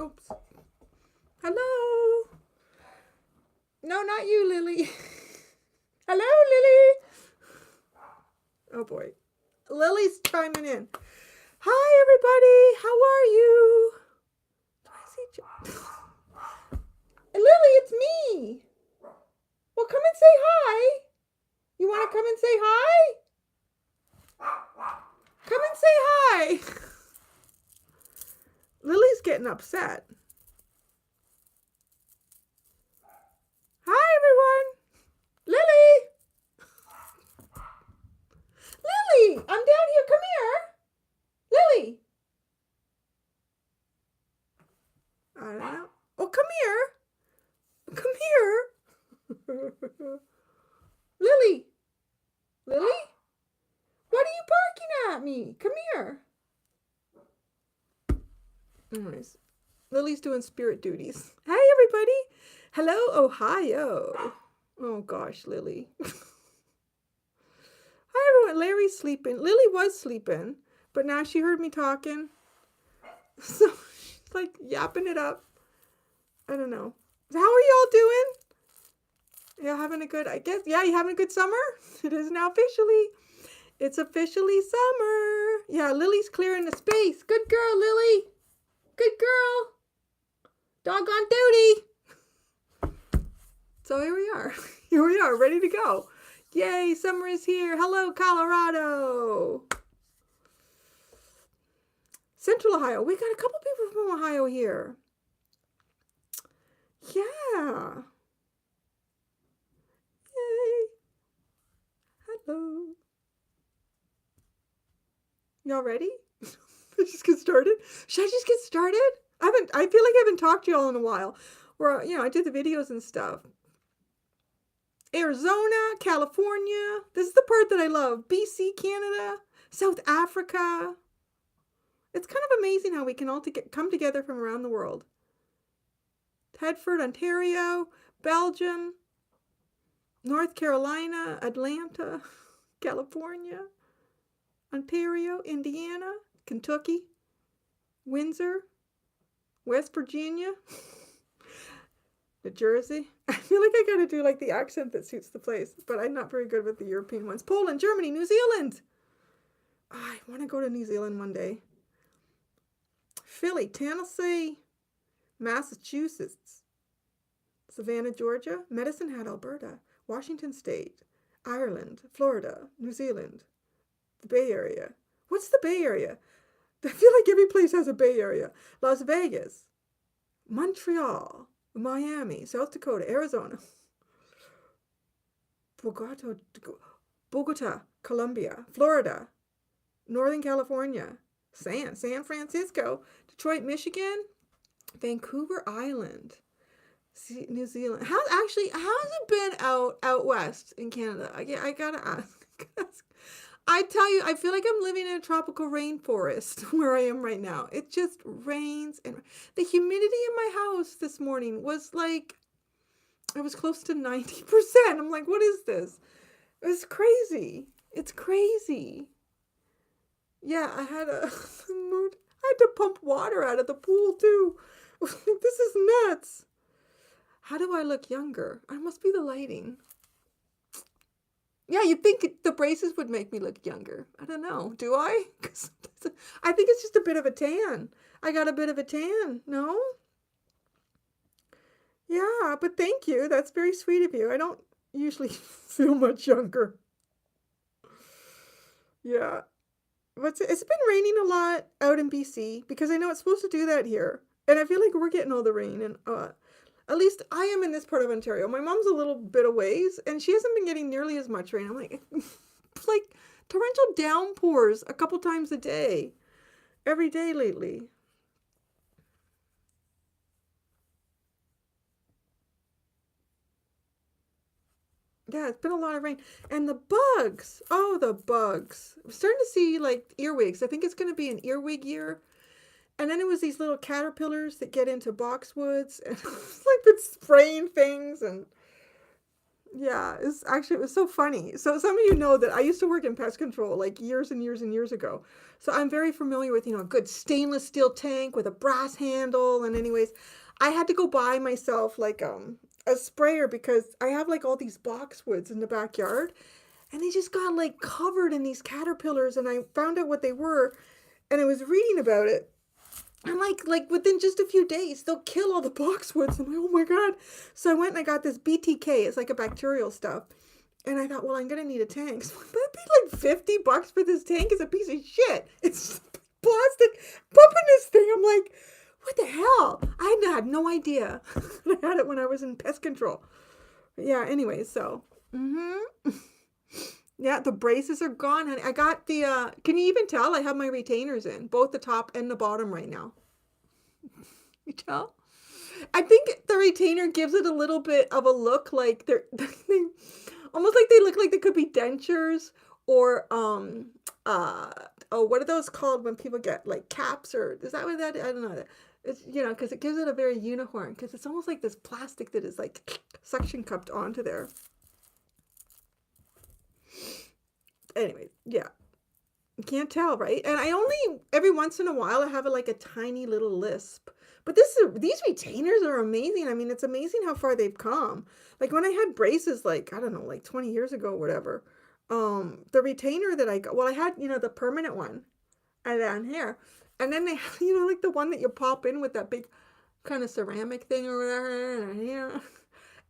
Oops. Hello. No, not you, Lily. Hello, Lily. Oh, boy. Lily's chiming in. Hi, everybody. How are you? Do I see Lily, it's me. Well, come and say hi. You want to come and say hi? Come and say hi. Lily's getting upset. Hi, everyone. Lily. Lily, I'm down here. Come here. Lily. I don't know. Oh, come here. Come here. Lily. Lily? What are you barking at me? Come here. Anyways, Lily's doing spirit duties. Hi, everybody. Hello, Ohio. Oh, gosh, Lily. Hi, everyone. Larry's sleeping. Lily was sleeping, but now she heard me talking. So she's like yapping it up. I don't know. How are y'all doing? Y'all having a good, I guess, yeah, you having a good summer? It is now officially. It's officially summer. Yeah, Lily's clearing the space. Good girl, Lily. Good girl. Dog on duty. So here we are. Here we are, ready to go. Yay, summer is here. Hello, Colorado. Central Ohio. We got a couple people from Ohio here. Yeah. Yay. Hello. Y'all ready? Let's just get started. Should I just get started? I feel like I haven't talked to y'all in a while. Where, I did the videos and stuff. Arizona, California. This is the part that I love. BC, Canada, South Africa. It's kind of amazing how we can all come together from around the world. Tedford, Ontario, Belgium, North Carolina, Atlanta, California, Ontario, Indiana, Kentucky, Windsor, West Virginia, New Jersey. I feel like I gotta do like the accent that suits the place, but I'm not very good with the European ones. Poland, Germany, New Zealand. Oh, I want to go to New Zealand one day. Philly, Tennessee, Massachusetts, Savannah, Georgia, Medicine Hat, Alberta, Washington State, Ireland, Florida, New Zealand, the Bay Area. What's the Bay Area? I feel like every place has a Bay Area. Las Vegas, Montreal, Miami, South Dakota, Arizona, Bogota, Colombia, Florida, Northern California, San Francisco, Detroit, Michigan, Vancouver Island, New Zealand. How's it been out west in Canada? I gotta ask. I tell you, I feel like I'm living in a tropical rainforest where I am right now. It just rains, and the humidity in my house this morning was like, it was close to 90%. I'm like, what is this? It's crazy. It's crazy. Yeah, I had to pump water out of the pool too. This is nuts. How do I look younger? I must be the lighting. Yeah, you'd think the braces would make me look younger. I don't know. Do I? 'Cause I think it's just a bit of a tan. I got a bit of a tan. No? Yeah, but thank you. That's very sweet of you. I don't usually feel much younger. Yeah. But it's been raining a lot out in BC because I know it's supposed to do that here. And I feel like we're getting all the rain. And at least I am in this part of Ontario. My mom's a little bit a ways, and she hasn't been getting nearly as much rain. I'm like, like torrential downpours a couple times a day, every day lately. Yeah, it's been a lot of rain. And the bugs. Oh, the bugs. I'm starting to see like earwigs. I think it's going to be an earwig year. And then it was these little caterpillars that get into boxwoods. And it's like been spraying things. And Yeah, it was so funny. So some of you know that I used to work in pest control like years and years and years ago. So I'm very familiar with, a good stainless steel tank with a brass handle. And anyways, I had to go buy myself like a sprayer because I have like all these boxwoods in the backyard and they just got like covered in these caterpillars and I found out what they were and I was reading about it. And like within just a few days, they'll kill all the boxwoods. I'm like, oh my God. So I went and I got this BTK. It's like a bacterial stuff. And I thought, well, I'm going to need a tank. So that'd be like $50 for this tank. It's a piece of shit. It's plastic pumping this thing. I'm like, what the hell? I had no idea. I had it when I was in pest control. But yeah, anyway, so. Yeah, the braces are gone, honey. I got the, can you even tell? I have my retainers in, both the top and the bottom right now. You tell? I think the retainer gives it a little bit of a look like they almost like they look like they could be dentures or, oh, what are those called when people get like caps or, is that what that, I don't know. It's, because it gives it a very unicorn, because it's almost like this plastic that is like suction cupped onto there. Anyway, yeah. You can't tell, right? And I only, every once in a while, I have like a tiny little lisp. But these retainers are amazing. I mean, it's amazing how far they've come. Like when I had braces, like, I don't know, like 20 years ago, whatever. The retainer that I got, well, I had, the permanent one down here. And then they have, like the one that you pop in with that big kind of ceramic thing or whatever.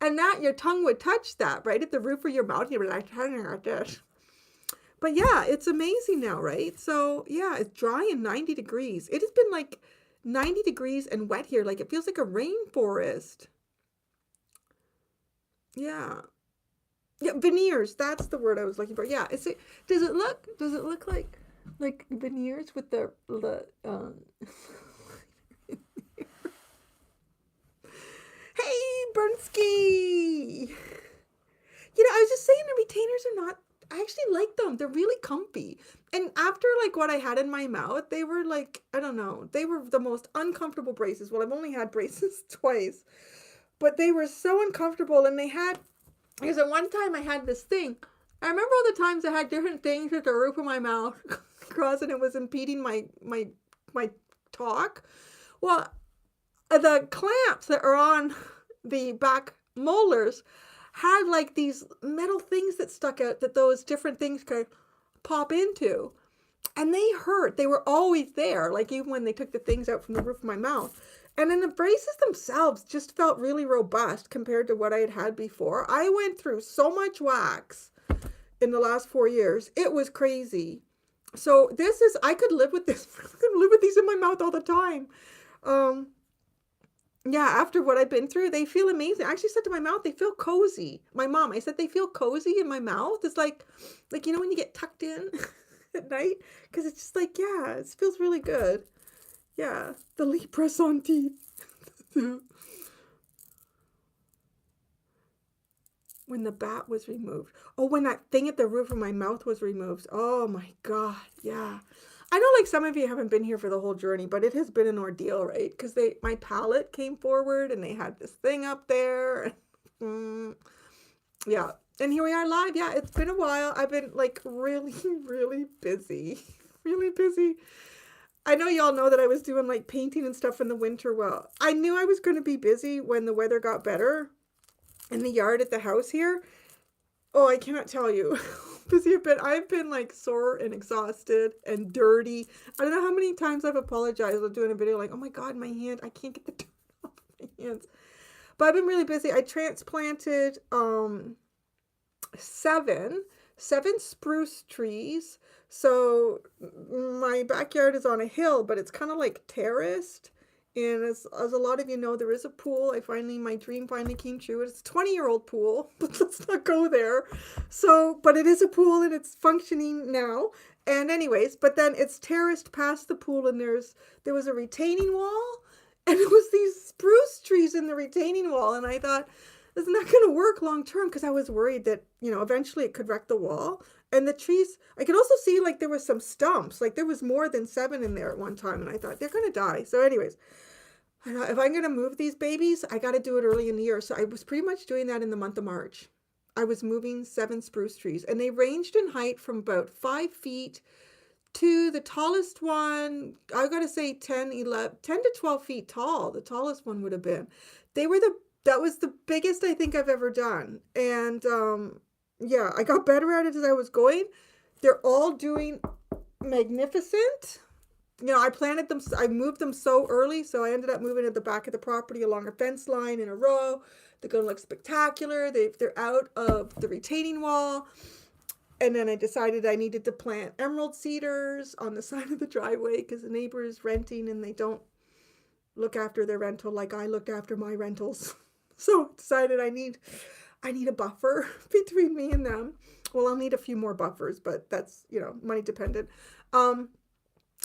And that, your tongue would touch that, right? At the roof of your mouth, you'd be like, like this. But yeah, it's amazing now, right? So yeah, it's dry and 90 degrees. It has been like 90 degrees and wet here. Like it feels like a rainforest. Yeah. Yeah, veneers. That's the word I was looking for. Yeah. Does it look like veneers with the Hey, Bernsky. I was just saying the retainers are not, I actually like them. They're really comfy. And after like what I had in my mouth, they were like, I don't know, they were the most uncomfortable braces. Well, I've only had braces twice, but they were so uncomfortable. And because at one time I had this thing. I remember all the times I had different things at the roof of my mouth because and it was impeding my talk. Well, the clamps that are on the back molars had like these metal things that stuck out that those different things could pop into. And they hurt. They were always there, like even when they took the things out from the roof of my mouth. And then the braces themselves just felt really robust compared to what I had before. I went through so much wax in the last 4 years. It was crazy. So I could live with this. I could live with these in my mouth all the time. Yeah, after what I've been through, they feel amazing. I actually said to my mouth, they feel cozy. My mom, I said, they feel cozy in my mouth. It's like when you get tucked in at night, because it's just like, yeah, it feels really good. Yeah, the Libra on teeth. When the bat was removed. Oh, when that thing at the roof of my mouth was removed. Oh my God, yeah. I know like some of you haven't been here for the whole journey, but it has been an ordeal, right? Because my palate came forward and they had this thing up there. Yeah. And here we are live. Yeah, it's been a while. I've been like really, really busy. Really busy. I know y'all know that I was doing like painting and stuff in the winter. Well, I knew I was going to be busy when the weather got better in the yard at the house here. Oh, I cannot tell you busy I've been like sore and exhausted and dirty. I don't know how many times I've apologized while doing a video like, oh my God, my hand, I can't get the dirt off my hands. But I've been really busy. I transplanted seven spruce trees. So my backyard is on a hill, but it's kind of like terraced. And as a lot of you know, there is a pool. My dream finally came true. It's a 20-year-old pool, but let's not go there. So, but it is a pool and it's functioning now. And anyways, but then it's terraced past the pool and there was a retaining wall and it was these spruce trees in the retaining wall. And I thought, this is not going to work long term because I was worried that, eventually it could wreck the wall. And the trees, I could also see like there was some stumps, like there was more than 7 in there at one time. And I thought they're going to die. So anyways, I thought if I'm going to move these babies, I got to do it early in the year. So I was pretty much doing that in the month of March. I was moving 7 spruce trees, and they ranged in height from about 5 feet to the tallest one. I gotta say 10 to 12 feet tall. The tallest one would have been. That was the biggest I think I've ever done. And yeah, I got better at it as I was going. They're all doing magnificent. I moved them so early, so I ended up moving at the back of the property along a fence line in a row. They're going to look spectacular. They're out of the retaining wall. And then I decided I needed to plant emerald cedars on the side of the driveway because the neighbor is renting and they don't look after their rental like I looked after my rentals. So I decided I need a buffer between me and them. Well, I'll need a few more buffers, but that's, money dependent.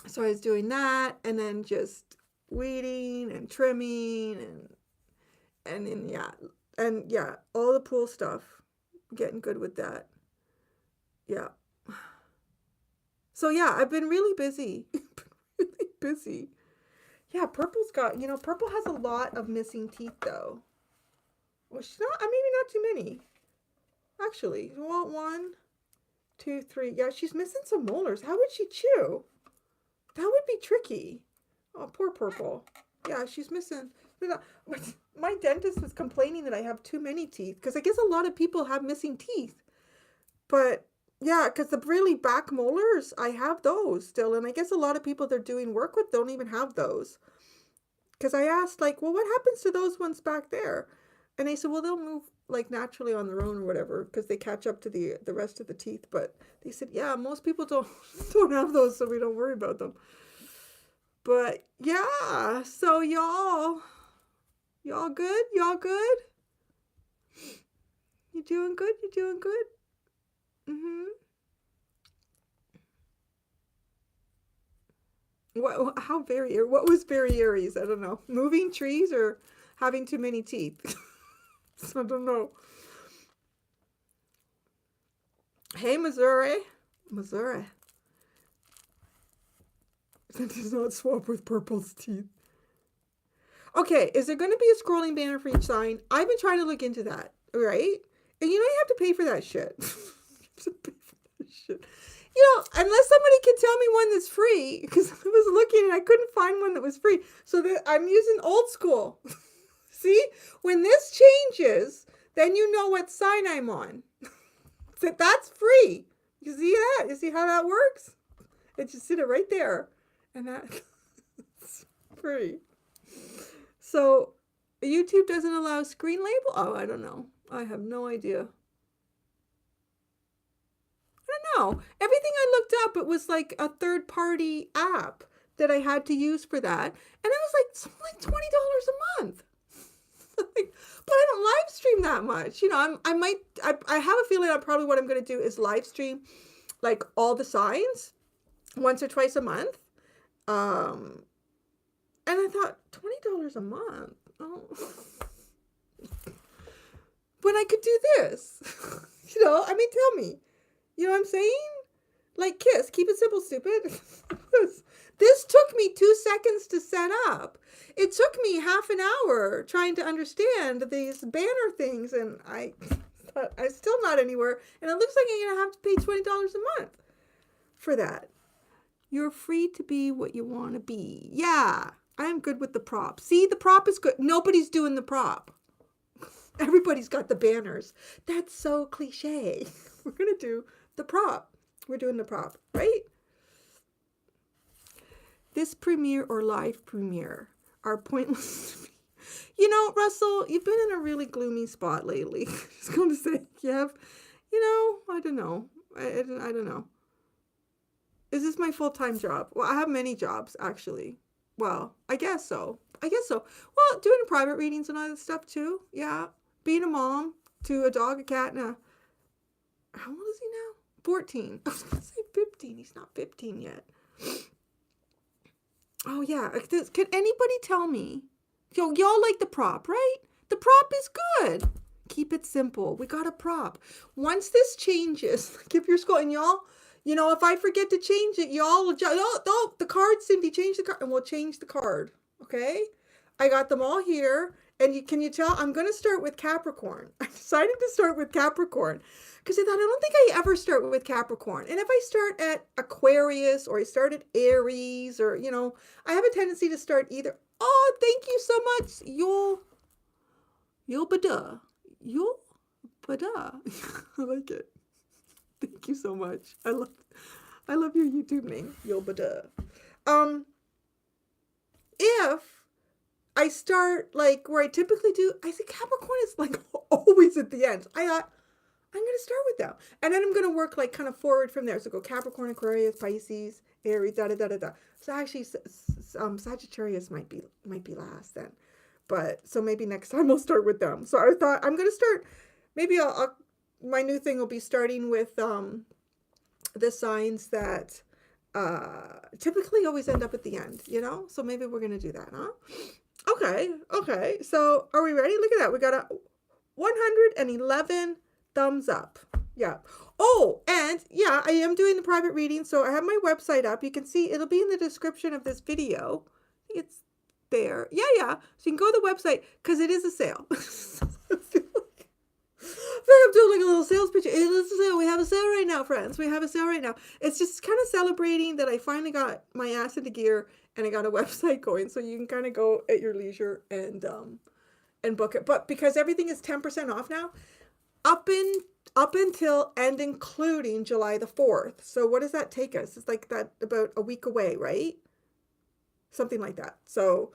So I was doing that, and then just weeding and trimming and then all the pool stuff, getting good with that. Yeah. So yeah, I've been really busy. Really busy. Yeah, purple has a lot of missing teeth though. Well, maybe not too many. Actually, well, 1, 2, 3. Yeah, she's missing some molars. How would she chew? That would be tricky. Oh, poor purple. Yeah, she's missing. My dentist was complaining that I have too many teeth because I guess a lot of people have missing teeth. But yeah, because the really back molars, I have those still. And I guess a lot of people they're doing work with don't even have those. Because I asked, well, what happens to those ones back there? And they said, well, they'll move naturally on their own or whatever because they catch up to the rest of the teeth. But they said, yeah, most people don't have those, so we don't worry about them. But yeah, so y'all good? Y'all good? You doing good? You doing good? What was very Aries? I don't know. Moving trees or having too many teeth? I don't know. Hey, Missouri. That does not swap with purple's teeth. Okay, is there going to be a scrolling banner for each sign? I've been trying to look into that, right? And you have to pay for that shit. Unless somebody can tell me one that's free, because I was looking and I couldn't find one that was free. So I'm using old school. See, when this changes, then you know what sign I'm on. So that's free. You see that? You see how that works? It just sit it right there. And that's free. So YouTube doesn't allow screen label? Oh, I don't know. I have no idea. I don't know. Everything I looked up, it was like a third-party app that I had to use for that. And it was like $20 a month. But I don't live stream that much. I have a feeling probably what I'm going to do is live stream like all the signs once or twice a month. And I thought $20 a month. Oh. When I could do this. Tell me. You know what I'm saying? Like Kiss, keep it simple, stupid. This took me 2 seconds to set up. It took me half an hour trying to understand these banner things, and I'm still not anywhere. And it looks like I'm going to have to pay $20 a month for that. You're free to be what you want to be. Yeah, I am good with the prop. See, the prop is good. Nobody's doing the prop. Everybody's got the banners. That's so cliche. We're going to do the prop. We're doing the prop, right? This premiere or live premiere are pointless. Russell, you've been in a really gloomy spot lately. I was going to say, you have, I don't know. I don't know. Is this my full-time job? Well, I have many jobs, actually. Well, I guess so. Well, doing private readings and all that stuff, too. Yeah. Being a mom to a dog, a cat, and how old is he now? 14. I was going to say 15. He's not 15 yet. Oh, yeah. Can anybody tell me? Y'all like the prop, right? The prop is good. Keep it simple. We got a prop. Once this changes, if you're scrolling, y'all, if I forget to change it, y'all will the card, Cindy, change the card, and we'll change the card. Okay? I got them all here, And can you tell? I'm going to start with Capricorn. I decided to start with Capricorn because I thought, I don't think I ever start with Capricorn. And if I start at Aquarius or I start at Aries or, I have a tendency to start either. Oh, thank you so much. You'll bada. You'll bada. I like it. Thank you so much. I love your YouTube name. You'll bada. If I start like where I typically do, I think Capricorn is like always at the end. I thought, I'm going to start with them. And then I'm going to work like kind of forward from there. So go Capricorn, Aquarius, Pisces, Aries, da-da-da-da-da. So actually, Sagittarius might be last then. But so maybe next time I'll start with them. So I thought I'm going to start, maybe my new thing will be starting with the signs that typically always end up at the end, So maybe we're going to do that, huh? Okay. So are we ready? Look at that. We got a 111 thumbs up. Yeah. Oh, and yeah, I am doing the private reading. So I have my website up. You can see it'll be in the description of this video. I think it's there. Yeah. So you can go to the website because it is a sale. I'm doing like a little sales pitch. It is a sale. We have a sale right now, friends. We have a sale right now. It's just kind of celebrating that I finally got my ass into gear and I got a website going. So you can kind of go at your leisure and book it. But because everything is 10% off now, up until and including July the 4th. So what does that take us? It's like that about a week away, right? Something like that. So,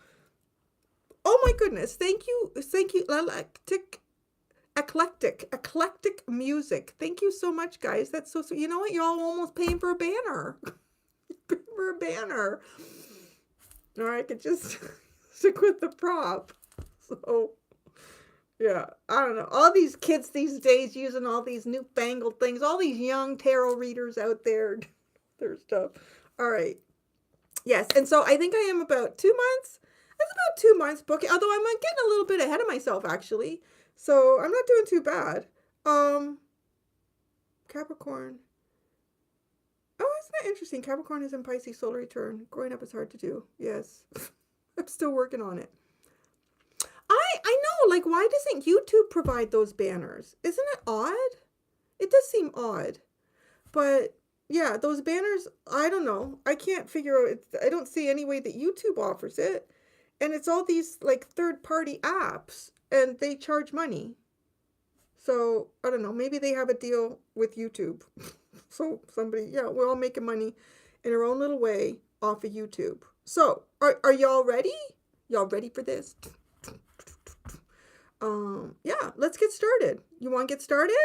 oh my goodness. Thank you. Eclectic music. Thank you so much, guys. That's so sweet. You know what? You're all almost paying for a banner. Or I could just stick with the prop. So, yeah, I don't know. All these kids these days using all these newfangled things, all these young tarot readers out there, their stuff. All right. Yes. And so I think I am about 2 months. That's about 2 months booking, although I'm getting a little bit ahead of myself, actually. So I'm not doing too bad. Capricorn. Oh, isn't that interesting? Capricorn is in Pisces solar return. Growing up is hard to do. Yes. I'm still working on it. I know, like, why doesn't YouTube provide those banners? Isn't it odd? It does seem odd. But yeah, those banners, I don't know. I can't figure out, I don't see any way that YouTube offers it. And it's all these like third-party apps and they charge money. So I don't know, maybe they have a deal with YouTube. So we're all making money in our own little way off of YouTube. So are y'all ready? Y'all ready for this? Yeah, let's get started. You want to get started?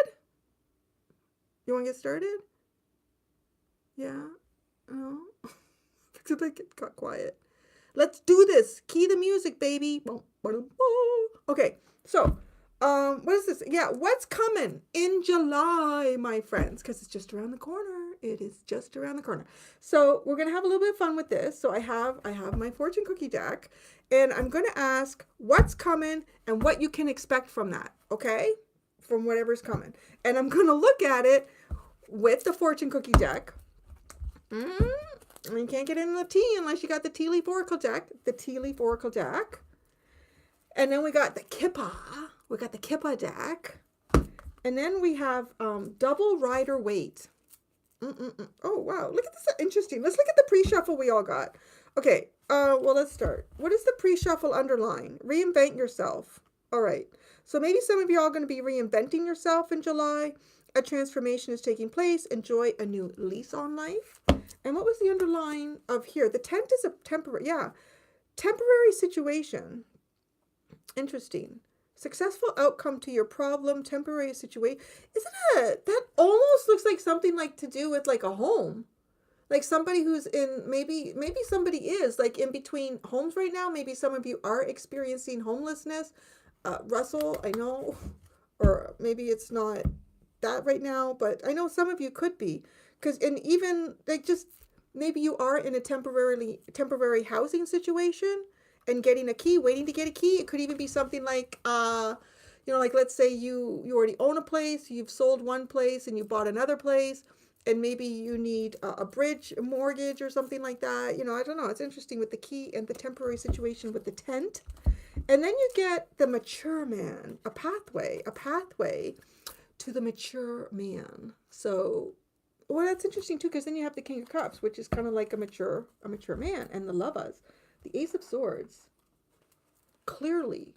Yeah. Oh. Like it got quiet. Let's do this. Key the music, baby. Okay. So, what is this? Yeah, what's coming in July, my friends? Because it's just around the corner. It is just around the corner. So we're gonna have a little bit of fun with this. So I have my fortune cookie deck, and I'm gonna ask what's coming and what you can expect from that. Okay, from whatever's coming, and I'm gonna look at it with the fortune cookie deck. You can't get into the tea unless you got the tea leaf oracle deck. And then we got the Kippa. We got the Kippa deck. And then we have double rider weight. Oh, wow. Look at this. Interesting. Let's look at the pre-shuffle we all got. Okay. Well, let's start. What is the pre-shuffle underline? Reinvent yourself. All right. So maybe some of you are going to be reinventing yourself in July. A transformation is taking place. Enjoy a new lease on life. And what was the underline of here? The tent is a temporary situation. Interesting. Successful outcome to your problem, temporary situation. Isn't it? That almost looks like something like to do with like a home. Like somebody who's in, maybe somebody is like in between homes right now. Maybe some of you are experiencing homelessness. Russell, I know, or maybe it's not that right now, but I know some of you could be. And even like just maybe you are in a temporary housing situation and getting a key, waiting to get a key. It could even be something like, like let's say you already own a place, you've sold one place and you bought another place, and maybe you need a bridge, a mortgage or something like that. I don't know. It's interesting with the key and the temporary situation with the tent. And then you get the mature man, a pathway to the mature man. So, well, that's interesting too, because then you have the King of Cups, which is kind of like a mature man, and the Lovas, the Ace of Swords. Clearly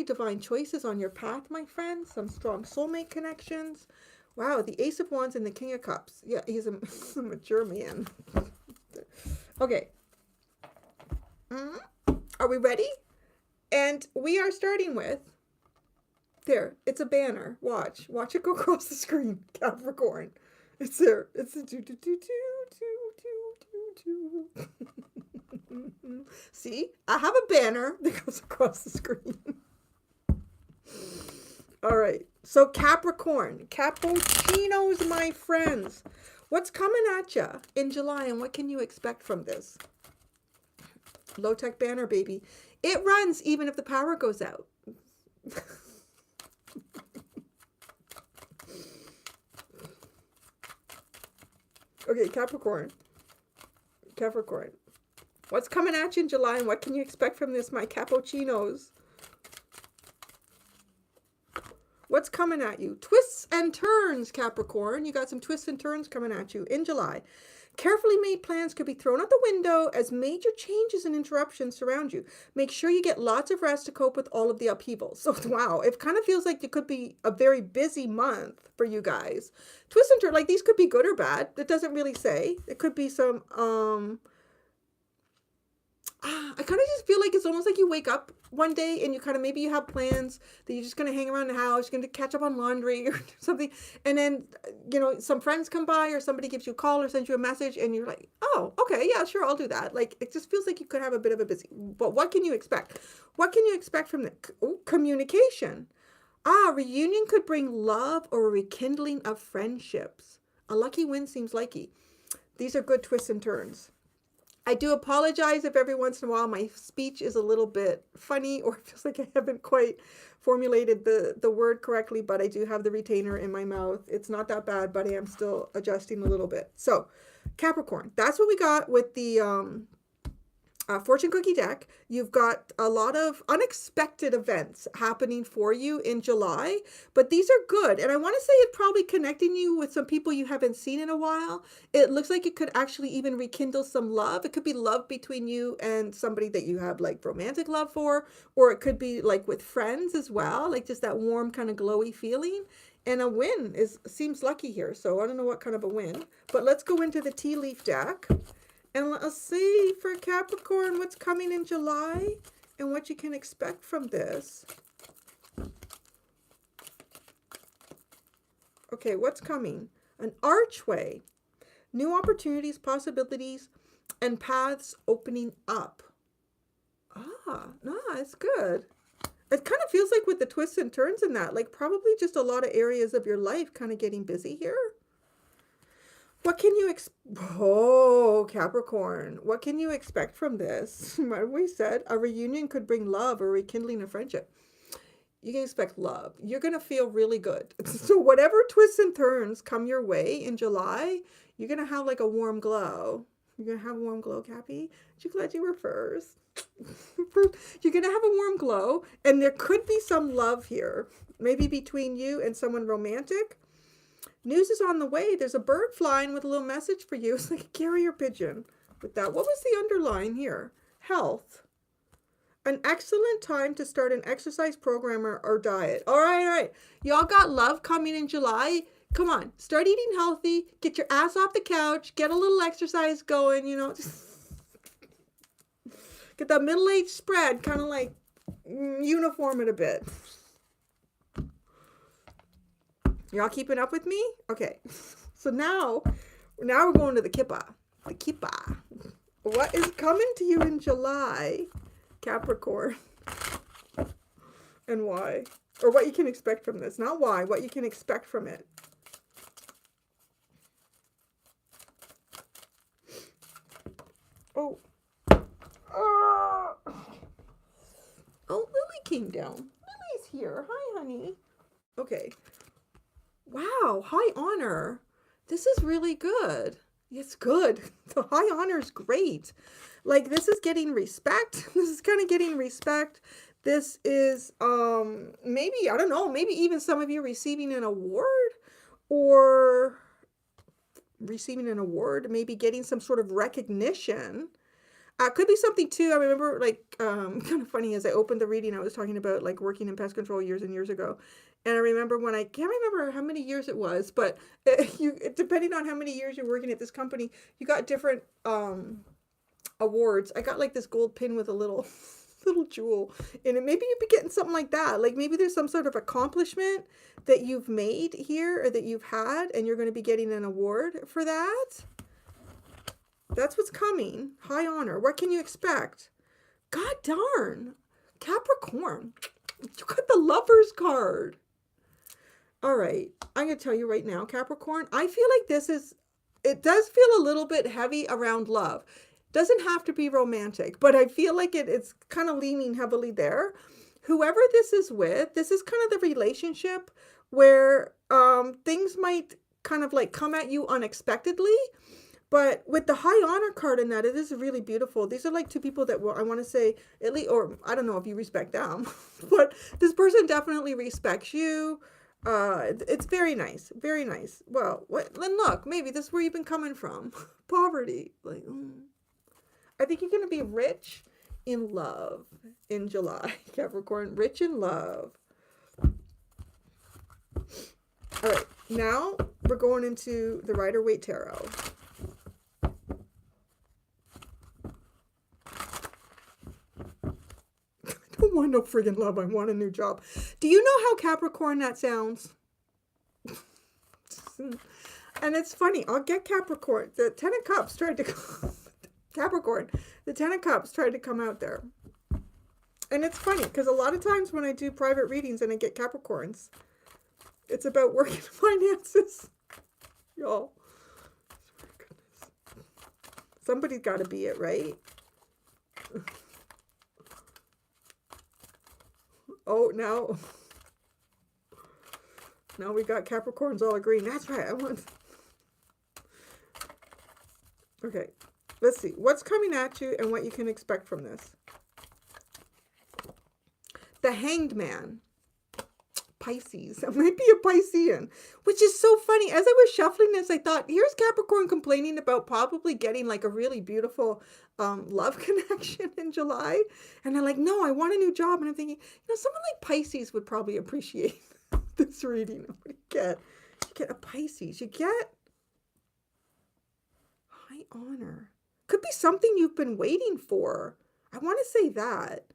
divine choices on your path, my friends. Some strong soulmate connections. Wow, the Ace of Wands and the King of Cups. Yeah, he's a mature man. Okay. Are we ready? And we are starting with, there, it's a banner. Watch it go across the screen. Capricorn. It's there. It's a do. See, I have a banner that goes across the screen. All right. So Capricorn, cappuccinos, my friends. What's coming at you in July, and what can you expect from this? Low tech banner, baby. It runs even if the power goes out. Okay, Capricorn. What's coming at you in July, and what can you expect from this, my cappuccinos? What's coming at you? Twists and turns, Capricorn. You got some twists and turns coming at you in July. Carefully made plans could be thrown out the window as major changes and interruptions surround you. Make sure you get lots of rest to cope with all of the upheavals. So, wow, it kind of feels like it could be a very busy month for you guys. Twists and turns, like these could be good or bad. It doesn't really say. It could be some, I kind of just feel like it's almost like you wake up one day and you kind of, maybe you have plans that you're just going to hang around the house, you're going to catch up on laundry or something. And then, you know, some friends come by or somebody gives you a call or sends you a message and you're like, oh, okay, yeah, sure, I'll do that. Like, it just feels like you could have a bit of a busy, but what can you expect? What can you expect from the communication? Reunion could bring love or a rekindling of friendships. A lucky win seems likey. These are good twists and turns. I do apologize if every once in a while my speech is a little bit funny or it feels like I haven't quite formulated the word correctly, but I do have the retainer in my mouth. It's not that bad, but I am still adjusting a little bit. So, Capricorn, that's what we got with the fortune cookie deck. You've got a lot of unexpected events happening for you in July, but these are good. And I want to say it's probably connecting you with some people you haven't seen in a while. It looks like it could actually even rekindle some love. It could be love between you and somebody that you have like romantic love for, or it could be like with friends as well, like just that warm kind of glowy feeling. And a win seems lucky here. So I don't know what kind of a win, but let's go into the tea leaf deck. And let's see for Capricorn what's coming in July and what you can expect from this. Okay, what's coming? An archway. New opportunities, possibilities, and paths opening up. No, it's good. It kind of feels like with the twists and turns in that, like probably just a lot of areas of your life kind of getting busy here. What can you Capricorn, what can you expect from this? What we said, a reunion could bring love or rekindling a friendship. You can expect love. You're going to feel really good. So whatever twists and turns come your way in July, you're going to have like a warm glow. You're going to have a warm glow, Cappy. Aren't you glad you were first? You're going to have a warm glow, and there could be some love here. Maybe between you and someone romantic. News is on the way. There's a bird flying with a little message for you. It's like a carrier pigeon with that. What was the underline here? Health. An excellent time to start an exercise program or diet. All right. Y'all got love coming in July. Come on. Start eating healthy. Get your ass off the couch. Get a little exercise going, you know. Get that middle-aged spread. Kind of like uniform it a bit. Y'all keeping up with me? Okay. So now we're going to the Kippa. The Kippa. What is coming to you in July, Capricorn? And why? Or what you can expect from this. Not why, what you can expect from it. Oh, Lily came down. Lily's here. Hi, honey. Okay. Wow, high honor. This is really good. It's good. The high honor is great. Like, this is getting respect. This is kind of getting respect. This is maybe, I don't know, maybe even some of you receiving an award, or maybe getting some sort of recognition. Could be something too. I remember, like, kind of funny, as I opened the reading, I was talking about like working in pest control years and years ago. And I remember when, I can't remember how many years it was, but depending on how many years you're working at this company, you got different awards. I got like this gold pin with a little little jewel in it. Maybe you'd be getting something like that. Like maybe there's some sort of accomplishment that you've made here, or that you've had, and you're going to be getting an award for that. That's what's coming. High honor. What can you expect? God darn. Capricorn. You got the Lovers card. All right. I'm going to tell you right now, Capricorn, I feel like it does feel a little bit heavy around love. Doesn't have to be romantic, but I feel like it's kind of leaning heavily there. Whoever this is with, this is kind of the relationship where things might kind of like come at you unexpectedly. But with the high honor card in that, it is really beautiful. These are like two people that I want to say, at least, or I don't know if you respect them, but this person definitely respects you. It's very nice. Very nice. Well, then look, maybe this is where you've been coming from. Poverty. Like, I think you're going to be rich in love in July, Capricorn. Rich in love. All right. Now we're going into the Rider-Waite Tarot. I don't want no friggin' love. I want a new job. Do you know how Capricorn that sounds? And it's funny. I'll get Capricorn. The Ten of Cups tried to Capricorn. The Ten of Cups tried to come out there. And it's funny because a lot of times when I do private readings and I get Capricorns, it's about work and finances. Y'all. Somebody's got to be it, right? Oh, now we got Capricorns all agreeing. That's right. Okay. Let's see. What's coming at you and what you can expect from this. The Hanged Man. Pisces. I might be a Piscean, which is so funny. As I was shuffling this, I thought, here's Capricorn complaining about probably getting like a really beautiful love connection in July. And I'm like, no, I want a new job. And I'm thinking, someone like Pisces would probably appreciate this reading. What do you get? You get a Pisces. You get high honor. Could be something you've been waiting for. I want to say that.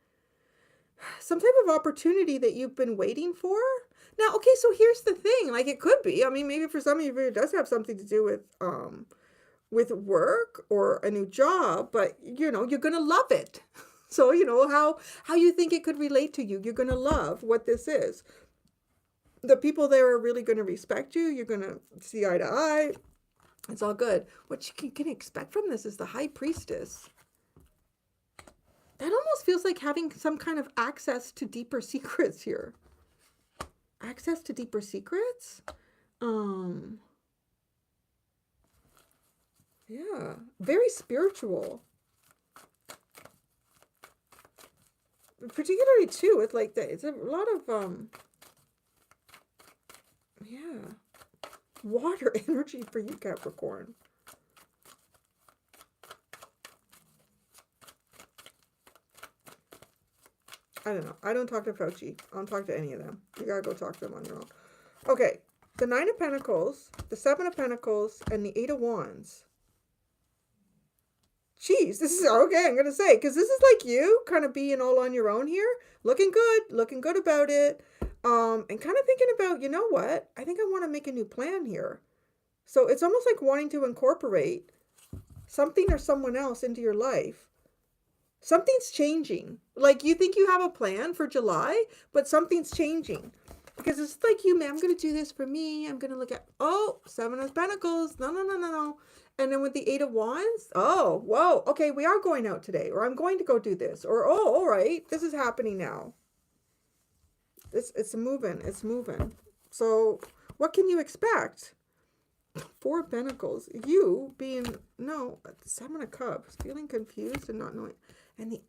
Some type of opportunity that you've been waiting for. Now, okay, so here's the thing. Like, it could be. I mean, maybe for some of you it does have something to do with work or a new job, but you're going to love it. So, how you think it could relate to you. You're going to love what this is. The people there are really going to respect you. You're going to see eye to eye. It's all good. What you can expect from this is the High Priestess. That almost feels like having some kind of access to deeper secrets here. Access to deeper secrets? Yeah. Very spiritual. Particularly too with like it's a lot of yeah. Water energy for you, Capricorn. I don't know. I don't talk to Fauci. I don't talk to any of them. You gotta go talk to them on your own. Okay. The Nine of Pentacles, the Seven of Pentacles, and the Eight of Wands. Jeez, this is okay, I'm gonna say, because this is like you kind of being all on your own here. Looking good about it. And kind of thinking about, you know what? I think I want to make a new plan here. So it's almost like wanting to incorporate something or someone else into your life. Something's changing. Like you think you have a plan for July, but something's changing. Because it's like you, man, I'm going to do this for me. I'm going to look at, Seven of Pentacles. No. And then with the Eight of Wands, whoa. Okay, we are going out today. Or I'm going to go do this. Or, all right, this is happening now. It's moving. It's moving. So what can you expect? Four of Pentacles. You being, Seven of Cups. Feeling confused and not knowing. And the...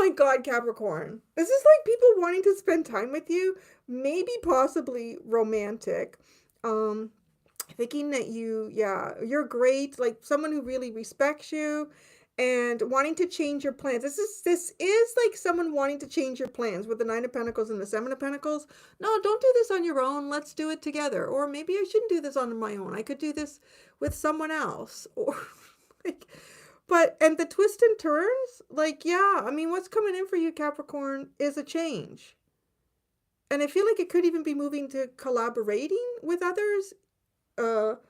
my God, Capricorn. This is like people wanting to spend time with you, maybe possibly romantic. Thinking that you're great, like someone who really respects you and wanting to change your plans. This is like someone wanting to change your plans with the Nine of Pentacles and the Seven of Pentacles. No, don't do this on your own. Let's do it together. Or maybe I shouldn't do this on my own. I could do this with someone else. Or like, and the twist and turns, like, yeah, I mean, what's coming in for you, Capricorn, is a change. And I feel like it could even be moving to collaborating with others. What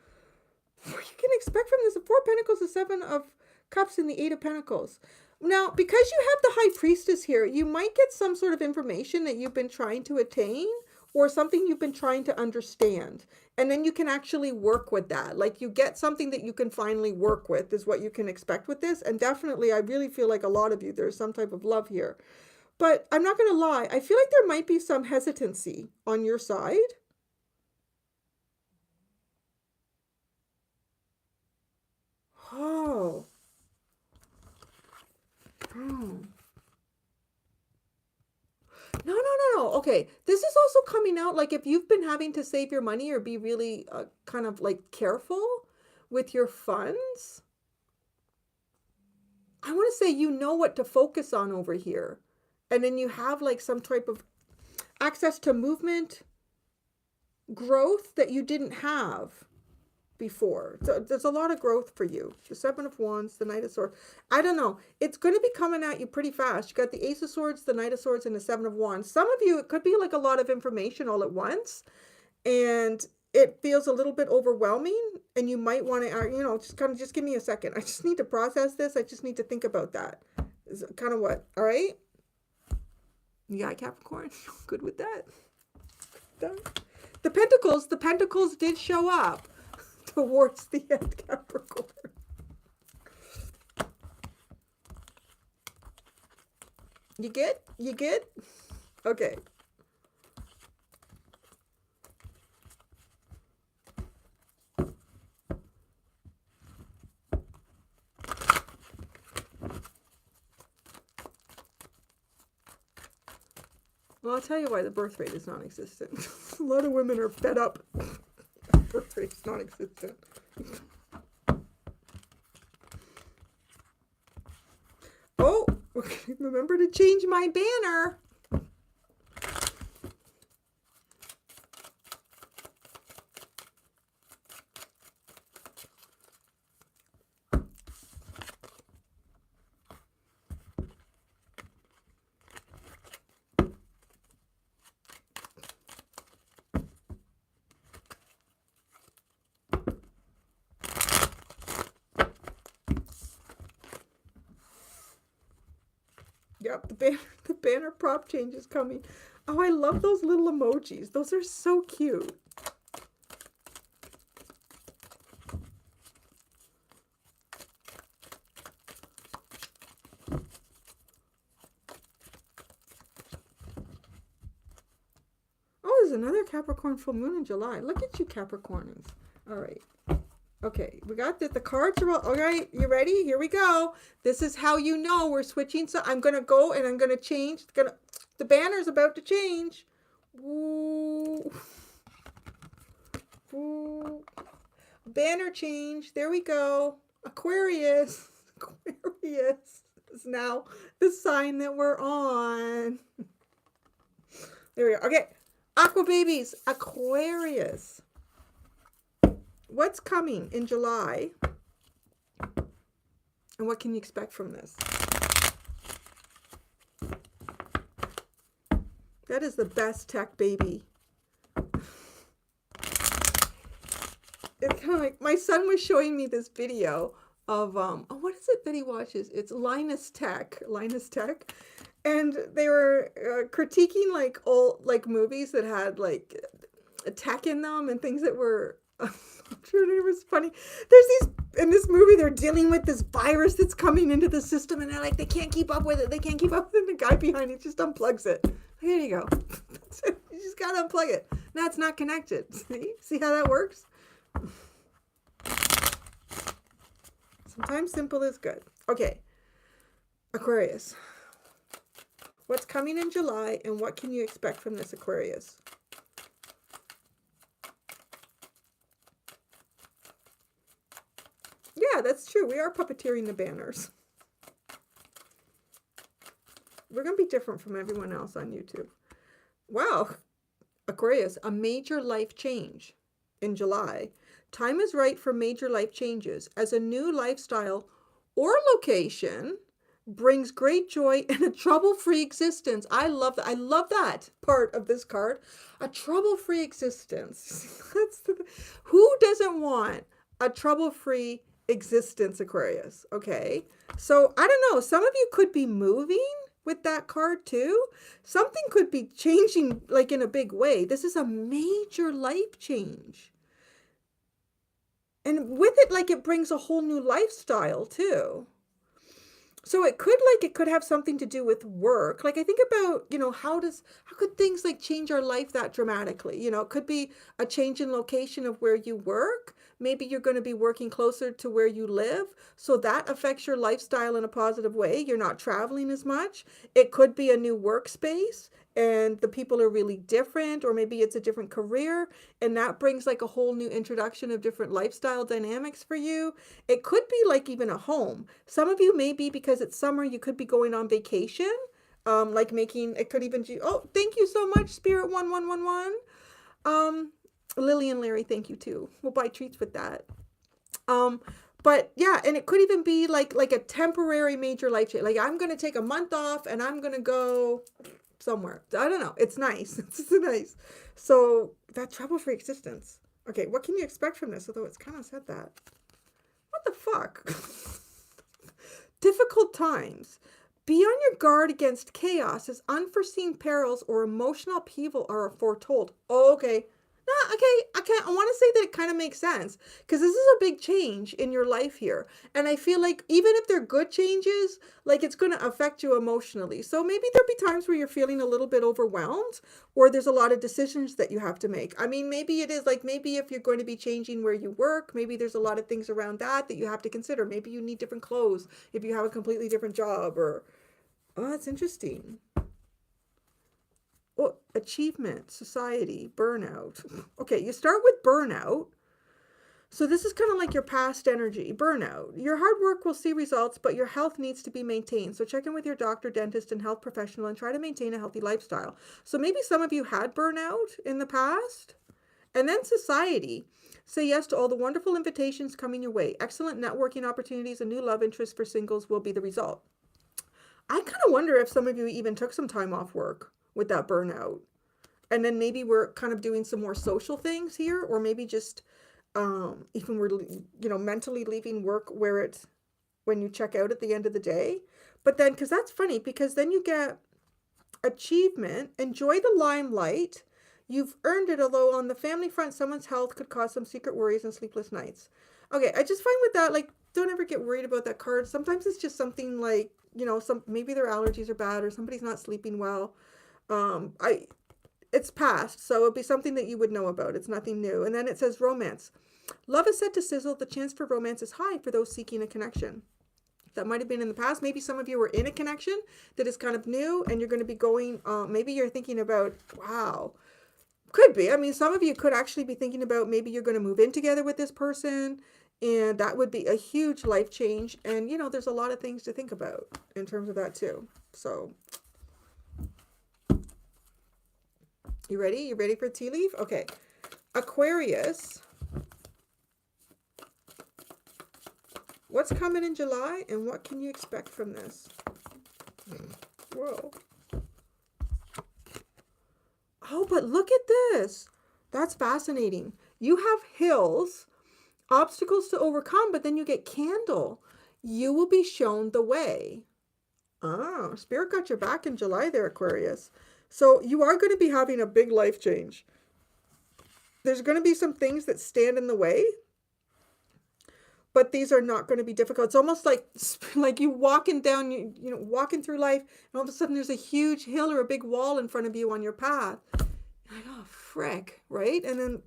you can expect from this: the Four of Pentacles, the Seven of Cups, and the Eight of Pentacles. Now, because you have the High Priestess here, you might get some sort of information that you've been trying to attain, or something you've been trying to understand. And then you can actually work with that. Like, you get something that you can finally work with, is what you can expect with this. And definitely, I really feel like a lot of you, there's some type of love here. But I'm not going to lie, I feel like there might be some hesitancy on your side. Oh. Oh. No. Okay, this is also coming out like if you've been having to save your money or be really kind of like careful with your funds. I want to say you know what to focus on over here. And then you have like some type of access to movement, growth that you didn't have before. So there's a lot of growth for you. The Seven of Wands, the Knight of Swords. I don't know. It's going to be coming at you pretty fast. You got the Ace of Swords, the Knight of Swords, and the Seven of Wands. Some of you, it could be like a lot of information all at once. And it feels a little bit overwhelming. And you might want to, just give me a second. I just need to process this. I just need to think about that. Is kind of what, all right? Yeah, Capricorn. Good with that. The Pentacles did show up towards the end, Capricorn. You get? Okay. Well, I'll tell you why the birth rate is non-existent. A lot of women are fed up. Birth rate is non-existent. Oh, remember to change my banner. Yep, the banner prop change is coming. Oh, I love those little emojis. Those are so cute. Oh, there's another Capricorn full moon in July. Look at you, Capricorners. All right. Okay, we got that. The cards are all right. You ready? Here we go. This is how you know we're switching. So I'm going to go and I'm going to change. The banner's about to change. Ooh. Ooh. Banner change. There we go. Aquarius. Aquarius is now the sign that we're on. There we go. Okay. Aqua babies. Aquarius. What's coming in July? And what can you expect from this? That is the best tech, baby. It's kind of like, my son was showing me this video of, what is it that he watches? It's Linus Tech. And they were critiquing like old, like movies that had like tech in them and things that were, it was funny. There's these, in this movie, they're dealing with this virus that's coming into the system and they're like, they can't keep up with it. They can't keep up with it. The guy behind it just unplugs it. There you go. That's it. You just got to unplug it. Now it's not connected. See how that works? Sometimes simple is good. Okay. Aquarius. What's coming in July, and what can you expect from this, Aquarius? Yeah, that's true. We are puppeteering the banners. We're going to be different from everyone else on YouTube. Wow. Aquarius, a major life change in July. Time is right for major life changes as a new lifestyle or location brings great joy and a trouble-free existence. I love that. I love that part of this card. A trouble-free existence. Who doesn't want a trouble-free existence, Aquarius? Okay. So I don't know. Some of you could be moving with that card too. Something could be changing like in a big way. This is a major life change. And with it, like it brings a whole new lifestyle too. So it could have something to do with work. Like I think about, how could things like change our life that dramatically? It could be a change in location of where you work. Maybe you're going to be working closer to where you live. So that affects your lifestyle in a positive way. You're not traveling as much. It could be a new workspace and the people are really different, or maybe it's a different career. And that brings like a whole new introduction of different lifestyle dynamics for you. It could be like even a home. Some of you maybe because it's summer, you could be going on vacation. It could even be, oh, thank you so much, Spirit 1111. Lilly and Larry, thank you too. We'll buy treats with that. But yeah, and it could even be like a temporary major life change. Like I'm going to take a month off and I'm going to go somewhere. I don't know. It's nice. It's nice. So that trouble-free existence. Okay, what can you expect from this? Although it's kind of said that. What the fuck? Difficult times. Be on your guard against chaos as unforeseen perils or emotional upheaval are foretold. Oh, okay. No, okay. I want to say that it kind of makes sense because this is a big change in your life here. And I feel like even if they're good changes, like it's going to affect you emotionally. So maybe there'll be times where you're feeling a little bit overwhelmed or there's a lot of decisions that you have to make. I mean, maybe it is like, maybe if you're going to be changing where you work, maybe there's a lot of things around that you have to consider. Maybe you need different clothes if you have a completely different job or, oh, that's interesting. Oh, achievement, society, burnout. Okay, you start with burnout. So this is kind of like your past energy, burnout. Your hard work will see results, but your health needs to be maintained. So check in with your doctor, dentist, and health professional and try to maintain a healthy lifestyle. So maybe some of you had burnout in the past. And then society. Say yes to all the wonderful invitations coming your way. Excellent networking opportunities and new love interests for singles will be the result. I kind of wonder if some of you even took some time off work with that burnout. And then maybe we're kind of doing some more social things here, or maybe just even we're, mentally leaving work when you check out at the end of the day. But then, because that's funny, because then you get achievement, enjoy the limelight. You've earned it, although on the family front, someone's health could cause some secret worries and sleepless nights. Okay, I just find with that, like, don't ever get worried about that card. Sometimes it's just something like, maybe their allergies are bad or somebody's not sleeping well. It's past, so it'll be something that you would know about. It's nothing new. And then it says romance. Love is set to sizzle. The chance for romance is high for those seeking a connection. That might have been in the past. Maybe some of you were in a connection that is kind of new and you're going to be going, maybe you're thinking about, wow, could be. I mean, some of you could actually be thinking about maybe you're going to move in together with this person and that would be a huge life change. And, there's a lot of things to think about in terms of that too. So you ready? You ready for tea leaf? Okay. Aquarius. What's coming in July and what can you expect from this? Whoa. Oh, but look at this. That's fascinating. You have hills, obstacles to overcome, but then you get candle. You will be shown the way. Oh, Spirit got your back in July there, Aquarius. So you are going to be having a big life change. There's going to be some things that stand in the way, but these are not going to be difficult. It's almost like you walking down, walking through life, and all of a sudden there's a huge hill or a big wall in front of you on your path. Like, oh, frick, right? And then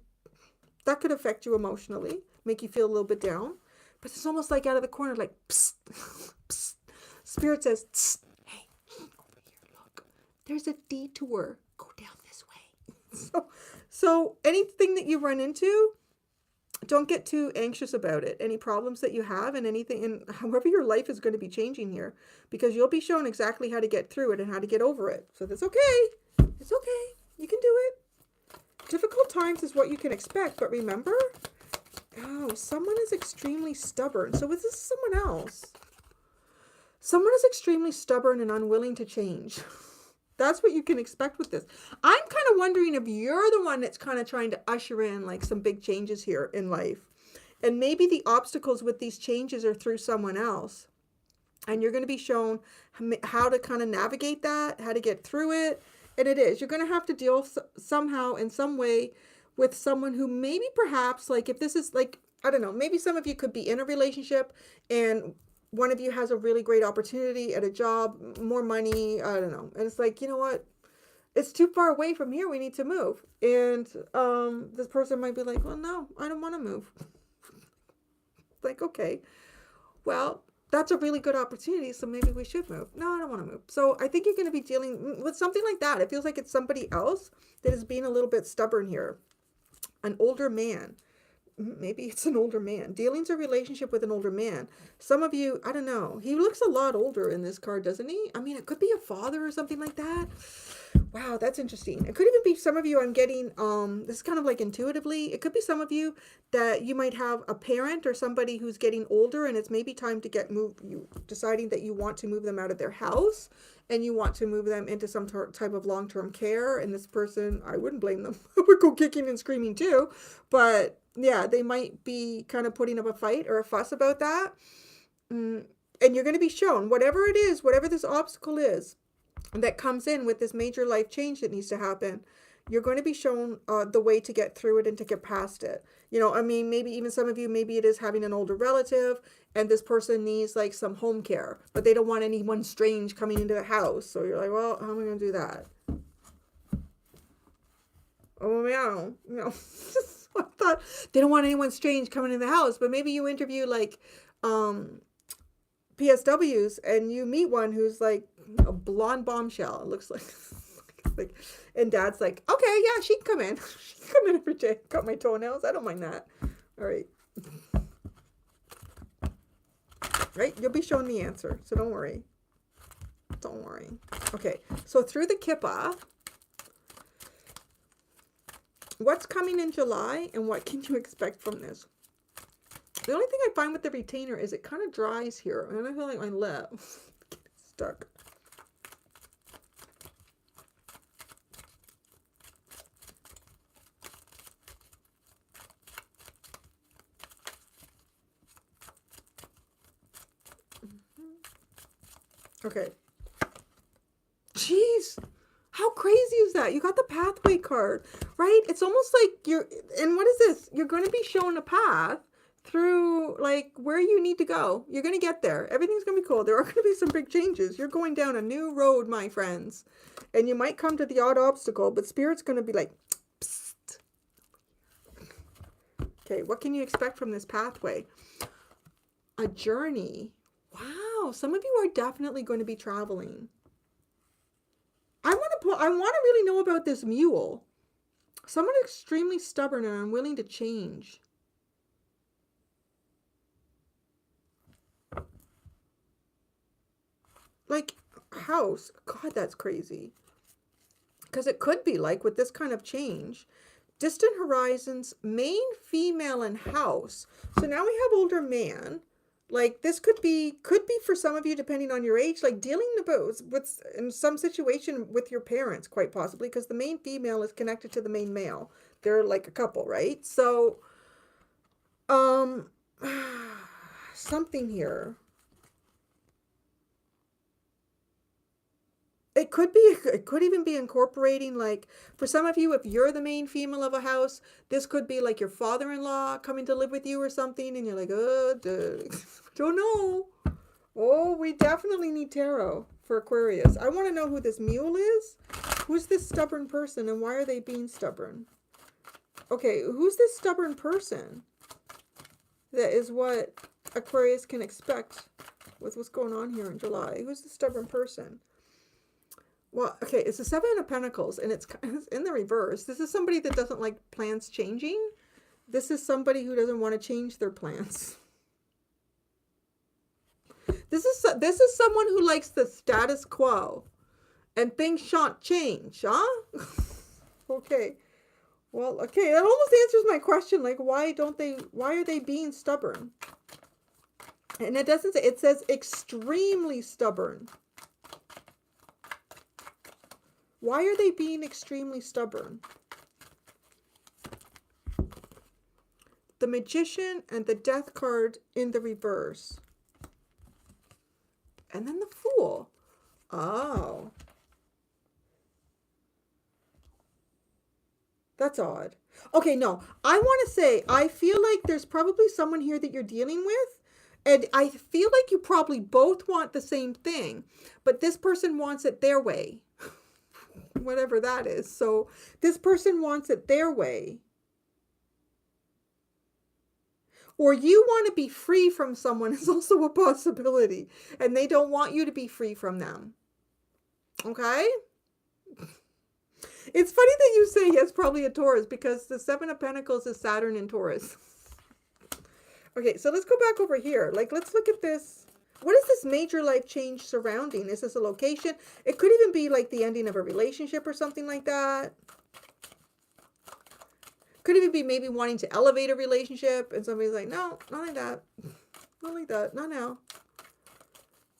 that could affect you emotionally, make you feel a little bit down. But it's almost like out of the corner, like, psst, psst. Spirit says, psst, hey, over here, look. there's a detour. Go down this way. So anything that you run into, don't get too anxious about it. Any problems that you have and anything, and however your life is going to be changing here, because you'll be shown exactly how to get through it and how to get over it. So that's okay. It's okay. You can do it. Difficult times is what you can expect, but remember, oh, someone is extremely stubborn. So is this someone else? Someone is extremely stubborn and unwilling to change. That's what you can expect with this. I'm kind of wondering if you're the one that's kind of trying to usher in like some big changes here in life. And maybe the obstacles with these changes are through someone else. And you're going to be shown how to kind of navigate that, how to get through it. And it is. You're going to have to deal somehow in some way with someone who maybe perhaps, like if this is like, I don't know, maybe some of you could be in a relationship and one of you has a really great opportunity at a job, more money, I don't know. And it's like, you know what? It's too far away from here. We need to move. And this person might be like, well, no, I don't want to move. Like, okay, well, that's a really good opportunity. So maybe we should move. No, I don't want to move. So I think you're going to be dealing with something like that. It feels like it's somebody else that is being a little bit stubborn here. An older man. Maybe it's an older man. Dealing's a relationship with an older man. Some of you, I don't know. He looks a lot older in this card, doesn't he? I mean, it could be a father or something like that. Wow, that's interesting. It could even be some of you, I'm getting, this is kind of like intuitively, it could be some of you that you might have a parent or somebody who's getting older and it's maybe time to get moved, you deciding that you want to move them out of their house and you want to move them into some type of long-term care. And this person, I wouldn't blame them. I would go kicking and screaming too. But yeah, they might be kind of putting up a fight or a fuss about that. And you're going to be shown whatever it is, whatever this obstacle is that comes in with this major life change that needs to happen, you're going to be shown the way to get through it and to get past it. You know, I mean, maybe even some of you, maybe it is having an older relative and this person needs like some home care, but they don't want anyone strange coming into the house. So you're like, well, how am I going to do that? Oh, yeah, you know, I thought they don't want anyone strange coming in the house, but maybe you interview like PSWs and you meet one who's like a blonde bombshell. It looks like, and dad's like, okay, yeah, she can come in. She can come in every day. Cut my toenails. I don't mind that. All right. Right? You'll be shown the answer. So don't worry. Don't worry. Okay. So through the Kippa, what's coming in July and what can you expect from this? The only thing I find with the retainer is it kind of dries here. And I feel like my lip gets stuck. Okay. Jeez. How crazy is that? You got the pathway card, right? It's almost like you're, and what is this? You're going to be shown a path through like where you need to go. You're going to get there. Everything's going to be cool. There are going to be some big changes. You're going down a new road, my friends. And you might come to the odd obstacle, but Spirit's going to be like, psst. Okay, what can you expect from this pathway? A journey. Wow, some of you are definitely going to be traveling. I want to really know about this mule. Someone extremely stubborn and unwilling to change. Like, house. God, that's crazy. Because it could be like with this kind of change. Distant horizons, main female and house. So now we have older man. Like this could be for some of you, depending on your age, like dealing with in some situation with your parents, quite possibly, because the main female is connected to the main male. They're like a couple, right? So, something here. It could even be incorporating, like, for some of you, if you're the main female of a house, this could be like your father-in-law coming to live with you or something, and you're like, oh, don't know. Oh, we definitely need tarot for Aquarius. I want to know who this mule is. Who's this stubborn person, and why are they being stubborn? Okay, who's this stubborn person? That is what Aquarius can expect with what's going on here in July. Who's the stubborn person? Well, okay, it's the Seven of Pentacles, and it's in the reverse. This is somebody that doesn't like plans changing. This is somebody who doesn't want to change their plans. This is someone who likes the status quo, and things shan't change, huh? Okay. Well, okay, that almost answers my question. Like, why are they being stubborn? And it doesn't say, it says extremely stubborn. Why are they being extremely stubborn? The Magician and the Death card in the reverse. And then the Fool. Oh. That's odd. Okay, no. I want to say, I feel like there's probably someone here that you're dealing with. And I feel like you probably both want the same thing. But this person wants it their way. Whatever that is. So this person wants it their way. Or you want to be free from someone is also a possibility. And they don't want you to be free from them. Okay? It's funny that you say yes, probably a Taurus, because the Seven of Pentacles is Saturn in Taurus. Okay, so let's go back over here. Like, let's look at this. What is this major life change surrounding? Is this a location? It could even be like the ending of a relationship or something like that. Could even be maybe wanting to elevate a relationship, and somebody's like, no, not like that. Not like that. Not now.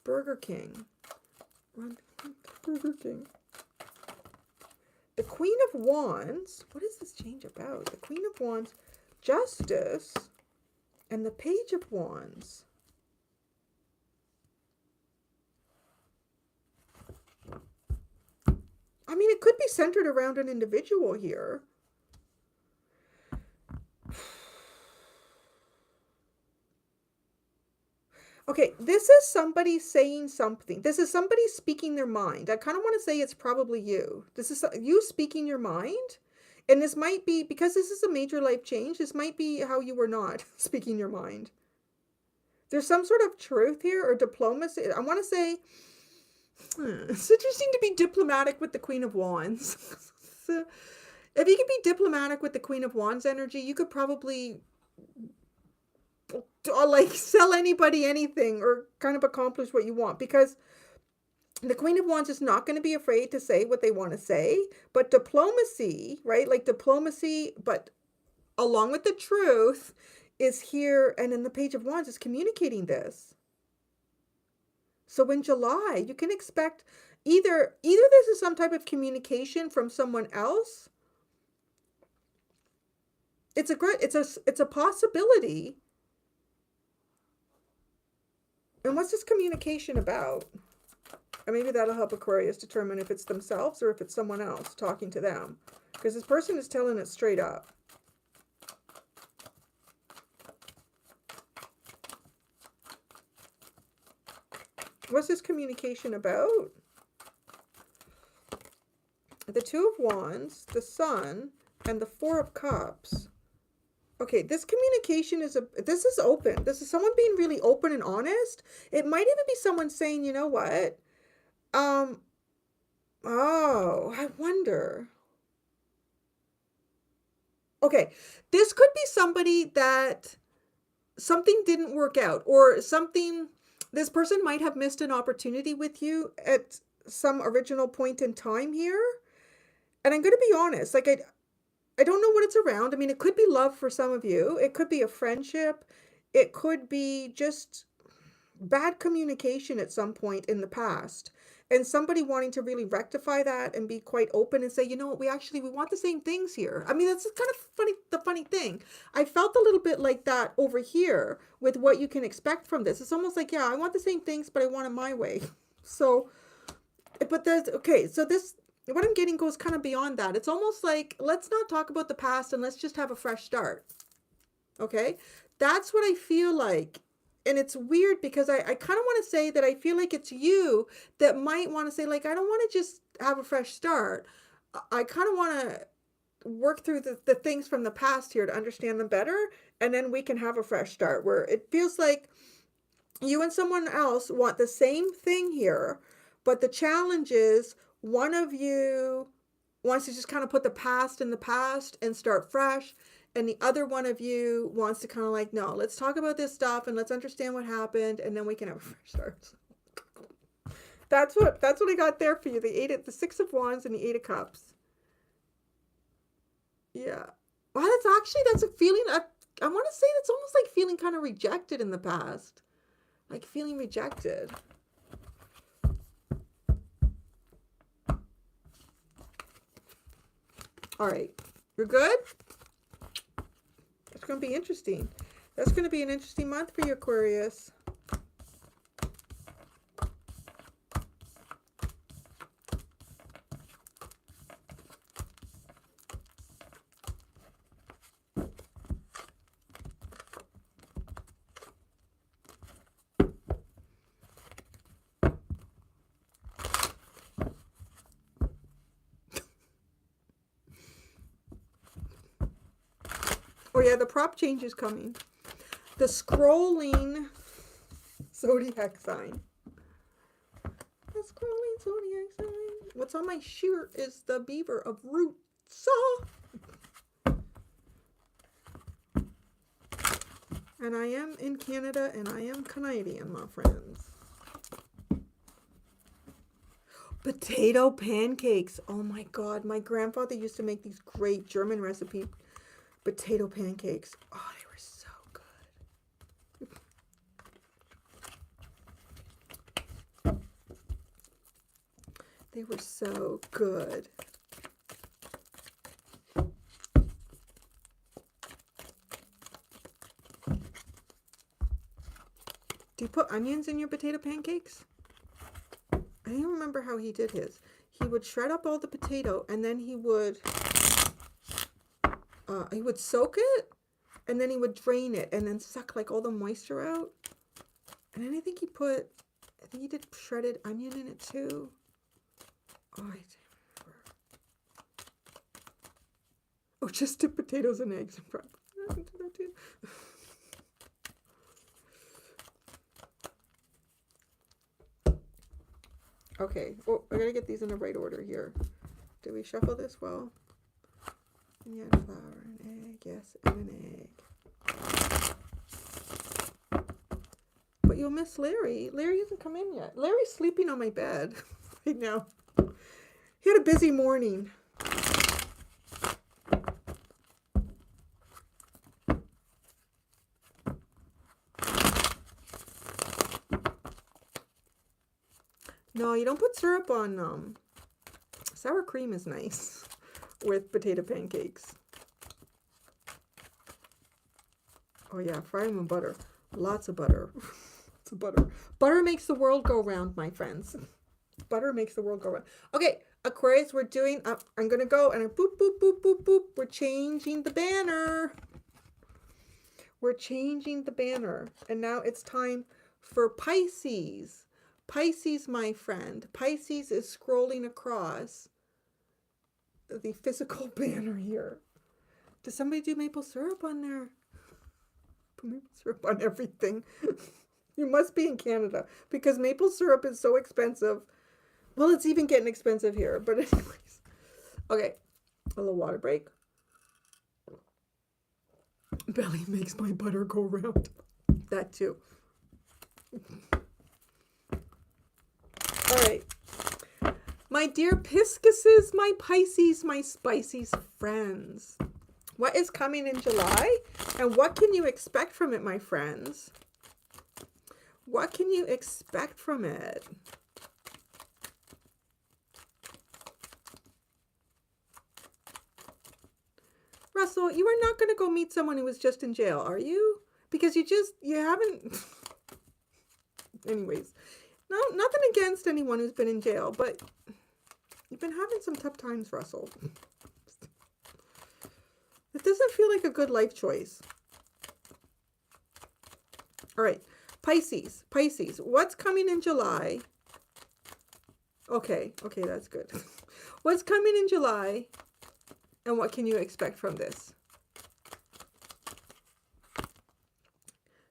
Burger King. Burger King. The Queen of Wands. What is this change about? The Queen of Wands. Justice. And the Page of Wands. I mean, it could be centered around an individual here. Okay, this is somebody saying something. This is somebody speaking their mind. I kind of want to say it's probably you. This is you speaking your mind. And this might be, because this is a major life change, this might be how you were not speaking your mind. There's some sort of truth here or diplomacy. I want to say, it's interesting to be diplomatic with the Queen of Wands. So, if you could be diplomatic with the Queen of Wands energy, you could probably like sell anybody anything or kind of accomplish what you want, because the Queen of Wands is not going to be afraid to say what they want to say, but diplomacy, right? Like diplomacy, but along with the truth is here. And in the Page of Wands is communicating this. So in July, you can expect either this is some type of communication from someone else. It's a possibility. And what's this communication about? And maybe that'll help Aquarius determine if it's themselves or if it's someone else talking to them. Because this person is telling it straight up. What's this communication about? The Two of Wands, the Sun, and the Four of Cups. Okay, this communication is this is open. This is someone being really open and honest. It might even be someone saying, you know what? Oh, I wonder. Okay, this could be somebody that something didn't work out, or something, this person might have missed an opportunity with you at some original point in time here. And I'm going to be honest, like I don't know what it's around. I mean, it could be love for some of you. It could be a friendship. It could be just bad communication at some point in the past. And somebody wanting to really rectify that and be quite open and say, you know what, we want the same things here. I mean, that's kind of funny, the funny thing. I felt a little bit like that over here with what you can expect from this. It's almost like, yeah, I want the same things, but I want it my way. So, but there's, okay, so this, what I'm getting goes kind of beyond that. It's almost like, let's not talk about the past and let's just have a fresh start. Okay? That's what I feel like. And it's weird because I kind of want to say that I feel like it's you that might want to say, like, I don't want to just have a fresh start. I kind of want to work through the things from the past here to understand them better. And then we can have a fresh start, where it feels like you and someone else want the same thing here. But the challenge is, one of you wants to just kind of put the past in the past and start fresh. And the other one of you wants to kind of like, no, let's talk about this stuff and let's understand what happened. And then we can have a fresh start. That's what I got there for you. The 6 of Wands and the 8 of Cups. Yeah. Wow, that's a feeling. I want to say that's almost like feeling kind of rejected in the past. Like feeling rejected. All right. You're good? That's going to be interesting. That's going to be an interesting month for you, Aquarius. Oh yeah, the prop change is coming. The scrolling zodiac sign. The scrolling zodiac sign. What's on my shirt is the beaver of roots. And I am in Canada and I am Canadian, my friends. Potato pancakes. Oh my God. My grandfather used to make these great German recipe potato pancakes. Oh, they were so good. They were so good. Do you put onions in your potato pancakes? I don't remember how he did his. He would shred up all the potato and then he would soak it and then he would drain it and then suck like all the moisture out. And then I think he did shredded onion in it too. Oh, I can't remember. Oh, just dip potatoes and eggs in prep. I can do that too. Okay. Oh, I gotta get these in the right order here. Do we shuffle this well? And you add flour, an egg, yes, and an egg. But you'll miss Larry. Larry hasn't come in yet. Larry's sleeping on my bed right now. He had a busy morning. No, you don't put syrup on sour cream is nice with potato pancakes. Oh yeah, fry them in butter. Lots of butter. Lots of butter. Butter makes the world go round, my friends. Butter makes the world go round. Okay, Aquarius, we're doing, I'm going to go and boop, boop, boop, boop, boop. We're changing the banner. We're changing the banner. And now it's time for Pisces. Pisces, my friend. Pisces is scrolling across the physical banner here. Does somebody do maple syrup on there? Put maple syrup on everything. You must be in Canada because maple syrup is so expensive. Well, it's even getting expensive here. But anyways. Okay. A little water break. Belly makes my butter go round. That too. All right. My dear Pisces, my Pisces, my Spices friends. What is coming in July? And what can you expect from it, my friends? What can you expect from it? Russell, you are not going to go meet someone who was just in jail, are you? Because you haven't... Anyways. No, nothing against anyone who's been in jail, but you've been having some tough times, Russell. It doesn't feel like a good life choice. All right. Pisces. What's coming in July? Okay, that's good. What's coming in July, and what can you expect from this?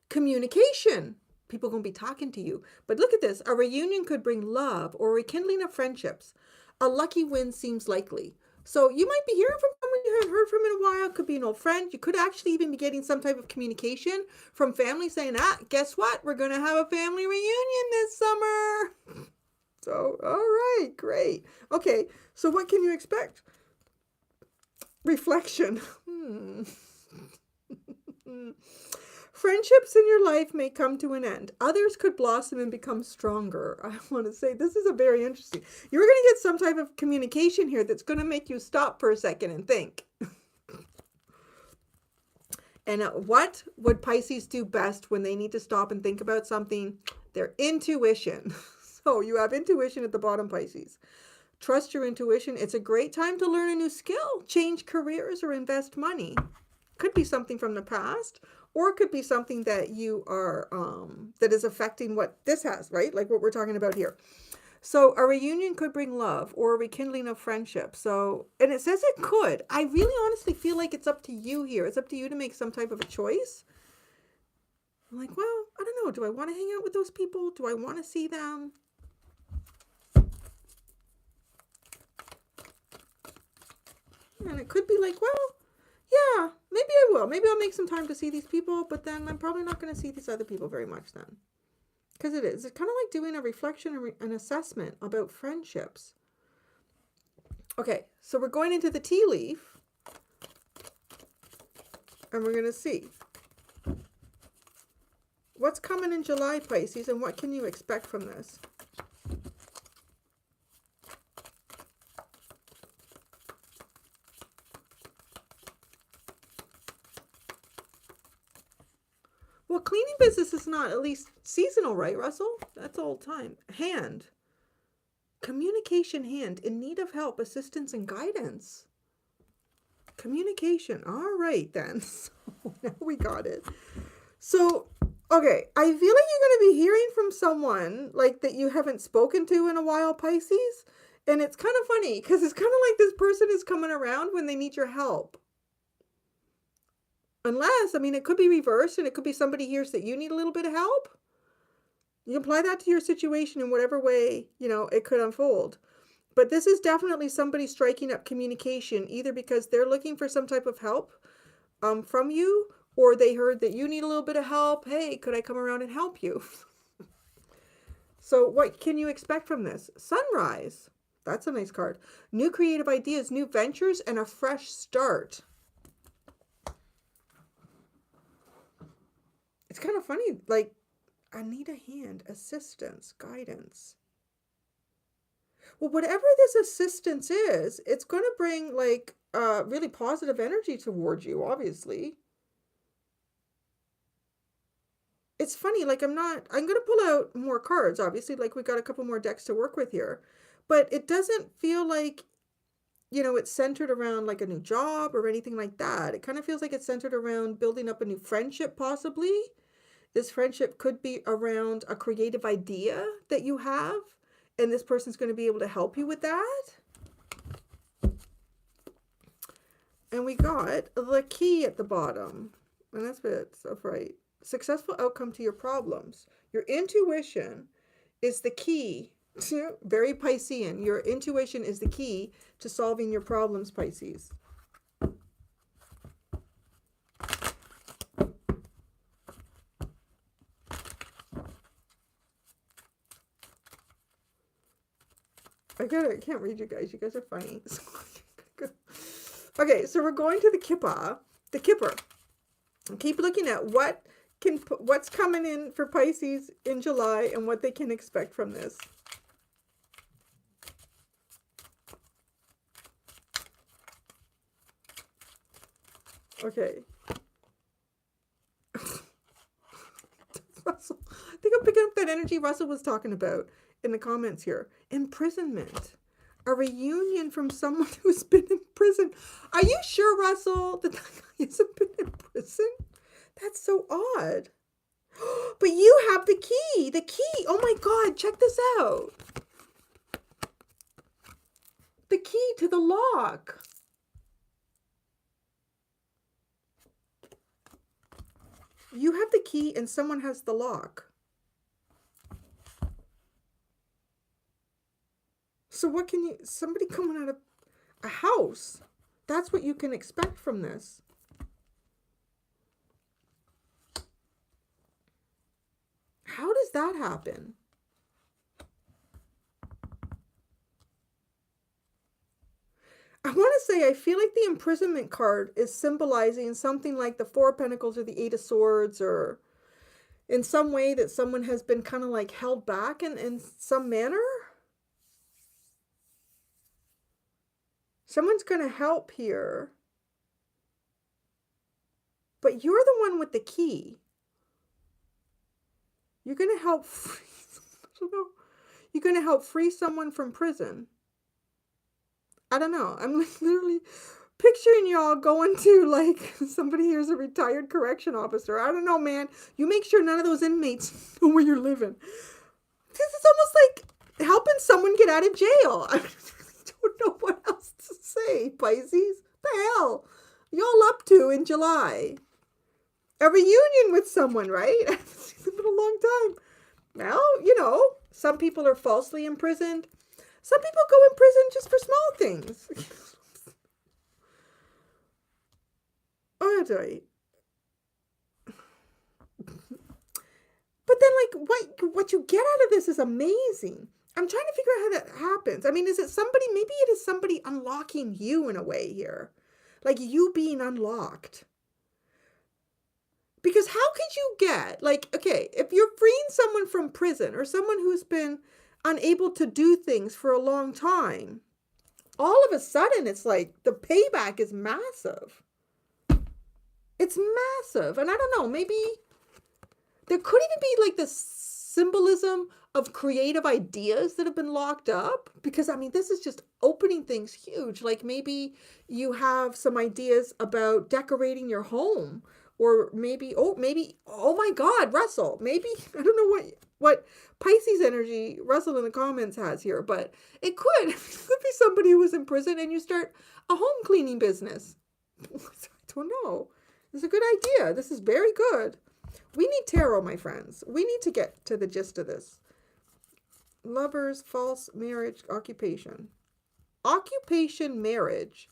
Communication. People are going to be talking to you. But look at this. A reunion could bring love or rekindling of friendships. A lucky win seems likely. So you might be hearing from someone you haven't heard from in a while. Could be an old friend. You could actually even be getting some type of communication from family saying, guess what? We're going to have a family reunion this summer. So, all right, great. Okay, so what can you expect? Reflection. Friendships in your life may come to an end. Others could blossom and become stronger. I want to say this is a very interesting. You're going to get some type of communication here that's going to make you stop for a second and think. And what would Pisces do best when they need to stop and think about something? Their intuition. So you have intuition at the bottom, Pisces. Trust your intuition. It's a great time to learn a new skill, change careers, or invest money. Could be something from the past, or it could be something that you are, that is affecting what this has, right? Like what we're talking about here. So a reunion could bring love or a rekindling of friendship. So, and it says it could. I really honestly feel like it's up to you here. It's up to you to make some type of a choice. I'm like, well, I don't know. Do I want to hang out with those people? Do I want to see them? And it could be like, well, yeah, maybe I will. Maybe I'll make some time to see these people, but then I'm probably not going to see these other people very much then. Because it's kind of like doing a reflection, an assessment about friendships. Okay, so we're going into the tea leaf. And we're going to see what's coming in July, Pisces, and what can you expect from this? Well, cleaning business is not at least seasonal, right, Russell? That's all time. Hand. Communication hand. In need of help, assistance, and guidance. Communication. All right, then. So now we got it. So, okay. I feel like you're going to be hearing from someone like that you haven't spoken to in a while, Pisces. And it's kind of funny because it's kind of like this person is coming around when they need your help. Unless, I mean, it could be reversed and it could be somebody hears that you need a little bit of help. You apply that to your situation in whatever way, it could unfold. But this is definitely somebody striking up communication, either because they're looking for some type of help from you, or they heard that you need a little bit of help. Hey, could I come around and help you? So what can you expect from this? Sunrise. That's a nice card. New creative ideas, new ventures, and a fresh start. It's kind of funny, like, I need a hand, assistance, guidance. Well, whatever this assistance is, it's going to bring, like, really positive energy towards you, obviously. It's funny, like, I'm going to pull out more cards, obviously, like, we got a couple more decks to work with here. But it doesn't feel like, it's centered around, like, a new job or anything like that. It kind of feels like it's centered around building up a new friendship, possibly. This friendship could be around a creative idea that you have, and this person's going to be able to help you with that. And we got the key at the bottom, and that's it. So right. Successful outcome to your problems. Your intuition is the key to, very Piscean, your intuition is the key to solving your problems, Pisces. I can't read you guys. You guys are funny. Okay, so we're going to the Kipper. Keep looking at what's coming in for Pisces in July and what they can expect from this. Okay. Russell, I think I'm picking up that energy Russell was talking about in the comments here. Imprisonment. A reunion from someone who's been in prison. Are you sure, Russell, that guy hasn't been in prison? That's so odd. But you have the key. The key. Oh my God, check this out. The key to the lock. You have the key and someone has the lock. So what can you, somebody coming out of a house, that's what you can expect from this. How does that happen? I want to say, I feel like the imprisonment card is symbolizing something like the Four of Pentacles or the Eight of Swords, or in some way that someone has been kind of like held back in some manner. Someone's going to help here. But you're the one with the key. You're going to help free, I don't know. You're going to help free someone from prison. I don't know. I'm like literally picturing y'all going to, like, somebody here's a retired correction officer. I don't know, man. You make sure none of those inmates know where you're living. This is almost like helping someone get out of jail. I don't know what else to say, Pisces. What the hell y'all up to in July? A reunion with someone, right? I haven't seen them in a long time. Well, you know, some people are falsely imprisoned. Some people go in prison just for small things. Oh, that's right. But then, like, what you get out of this is amazing. I'm trying to figure out how that happens. I mean, is it somebody, maybe it is somebody unlocking you in a way here. Like you being unlocked. Because how could you get, like, okay, if you're freeing someone from prison or someone who's been unable to do things for a long time, all of a sudden it's like the payback is massive. It's massive. And I don't know, maybe there could even be like the symbolism of creative ideas that have been locked up, because I mean, this is just opening things huge. Like maybe you have some ideas about decorating your home, or maybe, oh my God, Russell, maybe, I don't know what Pisces energy Russell in the comments has here, but it could be somebody who was in prison and you start a home cleaning business. I don't know. It's a good idea. This is very good. We need tarot, my friends. We need to get to the gist of this. Lovers, false marriage, occupation. Occupation, marriage,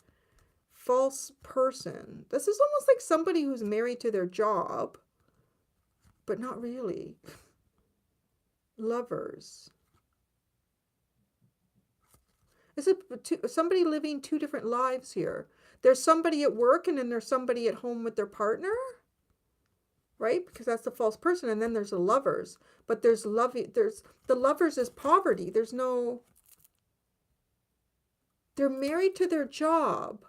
false person. This is almost like somebody who's married to their job, but not really. Lovers. Is it somebody living two different lives here? There's somebody at work and then there's somebody at home with their partner, right? Because that's the false person. And then there's the lovers, but there's the lovers is poverty. There's no, they're married to their job.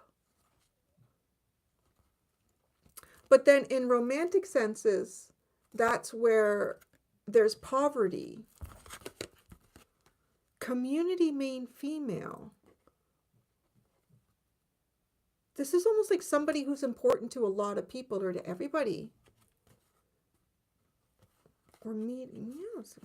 But then in romantic senses, that's where there's poverty. Community main female. This is almost like somebody who's important to a lot of people or to everybody. Or meeting. Yes.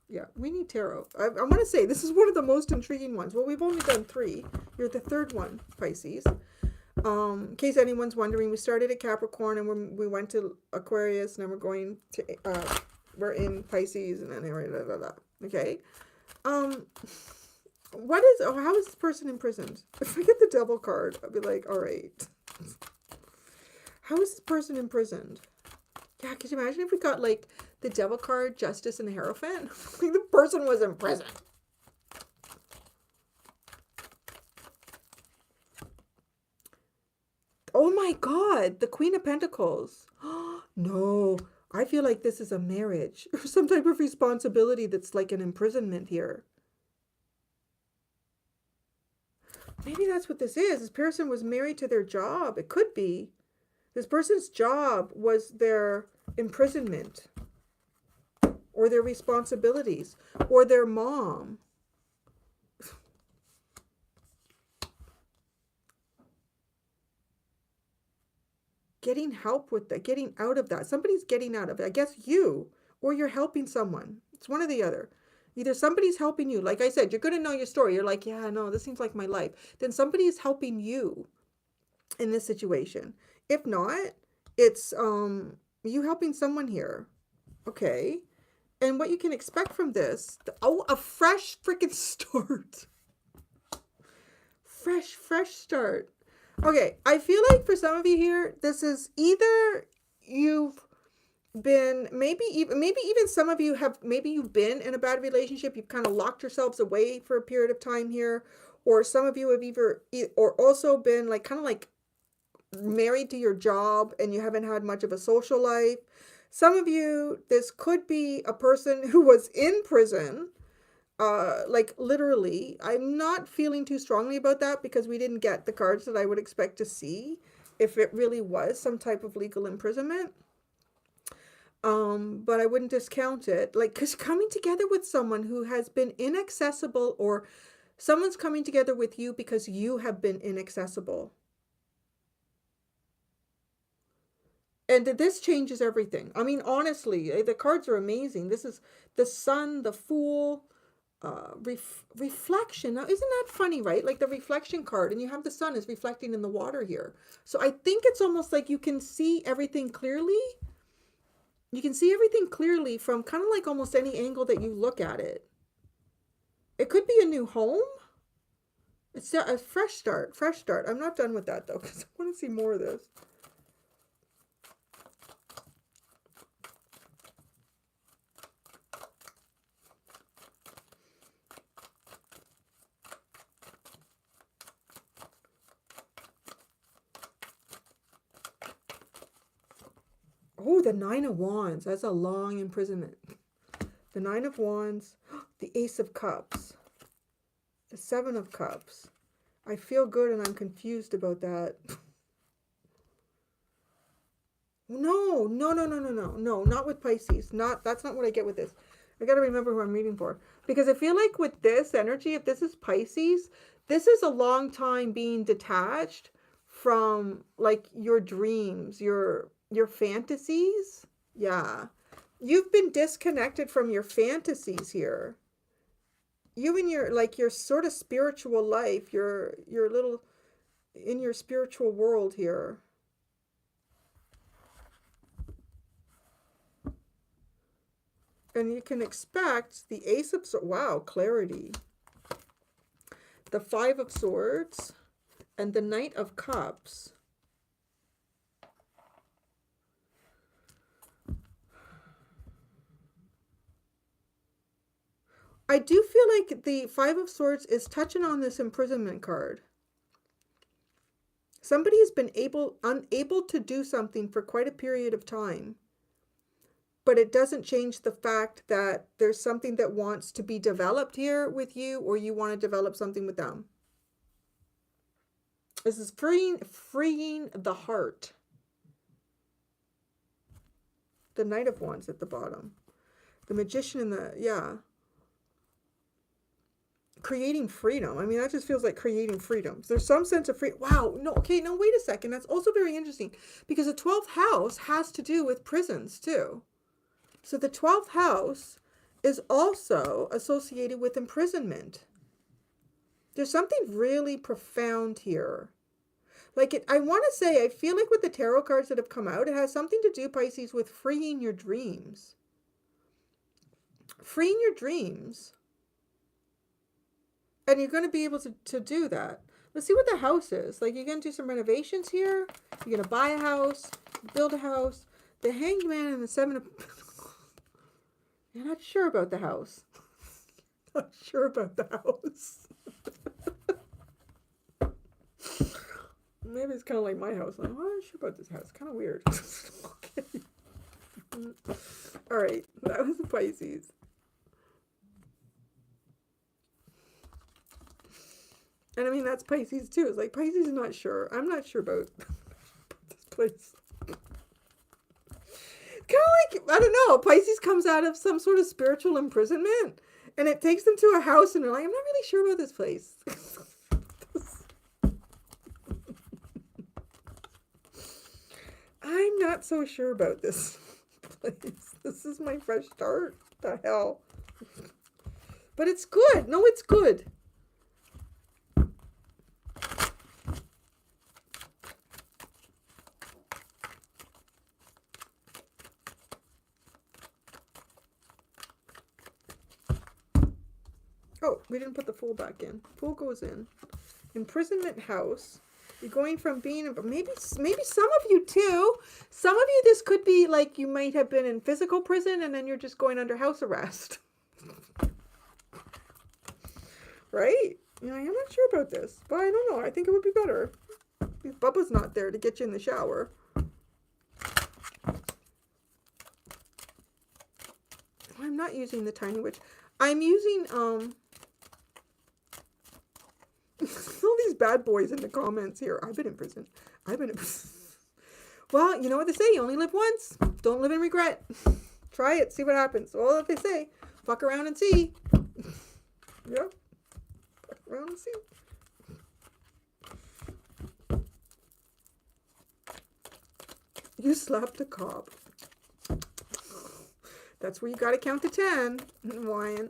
Yeah, we need tarot. I want to say this is one of the most intriguing ones. Well, we've only done 3. You're the third one, Pisces. In case anyone's wondering, we started at Capricorn and we went to Aquarius, and then we're going to we're in Pisces, and then okay. How is this person imprisoned? If I get the devil card, I'll be like, all right. How is this person imprisoned? Yeah, could you imagine if we got like the devil card, justice, and the Hierophant? Like the person was in prison. Oh my God, the Queen of Pentacles. No, I feel like this is a marriage or some type of responsibility that's like an imprisonment here. Maybe that's what this is. This person was married to their job. It could be. This person's job was their imprisonment or their responsibilities or their mom. Getting help with that, getting out of that. Somebody's getting out of it. I guess you, or you're helping someone. It's one or the other. Either somebody's helping you. Like I said, you're going to know your story. You're like, yeah, no, this seems like my life. Then somebody is helping you in this situation. If not, it's you helping someone here. Okay. And what you can expect from this, oh, a fresh freaking start. Fresh start. Okay, I feel like for some of you here, this is either you've been, maybe even some of you have, maybe you've been in a bad relationship, you've kind of locked yourselves away for a period of time here, or some of you have either, or also been like, kind of like married to your job and you haven't had much of a social life. Some of you, this could be a person who was in prison, like literally. I'm not feeling too strongly about that because we didn't get the cards that I would expect to see if it really was some type of legal imprisonment. But I wouldn't discount it. Like, because coming together with someone who has been inaccessible, or someone's coming together with you because you have been inaccessible. And this changes everything. I mean, honestly, the cards are amazing. This is the Sun, the Fool, reflection. Now, isn't that funny, right? Like the reflection card, and you have the Sun is reflecting in the water here. So I think it's almost like you can see everything clearly. You can see everything clearly from kind of like almost any angle that you look at it. It could be a new home. It's a fresh start, I'm not done with that though, because I want to see more of this. Oh, the Nine of Wands. That's a long imprisonment. The Nine of Wands, the Ace of Cups, the Seven of Cups. I feel good and I'm confused about that. No, not with Pisces. That's not what I get with this. I got to remember who I'm reading for. Because I feel like with this energy, if this is Pisces, this is a long time being detached from like your dreams, your fantasies. Yeah. You've been disconnected from your fantasies here. You and your sort of spiritual life, your little, in your spiritual world here. And you can expect the Ace of Swords. Wow, clarity. The Five of Swords and the Knight of Cups. I do feel like the Five of Swords is touching on this imprisonment card. Somebody has been unable to do something for quite a period of time. But it doesn't change the fact that there's something that wants to be developed here with you, or you want to develop something with them. This is freeing the heart. The Knight of Wands at the bottom. The Magician in the, yeah. Creating freedom. I mean, that just feels like creating freedom. There's some sense of freedom. Wow. No, okay, no, wait a second. That's also very interesting because the 12th house has to do with prisons too. So the 12th house is also associated with imprisonment. There's something really profound here. Like I want to say, I feel like with the tarot cards that have come out, it has something to do, Pisces, with freeing your dreams. Freeing your dreams. And you're going to be able to do that. Let's see what the house is. Like, you're going to do some renovations here. You're going to buy a house, build a house. The Hanged Man and the Seven of... You're not sure about the house. Not sure about the house. Maybe it's kind of like my house. I'm not sure about this house. Kind of weird. Okay. All right. That was the Pisces. And I mean, that's Pisces too. It's like Pisces is not sure. I'm not sure about this place. Kind of like, I don't know, Pisces comes out of some sort of spiritual imprisonment and it takes them to a house and they're like, I'm not really sure about this place. I'm not so sure about this place. This is my fresh start. What the hell? But it's good. No, it's good. Oh, we didn't put the Fool back in. Fool goes in. Imprisonment house. You're going from being, maybe some of you too. Some of you, this could be like you might have been in physical prison and then you're just going under house arrest. Right? You know, I'm not sure about this, but I don't know. I think it would be better if Bubba's not there to get you in the shower. I'm not using the Tiny Witch. I'm using, all these bad boys in the comments here. I've been in prison. Well, you know what they say. You only live once. Don't live in regret. Try it. See what happens. All that they say. Fuck around and see. Yep. Fuck around and see. You slapped a cop. That's where you got to count to 10. Lion.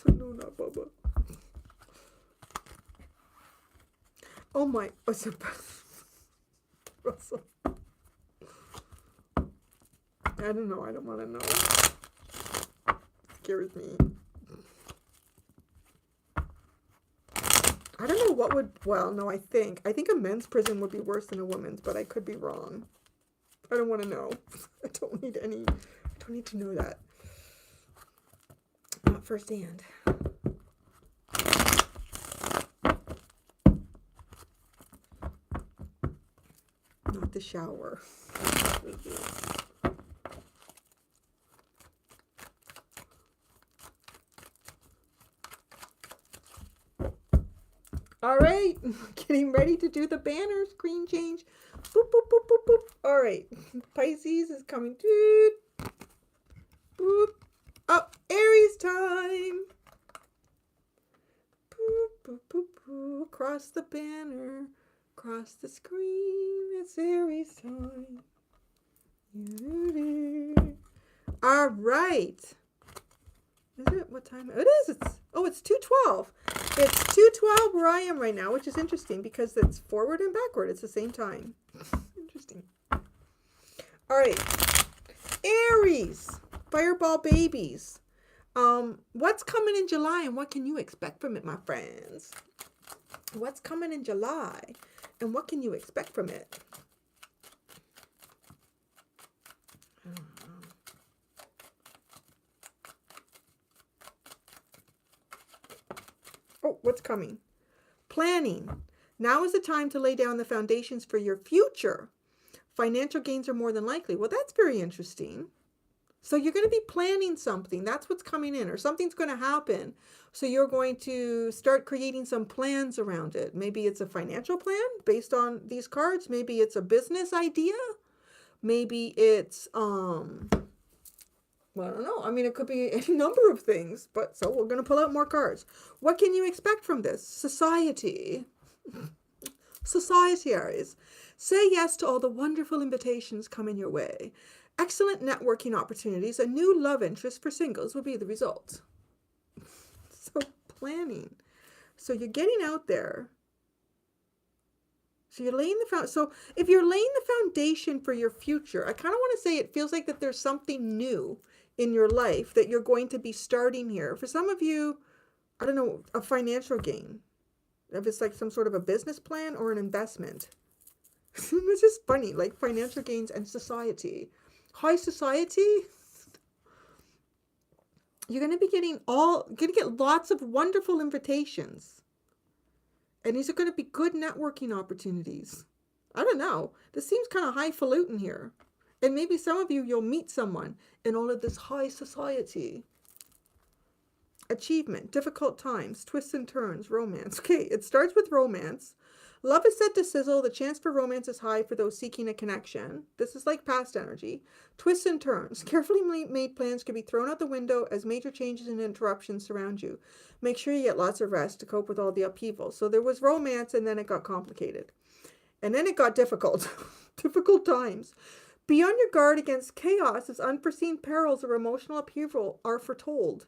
No, not Bubba. Oh my. What's up, Russell? I don't know. I don't want to know. It scares me. I don't know what would, well, no, I think a men's prison would be worse than a woman's, but I could be wrong. I don't want to know. I don't need to know that. Not firsthand. Not the shower. All right, getting ready to do the banner screen change. Boop, boop, boop, boop, boop. All right, Pisces is coming. Dude. Boop. Oh, Aries time. Boop, boop, boop, boop. Across the banner, across the screen. It's Aries time. All right. Is it? What time? It is. It's 2:12. It's 2:12 where I am right now, which is interesting because it's forward and backward. It's the same time. Interesting. All right. Aries. Fireball babies. What's coming in July and what can you expect from it, my friends? What's coming in July and what can you expect from it? Oh, what's coming? Planning. Now is the time to lay down the foundations for your future. Financial gains are more than likely. Well, that's very interesting. So you're going to be planning something. That's what's coming in, or something's going to happen. So you're going to start creating some plans around it. Maybe it's a financial plan based on these cards. Maybe it's a business idea. Maybe it's, well, I don't know. I mean, it could be any number of things, but so we're going to pull out more cards. What can you expect from this? Society. Society, Aries. Say yes to all the wonderful invitations coming your way. Excellent networking opportunities. A new love interest for singles will be the result. So planning. So you're getting out there. So you're laying so if you're laying the foundation for your future, I kind of want to say it feels like that there's something new in your life that you're going to be starting here. For some of you, I don't know, a financial gain. If it's like some sort of a business plan or an investment. It's just funny, like financial gains and society. High society, you're going to be getting lots of wonderful invitations. And these are going to be good networking opportunities. I don't know. This seems kind of highfalutin here. And maybe some of you'll meet someone in all of this high society. Achievement, difficult times, twists and turns, romance. Okay, it starts with romance. Love is set to sizzle. The chance for romance is high for those seeking a connection. This is like past energy. Twists and turns. Carefully made plans could be thrown out the window as major changes and interruptions surround you. Make sure you get lots of rest to cope with all the upheaval. So there was romance and then it got complicated. And then it got difficult. Difficult times. Be on your guard against chaos as unforeseen perils or emotional upheaval are foretold.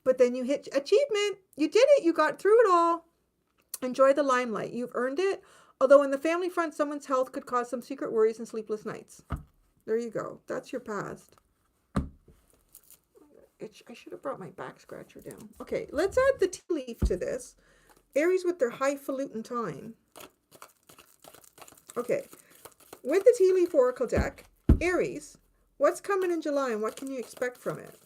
But then you hit achievement. You did it. You got through it all. Enjoy the limelight. You've earned it. Although on the family front, someone's health could cause some secret worries and sleepless nights. There you go. That's your past. I should have brought my back scratcher down. Okay, let's add the tea leaf to this. Aries with their highfalutin time. Okay, with the tea leaf oracle deck, Aries, what's coming in July and what can you expect from it?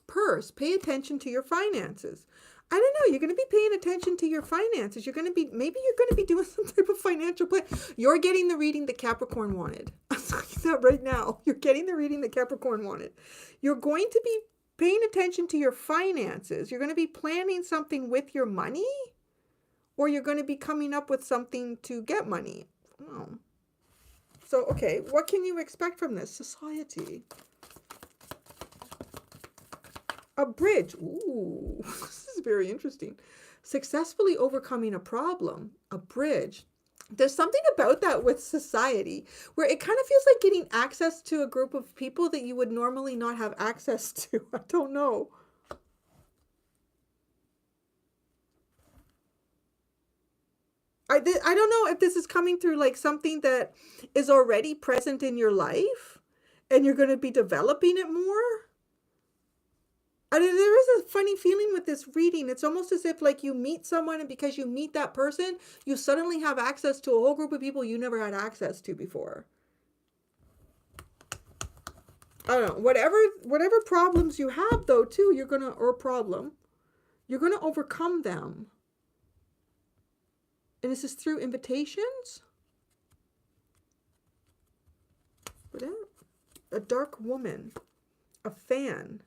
Purse, pay attention to your finances. I don't know, you're going to be paying attention to your finances. Maybe you're going to be doing some type of financial plan. You're getting the reading that Capricorn wanted. I'm telling you that right now. You're getting the reading that Capricorn wanted. You're going to be paying attention to your finances. You're going to be planning something with your money, or you're going to be coming up with something to get money. Oh. So, okay, what can you expect from this? Society. A bridge. Ooh, this is very interesting. Successfully overcoming a problem. A bridge. There's something about that with society where it kind of feels like getting access to a group of people that you would normally not have access to. I don't know. I don't know if this is coming through like something that is already present in your life and you're going to be developing it more. There is a funny feeling with this reading. It's almost as if like you meet someone and because you meet that person, you suddenly have access to a whole group of people you never had access to before. I don't know. Whatever problems you have though too, you're going to overcome them. And this is through invitations? What else? A dark woman. A fan.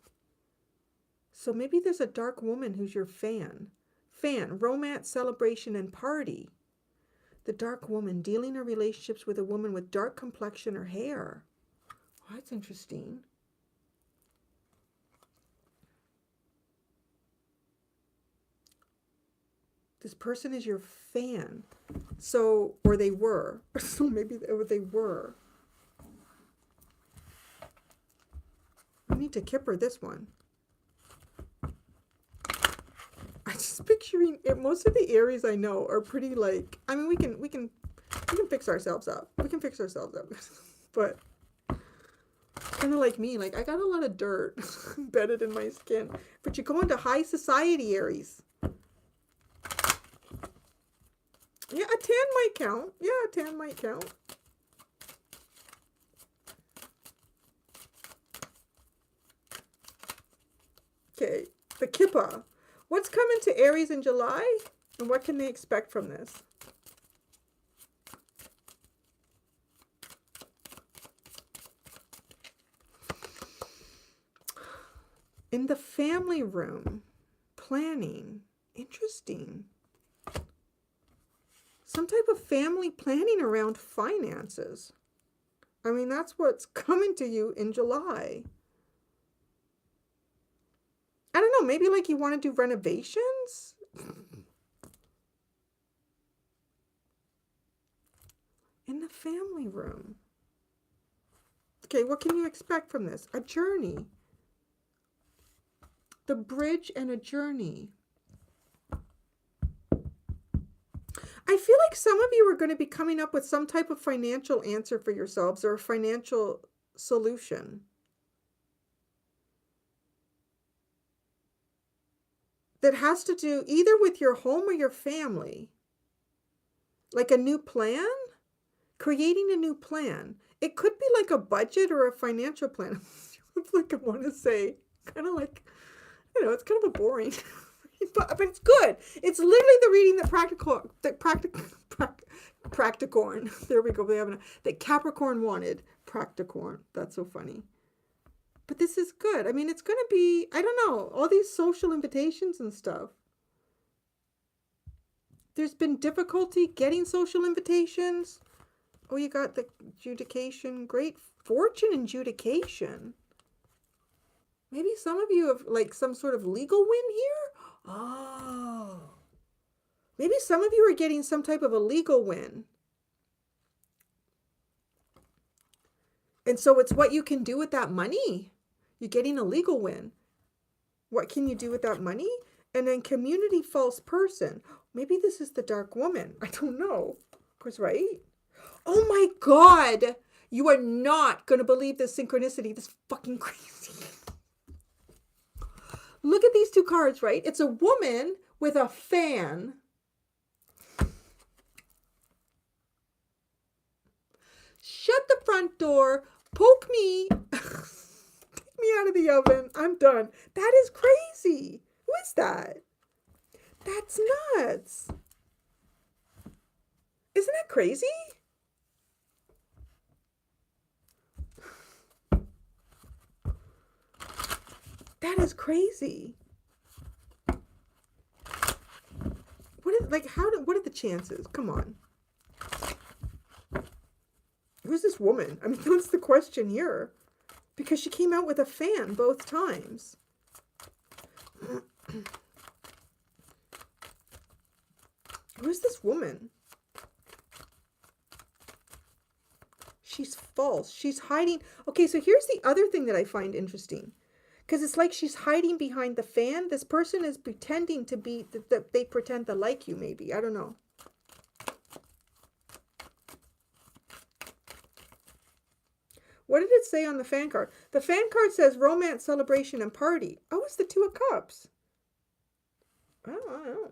So maybe there's a dark woman who's your fan. Fan, romance, celebration, and party. The dark woman, dealing in relationships with a woman with dark complexion or hair. Oh, that's interesting. This person is your fan. So, or they were. So maybe they were. I need to kipper this one. I'm just picturing it. Most of the Aries I know are pretty like, I mean, we can fix ourselves up. We can fix ourselves up. But kind of like me, like I got a lot of dirt embedded in my skin. But you go into high society, Aries. Yeah, a tan might count. Yeah, a tan might count. Okay, the kippa. What's coming to Aries in July? And what can they expect from this? In the family room. Planning. Interesting. Some type of family planning around finances. I mean, that's what's coming to you in July. I don't know, maybe like you want to do renovations? In the family room. Okay, what can you expect from this? A journey. The bridge and a journey. I feel like some of you are going to be coming up with some type of financial answer for yourselves or a financial solution. That has to do either with your home or your family. Like a new plan? Creating a new plan. It could be like a budget or a financial plan. It's like I want to say, kind of like, you know, it's kind of a boring, but it's good. It's literally the reading that Practicorn. There we go. That Capricorn wanted. Practicorn. That's so funny. But this is good. I mean, it's going to be, I don't know, all these social invitations and stuff. There's been difficulty getting social invitations. Oh, you got the adjudication. Great fortune in adjudication. Maybe some of you have like some sort of legal win here. Oh. Maybe some of you are getting some type of a legal win. And so it's what you can do with that money. You're getting a legal win. What can you do with that money? And then community false person. Maybe this is the dark woman. I don't know. Of course, right? Oh my God. You are not going to believe this synchronicity. This fucking crazy. Look at these two cards, right? It's a woman with a fan. Shut the front door. Poke me. Take me out of the oven. I'm done. That is crazy. Who is that? That's nuts. Isn't that crazy? That is crazy. What are the chances? Come on. Who's this woman? I mean, that's the question here. Because she came out with a fan both times. Who's this woman? She's false. She's hiding. Okay, so here's the other thing that I find interesting. Because it's like she's hiding behind the fan. This person is pretending to be, that they pretend to like you, maybe. I don't know. What did it say on the fan card? The fan card says romance, celebration, and party. Oh, it's the Two of Cups. I don't know.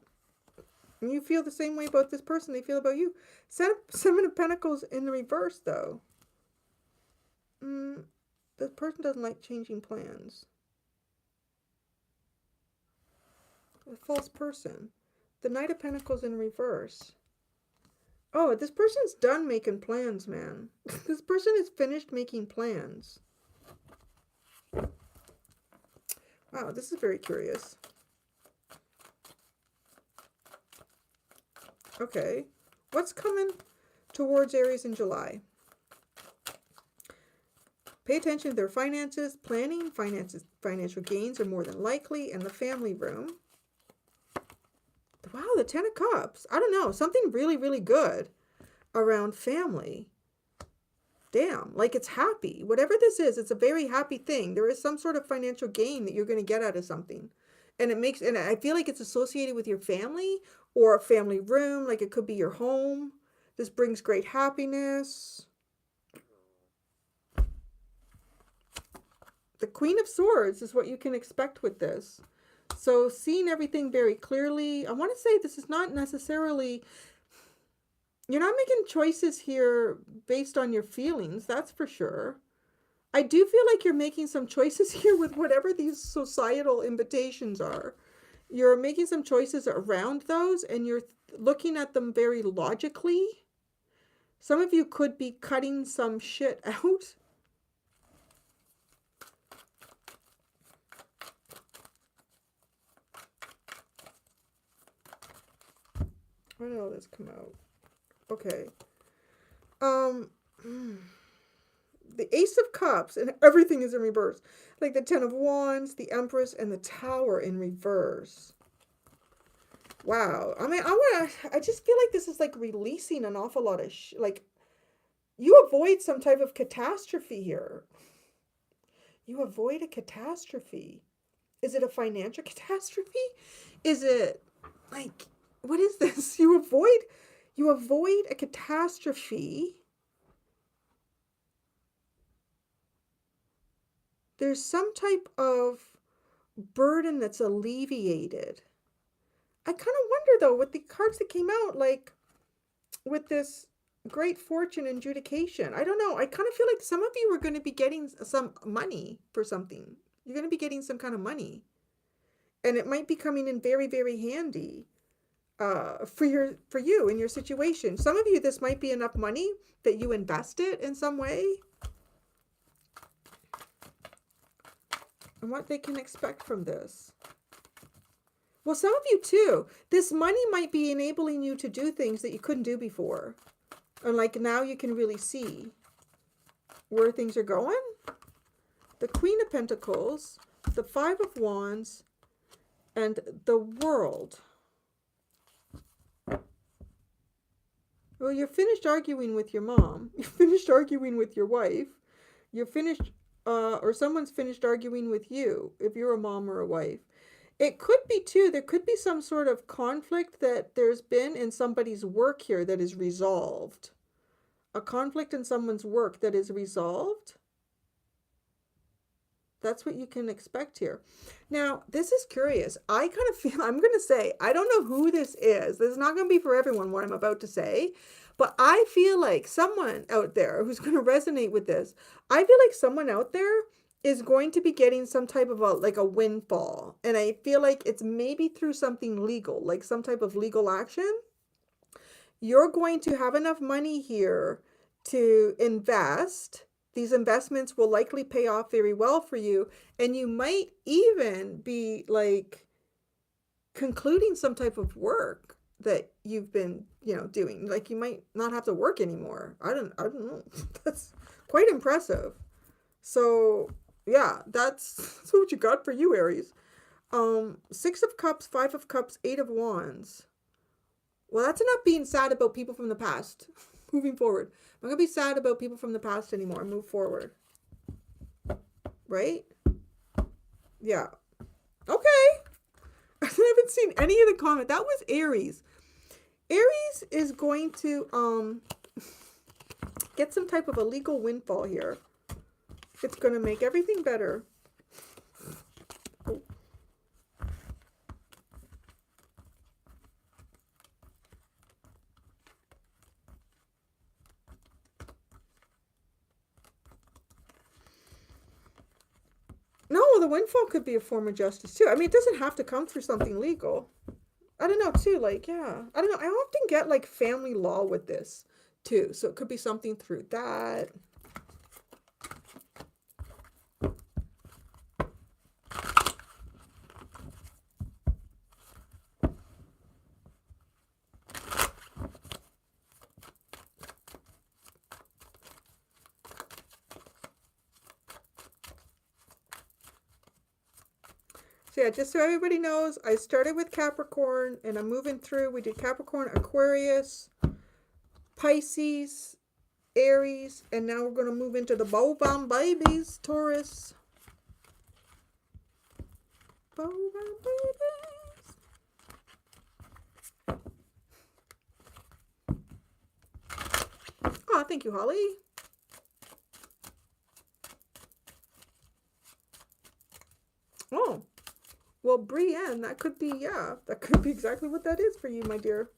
And you feel the same way about this person they feel about you. Seven of Pentacles in the reverse, though. This person doesn't like changing plans. A false person. The Knight of Pentacles in reverse. Oh, this person's done making plans, man. This person is finished making plans. Wow, this is very curious. Okay. What's coming towards Aries in July? Pay attention to their finances, planning, financial gains are more than likely, and the family room. Wow, the Ten of Cups. I don't know. Something really, really good around family. Damn, like it's happy. Whatever this is, it's a very happy thing. There is some sort of financial gain that you're going to get out of something. And I feel like it's associated with your family or a family room. Like it could be your home. This brings great happiness. The Queen of Swords is what you can expect with this. So seeing everything very clearly, I want to say this is not necessarily, you're not making choices here based on your feelings, that's for sure. I do feel like you're making some choices here with whatever these societal invitations are. You're making some choices around those and you're looking at them very logically. Some of you could be cutting some shit out. Where did all this come out? Okay. The Ace of Cups, and everything is in reverse. Like the Ten of Wands, the Empress, and the Tower in reverse. Wow. I mean, I just feel like this is like releasing an awful lot of like, you avoid some type of catastrophe here. You avoid a catastrophe. Is it a financial catastrophe? Is it like, what is this? You avoid a catastrophe. There's some type of burden that's alleviated. I kind of wonder though, with the cards that came out, like with this great fortune and adjudication, I don't know. I kind of feel like some of you are going to be getting some money for something. You're going to be getting some kind of money. And it might be coming in very, very handy. For you in your situation. Some of you, this might be enough money that you invest it in some way. And what they can expect from this. Well, some of you too, this money might be enabling you to do things that you couldn't do before. And like now you can really see where things are going. The Queen of Pentacles, the Five of Wands, and the World. Well, you're finished arguing with your mom. You're finished arguing with your wife. You're finished, or someone's finished arguing with you, if you're a mom or a wife. It could be, too, there could be some sort of conflict that there's been in somebody's work here that is resolved. a conflict in someone's work that is resolved. That's what you can expect here. Now, this is curious. I kind of feel, I'm going to say, I don't know who this is. This is not going to be for everyone, what I'm about to say. But I feel like someone out there who's going to resonate with this, I feel like someone out there is going to be getting some type of a windfall. And I feel like it's maybe through something legal, like some type of legal action. You're going to have enough money here to invest. These investments will likely pay off very well for you. And you might even be like concluding some type of work that you've been, doing. Like you might not have to work anymore. I don't know. That's quite impressive. So yeah, that's what you got for you, Aries. 6 of Cups, 5 of Cups, 8 of Wands. Well, that's enough being sad about people from the past. Moving forward. I'm not going to be sad about people from the past anymore. Move forward. Right? Yeah. Okay. I haven't seen any of the comment. That was Aries. Aries is going to get some type of a legal windfall here. It's going to make everything better. Oh. No, the windfall could be a form of justice too. I mean, it doesn't have to come through something legal. I don't know too, like, yeah. I don't know. I often get like family law with this too. So it could be something through that. So yeah, just so everybody knows, I started with Capricorn and I'm moving through. We did Capricorn, Aquarius, Pisces, Aries, and now we're going to move into the Bovine babies, Taurus. Bovine babies. Oh, thank you, Holly. Oh. Well, Brienne, that could be, yeah, that could be exactly what that is for you, my dear.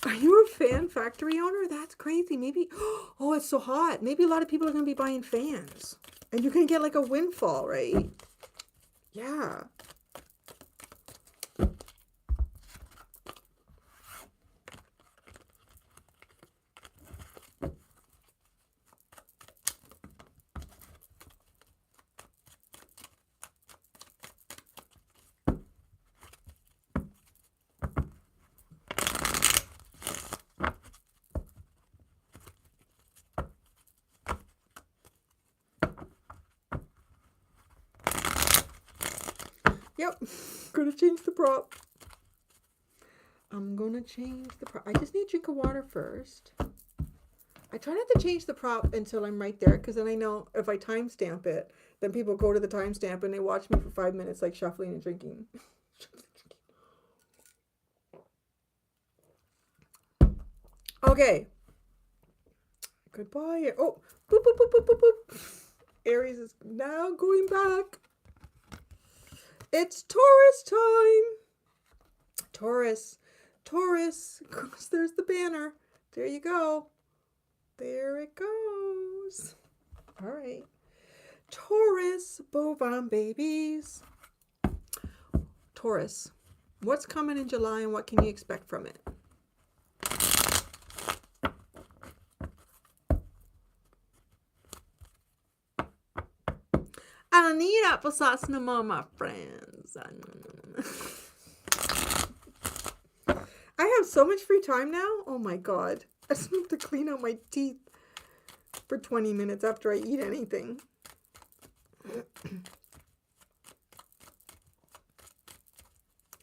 Are you a fan factory owner? That's crazy. Maybe, oh, it's so hot. Maybe a lot of people are going to be buying fans. And you're going to get like a windfall, right? Yeah. Yep, gonna change the prop. I'm gonna change the prop. I just need a drink of water first. I try not to change the prop until I'm right there, because then I know if I timestamp it, then people go to the timestamp and they watch me for 5 minutes, like shuffling and drinking. Okay. Goodbye. Oh, boop, boop, boop, boop, boop, boop. Aries is now going back. It's Taurus time. Taurus. Taurus. There's the banner. There you go. There it goes. All right. Taurus, bovine babies. Taurus. What's coming in July and what can you expect from it? I don't need applesauce no more, my friends. I have so much free time now. Oh my God. I just have to clean out my teeth for 20 minutes after I eat anything. I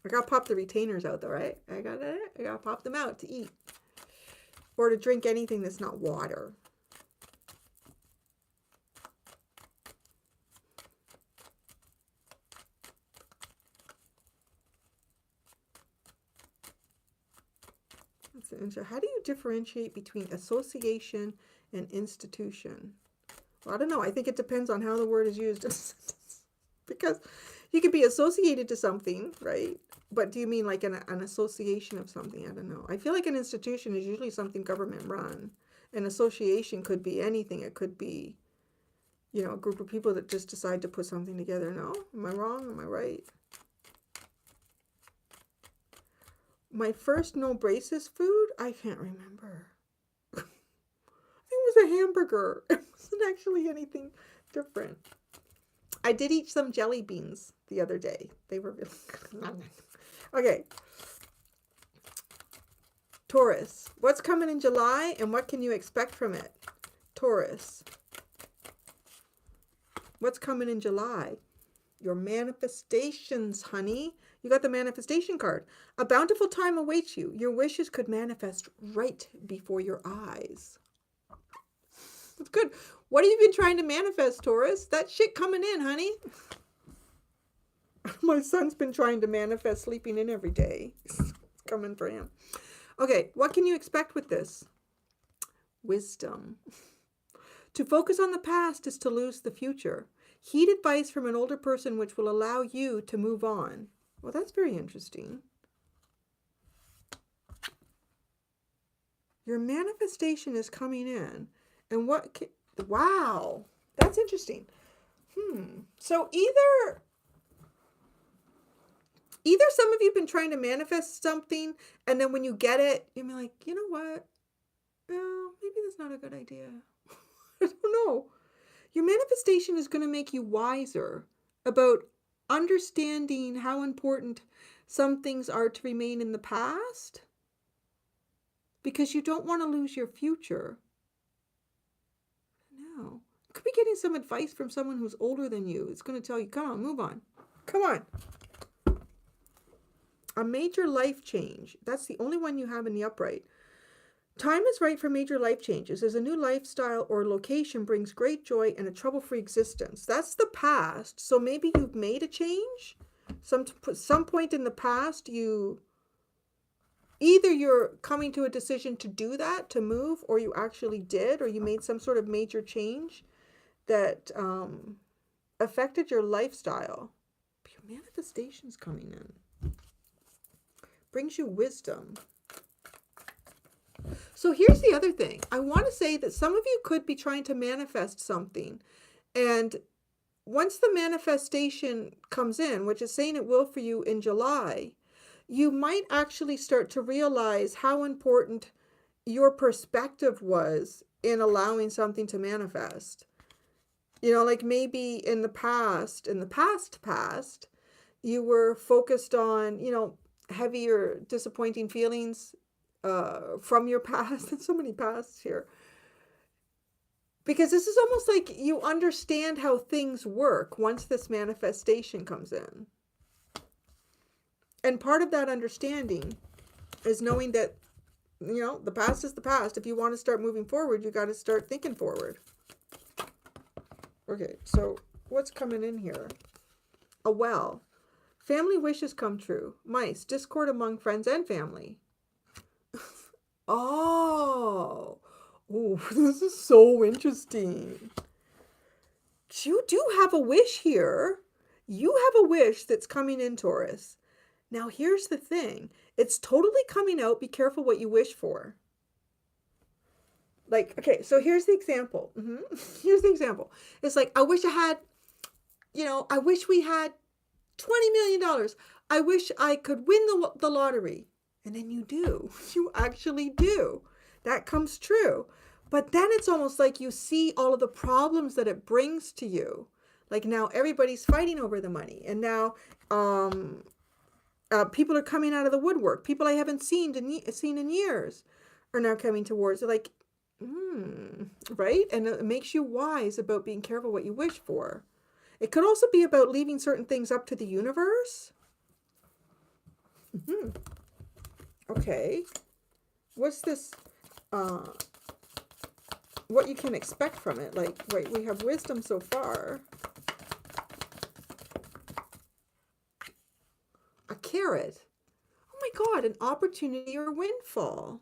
gotta pop the retainers out though, right? I gotta pop them out to eat. Or to drink anything that's not water. That's an interesting. How do you differentiate between association and institution? Well, I don't know. I think it depends on how the word is used. Because you could be associated to something, right? But do you mean like an association of something? I don't know. I feel like an institution is usually something government run. An association could be anything. It could be, you know, a group of people that just decide to put something together. No? Am I wrong? Am I right? My first no braces food? I can't remember. I think it was a hamburger. It wasn't actually anything different. I did eat some jelly beans the other day. They were really good. Okay. Taurus. What's coming in July and what can you expect from it? Taurus. What's coming in July? Your manifestations, honey. You got the manifestation card. A bountiful time awaits you. Your wishes could manifest right before your eyes. That's good. What have you been trying to manifest, Taurus? That shit coming in, honey. My son's been trying to manifest sleeping in every day. It's coming for him. Okay, what can you expect with this? Wisdom. To focus on the past is to lose the future. Heed advice from an older person which will allow you to move on. Well, that's very interesting. Your manifestation is coming in. And wow, that's interesting. So either some of you have been trying to manifest something, and then when you get it, you're like, you know what? No, maybe that's not a good idea. I don't know. Your manifestation is going to make you wiser about understanding how important some things are to remain in the past, because you don't want to lose your future. No. You could be getting some advice from someone who's older than you. It's going to tell you, come on, move on. Come on. A major life change. That's the only one you have in the upright. Time is right for major life changes, as a new lifestyle or location brings great joy and a trouble-free existence. That's the past. So maybe you've made a change. Some point in the past, either you're coming to a decision to do that, to move, or you actually did, or you made some sort of major change that affected your lifestyle. But your manifestation's coming in. Brings you wisdom. So here's the other thing. I want to say that some of you could be trying to manifest something. And once the manifestation comes in, which is saying it will for you in July, you might actually start to realize how important your perspective was in allowing something to manifest. You know, like maybe in the past, you were focused on, you know, heavier, disappointing feelings from your past. There's so many pasts here. Because this is almost like you understand how things work once this manifestation comes in. And part of that understanding is knowing that, you know, the past is the past. If you want to start moving forward, you got to start thinking forward. Okay, so what's coming in here? A well. Family wishes come true. Mice. Discord among friends and family. Oh, this is so interesting. You do have a wish here. You have a wish that's coming in, Taurus. Now, here's the thing. It's totally coming out. Be careful what you wish for. Like, okay, so here's the example. Here's the example. It's like, I wish I had, you know, I wish we had $20 million. I wish I could win the lottery. And then you do. You actually do. That comes true. But then it's almost like you see all of the problems that it brings to you. Like now everybody's fighting over the money. And now people are coming out of the woodwork. People I haven't seen in years are now coming towards it. Like, right? And it makes you wise about being careful what you wish for. It could also be about leaving certain things up to the universe. Okay. What's this? What you can expect from it. Like, wait, we have wisdom so far. A carrot. Oh my God, an opportunity or windfall.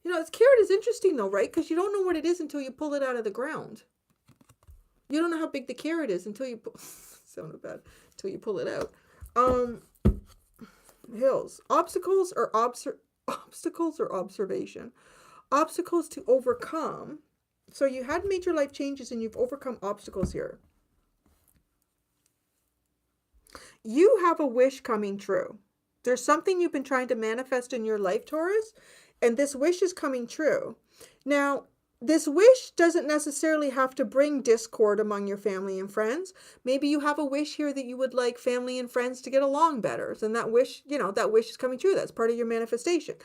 You know, this carrot is interesting though, right? Because you don't know what it is until you pull it out of the ground. You don't know how big the carrot is until you pull, sounded bad, until you pull it out. Hills. Obstacles or observation. Obstacles to overcome. So you had major life changes and you've overcome obstacles here. You have a wish coming true. There's something you've been trying to manifest in your life, Taurus, and this wish is coming true. Now, this wish doesn't necessarily have to bring discord among your family and friends. Maybe you have a wish here that you would like family and friends to get along better. And that wish, you know, that wish is coming true. That's part of your manifestation.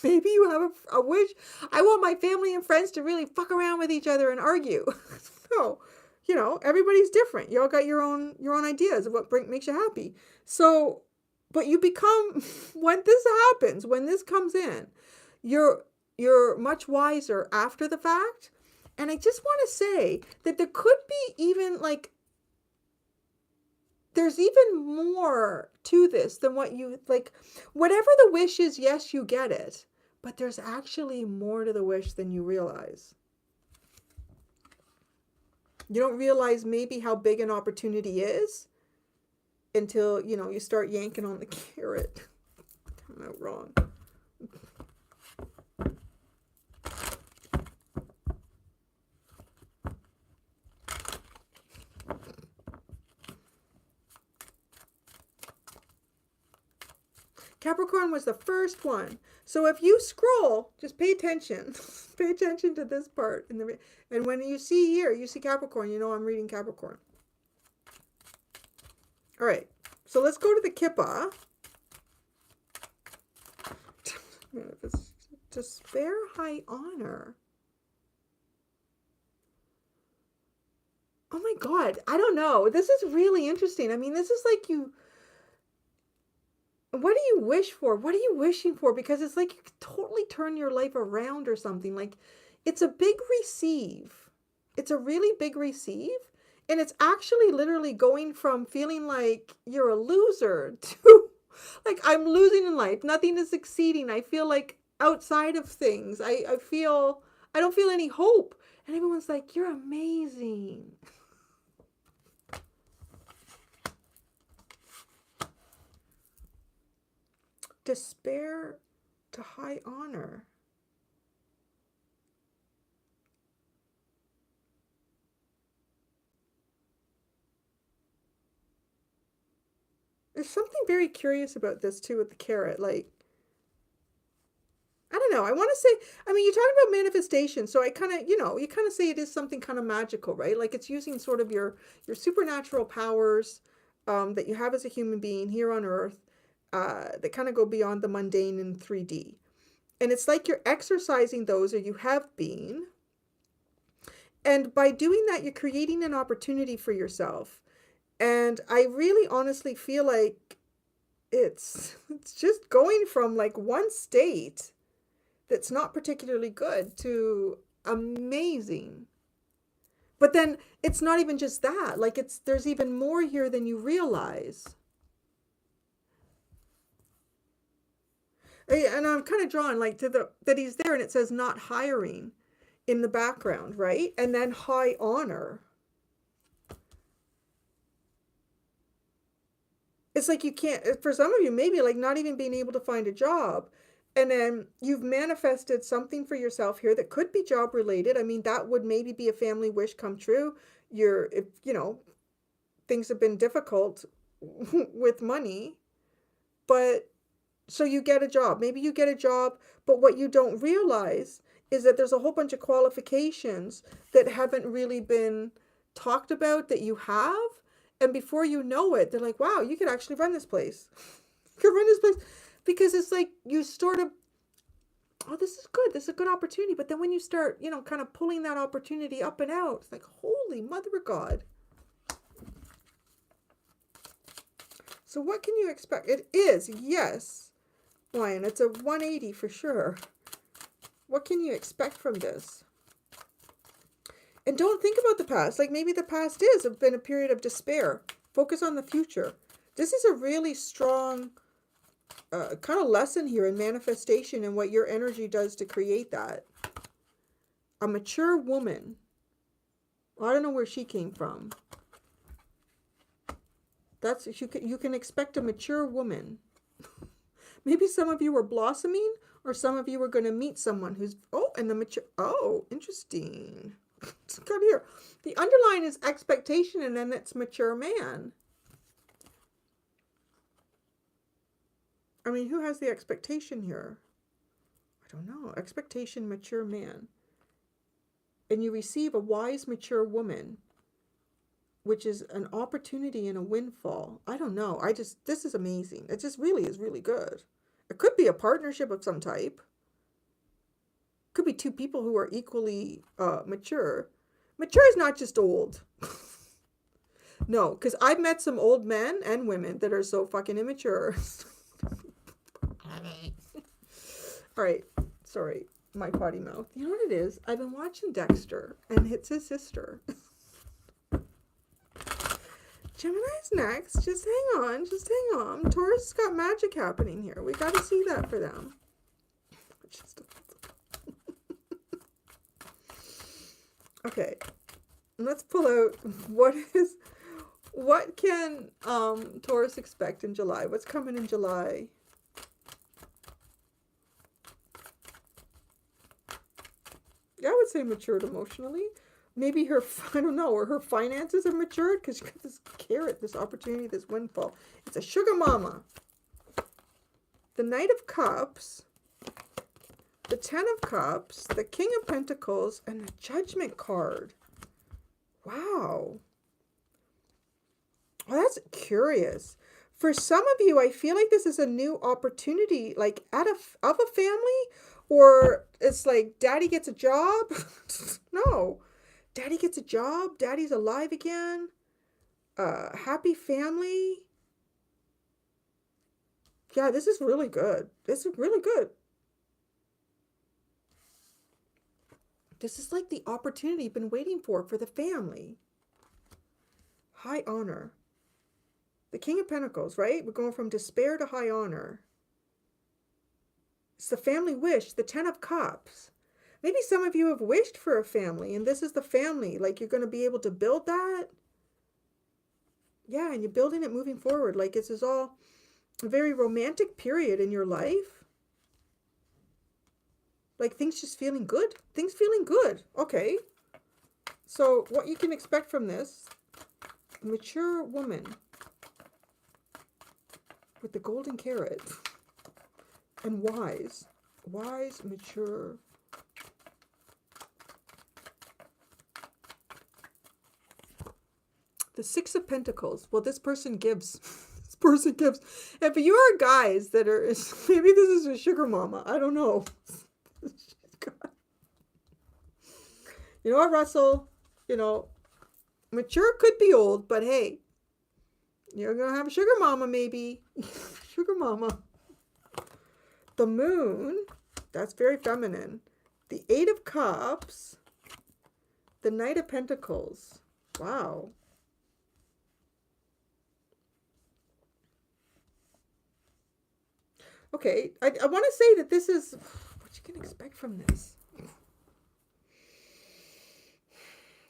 Maybe you have a wish. I want my family and friends to really fuck around with each other and argue. No, you know, everybody's different. You all got your own ideas of what makes you happy. So, but you become, when this happens, when this comes in, you're much wiser after the fact. And I just want to say that there could be even like, there's even more to this than what you, like, whatever the wish is, yes, you get it. But there's actually more to the wish than you realize. You don't realize maybe how big an opportunity is until, you know, you start yanking on the carrot. Come out wrong. Capricorn was the first one. So if you scroll, just pay attention. Pay attention to this part. And when you see here, you see Capricorn, you know I'm reading Capricorn. All right. So let's go to the Kippa. Despair, high honor. Oh my God. I don't know. This is really interesting. I mean, this is like you... What do you wish for? What are you wishing for? Because it's like you could totally turn your life around or something. Like, it's a big receive. It's a really big receive. And it's actually literally going from feeling like you're a loser to like, I'm losing in life. Nothing is succeeding. I feel like outside of things. I don't feel any hope. And everyone's like, you're amazing. Despair to high honor. There's something very curious about this too with the carrot. Like, I don't know. I want to say, I mean, you're talking about manifestation. So I kind of, you know, you kind of say it is something kind of magical, right? Like it's using sort of your supernatural powers that you have as a human being here on Earth. That kind of go beyond the mundane in 3D. And it's like you're exercising those, or you have been. And by doing that, you're creating an opportunity for yourself. And I really honestly feel like it's just going from like one state that's not particularly good to amazing. But then it's not even just that. Like there's even more here than you realize. And I'm kind of drawn like to that he's there and it says not hiring in the background, right? And then high honor. It's like you can't, for some of you, maybe like not even being able to find a job. And then you've manifested something for yourself here that could be job related. I mean, that would maybe be a family wish come true. If you know, things have been difficult with money, but so you get a job. Maybe you get a job, but what you don't realize is that there's a whole bunch of qualifications that haven't really been talked about that you have. And before you know it, they're like, wow, you could actually run this place. You could run this place. Because it's like you sort of, oh, this is good. This is a good opportunity. But then when you start, you know, kind of pulling that opportunity up and out, it's like, holy mother of God. So what can you expect? It is, yes. Lion, it's a 180 for sure. What can you expect from this? And don't think about the past. Like maybe the past has been a period of despair. Focus on the future. This is a really strong kind of lesson here in manifestation and what your energy does to create that. A mature woman. I don't know where she came from. That's you can expect a mature woman. Maybe some of you were blossoming, or some of you were going to meet someone who's and the mature. Oh, interesting. It's got here. The underline is expectation, and then it's mature man. I mean, who has the expectation here? I don't know. Expectation, mature man. And you receive a wise, mature woman, which is an opportunity and a windfall. I don't know. This is amazing. It just really is really good. It could be a partnership of some type. Could be two people who are equally mature. Mature is not just old. No, because I've met some old men and women that are so fucking immature. All right, sorry, my potty mouth. You know what it is? I've been watching Dexter, and it's his sister. Gemini's next. Just hang on. Just hang on. Taurus has got magic happening here. We got to see that for them. Okay, let's pull out what can Taurus expect in July? What's coming in July? I would say matured emotionally. Maybe her, I don't know, or her finances have matured because you got this carrot, this opportunity, this windfall. It's a sugar mama. The Knight of Cups, the Ten of Cups, the King of Pentacles, and the Judgment card. Wow. Well, that's curious. For some of you, I feel like this is a new opportunity, like of a family, or it's like daddy gets a job. No. Daddy gets a job. Daddy's alive again. Happy family. Yeah, this is really good. This is really good. This is like the opportunity you've been waiting for the family. High honor. The King of Pentacles, right? We're going from despair to high honor. It's the family wish. The Ten of Cups. Maybe some of you have wished for a family, and this is the family. Like, you're going to be able to build that. Yeah, and you're building it moving forward. Like, this is all a very romantic period in your life. Like, things just feeling good. Things feeling good. Okay. So, what you can expect from this, mature woman with the golden carrot, and wise. Wise, mature. The Six of Pentacles. Well, this person gives. This person gives. And for your guys that are, maybe this is a sugar mama. I don't know. You know what, Russell? You know, mature could be old, but hey, you're going to have a sugar mama maybe. Sugar mama. The Moon. That's very feminine. The Eight of Cups. The Knight of Pentacles. Wow. Okay, I want to say that this is what you can expect from this.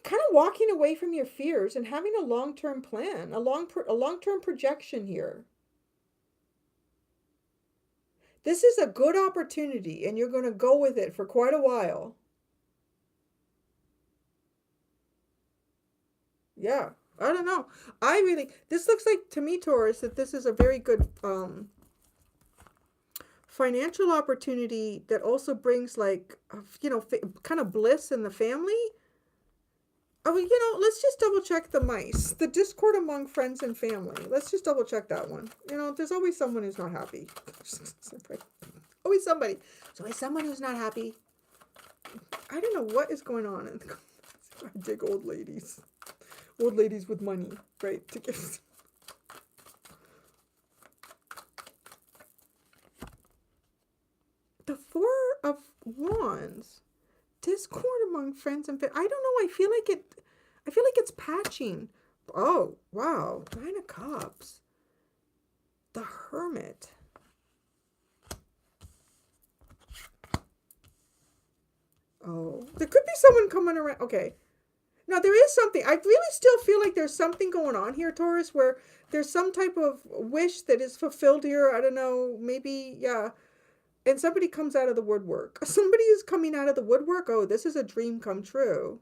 Kind of walking away from your fears and having a long-term plan, a long-term projection here. This is a good opportunity, and you're going to go with it for quite a while. Yeah, I don't know. This looks like, to me, Taurus, that this is a very good financial opportunity that also brings, like, you know, kind of bliss in the family. Oh, you know, let's just double check the mice. The discord among friends and family. Let's just double check that one. You know, there's always someone who's not happy. Always somebody. There's always someone who's not happy. I don't know what is going on. I dig old ladies. Old ladies with money, right? To give. The Four of Wands. Discord among friends and family. I don't know. I feel like it's patching. Oh, wow. Nine of Cups. The Hermit. Oh, there could be someone coming around. Okay. Now, there is something. I really still feel like there's something going on here, Taurus, where there's some type of wish that is fulfilled here. I don't know. Maybe, yeah. And somebody comes out of the woodwork. Somebody is coming out of the woodwork. Oh, this is a dream come true.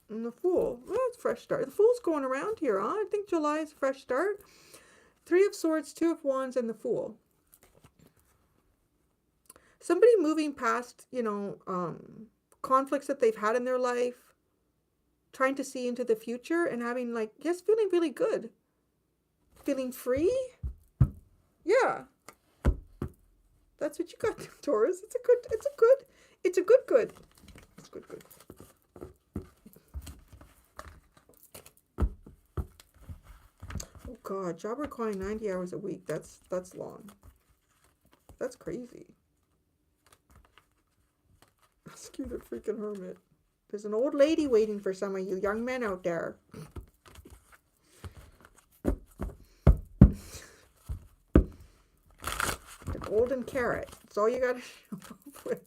And the Fool. Well, it's a fresh start. The Fool's going around here, huh? I think July is a fresh start. Three of Swords, Two of Wands, and the Fool. Somebody moving past, conflicts that they've had in their life, trying to see into the future and having feeling really good. Feeling free? Yeah. That's what you got, Taurus. It's a good. It's good. Oh God, job requiring 90 hours a week. That's long. That's crazy. Rescue the freaking hermit. There's an old lady waiting for some of you young men out there. The golden carrot. That's all you gotta show up with.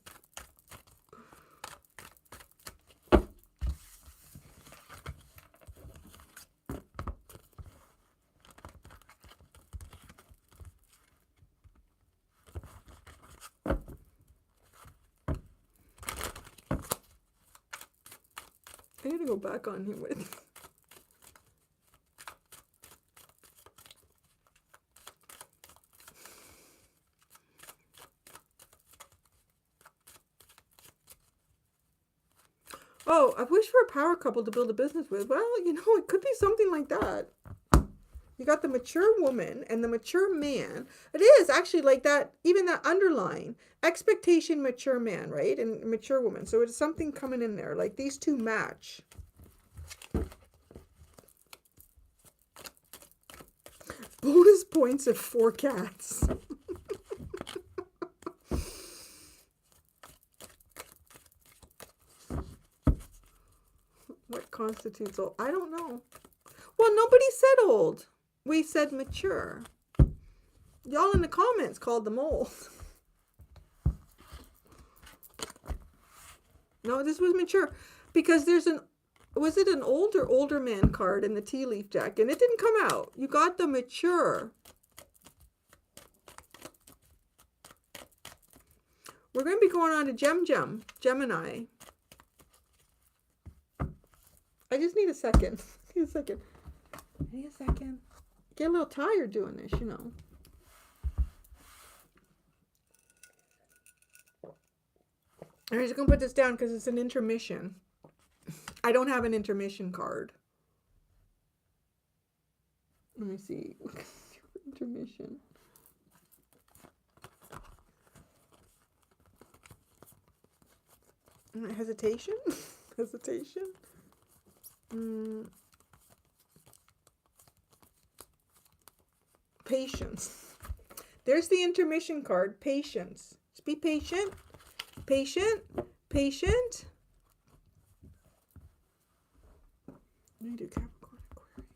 I gotta go back on him with. Oh, I wish for a power couple to build a business with. Well, it could be something like that. You got the mature woman and the mature man. It is actually like that, even that underline. Expectation, mature man, right? And mature woman. So it's something coming in there. Like these two match. Bonus points of 4 cats. What constitutes old? I don't know. Well, nobody said old. We said mature. Y'all in the comments called them old. No, this was mature. Because there's was it an older man card in the tea leaf deck? And it didn't come out. You got the mature. We're going to be going on to Gemini. I just need a second. I need a second. Get a little tired doing this, I'm just going to put this down because it's an intermission. I don't have an intermission card. Let me see. Intermission. Hesitation? Hesitation? Patience. There's the intermission card. Patience. Just be patient. Patient. I do Capricorn, Aquarius.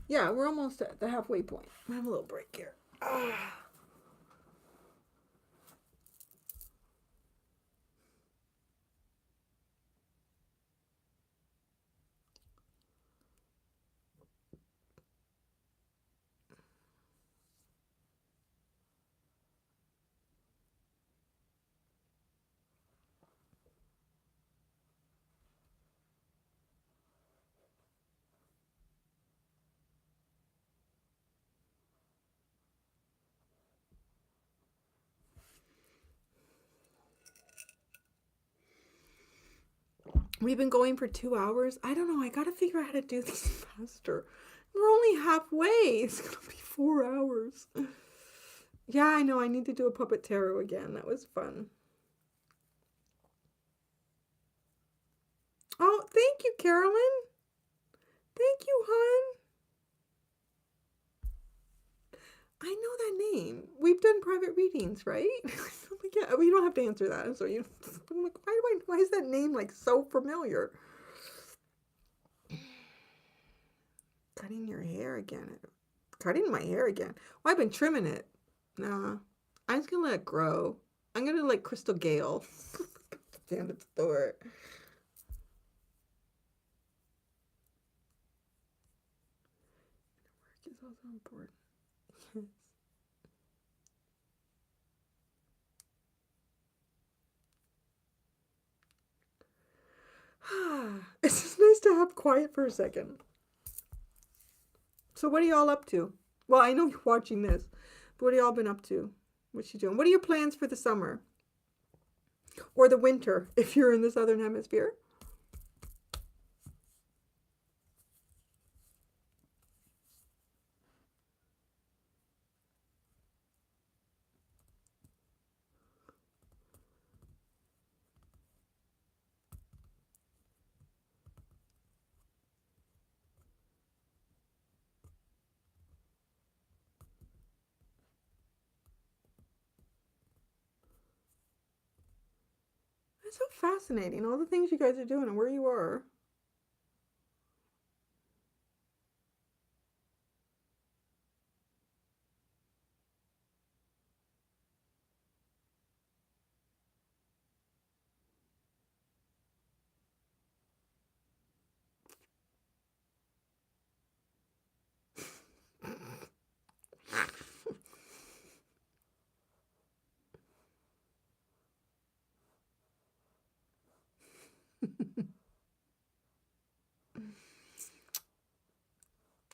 Yeah, we're almost at the halfway point. I have a little break here. We've been going for 2 hours. I don't know. I got to figure out how to do this faster. We're only halfway. It's going to be 4 hours. Yeah, I know. I need to do a puppet tarot again. That was fun. Oh, thank you, Carolyn. Thank you, hon. I know that name. We've done private readings, right? Yeah, we don't have to answer that. So I'm like, why is that name so familiar? Cutting your hair again. Cutting my hair again. Well, I've been trimming it. Nah. I'm just gonna let it grow. I'm gonna like Crystal Gale. Stand at the door. Work is also important. Yes. It's just nice to have quiet for a second. So what are y'all up to? Well, I know you're watching this, but what have y'all been up to? What's you doing? What are your plans for the summer? Or the winter, if you're in the southern hemisphere? It's so fascinating, all the things you guys are doing and where you are.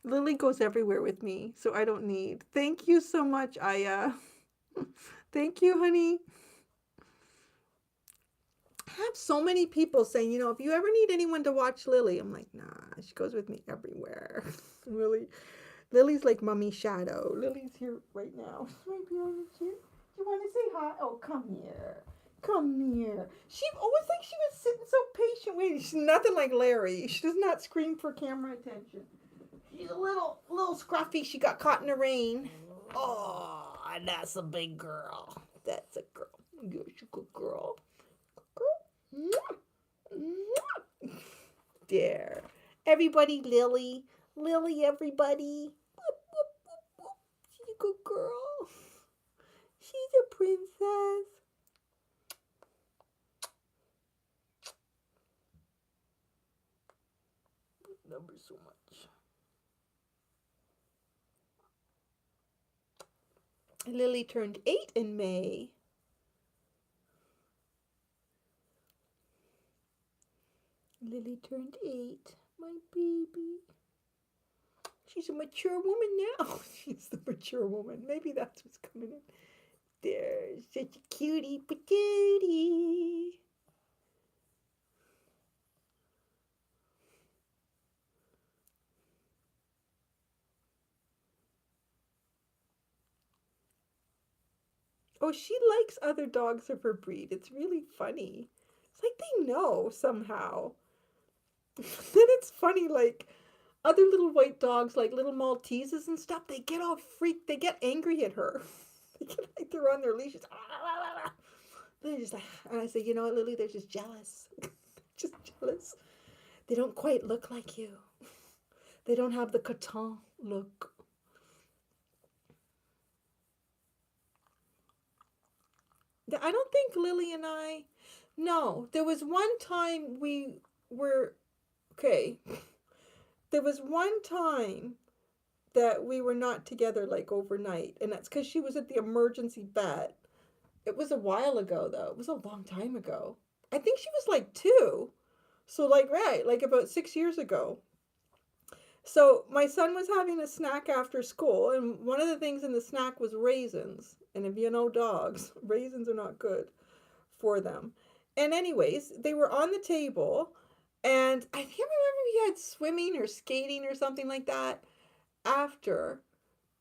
Lily goes everywhere with me, so I don't need. Thank you so much, Aya. Thank you, honey. I have so many people saying, if you ever need anyone to watch Lily, I'm like, nah, she goes with me everywhere. Lily's like Mummy Shadow. Lily's here right now. Right behind the chair. Do you want to say hi? Oh, come here. Come here. She always like she was sitting so patient waiting. She's nothing like Larry. She does not scream for camera attention. She's a little scruffy. She got caught in the rain. Oh, that's a big girl. That's a girl. You're a good girl. There. Everybody, Lily. Lily, everybody. She's a good girl. She's a princess. Love her so much. Lily turned 8 in May. Lily turned 8. My baby. She's a mature woman now. She's the mature woman. Maybe that's what's coming in. There's such a cutie patootie. Oh, she likes other dogs of her breed. It's really funny. It's like they know somehow. Then it's funny, like other little white dogs, like little Malteses and stuff, they get all freaked. They get angry at her. They get like they're on their leashes. They're just like, and I say, you know what, Lily? They're just jealous. Just jealous. They don't quite look like you. They don't have the Catan look. I don't think Lily and I. No, there was one time we were okay. There was one time that we were not together like overnight, and that's because she was at the emergency vet. It was a while ago though. It was a long time ago. I think she was like 2. So like right, like about 6 years ago. So my son was having a snack after school, and one of the things in the snack was raisins. And if you know dogs, raisins are not good for them. And anyways, they were on the table, and I can't remember if he had swimming or skating or something like that after.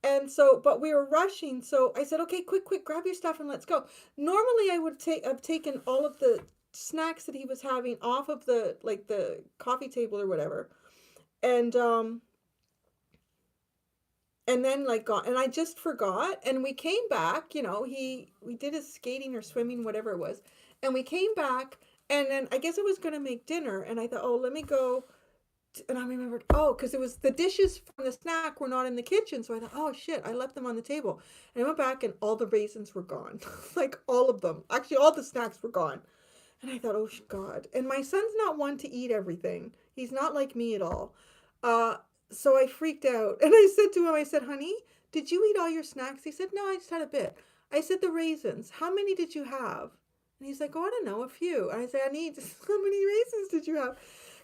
And so, but we were rushing, so I said, "Okay, quick, quick, grab your stuff and let's go." Normally, I would have taken all of the snacks that he was having off of the coffee table or whatever, and and then like gone, and I just forgot, and we came back, we did his skating or swimming, whatever it was, and we came back, and then I guess I was gonna make dinner, and I thought, oh, let me go And I remembered, oh, because it was the dishes from the snack were not in the kitchen. So I thought, oh shit, I left them on the table. And I went back and all the raisins were gone. Like all of them. Actually, all the snacks were gone. And I thought, oh God. And my son's not one to eat everything. He's not like me at all. Uh, so I freaked out. And I said to him, I said, honey, did you eat all your snacks? He said, no, I just had a bit. I said, the raisins, how many did you have? And he's like, oh, I don't know, a few. And I said, I need, how many raisins did you have?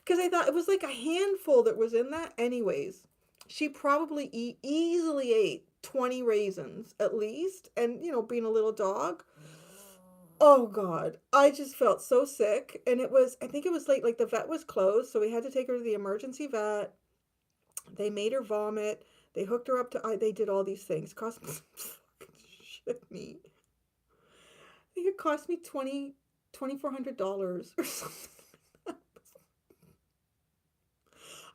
Because I thought it was like a handful that was in that. Anyways, she probably easily ate 20 raisins at least. And, you know, being a little dog. Oh God, I just felt so sick. And it was, I think it was late, like the vet was closed. So we had to take her to the emergency vet. They made her vomit. They hooked her up to, they did all these things. Cost me shit me. I think it cost me $2,400 or something.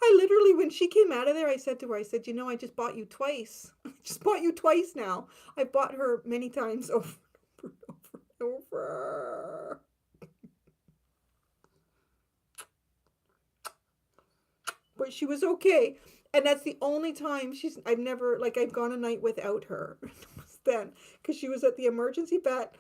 I literally, when she came out of there, I said to her, I said, you know, I just bought you twice. I just bought you twice now. I bought her many times over and over and over. But she was okay. And that's the only time I've never, like, I've gone a night without her. It was then, because she was at the emergency vet.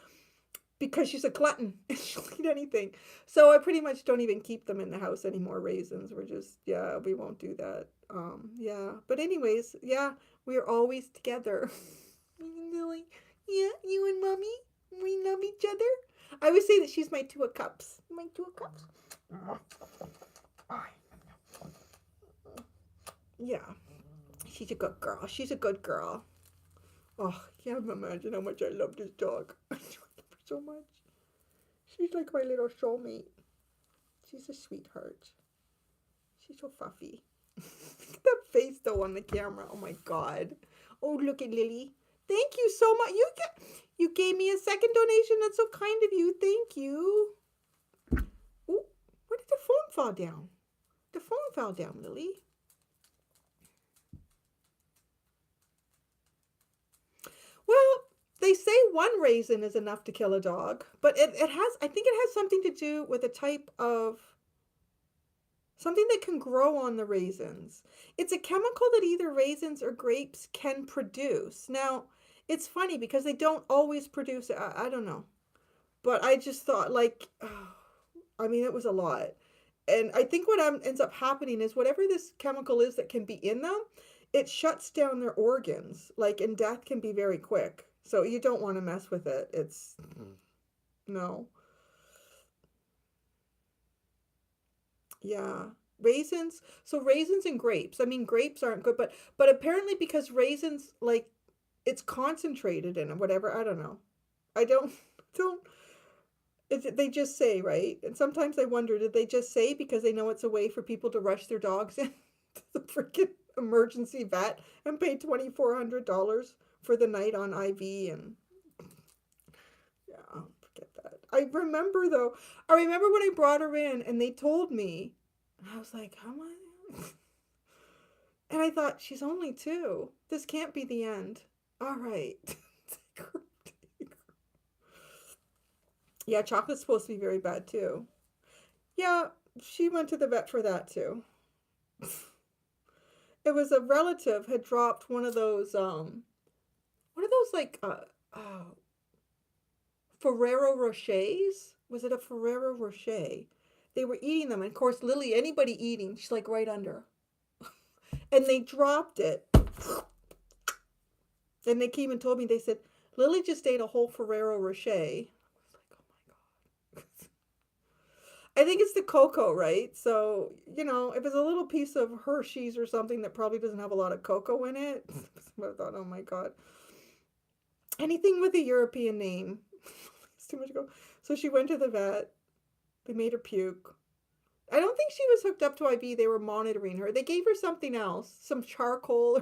Because she's a glutton and she'll eat anything. So I pretty much don't even keep them in the house anymore, raisins. We're just, yeah, we won't do that. Yeah. But anyways, yeah, we're always together. Lily, yeah, you and mommy, we love each other. I always say that she's my two of cups. My two of cups. Yeah. She's a good girl. She's a good girl. Oh, can't imagine how much I love this dog. So much. She's like my little soulmate. She's a sweetheart. She's so fluffy. Look at that face though on the camera. Oh my God. Oh, look at Lily. Thank you so much. You gave me a second donation. That's so kind of you. Thank you. Oh, where did the phone fall down? The phone fell down, Lily. Well, they say one raisin is enough to kill a dog, but I think it has something to do with a type of, something that can grow on the raisins. It's a chemical that either raisins or grapes can produce. Now, it's funny because they don't always produce it. I don't know. But I just thought, like, oh, I mean, it was a lot. And I think what ends up happening is whatever this chemical is that can be in them, it shuts down their organs. Like, and death can be very quick. So you don't want to mess with it. It's, no. Yeah. Raisins. So raisins and grapes. I mean, grapes aren't good, but apparently because raisins, like, it's concentrated in it, whatever. I don't know. I don't, they just say, right? And sometimes I wonder, did they just say because they know it's a way for people to rush their dogs in to the freaking emergency vet and pay $2,400 for the night on IV? And yeah, forget that. I remember when I brought her in and they told me, and I was like, how am I? And I thought, she's only 2. This can't be the end. All right. Yeah, chocolate's supposed to be very bad too. Yeah, she went to the vet for that too. It was a relative had dropped one of those like Ferrero Rochers. Was it a Ferrero Rocher? They were eating them, and of course Lily, anybody eating, she's like right under. And they dropped it. And they came and told me, they said, Lily just ate a whole Ferrero Rocher. I think it's the cocoa, right? So, you know, if it's a little piece of Hershey's or something that probably doesn't have a lot of cocoa in it, I thought, oh my God. Anything with a European name. It's too much go. So she went to the vet. They made her puke. I don't think she was hooked up to IV. They were monitoring her. They gave her something else, some charcoal.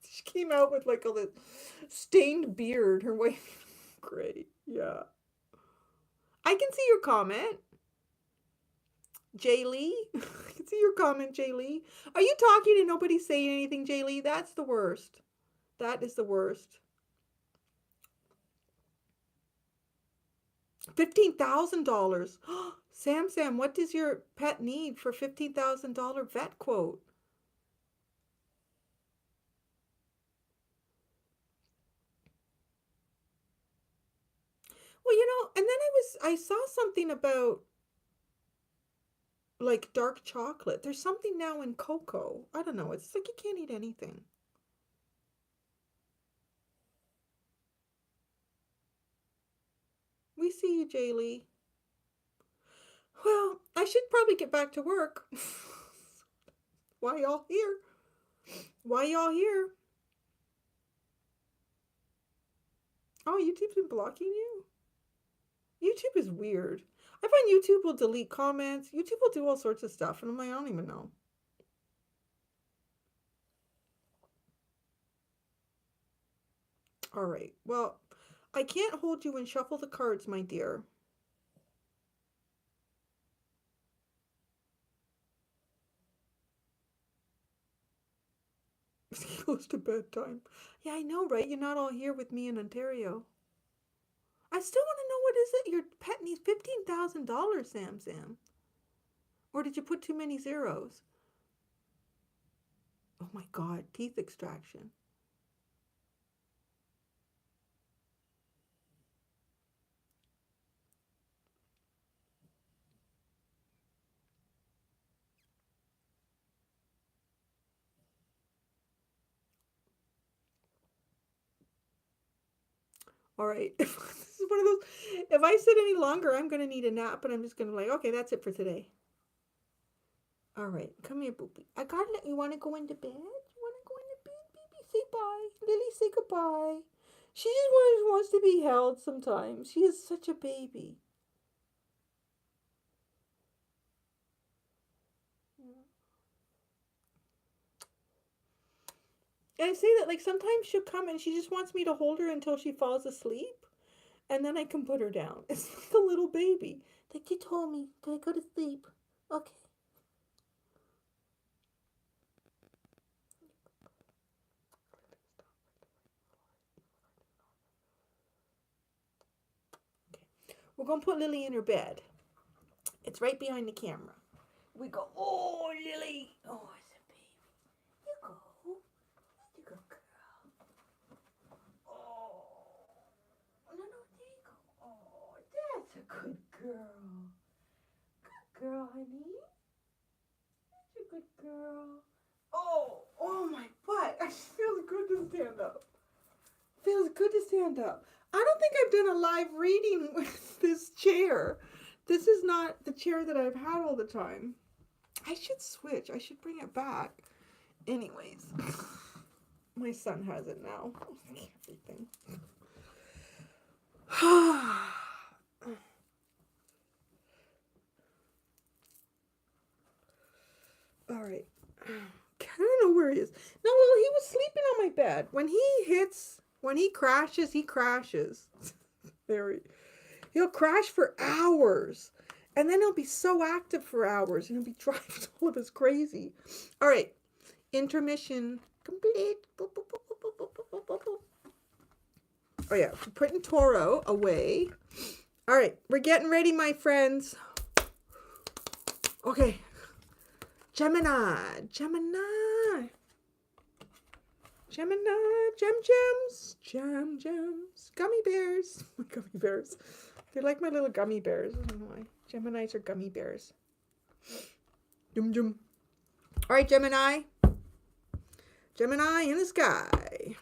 She came out with like a stained beard. Her wife, great. Yeah. I can see your comment. Jay Lee, I can see your comment, Jay Lee. Are you talking and nobody's saying anything, Jay Lee? That's the worst. That is the worst. $15,000. Sam, what does your pet need for $15,000 vet quote? Well, and then I saw something about like dark chocolate. There's something now in cocoa. I don't know. It's like you can't eat anything. We see you, Jaylee. Well, I should probably get back to work. Why y'all here? Why y'all here? Oh, YouTube's been blocking you? YouTube is weird. I find YouTube will delete comments. YouTube will do all sorts of stuff. And I'm like, I don't even know. All right. Well, I can't hold you and shuffle the cards, my dear. It's close to bedtime. Yeah, I know, right? You're not all here with me in Ontario. I still want to know, what is it your pet needs? $15,000, Sam. Or did you put too many zeros? Oh my God, teeth extraction. All right. This is one of those. If I sit any longer, I'm going to need a nap, and I'm just going to okay, that's it for today. All right. Come here, Boopy. I got to let you want to go into bed? You want to go into bed, baby? Say bye. Lily, say goodbye. She just wants to be held sometimes. She is such a baby. And I say that, like, sometimes she'll come and she just wants me to hold her until she falls asleep. And then I can put her down. It's like a little baby. Like, you told me to go to sleep. Okay. We're going to put Lily in her bed. It's right behind the camera. We go, oh, Lily. Oh, it's a baby. You go. You go, girl. Oh. No, there you go. Oh, that's a good girl. Good girl, honey. That's a good girl. Oh my butt. It feels good to stand up. Feels good to stand up. I don't think I've done a live reading with this chair. This is not the chair that I've had all the time. I should switch. I should bring it back. Anyways, my son has it now. Everything. All right. I don't know where he is. No, well, he was sleeping on my bed. When he crashes, he crashes. He'll crash for hours. And then he'll be so active for hours. And he'll be driving all of us crazy. All right. Intermission complete. Oh, yeah. We're putting Toro away. All right. We're getting ready, my friends. Okay. Gemini. Gems. Gummy bears. Gummy bears. They're like my little gummy bears. I don't know why. Geminis are gummy bears. Jum. All right, Gemini. Gemini in the sky.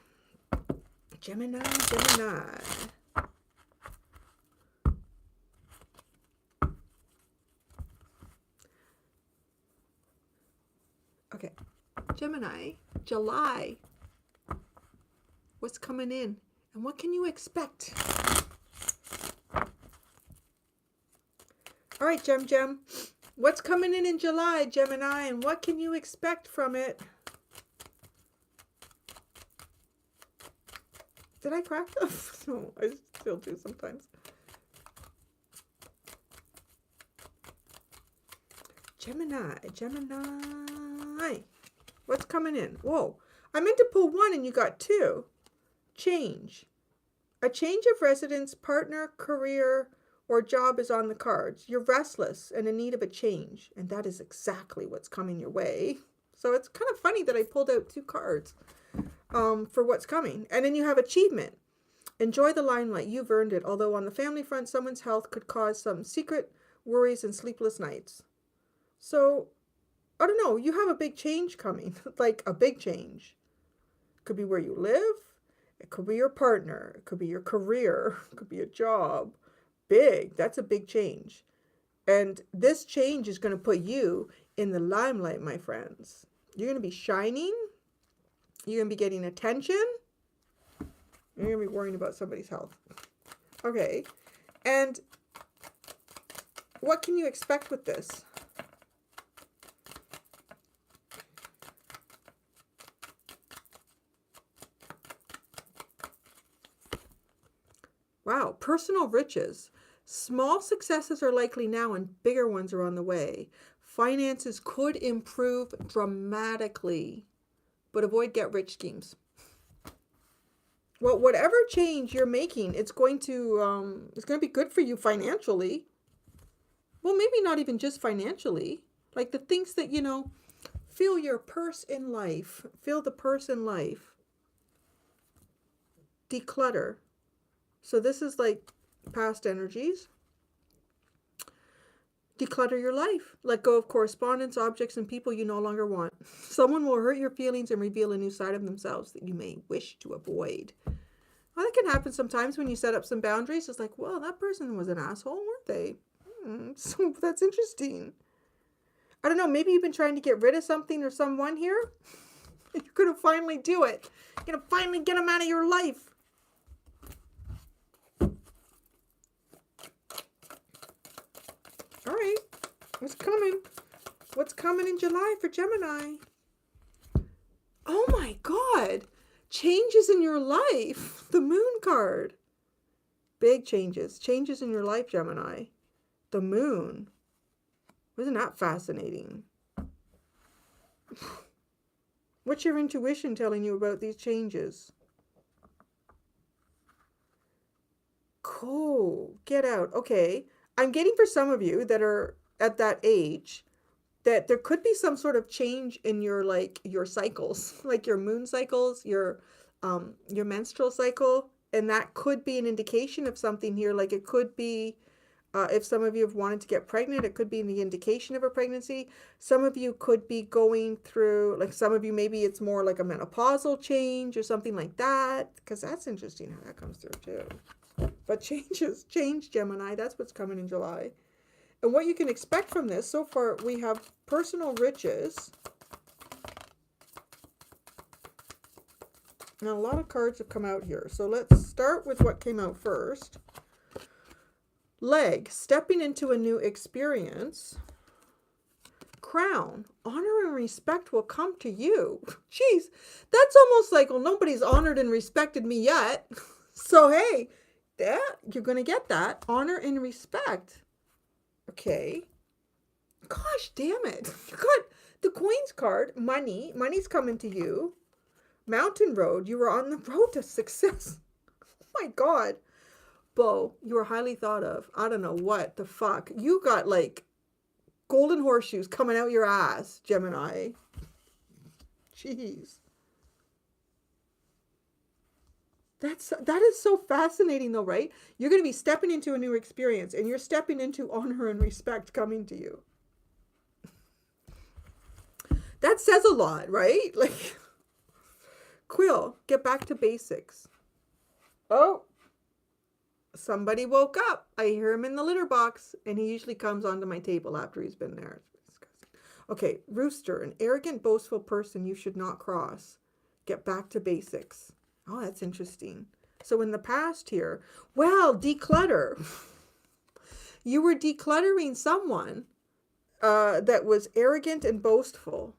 Gemini. Okay. Gemini, July. What's coming in? And what can you expect? All right, Gem. What's coming in July, Gemini, and what can you expect from it? Did I crack them? No, I still do sometimes. Gemini. What's coming in? Whoa. I meant to pull one and you got two. Change. A change of residence, partner, career, or job is on the cards. You're restless and in need of a change, and that is exactly what's coming your way. So it's kind of funny that I pulled out 2 cards for what's coming. And then you have achievement. Enjoy the limelight. You've earned it. Although on the family front, someone's health could cause some secret worries and sleepless nights. So, I don't know. You have a big change coming. Like a big change. It could be where you live. It could be your partner. It could be your career. It could be a job. Big. That's a big change. And this change is going to put you in the limelight, my friends. You're going to be shining. You're going to be getting attention. You're going to be worrying about somebody's health. Okay. And what can you expect with this? Wow. Personal riches. Small successes are likely now and bigger ones are on the way. Finances could improve dramatically, but avoid get-rich schemes. Well, whatever change you're making, it's going to be good for you financially. Well, maybe not even just financially. Like the things that, fill your purse in life. Fill the purse in life. Declutter. So this is like past energies. Declutter your life. Let go of correspondence, objects, and people you no longer want. Someone will hurt your feelings and reveal a new side of themselves that you may wish to avoid. Well, that can happen sometimes when you set up some boundaries. It's like, well, that person was an asshole, weren't they? So that's interesting. I don't know. Maybe you've been trying to get rid of something or someone here. You're going to finally do it. You're going to finally get them out of your life. All right. What's coming? What's coming in July for Gemini? Oh my God. Changes in your life. The Moon card. Big changes. Changes in your life, Gemini. The Moon. Isn't that fascinating? What's your intuition telling you about these changes? Cool. Get out. Okay. I'm getting for some of you that are at that age that there could be some sort of change in your cycles, like your moon cycles, your menstrual cycle, and that could be an indication of something here. Like it could be if some of you have wanted to get pregnant, it could be the indication of a pregnancy. Some of you could be going through, like some of you, maybe it's more like a menopausal change or something like that, because that's interesting how that comes through too. But change, Gemini. That's what's coming in July. And what you can expect from this, so far we have personal riches. Now a lot of cards have come out here. So let's start with what came out first. Leg, stepping into a new experience. Crown, honor and respect will come to you. Jeez, that's almost like, well, nobody's honored and respected me yet. So hey, you're going to get that. Honor and respect. Okay. Gosh, damn it. You got the Queen's card. Money. Money's coming to you. Mountain Road. You were on the road to success. Oh my God. Bo, you were highly thought of. I don't know what the fuck. You got like golden horseshoes coming out your ass, Gemini. Jeez. That is so fascinating though, right? You're going to be stepping into a new experience and you're stepping into honor and respect coming to you. That says a lot, right? Like, Quill, get back to basics. Oh, somebody woke up. I hear him in the litter box and he usually comes onto my table after he's been there. Okay, Rooster, an arrogant, boastful person you should not cross. Get back to basics. Oh, that's interesting. So in the past here, well, declutter. You were decluttering someone that was arrogant and boastful.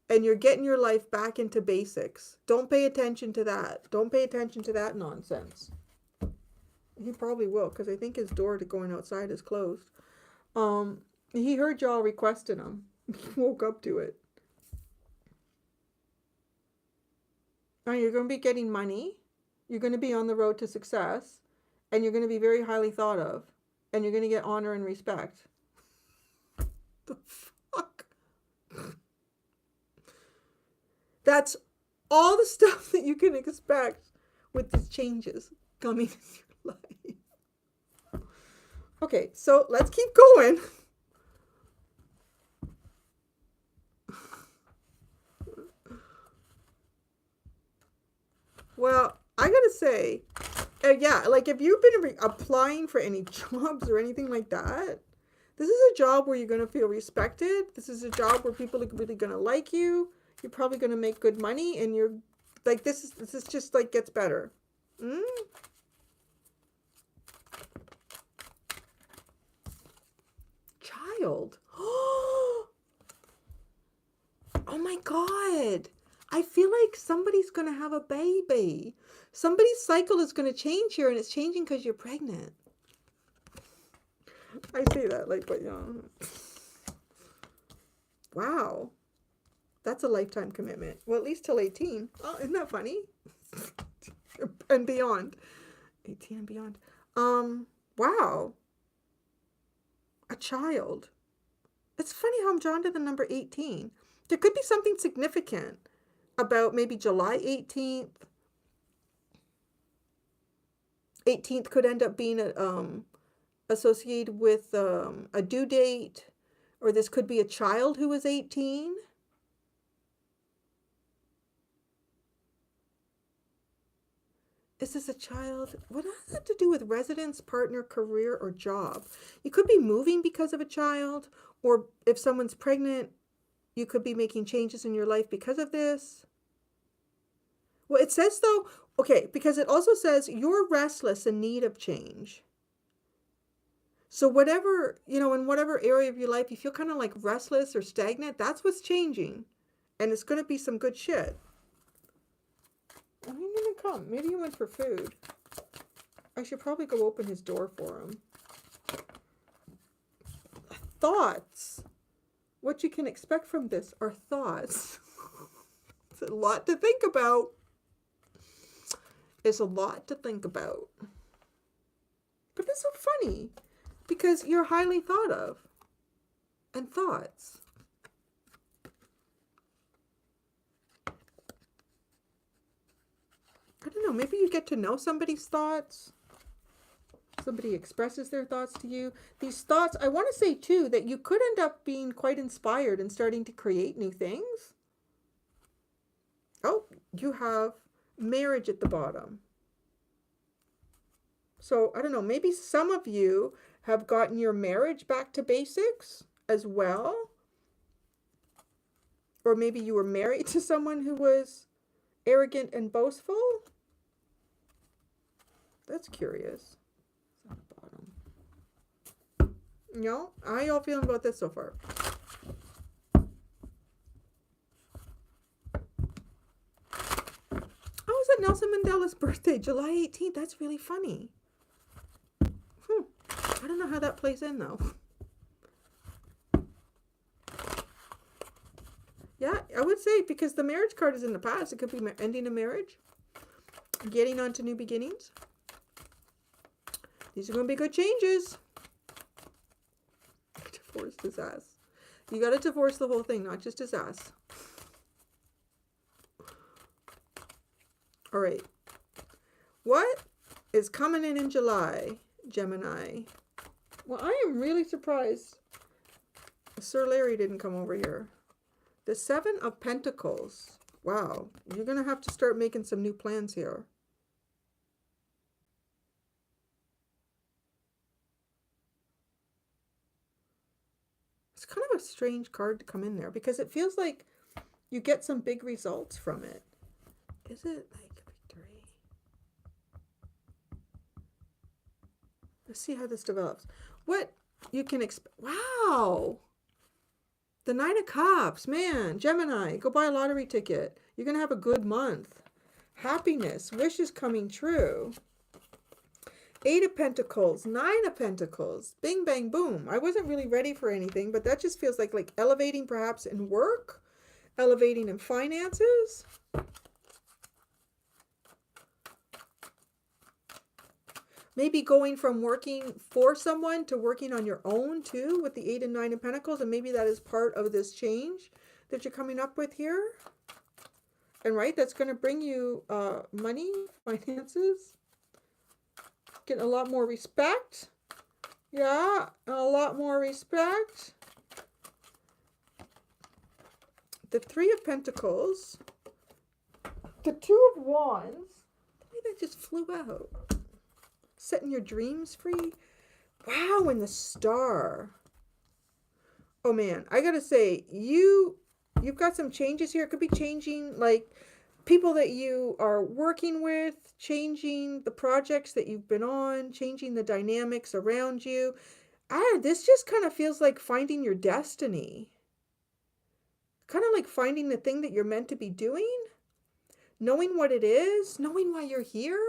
And you're getting your life back into basics. Don't pay attention to that. Don't pay attention to that nonsense. He probably will, because I think his door to going outside is closed. He heard y'all requesting him. He woke up to it. Now you're going to be getting money. You're going to be on the road to success. and you're going to be very highly thought of, and you're going to get honor and respect. The fuck? That's all the stuff that you can expect with these changes coming in your life. Okay, so let's keep going. Well, I gotta say, yeah, like if you've been applying for any jobs or anything like that, this is a job where you're gonna feel respected. This is a job where people are really gonna like you. You're probably gonna make good money, and you're like, this is just like gets better. Child. Oh my God. I feel like somebody's going to have a baby. Somebody's cycle is going to change here, and it's changing because you're pregnant. I say that like, but yeah. Wow. That's a lifetime commitment. Well, at least till 18. Oh, isn't that funny? And beyond. 18 and beyond. Wow. A child. It's funny how I'm drawn to the number 18. There could be something significant about maybe July 18th. 18th could end up being associated with a due date, or this could be a child who was 18. Is this a child? What has that to do with residence, partner, career, or job? You could be moving because of a child, or if someone's pregnant, you could be making changes in your life because of this. Well, it says though, okay, because it also says you're restless in need of change. So whatever, in whatever area of your life you feel kind of like restless or stagnant, that's what's changing. And it's going to be some good shit. When are you going to come? Maybe he went for food. I should probably go open his door for him. Thoughts. What you can expect from this are thoughts. It's a lot to think about. It's a lot to think about. But it's so funny because you're highly thought of. And thoughts. I don't know, maybe you get to know somebody's thoughts. Somebody expresses their thoughts to you. These thoughts, I want to say too, that you could end up being quite inspired and starting to create new things. Oh, you have marriage at the bottom. So, I don't know, maybe some of you have gotten your marriage back to basics as well. Or maybe you were married to someone who was arrogant and boastful. That's curious. No, how y'all feeling about this so far? Oh, is it Nelson Mandela's birthday? July 18th. That's really funny. I don't know how that plays in though. Yeah, I would say because the marriage card is in the past. It could be ending a marriage. Getting on to new beginnings. These are going to be good changes. Divorced his ass. You got to divorce the whole thing, not just his ass. All right. What is coming in July, Gemini? Well, I am really surprised Sir Larry didn't come over here. The Seven of Pentacles. Wow. You're going to have to start making some new plans here. It's kind of a strange card to come in there because it feels like you get some big results from it. Is it like victory? Let's see how this develops. What you can expect. Wow. The Nine of Cups. Man, Gemini, go buy a lottery ticket. You're going to have a good month. Happiness. Wishes coming true. Eight of Pentacles, Nine of Pentacles, bing, bang, boom. I wasn't really ready for anything, but that just feels like elevating perhaps in work, elevating in finances. Maybe going from working for someone to working on your own too with the 8 and 9 of Pentacles. And maybe that is part of this change that you're coming up with here. And right, that's going to bring you money, finances. Getting a lot more respect. Yeah, a lot more respect. The 3 of Pentacles. The 2 of Wands. Maybe that just flew out. Setting your dreams free. Wow, and the Star. Oh man, I gotta say, you've got some changes here. It could be changing like people that you are working with, changing the projects that you've been on, changing the dynamics around you. This just kind of feels like finding your destiny. Kind of like finding the thing that you're meant to be doing. Knowing what it is, knowing why you're here.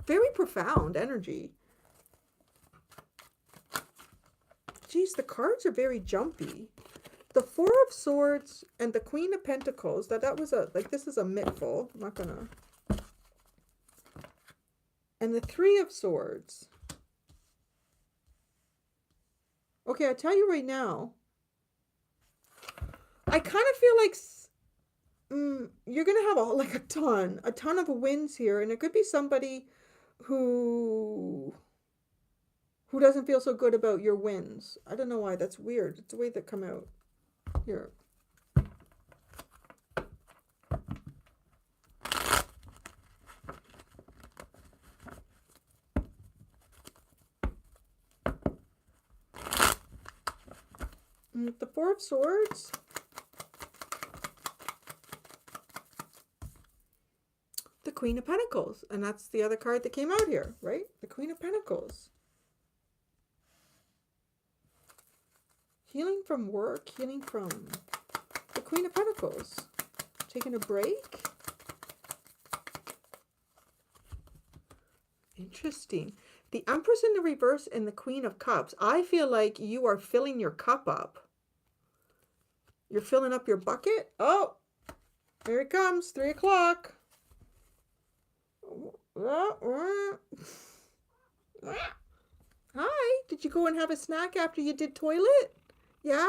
Very profound energy. Geez, the cards are very jumpy. The 4 of Swords and the Queen of Pentacles. That was this is a mittful. I'm not gonna. And the 3 of Swords. Okay, I'll tell you right now. I kind of feel like you're gonna have a ton of wins here, and it could be somebody who doesn't feel so good about your wins. I don't know why. That's weird. It's the way that come out here. The 4 of Swords. The Queen of Pentacles. And that's the other card that came out here, right? The Queen of Pentacles. Healing from work, healing from the Queen of Pentacles. Taking a break. Interesting. The Empress in the reverse and the Queen of Cups. I feel like you are filling your cup up. You're filling up your bucket. Oh, here it comes. 3 o'clock. Hi. Did you go and have a snack after you did toilet? Yeah?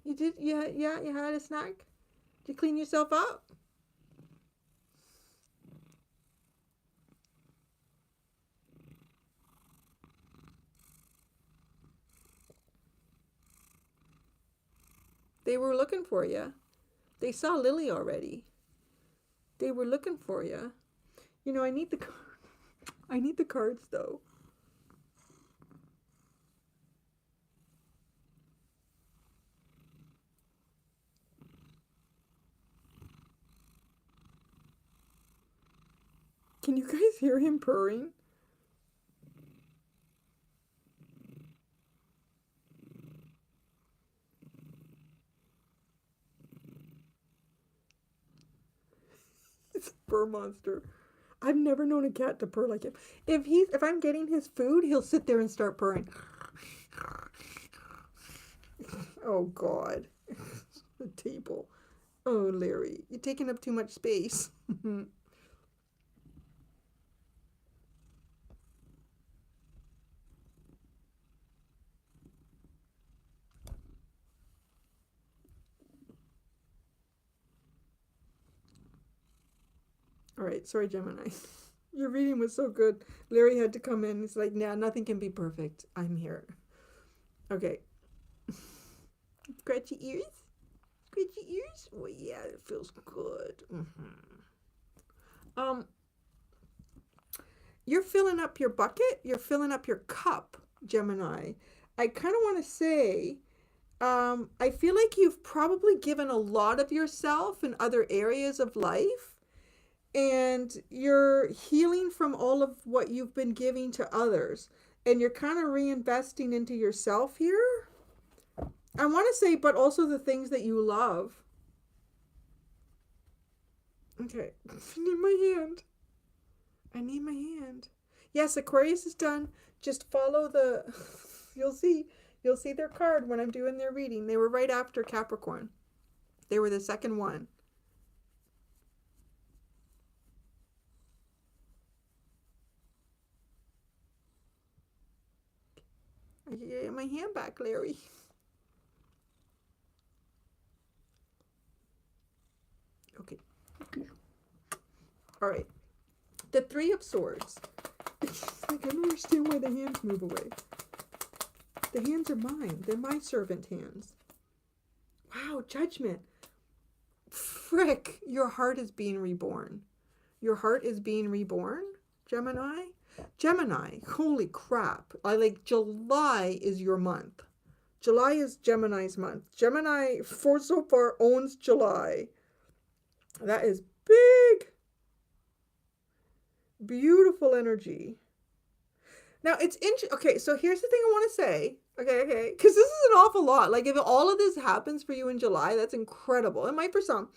You did? Yeah, you had a snack? Did you clean yourself up? They were looking for you. They saw Lilly already. They were looking for you. You know, I need the cards though. Can you guys hear him purring? It's a purr monster. I've never known a cat to purr like him. If I'm getting his food, he'll sit there and start purring. Oh God. The table. Oh Larry, you're taking up too much space. All right, sorry, Gemini. Your reading was so good. Larry had to come in. He's like, nah, nothing can be perfect. I'm here. Okay. Scratchy ears? Scratchy ears? Oh, yeah, it feels good. You're filling up your bucket. You're filling up your cup, Gemini. I kind of want to say, I feel like you've probably given a lot of yourself in other areas of life. And you're healing from all of what you've been giving to others. And you're kind of reinvesting into yourself here. I want to say, but also the things that you love. Okay. I need my hand. I need my hand. Yes, Aquarius is done. Just follow the... You'll see their card when I'm doing their reading. They were right after Capricorn. They were the second one. I can get my hand back, Larry. Okay. All right. The Three of Swords. It's like, I don't understand why the hands move away. The hands are mine. They're my servant hands. Wow, Judgment. Frick, your heart is being reborn. Your heart is being reborn, Gemini. Gemini, holy crap. July is your month. July is Gemini's month. Gemini, for so far, owns July. That is big. Beautiful energy. Now, it's interesting. Okay, so here's the thing I want to say. Okay. Because this is an awful lot. Like, if all of this happens for you in July, that's incredible. It might for some.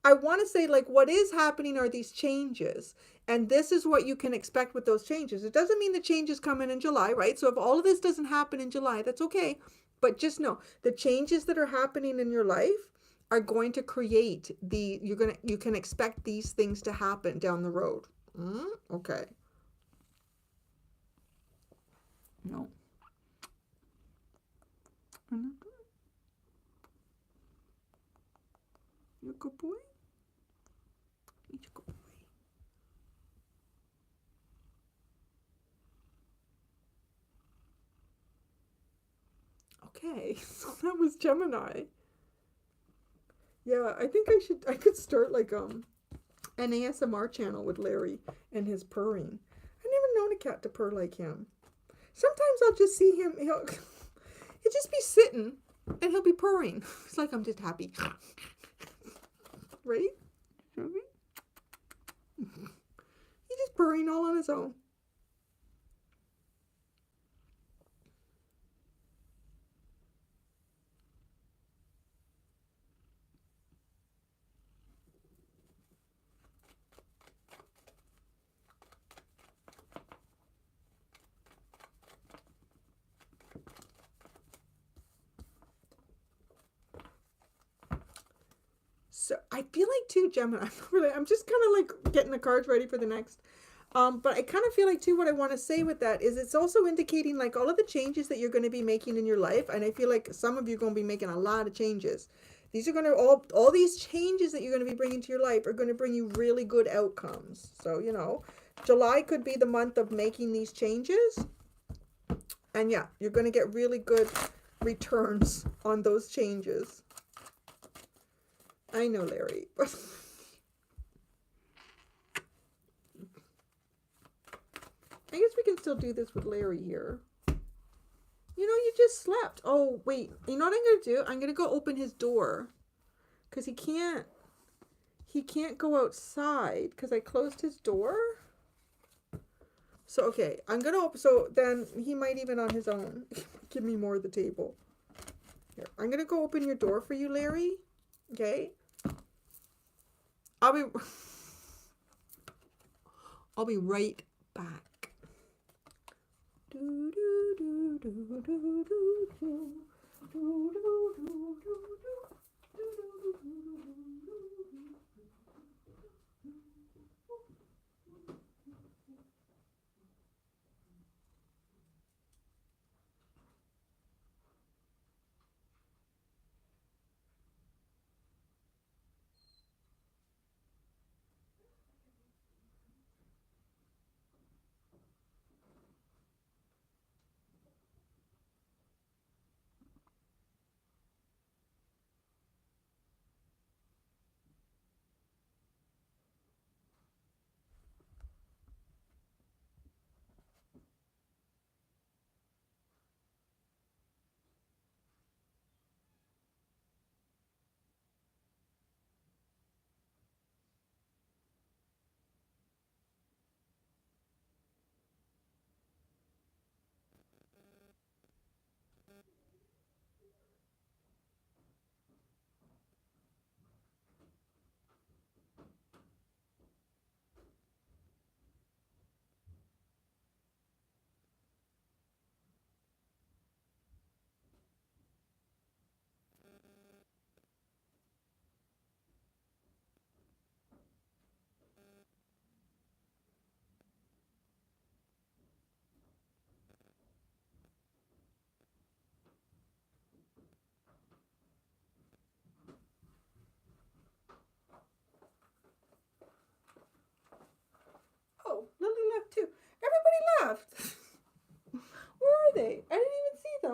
I want to say, like, what is happening are these changes. And this is what you can expect with those changes. It doesn't mean the changes come in July, right? So if all of this doesn't happen in July, that's okay. But just know, the changes that are happening in your life are going to create you can expect these things to happen down the road. Okay. No. You're a good boy? You're a good boy. Okay, so that was Gemini. Yeah, I think I could start like an ASMR channel with Larry and his purring. I've never known a cat to purr like him. Sometimes I'll just see him, he'll just be sitting and he'll be purring. It's like, I'm just happy. Right? He's just purring all on his own. So I feel like too, Gemini, I'm just kind of like getting the cards ready for the next. But I kind of feel like too, what I want to say with that is it's also indicating like all of the changes that you're going to be making in your life. And I feel like some of you are going to be making a lot of changes. These are going to, all these changes that you're going to be bringing to your life are going to bring you really good outcomes. So, you know, July could be the month of making these changes. And yeah, you're going to get really good returns on those changes. I know, Larry. I guess we can still do this with Larry here. You know, you just slept. Oh, wait. You know what I'm going to do? I'm going to go open his door. Because he can't go outside because I closed his door. So, okay. I'm going to open. So then he might even on his own give me more of the table. Here. I'm going to go open your door for you, Larry. Okay. I'll be right back.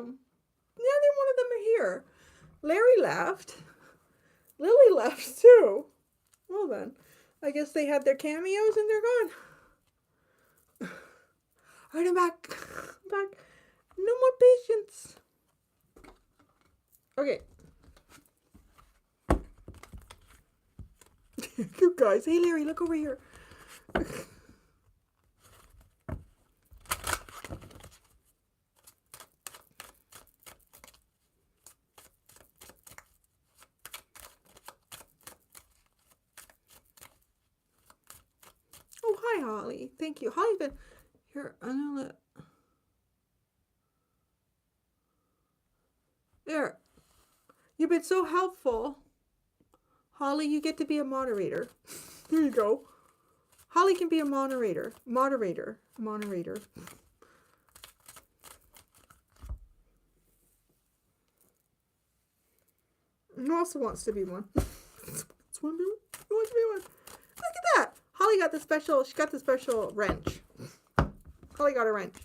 them. Neither one of them are here. Larry left. Lilly left too. Well then, I guess they had their cameos and they're gone. All right, I'm back. I'm back. No more patience. Okay. You guys. Hey, Larry, look over here. Oh, hi, Holly. Thank you. Holly's been here. I'm gonna let. There. You've been so helpful. Holly, you get to be a moderator. There you go. Holly can be a moderator. Moderator. Who also wants to be one? Who wants to be one? Look at that. Holly got the special, she got the special wrench. Holly got a wrench.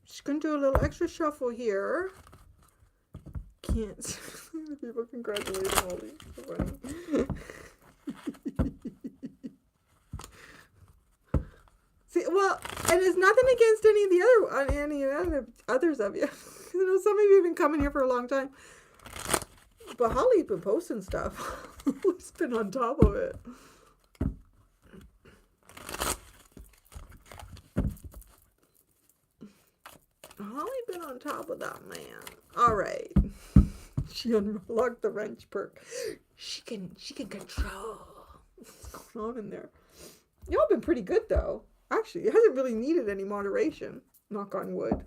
Just gonna do a little extra shuffle here. Can't. People congratulate Holly. So funny. See, well, and it's nothing against any of the others of you. You know, some of you have been coming here for a long time. But Holly's been posting stuff. Holly's been on top of it. Holly been on top of that, man. All right. She unlocked the wrench perk. She can control what's going on in there. Y'all been pretty good though. Actually, it hasn't really needed any moderation. Knock on wood.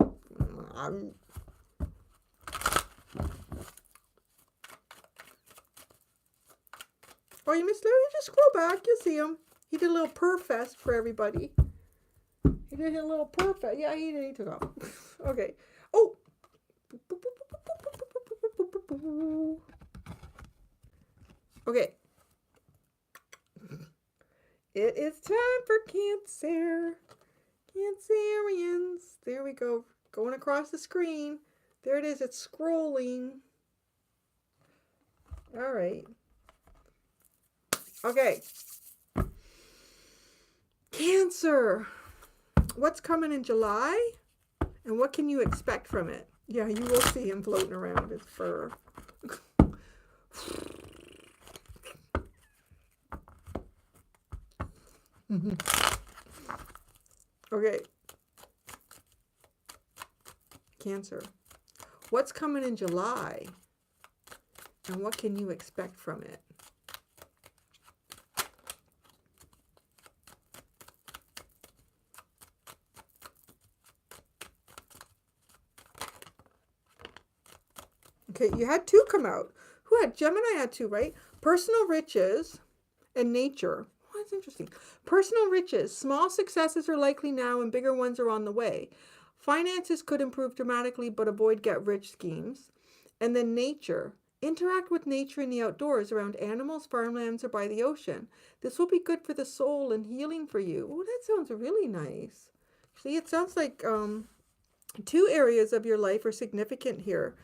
Oh, you missed Larry? Just scroll back. You'll see him. He did a little purr fest for everybody. He did a little purr fest. Yeah, he did. He took off. Okay. Oh. Okay. It is time for Cancer. Cancerians. There we go. Going across the screen. There it is. It's scrolling. All right. Okay. Cancer. What's coming in July? And what can you expect from it? Yeah, you will see him floating around his fur. Okay. Cancer. What's coming in July? And what can you expect from it? Okay, you had two come out. Who had? Gemini had two, right? Personal riches and nature. Oh, that's interesting. Personal riches. Small successes are likely now and bigger ones are on the way. Finances could improve dramatically, but avoid get-rich schemes. And then nature. Interact with nature in the outdoors around animals, farmlands, or by the ocean. This will be good for the soul and healing for you. Oh, that sounds really nice. See, it sounds like two areas of your life are significant here.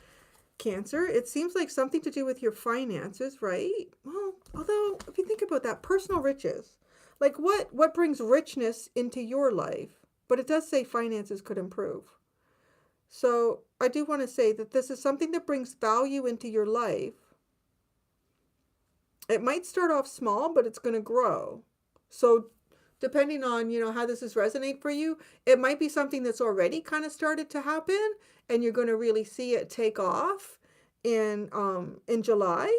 Cancer, it seems like something to do with your finances, right? Well, although if you think about that, personal riches, like what brings richness into your life? But it does say finances could improve. So I do want to say that this is something that brings value into your life. It might start off small, but it's going to grow. So depending on, how this is resonate for you, it might be something that's already kind of started to happen and you're going to really see it take off in July.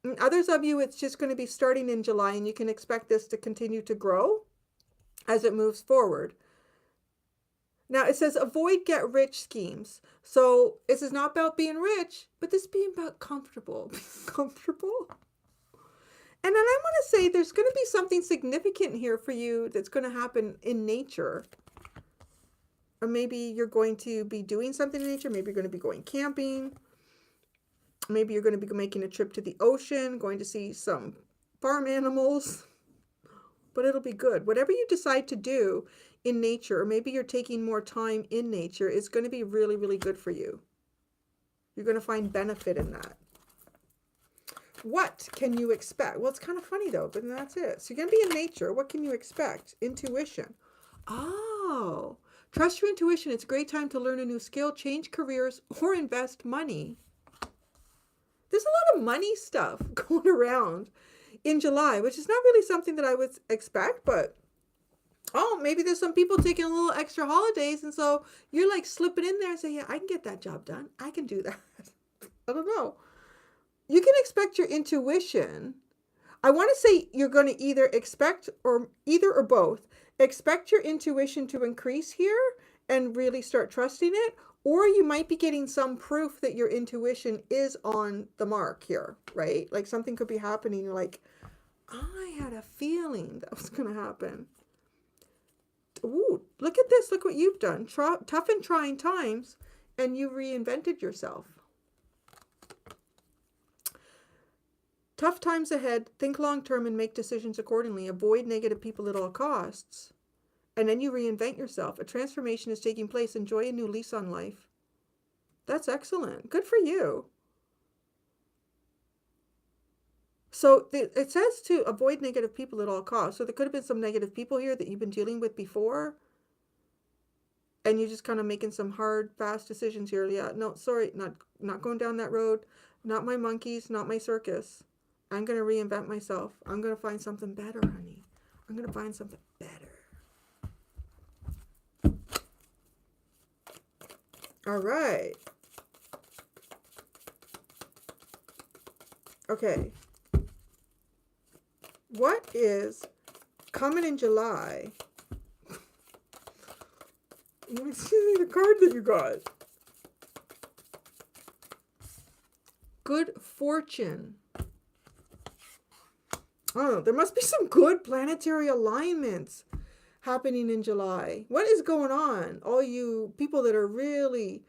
And others of you, it's just going to be starting in July and you can expect this to continue to grow as it moves forward. Now it says avoid get rich schemes. So this is not about being rich, but this being about comfortable. Comfortable. And then I want to say there's going to be something significant here for you that's going to happen in nature. Or maybe you're going to be doing something in nature. Maybe you're going to be going camping. Maybe you're going to be making a trip to the ocean, going to see some farm animals. But it'll be good. Whatever you decide to do in nature, or maybe you're taking more time in nature, is going to be really, really good for you. You're going to find benefit in that. What can you expect? Well, it's kind of funny though, but that's it. So you're going to be in nature. What can you expect? Intuition. Oh, trust your intuition. It's a great time to learn a new skill, change careers, or invest money. There's a lot of money stuff going around in July, which is not really something that I would expect, but oh, maybe there's some people taking a little extra holidays, and so you're like slipping in there and say, yeah, I can get that job done. I can do that. I don't know. You can expect your intuition. I want to say you're going to either expect or both. Expect your intuition to increase here and really start trusting it, or you might be getting some proof that your intuition is on the mark here, right? Like something could be happening. You're like, I had a feeling that was going to happen. Ooh, look at this. Look what you've done. Tough and trying times, and you reinvented yourself. Tough times ahead. Think long term and make decisions accordingly. Avoid negative people at all costs. And then you reinvent yourself. A transformation is taking place. Enjoy a new lease on life. That's excellent. Good for you. So it says to avoid negative people at all costs. So there could have been some negative people here that you've been dealing with before. And you're just kind of making some hard, fast decisions here. Yeah, no, sorry, not going down that road. Not my monkeys, not my circus. I'm going to reinvent myself. I'm going to find something better, honey. I'm going to find something better. All right. Okay. What is coming in July? Let me see the card that you got. Good fortune. Oh, there must be some good planetary alignments happening in July. What is going on? All you people that are really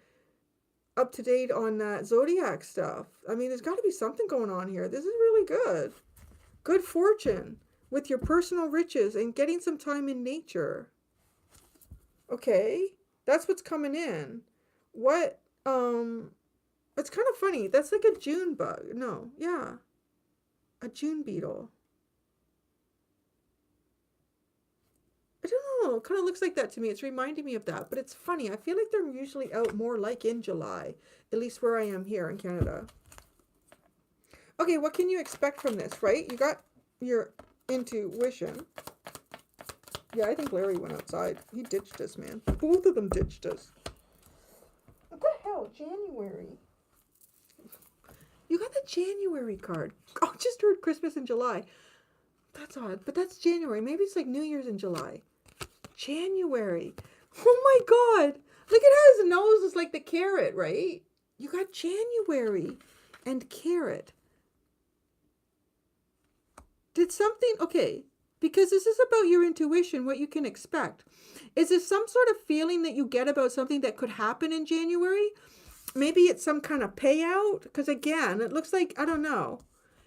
up to date on that zodiac stuff. I mean, there's got to be something going on here. This is really good. Good fortune with your personal riches and getting some time in nature. Okay, that's what's coming in. What, it's kind of funny. That's like a June bug. No, yeah. A June beetle. I don't know. It kind of looks like that to me. It's reminding me of that. But it's funny. I feel like they're usually out more like in July. At least where I am here in Canada. Okay, what can you expect from this, right? You got your intuition. Yeah, I think Larry went outside. He ditched us, man. Both of them ditched us. What the hell? January. You got the January card. Oh, I just heard Christmas in July. That's odd, but that's January. Maybe it's like New Year's in July. January. Oh my God. Look at how his nose is like the carrot, right? You got January and carrot. Did something, okay, because this is about your intuition, what you can expect. Is there some sort of feeling that you get about something that could happen in January? Maybe it's some kind of payout, because again, it looks like, I don't know.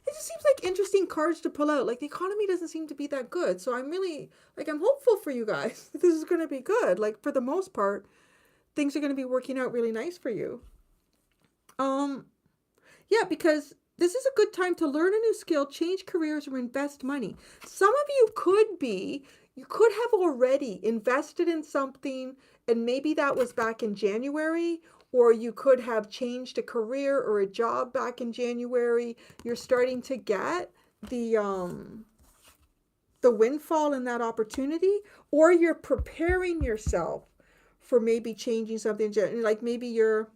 It just seems like interesting cards to pull out. Like the economy doesn't seem to be that good. So I'm really, like, I'm hopeful for you guys. This is going to be good. Like for the most part, things are going to be working out really nice for you. Yeah, because this is a good time to learn a new skill, change careers, or invest money. Some of you could have already invested in something, and maybe that was back in January, or you could have changed a career or a job back in January. You're starting to get the windfall in that opportunity, or you're preparing yourself for maybe changing something, like maybe you're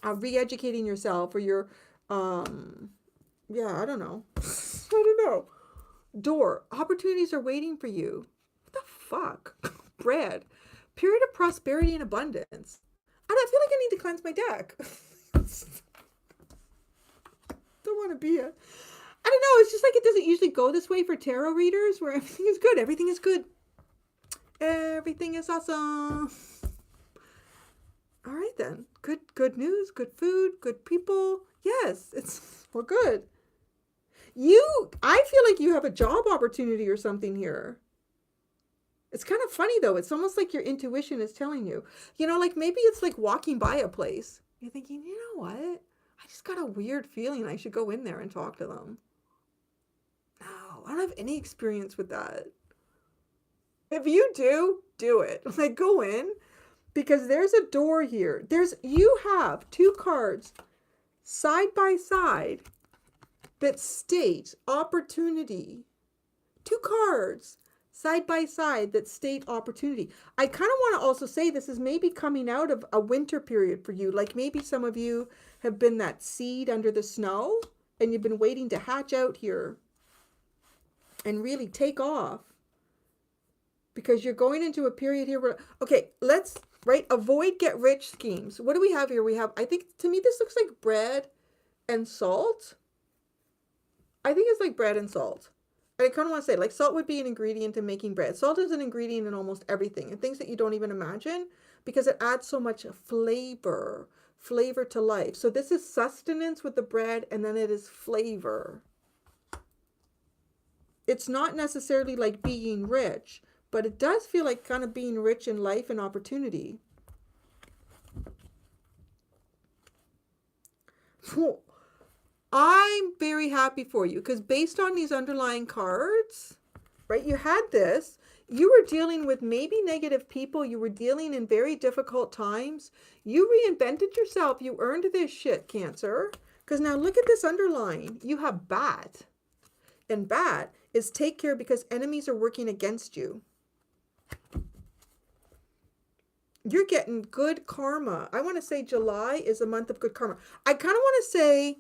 re-educating yourself, or you're yeah, I don't know. I don't know. Door. Opportunities are waiting for you. What the fuck? Bread. Period of prosperity and abundance. I feel like I need to cleanse my deck. Don't want to be a... I don't know. It's just like it doesn't usually go this way for tarot readers where everything is good. Everything is good. Everything is awesome. All right then. Good news, good food, good people. Yes, we're good. I feel like you have a job opportunity or something here. It's kind of funny though. It's almost like your intuition is telling you. You know, like maybe it's like walking by a place. You're thinking, you know what? I just got a weird feeling I should go in there and talk to them. No, I don't have any experience with that. If you do it. Like go in, because there's a door here. You have two cards side by side that state opportunity. Two cards side by side that state opportunity. I kind of want to also say this is maybe coming out of a winter period for you. Like maybe some of you have been that seed under the snow and you've been waiting to hatch out here and really take off. Because you're going into a period here where, okay, avoid get rich schemes. What do we have here? We have, I think to me, this looks like bread and salt. I think it's like bread and salt. And I kind of want to say, like, salt would be an ingredient in making bread. Salt is an ingredient in almost everything, and things that you don't even imagine, because it adds so much flavor to life. So this is sustenance with the bread, and then it is flavor. It's not necessarily like being rich, but it does feel like kind of being rich in life and opportunity. I'm very happy for you because based on these underlying cards, right, you had this, you were dealing with maybe negative people, you were dealing in very difficult times, you reinvented yourself, you earned this shit, Cancer, because now look at this underlying, you have bat, and bat is take care because enemies are working against you. You're getting good karma. I want to say July is a month of good karma. I kind of want to say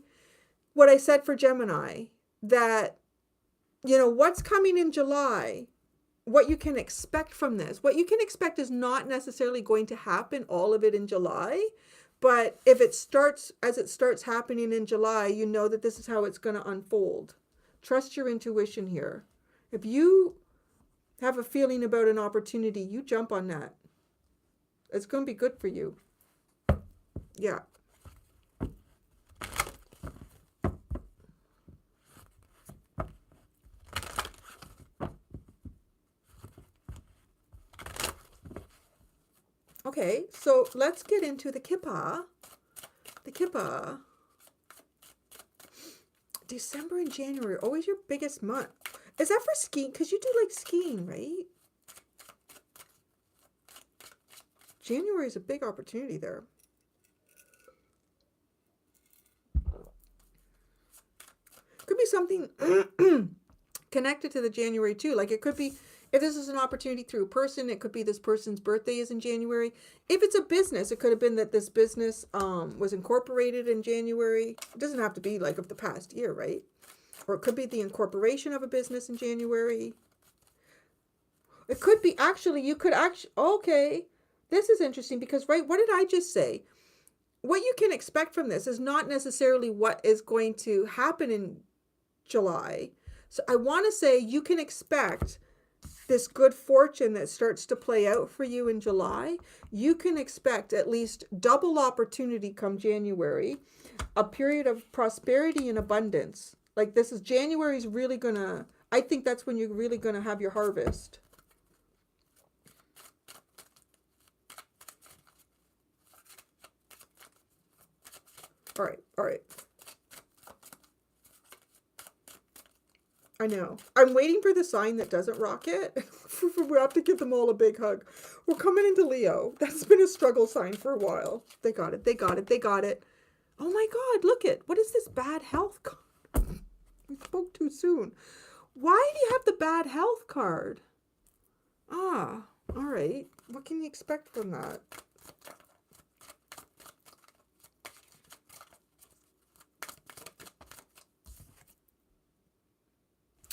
what I said for Gemini, that, you know, what's coming in July, what you can expect from this. What you can expect is not necessarily going to happen, all of it in July, but if it starts, as it starts happening in July, you know that this is how it's going to unfold. Trust your intuition here. If you have a feeling about an opportunity, you jump on that. It's going to be good for you. Yeah. Okay, so let's get into the Kippa. The Kippa. December and January, always your biggest month. Is that for skiing? Because you do like skiing, right? January is a big opportunity there. Could be something connected to the January too. Like it could be, if this is an opportunity through a person, it could be this person's birthday is in January. If it's a business, it could have been that this business was incorporated in January. It doesn't have to be like of the past year, right? Or it could be the incorporation of a business in January. It could be actually, you could actually, okay, this is interesting because, right, what did I just say? What you can expect from this is not necessarily what is going to happen in July. So I want to say you can expect this good fortune that starts to play out for you in July. You can expect at least double opportunity come January, a period of prosperity and abundance. Like this is January's really gonna, I think that's when you're really gonna have your harvest. All right. I know. I'm waiting for the sign that doesn't rock it. We have to give them all a big hug. We're coming into Leo. That's been a struggle sign for a while. They got it. Oh my God, look it. What is this bad health card? We spoke too soon. Why do you have the bad health card? Ah, all right. What can you expect from that?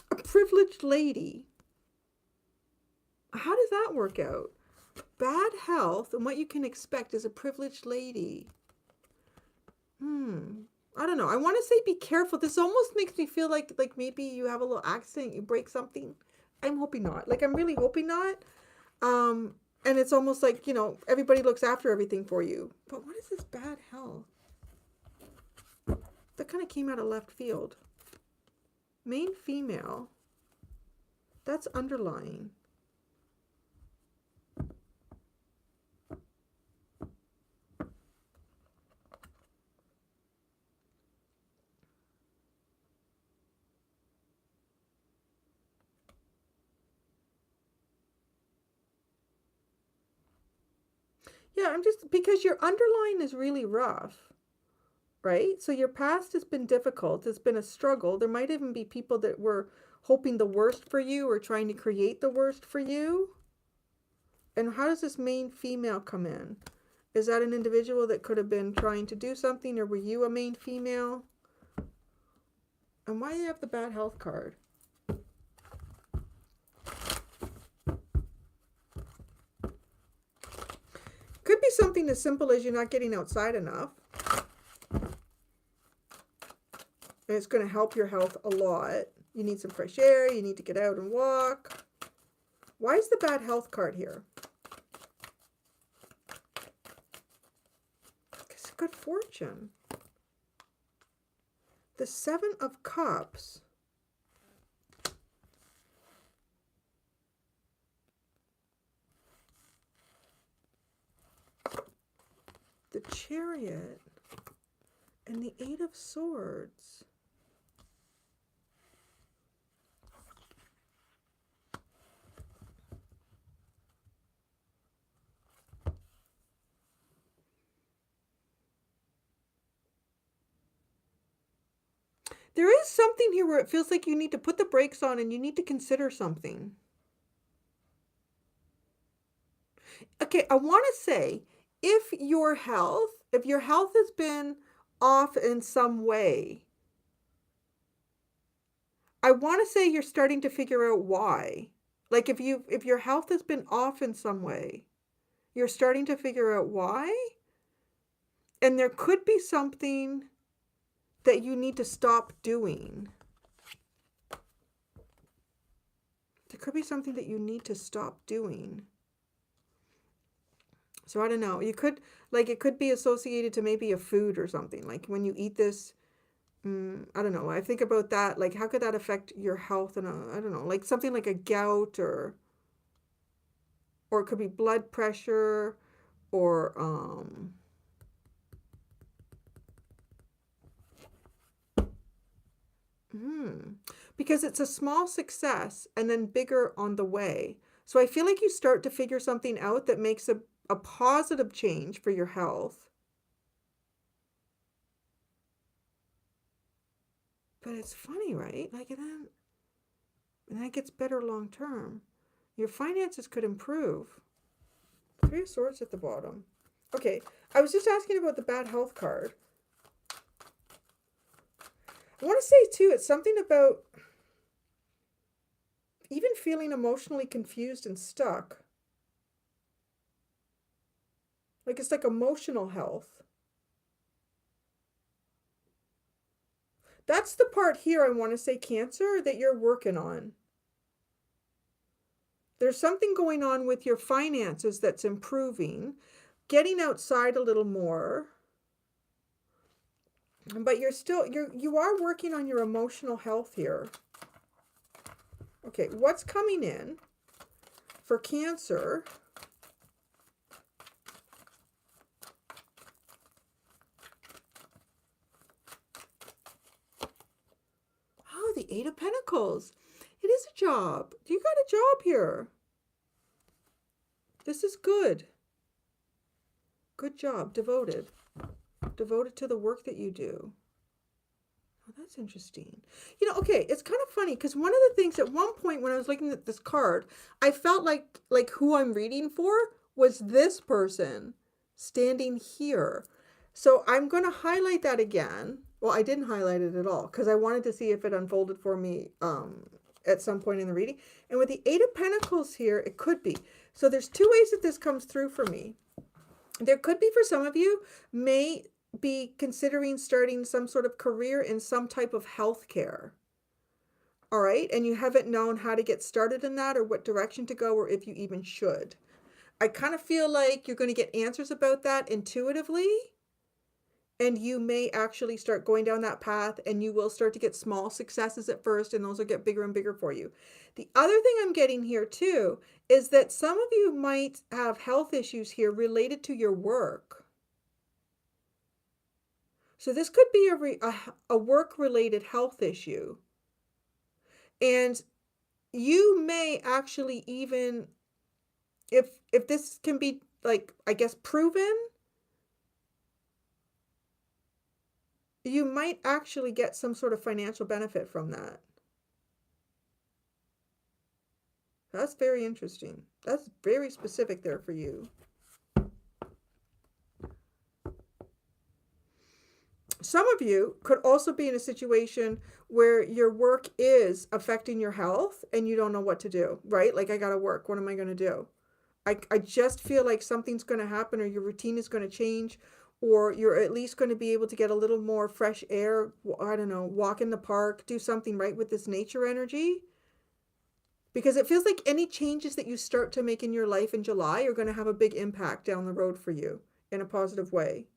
A privileged lady. How does that work out? bad health and what you can expect as a privileged lady. I don't know. I want to say be careful. This almost makes me feel like maybe you have a little accident, you break something. I'm hoping not. Like, I'm really hoping not. And it's almost like, you know, everybody looks after everything for you. But what is this bad health? That kind of came out of left field. Main female. That's underlying. Yeah, I'm just, because your underlying is really rough, right? So your past has been difficult. It's been a struggle. There might even be people that were hoping the worst for you or trying to create the worst for you. And how does this main female come in? Is that an individual that could have been trying to do something, or were you a main female? And why do you have the bad health card? Could be something as simple as you're not getting outside enough. And it's going to help your health a lot. You need some fresh air. You need to get out and walk. Why is the bad health card here? Because good fortune. The Seven of Cups. The Chariot. And the Eight of Swords. There is something here where it feels like you need to put the brakes on and you need to consider something. Okay, I want to say, if your health has been off in some way, I want to say you're starting to figure out why. Like, if your health has been off in some way, you're starting to figure out why. And there could be something that you need to stop doing. There could be something that you need to stop doing. So I don't know. You could, like, it could be associated to maybe a food or something. Like, when you eat this, I don't know. I think about that. Like, how could that affect your health? And I don't know, like something like a gout, or it could be blood pressure, or because it's a small success and then bigger on the way. So I feel like you start to figure something out that makes a positive change for your health. But it's funny, right? Like, and then it gets better long term. Your finances could improve. Three of Swords at the bottom. Okay, I was just asking about the bad health card. I want to say, too, it's something about even feeling emotionally confused and stuck. Like, it's like emotional health. That's the part here, I want to say, Cancer, that you're working on. There's something going on with your finances that's improving, getting outside a little more. But you are working on your emotional health here. Okay, what's coming in for Cancer? Oh, the Eight of Pentacles. It is a job. You got a job here. This is good. Good job. Devoted. Devoted to the work that you do. Oh, that's interesting. You know, okay, it's kind of funny because one of the things at one point when I was looking at this card, I felt like who I'm reading for was this person standing here. So I'm going to highlight that again. Well, I didn't highlight it at all because I wanted to see if it unfolded for me at some point in the reading. And with the Eight of Pentacles here, it could be. So there's two ways that this comes through for me. There could be, for some of you, may be considering starting some sort of career in some type of healthcare. All right. And you haven't known how to get started in that, or what direction to go, or if you even should. I kind of feel like you're going to get answers about that intuitively. And you may actually start going down that path, and you will start to get small successes at first, and those will get bigger and bigger for you. The other thing I'm getting here too is that some of you might have health issues here related to your work. So this could be a work-related health issue. And you may actually even, if this can be, like, I guess, proven, you might actually get some sort of financial benefit from that. That's very interesting. That's very specific there for you. Some of you could also be in a situation where your work is affecting your health and you don't know what to do, right? Like, I got to work. What am I going to do? I just feel like something's going to happen, or your routine is going to change, or you're at least going to be able to get a little more fresh air. I don't know, walk in the park, do something, right, with this nature energy. Because it feels like any changes that you start to make in your life in July are going to have a big impact down the road for you in a positive way.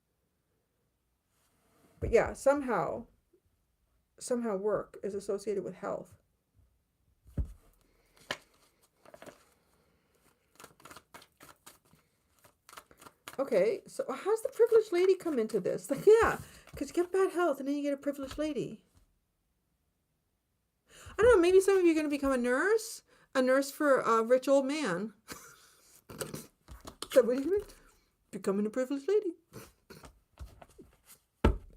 But yeah, somehow work is associated with health. Okay, so how's the privileged lady come into this? Like, yeah, because you get bad health and then you get a privileged lady. I don't know, maybe some of you are going to become a nurse for a rich old man. Is that what you mean? Becoming a privileged lady.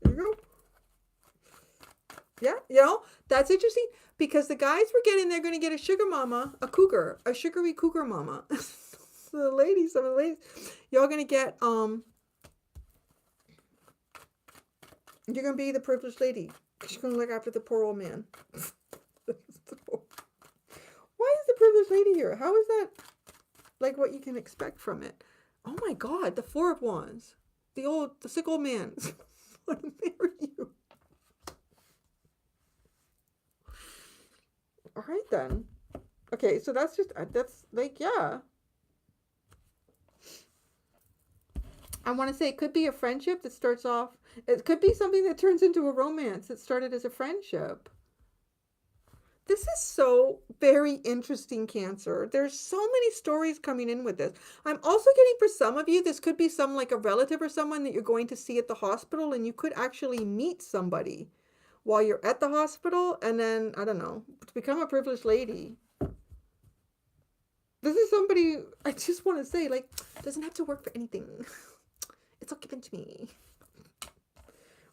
There you go. Yeah, you know, that's interesting, because the guys we're getting, they're going to get a sugar mama, a sugary cougar mama. So the ladies, some of the ladies, y'all going to get, you're going to be the privileged lady, because you're going to look after the poor old man. Why is the privileged lady here? How is that, like, what you can expect from it? Oh my God, the Four of Wands. The sick old man. Want to marry you. All right then. Okay, so that's like, yeah. I want to say it could be a friendship that starts off, it could be something that turns into a romance that started as a friendship. This is so very interesting, Cancer. There's so many stories coming in with this. I'm also getting, for some of you, this could be like a relative or someone that you're going to see at the hospital, and you could actually meet somebody while you're at the hospital, and then, I don't know, become a privileged lady. This is somebody, I just want to say, like, doesn't have to work for anything. It's all given to me.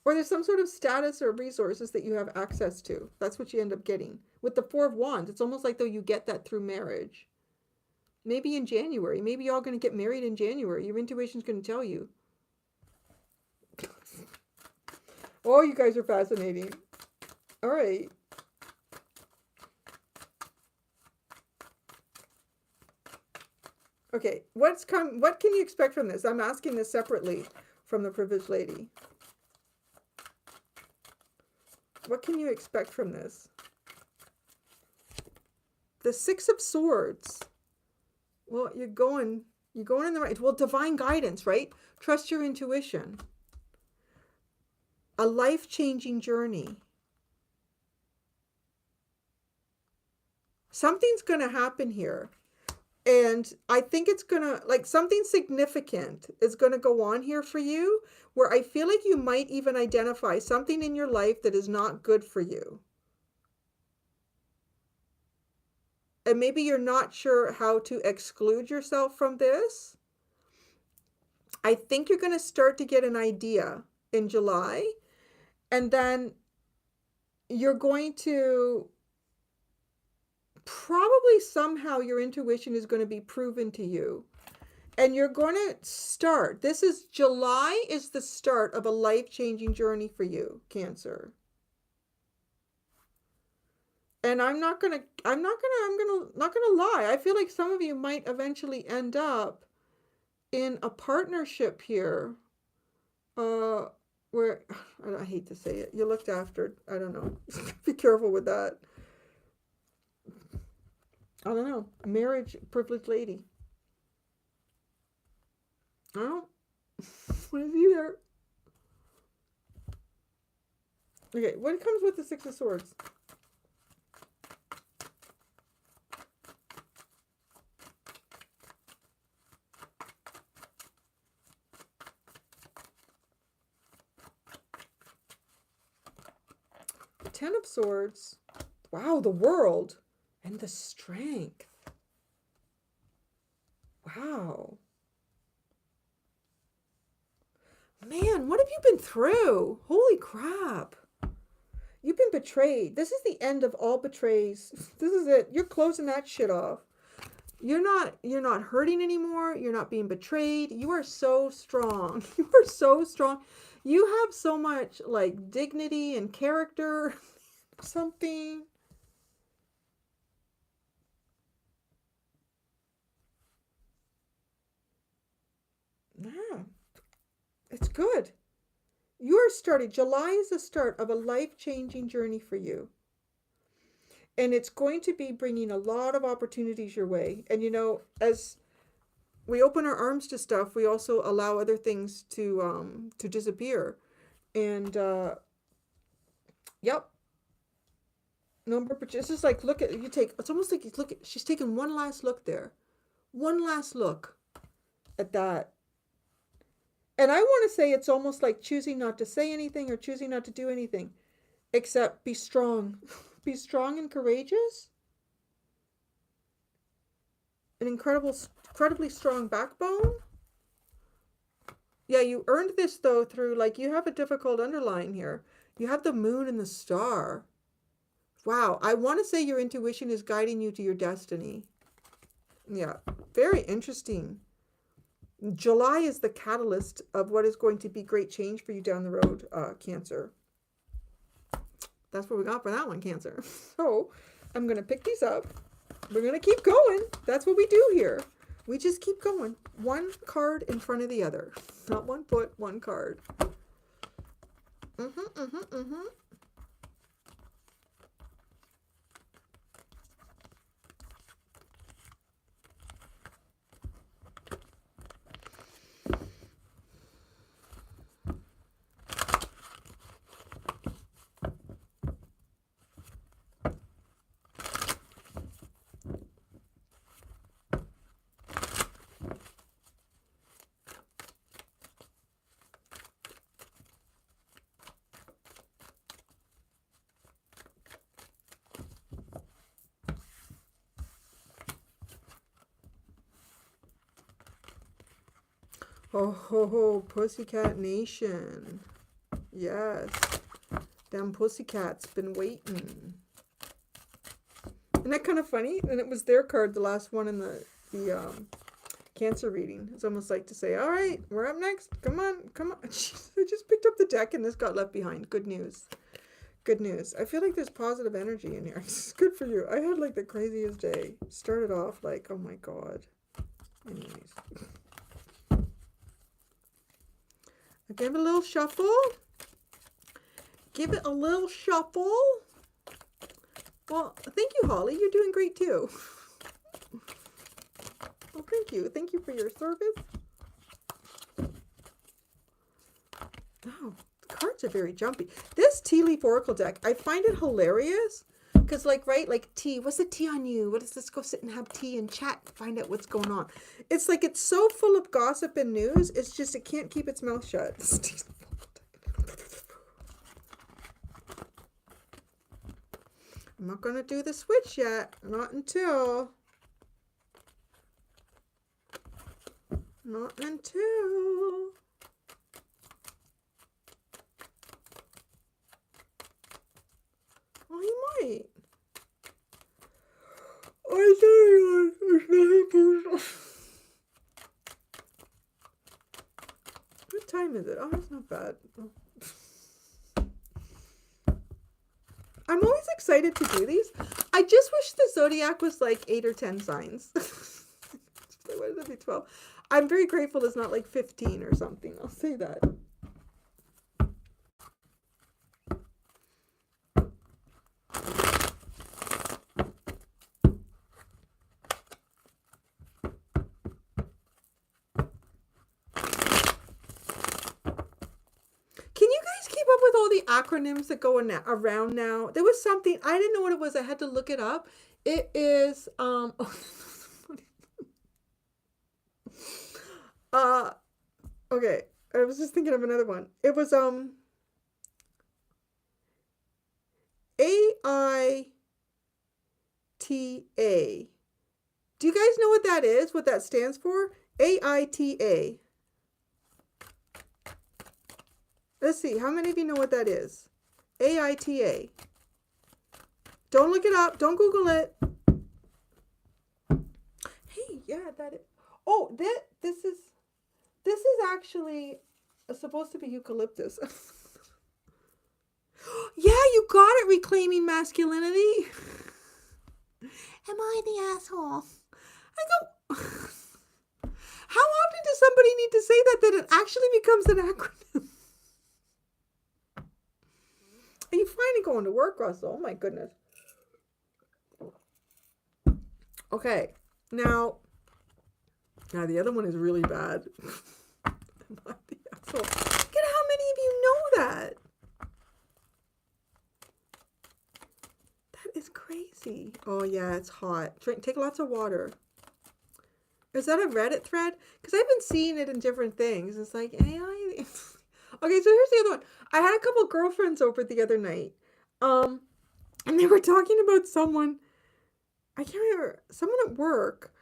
Or there's some sort of status or resources that you have access to. That's what you end up getting. With the Four of Wands, it's almost like though you get that through marriage. Maybe in January. Maybe you're all going to get married in January. Your intuition's going to tell you. Oh, you guys are fascinating. All right. Okay, what can you expect from this? I'm asking this separately from the privileged lady. What can you expect from this? The Six of Swords. Well, you're going in the right. Well, divine guidance, right? Trust your intuition. A life-changing journey. Something's going to happen here. And I think it's going to, like, something significant is going to go on here for you, where I feel like you might even identify something in your life that is not good for you. And maybe you're not sure how to exclude yourself from this. I think you're going to start to get an idea in July. And then you're going to probably somehow your intuition is going to be proven to you. And you're going to start. July is the start of a life-changing journey for you, Cancer. And not gonna lie. I feel like some of you might eventually end up in a partnership here. Uh, where, I hate to say it, you looked after, I don't know. Be careful with that. I don't know. Marriage, privileged lady. I don't know. What is he there? Okay, what comes with the Six of Swords? Ten of Swords. Wow, the World. And the Strength. Wow. Man, what have you been through? Holy crap. You've been betrayed. This is the end of all betrays. This is it. You're closing that shit off. You're not hurting anymore. You're not being betrayed. You are so strong. You are so strong. You have so much like dignity and character. Something. Yeah. It's good. You're starting. July is the start of a life-changing journey for you. And it's going to be bringing a lot of opportunities your way. And you know, as we open our arms to stuff, we also allow other things to disappear. And yep. Number, but it's just like, look at, you take, it's almost like you look at, she's taking one last look there. One last look at that. And I want to say it's almost like choosing not to say anything or choosing not to do anything, except be strong. Be strong and courageous. An incredibly strong backbone. Yeah, you earned this though through, like, you have a difficult underlying here. You have the moon and the star. Wow, I want to say your intuition is guiding you to your destiny. Yeah, very interesting. July is the catalyst of what is going to be great change for you down the road, Cancer. That's what we got for that one, Cancer. So, I'm going to pick these up. We're going to keep going. That's what we do here. We just keep going. One card in front of the other. Not one foot, one card. Oh, ho, ho, Pussycat Nation. Yes. Them pussycats been waiting. Isn't that kind of funny? And it was their card, the last one in the Cancer reading. It's almost like to say, all right, we're up next. Come on, come on. Jeez, I just picked up the deck and this got left behind. Good news. Good news. I feel like there's positive energy in here. It's good for you. I had like the craziest day. Started off like, oh my God. Anyways. Give it a little shuffle. Give it a little shuffle. Well, thank you, Holly. You're doing great too. Well, thank you. Thank you for your service. Oh, the cards are very jumpy. This tea leaf oracle deck, I find it hilarious. Because, like, right, like, tea, what's the tea on you? What is, let's go sit and have tea and chat and find out what's going on. It's like, it's so full of gossip and news, it's just, it can't keep its mouth shut. I'm not going to do the switch yet. Not until. Not until. Well, he might. I tell you, it's very personal. What time is it? Oh, it's not bad. I'm always excited to do these. I just wish the zodiac was like 8 or 10 signs. Why would it be 12? I'm very grateful it's not like 15 or something. I'll say that. Can you guys keep up with all the acronyms that go around now? There was something, I didn't know what it was. I had to look it up. It is, okay. I was just thinking of another one. It was, AITA. Do you guys know what that is? What that stands for? AITA. Let's see. How many of you know what that is? AITA. Don't look it up. Don't Google it. Hey, yeah, that is. Oh, this is actually supposed to be eucalyptus. Yeah, you got it. Reclaiming masculinity. Am I the asshole? I go. How often does somebody need to say that it actually becomes an acronym? Are you finally going to work, Russell? Oh my goodness. Okay, now the other one is really bad. Am I the asshole? Look at how many of you know that. That is crazy. Oh yeah, it's hot. Take lots of water. Is that a Reddit thread? Because I've been seeing it in different things. It's like AI. Okay, so here's the other one. I had a couple girlfriends over the other night. And they were talking about someone, I can't remember, someone at work.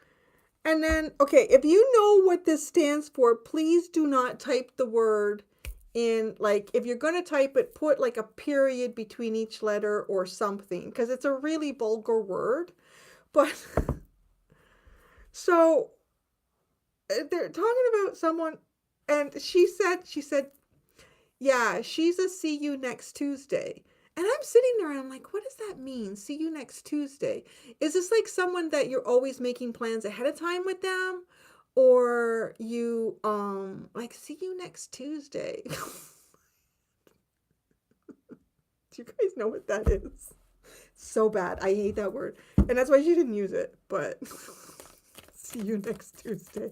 And then, okay, if you know what this stands for, please do not type the word in, like, if you're going to type it, put like a period between each letter or something, because it's a really vulgar word. But, so, they're talking about someone, and she said, yeah, she's a see you next Tuesday. And I'm sitting there and I'm like, what does that mean? See you next Tuesday. Is this like someone that you're always making plans ahead of time with them? Or you, like, see you next Tuesday. Do you guys know what that is? So bad. I hate that word. And that's why she didn't use it. But see you next Tuesday.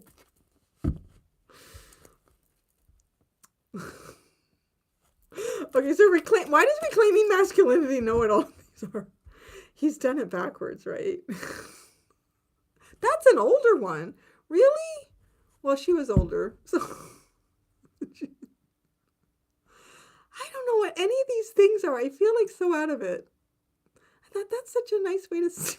Okay, so why does reclaiming masculinity know what all these are? He's done it backwards, right? That's an older one. Really? Well, she was older, so I don't know what any of these things are. I feel like so out of it. I thought that's such a nice way to see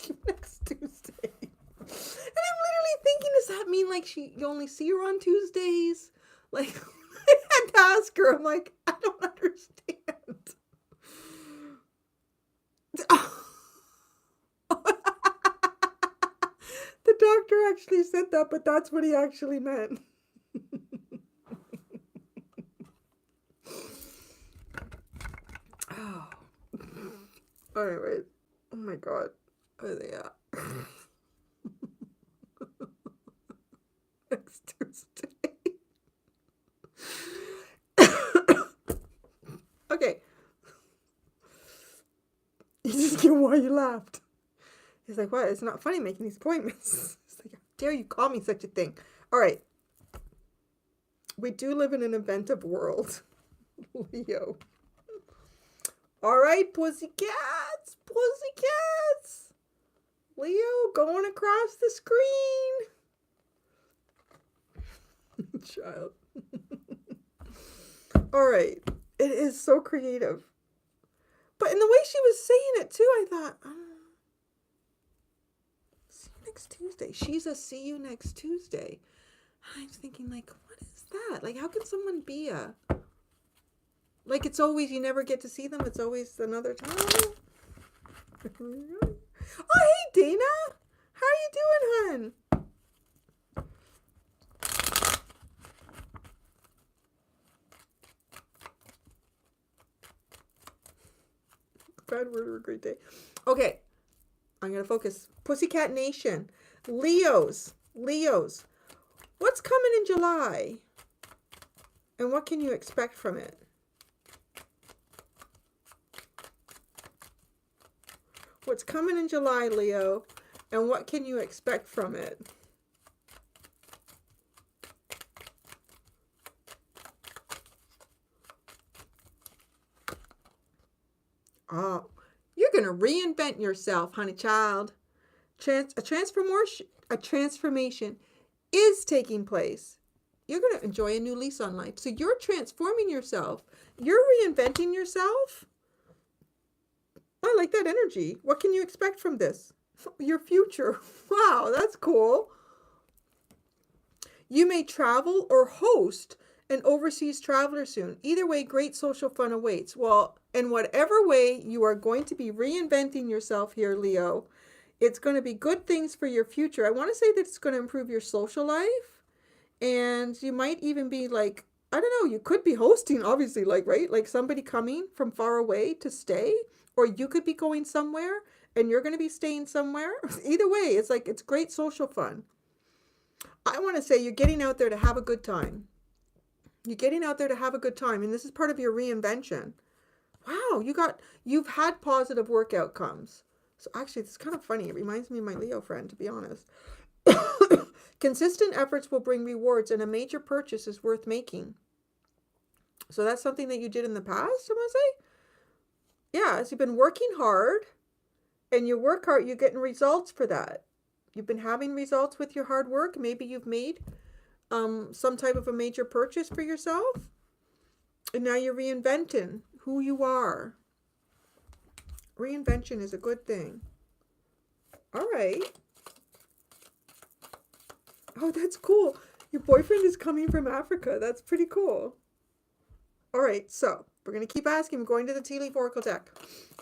you next Tuesday. And I'm literally thinking, does that mean like you only see her on Tuesdays? Like, I had to ask her. I'm like, I don't understand. The doctor actually said that, but that's what he actually meant. Oh. Anyway, oh my god. Oh yeah. Next Tuesday. Okay. You just get why you laughed. He's like, what? It's not funny making these appointments. He's like, how dare you call me such a thing? All right. We do live in an inventive world. Leo. All right, pussycats. Pussycats. Leo going across the screen. Child. All right. It is so creative. But in the way she was saying it too, I thought, see you next Tuesday. She's a see you next Tuesday. I'm thinking, like, what is that? Like, how can someone be a... Like, it's always, you never get to see them. It's always another time. Oh, hey, Dana. How are you doing, hon? bad word or a great day. Okay, I'm going to focus. Pussycat Nation. Leos. What's coming in July? And what can you expect from it? What's coming in July, Leo? And what can you expect from it? Oh, you're going to reinvent yourself, honey child. A transformation is taking place. You're going to enjoy a new lease on life. So you're transforming yourself. You're reinventing yourself. I like that energy. What can you expect from this? Your future. Wow, that's cool. You may travel or host an overseas traveler soon. Either way, great social fun awaits. Well, in whatever way you are going to be reinventing yourself here, Leo, it's going to be good things for your future. I want to say that it's going to improve your social life. And you might even be like, I don't know, you could be hosting, obviously, like, right? Like somebody coming from far away to stay. Or you could be going somewhere and you're going to be staying somewhere. Either way, it's like, it's great social fun. I want to say you're getting out there to have a good time. You're getting out there to have a good time. And this is part of your reinvention. Wow, you've had positive work outcomes. So actually, it's kind of funny. It reminds me of my Leo friend, to be honest. Consistent efforts will bring rewards, and a major purchase is worth making. So that's something that you did in the past, I want to say? Yeah, so you've been working hard, and you work hard, you're getting results for that. You've been having results with your hard work. Maybe you've made some type of a major purchase for yourself, and now you're reinventing who you are. Reinvention is a good thing. All right. Oh, that's cool. Your boyfriend is coming from Africa. That's pretty cool. All right, so we're going to keep asking. I'm going to the Tea Leaf Oracle deck.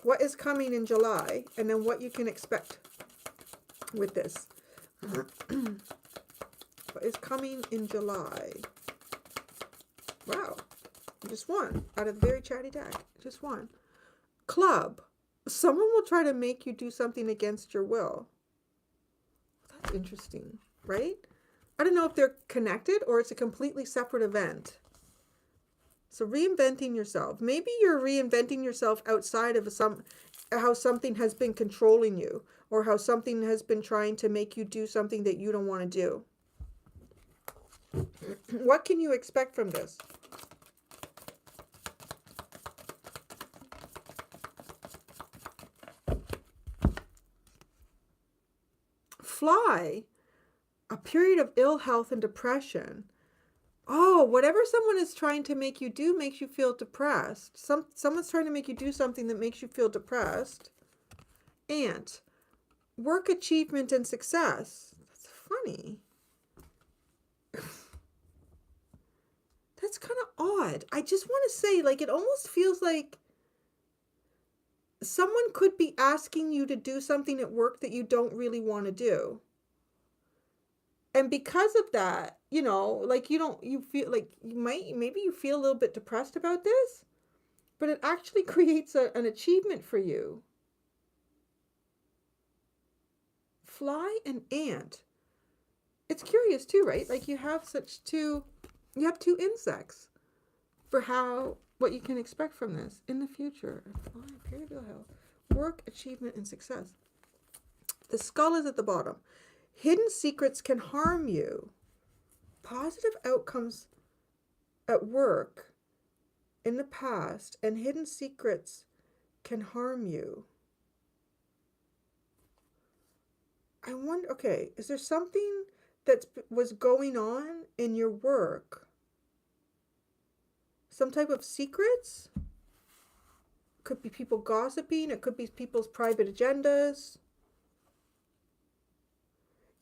What is coming in July, and then what you can expect with this. What is coming in July? Wow. Just one out of the very chatty deck. Just one. Club. Someone will try to make you do something against your will. That's interesting, right? I don't know if they're connected or it's a completely separate event. So reinventing yourself. Maybe you're reinventing yourself outside of how something has been controlling you, or how something has been trying to make you do something that you don't want to do. What can you expect from this? Fly. A period of ill health and depression. Oh, whatever someone is trying to make you do makes you feel depressed. Someone's trying to make you do something that makes you feel depressed. And work achievement and success. That's funny. That's kind of odd. I just want to say, like, it almost feels like someone could be asking you to do something at work that you don't really want to do. And because of that, you know, like you feel like maybe you feel a little bit depressed about this, but it actually creates an achievement for you. Fly and ant. It's curious too, right? Like you have two insects for what you can expect from this in the future. Fly, period of health, work, achievement, and success. The skull is at the bottom. Hidden secrets can harm you. Positive outcomes at work in the past and hidden secrets can harm you. I wonder, okay, is there something that was going on in your work? Some type of secrets? Could be people gossiping. It could be people's private agendas.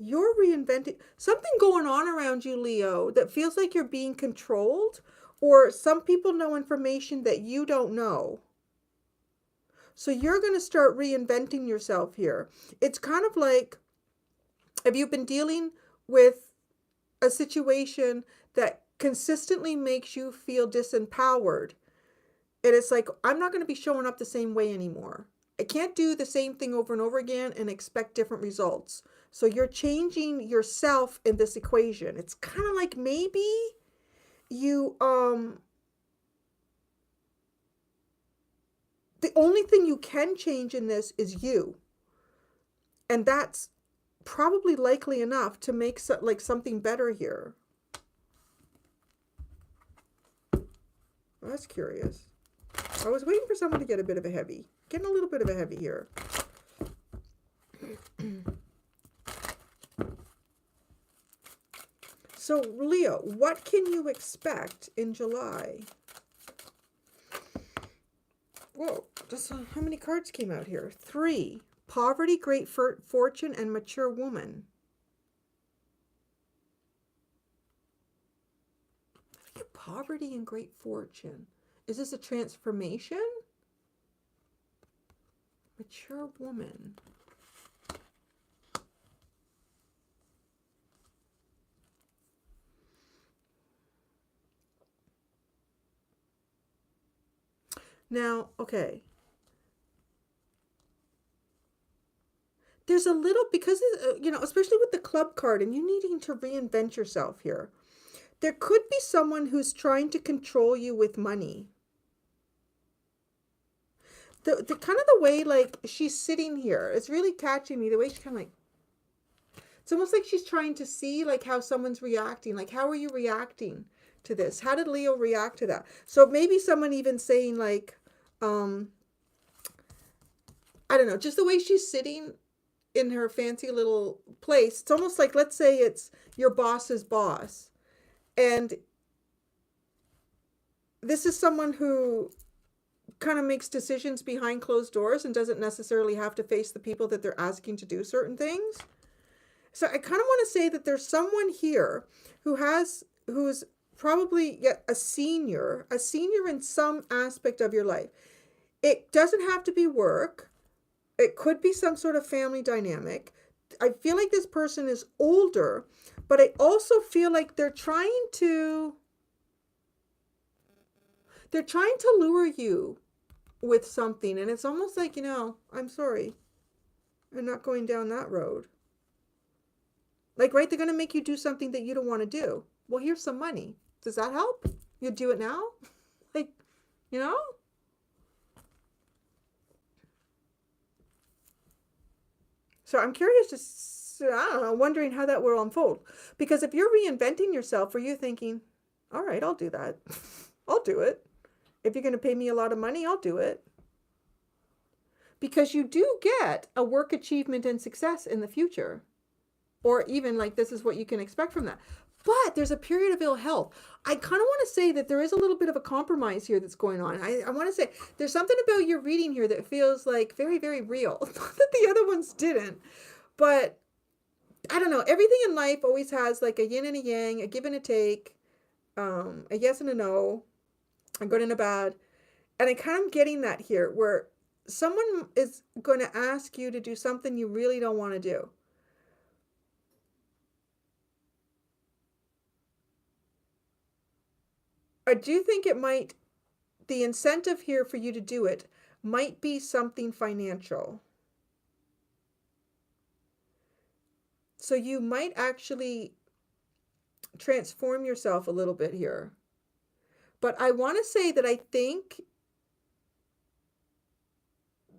You're reinventing something going on around you, Leo, that feels like you're being controlled, or some people know information that you don't know. So you're going to start reinventing yourself here. It's kind of like, have you been dealing with a situation that consistently makes you feel disempowered? And it's like, I'm not going to be showing up the same way anymore. I can't do the same thing over and over again and expect different results. So you're changing yourself in this equation. It's kind of like maybe you, the only thing you can change in this is you. And that's probably likely enough to make like something better here. Well, that's curious. I was waiting for someone to get a bit of a heavy. Getting a little bit of a heavy here. So, Leo, what can you expect in July? Whoa, how many cards came out here? 3. Poverty, great fortune, and mature woman. Poverty and great fortune. Is this a transformation? Mature woman. Now, okay. There's a little, because, you know, especially with the club card and you needing to reinvent yourself here, there could be someone who's trying to control you with money. The kind of the way, like, she's sitting here, it's really catching me, the way she's kind of like, it's almost like she's trying to see, like, how someone's reacting. Like, how are you reacting to this? How did Leo react to that? So maybe someone even saying, like, I don't know, just the way she's sitting in her fancy little place. It's almost like, let's say it's your boss's boss. And this is someone who kind of makes decisions behind closed doors and doesn't necessarily have to face the people that they're asking to do certain things. So I kind of want to say that there's someone here who's probably a senior in some aspect of your life. It doesn't have to be work. It could be some sort of family dynamic. I feel like this person is older, but I also feel like they're trying to lure you with something. And it's almost like, you know, I'm sorry, I'm not going down that road. Like, right, they're going to make you do something that you don't want to do. Well, here's some money. Does that help? You do it now? Like, you know? So I'm curious to, I don't know, wondering how that will unfold. Because if you're reinventing yourself, or you're thinking, all right, I'll do that. I'll do it. If you're going to pay me a lot of money, I'll do it. Because you do get a work achievement and success in the future. Or even like, this is what you can expect from that. But there's a period of ill health. I kind of want to say that there is a little bit of a compromise here that's going on. I want to say there's something about your reading here that feels like very, very real. Not that the other ones didn't. But I don't know. Everything in life always has like a yin and a yang, a give and a take, a yes and a no, a good and a bad. And I kind of getting that here where someone is going to ask you to do something you really don't want to do. I do think the incentive here for you to do it might be something financial. So you might actually transform yourself a little bit here. But I want to say that I think,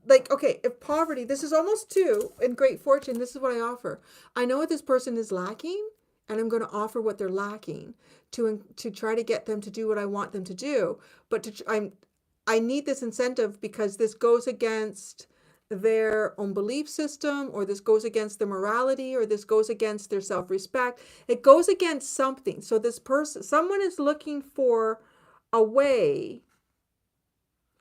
like, okay, if poverty, this is almost 2, and great fortune, this is what I offer. I know what this person is lacking, and I'm going to offer what they're lacking to try to get them to do what I want them to do. But I need this incentive because this goes against their own belief system, or this goes against their morality, or this goes against their self-respect. It goes against something. So this person, someone is looking for a way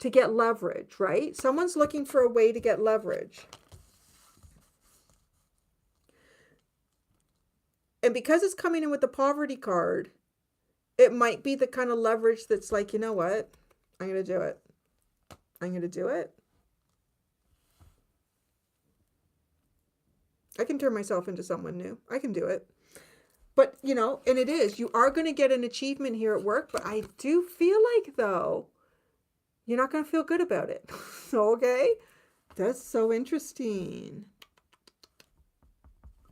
to get leverage, right? Someone's looking for a way to get leverage. And because it's coming in with the poverty card, it might be the kind of leverage that's like, you know what? I'm going to do it. I'm going to do it. I can turn myself into someone new. I can do it. But, you know, and it is. You are going to get an achievement here at work. But I do feel like, though, you're not going to feel good about it. Okay? That's so interesting.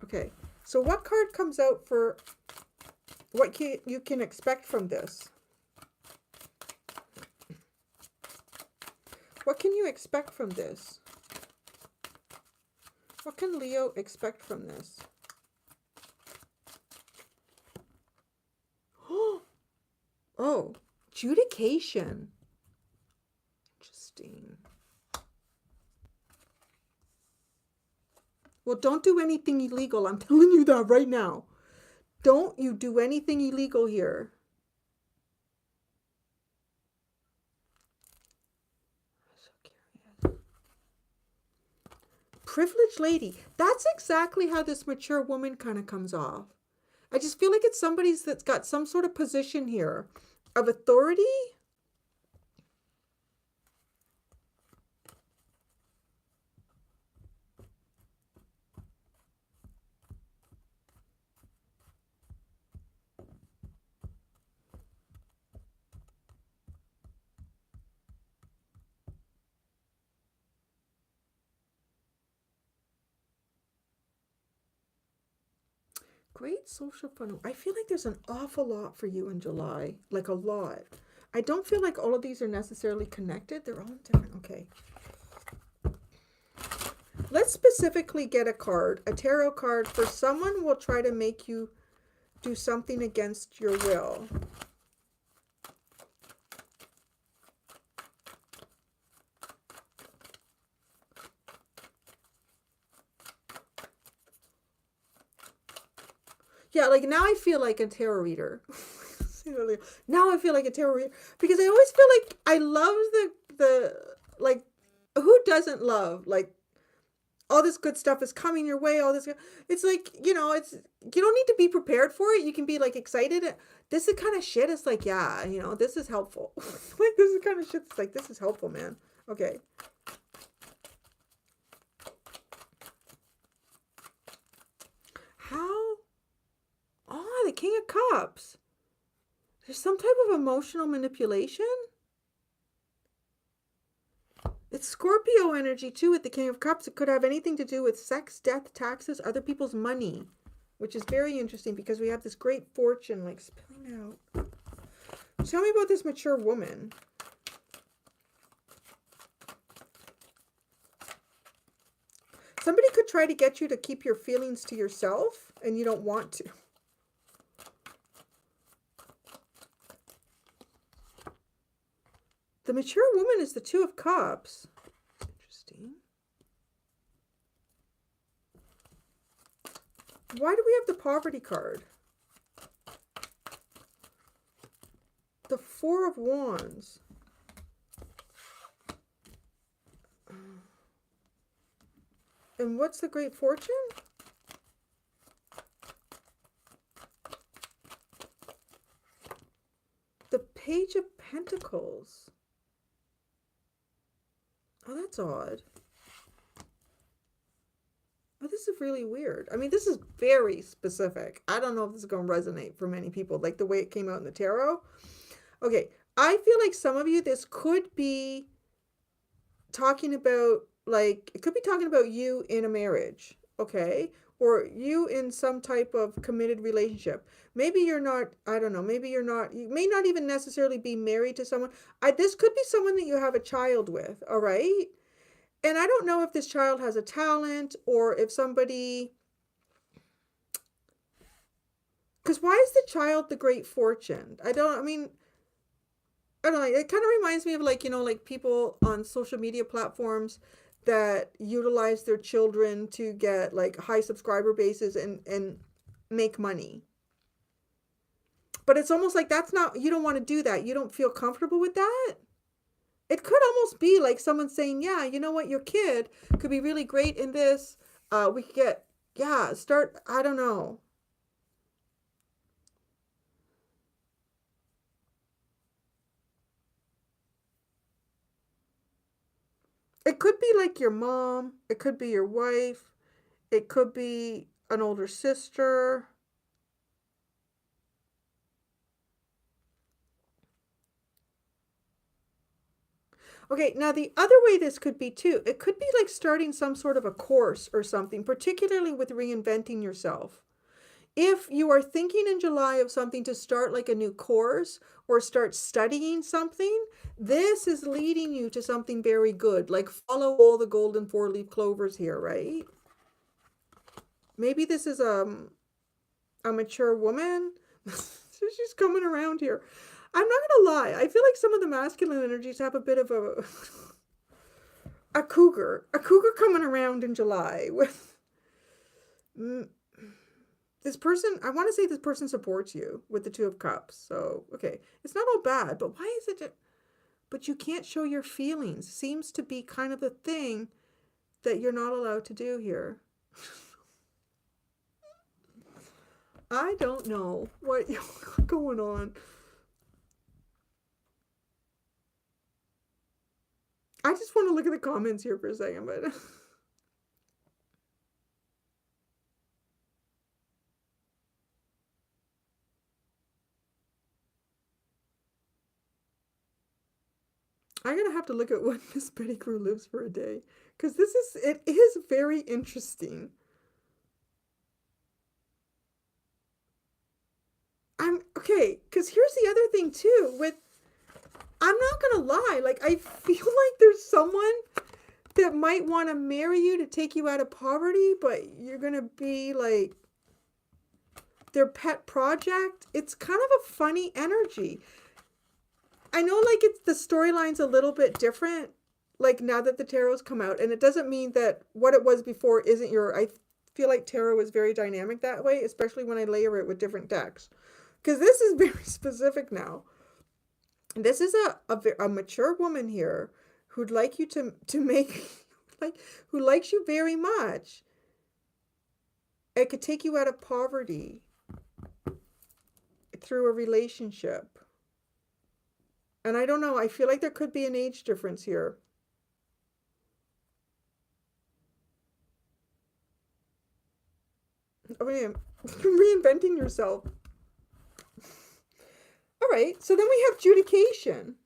Okay, so what card comes out for what you can expect from this? What can you expect from this? What can Leo expect from this? Oh, adjudication. Interesting. Well, don't do anything illegal. I'm telling you that right now. Don't you do anything illegal here. So curious. Privileged lady. That's exactly how this mature woman kind of comes off. I just feel like it's somebody that's got some sort of position here of authority. Great social funnel. I feel like there's an awful lot for you in July. Like a lot. I don't feel like all of these are necessarily connected. They're all different. Okay. Let's specifically get a card, a tarot card for someone who will try to make you do something against your will. Yeah, like now I feel like a tarot reader. Now I feel like a tarot reader because I always feel like I love the like, who doesn't love like all this good stuff is coming your way, all this, it's like, you know, it's, you don't need to be prepared for it. You can be like excited. This is kind of shit. It's like, yeah, you know, this is helpful. Like this is kind of shit. It's like, this is helpful, man. Okay. How? Oh, the King of Cups. There's some type of emotional manipulation. It's Scorpio energy too with the King of Cups. It could have anything to do with sex, death, taxes, other people's money, which is very interesting because we have this great fortune like spilling out. Tell me about this mature woman. Somebody could try to get you to keep your feelings to yourself and you don't want to. The mature woman is the Two of Cups. Interesting. Why do we have the Poverty card? The Four of Wands. And what's the Great Fortune? The Page of Pentacles. Oh, that's odd. Oh, this is really weird. I mean, this is very specific. I don't know if this is going to resonate for many people, like the way it came out in the tarot. Okay, I feel like some of you, this could be talking about, like, it could be talking about you in a marriage, okay? Or you in some type of committed relationship. Maybe you're not, I don't know, maybe you're not, you may not even necessarily be married to someone. This could be someone that you have a child with, all right? And I don't know if this child has a talent or if somebody, because why is the child the Great Fortune? I don't know, it kind of reminds me of like, you know, like people on social media platforms that utilize their children to get like high subscriber bases and make money. But it's almost like that's not, you don't want to do that. You don't feel comfortable with that. It could almost be like someone saying, yeah, you know what, your kid could be really great in this. We could get, yeah, start, I don't know. It could be like your mom. It could be your wife. It could be an older sister. Okay, now the other way this could be too, it could be like starting some sort of a course or something, particularly with reinventing yourself. If you are thinking in July of something to start like a new course or start studying something, this is leading you to something very good. Like follow all the golden four-leaf clovers here, right? Maybe this is a mature woman. She's coming around here. I'm not gonna lie. I feel like some of the masculine energies have a bit of a cougar coming around in July with this person. I want to say this person supports you with the Two of Cups. So okay, it's not all bad, but why is it? But you can't show your feelings. Seems to be kind of the thing that you're not allowed to do here. I don't know what you got going on. I just want to look at the comments here for a second, but I'm gonna have to look at what Miss Betty Crew lives for a day, because it is very interesting. I'm okay, because here's the other thing too. I'm not gonna lie, like I feel like there's someone that might want to marry you to take you out of poverty, but you're gonna be like their pet project. It's kind of a funny energy. I know like it's the storyline's a little bit different, like now that the tarot's come out, and it doesn't mean that what it was before isn't I feel like tarot is very dynamic that way, especially when I layer it with different decks. Because this is very specific now. This is a mature woman here who'd like you to make like who likes you very much. It could take you out of poverty through a relationship. And I don't know, I feel like there could be an age difference here. Oh man, reinventing yourself. All right, so then we have judication.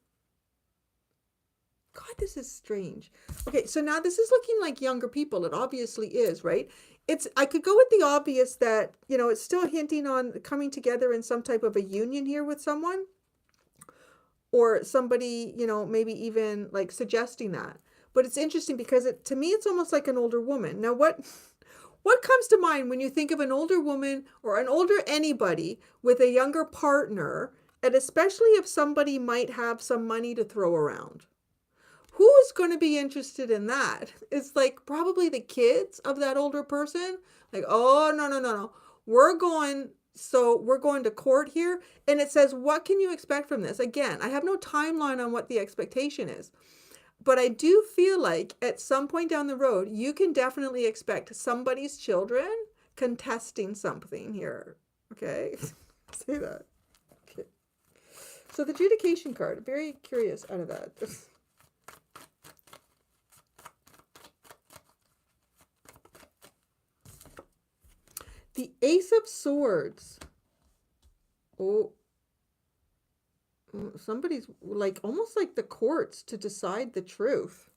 God, this is strange. Okay, so now this is looking like younger people. It obviously is, right? I could go with the obvious that, it's still hinting on coming together in some type of a union here with someone. Or somebody, maybe even like suggesting that. But it's interesting because to me, it's almost like an older woman. Now, what comes to mind when you think of an older woman or an older anybody with a younger partner, and especially if somebody might have some money to throw around? Who is going to be interested in that? It's like probably the kids of that older person. Like, oh, no. We're going to court here. And it says, what can you expect from this? Again, I have no timeline on what the expectation is. But I do feel like at some point down the road, you can definitely expect somebody's children contesting something here. Okay? Say that. Okay. So the adjudication card, very curious out of that. The Ace of Swords. Oh, somebody's like almost like the courts to decide the truth.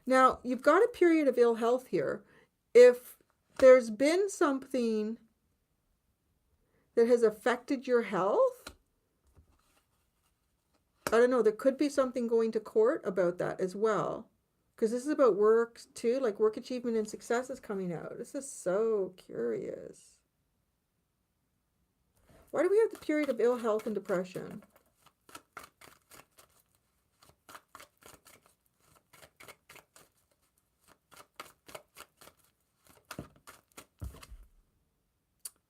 Now, you've got a period of ill health here. If there's been something that has affected your health, I don't know, there could be something going to court about that as well. Because this is about work too, like work achievement and success is coming out. This is so curious. Why do we have the period of ill health and depression?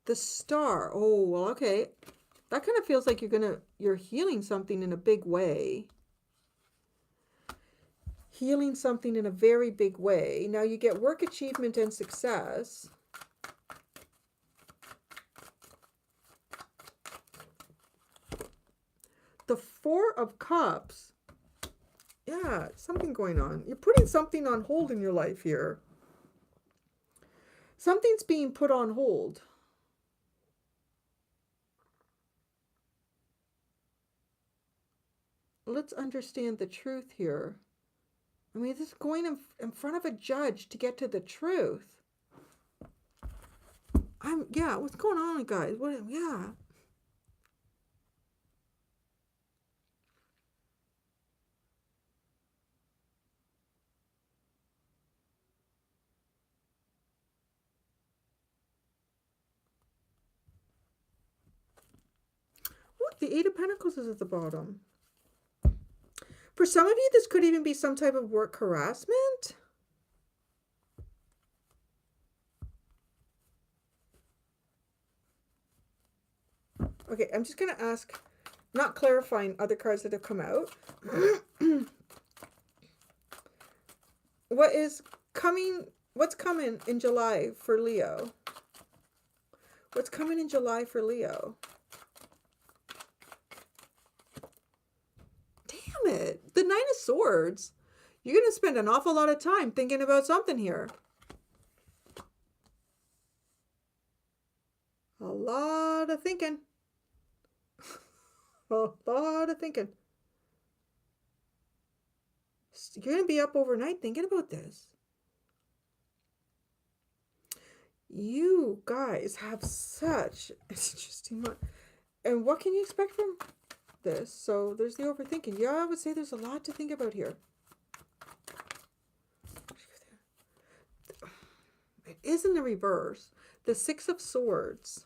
The Star. Oh, well, okay. That kind of feels like you're healing something in a big way. Healing something in a very big way. Now you get work achievement and success. The Four of Cups. Yeah, something going on. You're putting something on hold in your life here. Something's being put on hold. let's understand the truth here. I mean, this is going in front of a judge to get to the truth. Yeah, what's going on, guys? Yeah. What? The Eight of Pentacles is at the bottom. For some of you, this could even be some type of work harassment. Okay, I'm just going to ask, not clarifying other cards that have come out. What's coming in July for Leo? What's coming in July for Leo? Damn it. The Nine of Swords. You're going to spend an awful lot of time thinking about something here. A lot of thinking. A lot of thinking. You're going to be up overnight thinking about this. You guys have such interesting one. And what can you expect from this? So there's the overthinking. Yeah, I would say there's a lot to think about here. It is in the reverse. The Six of Swords.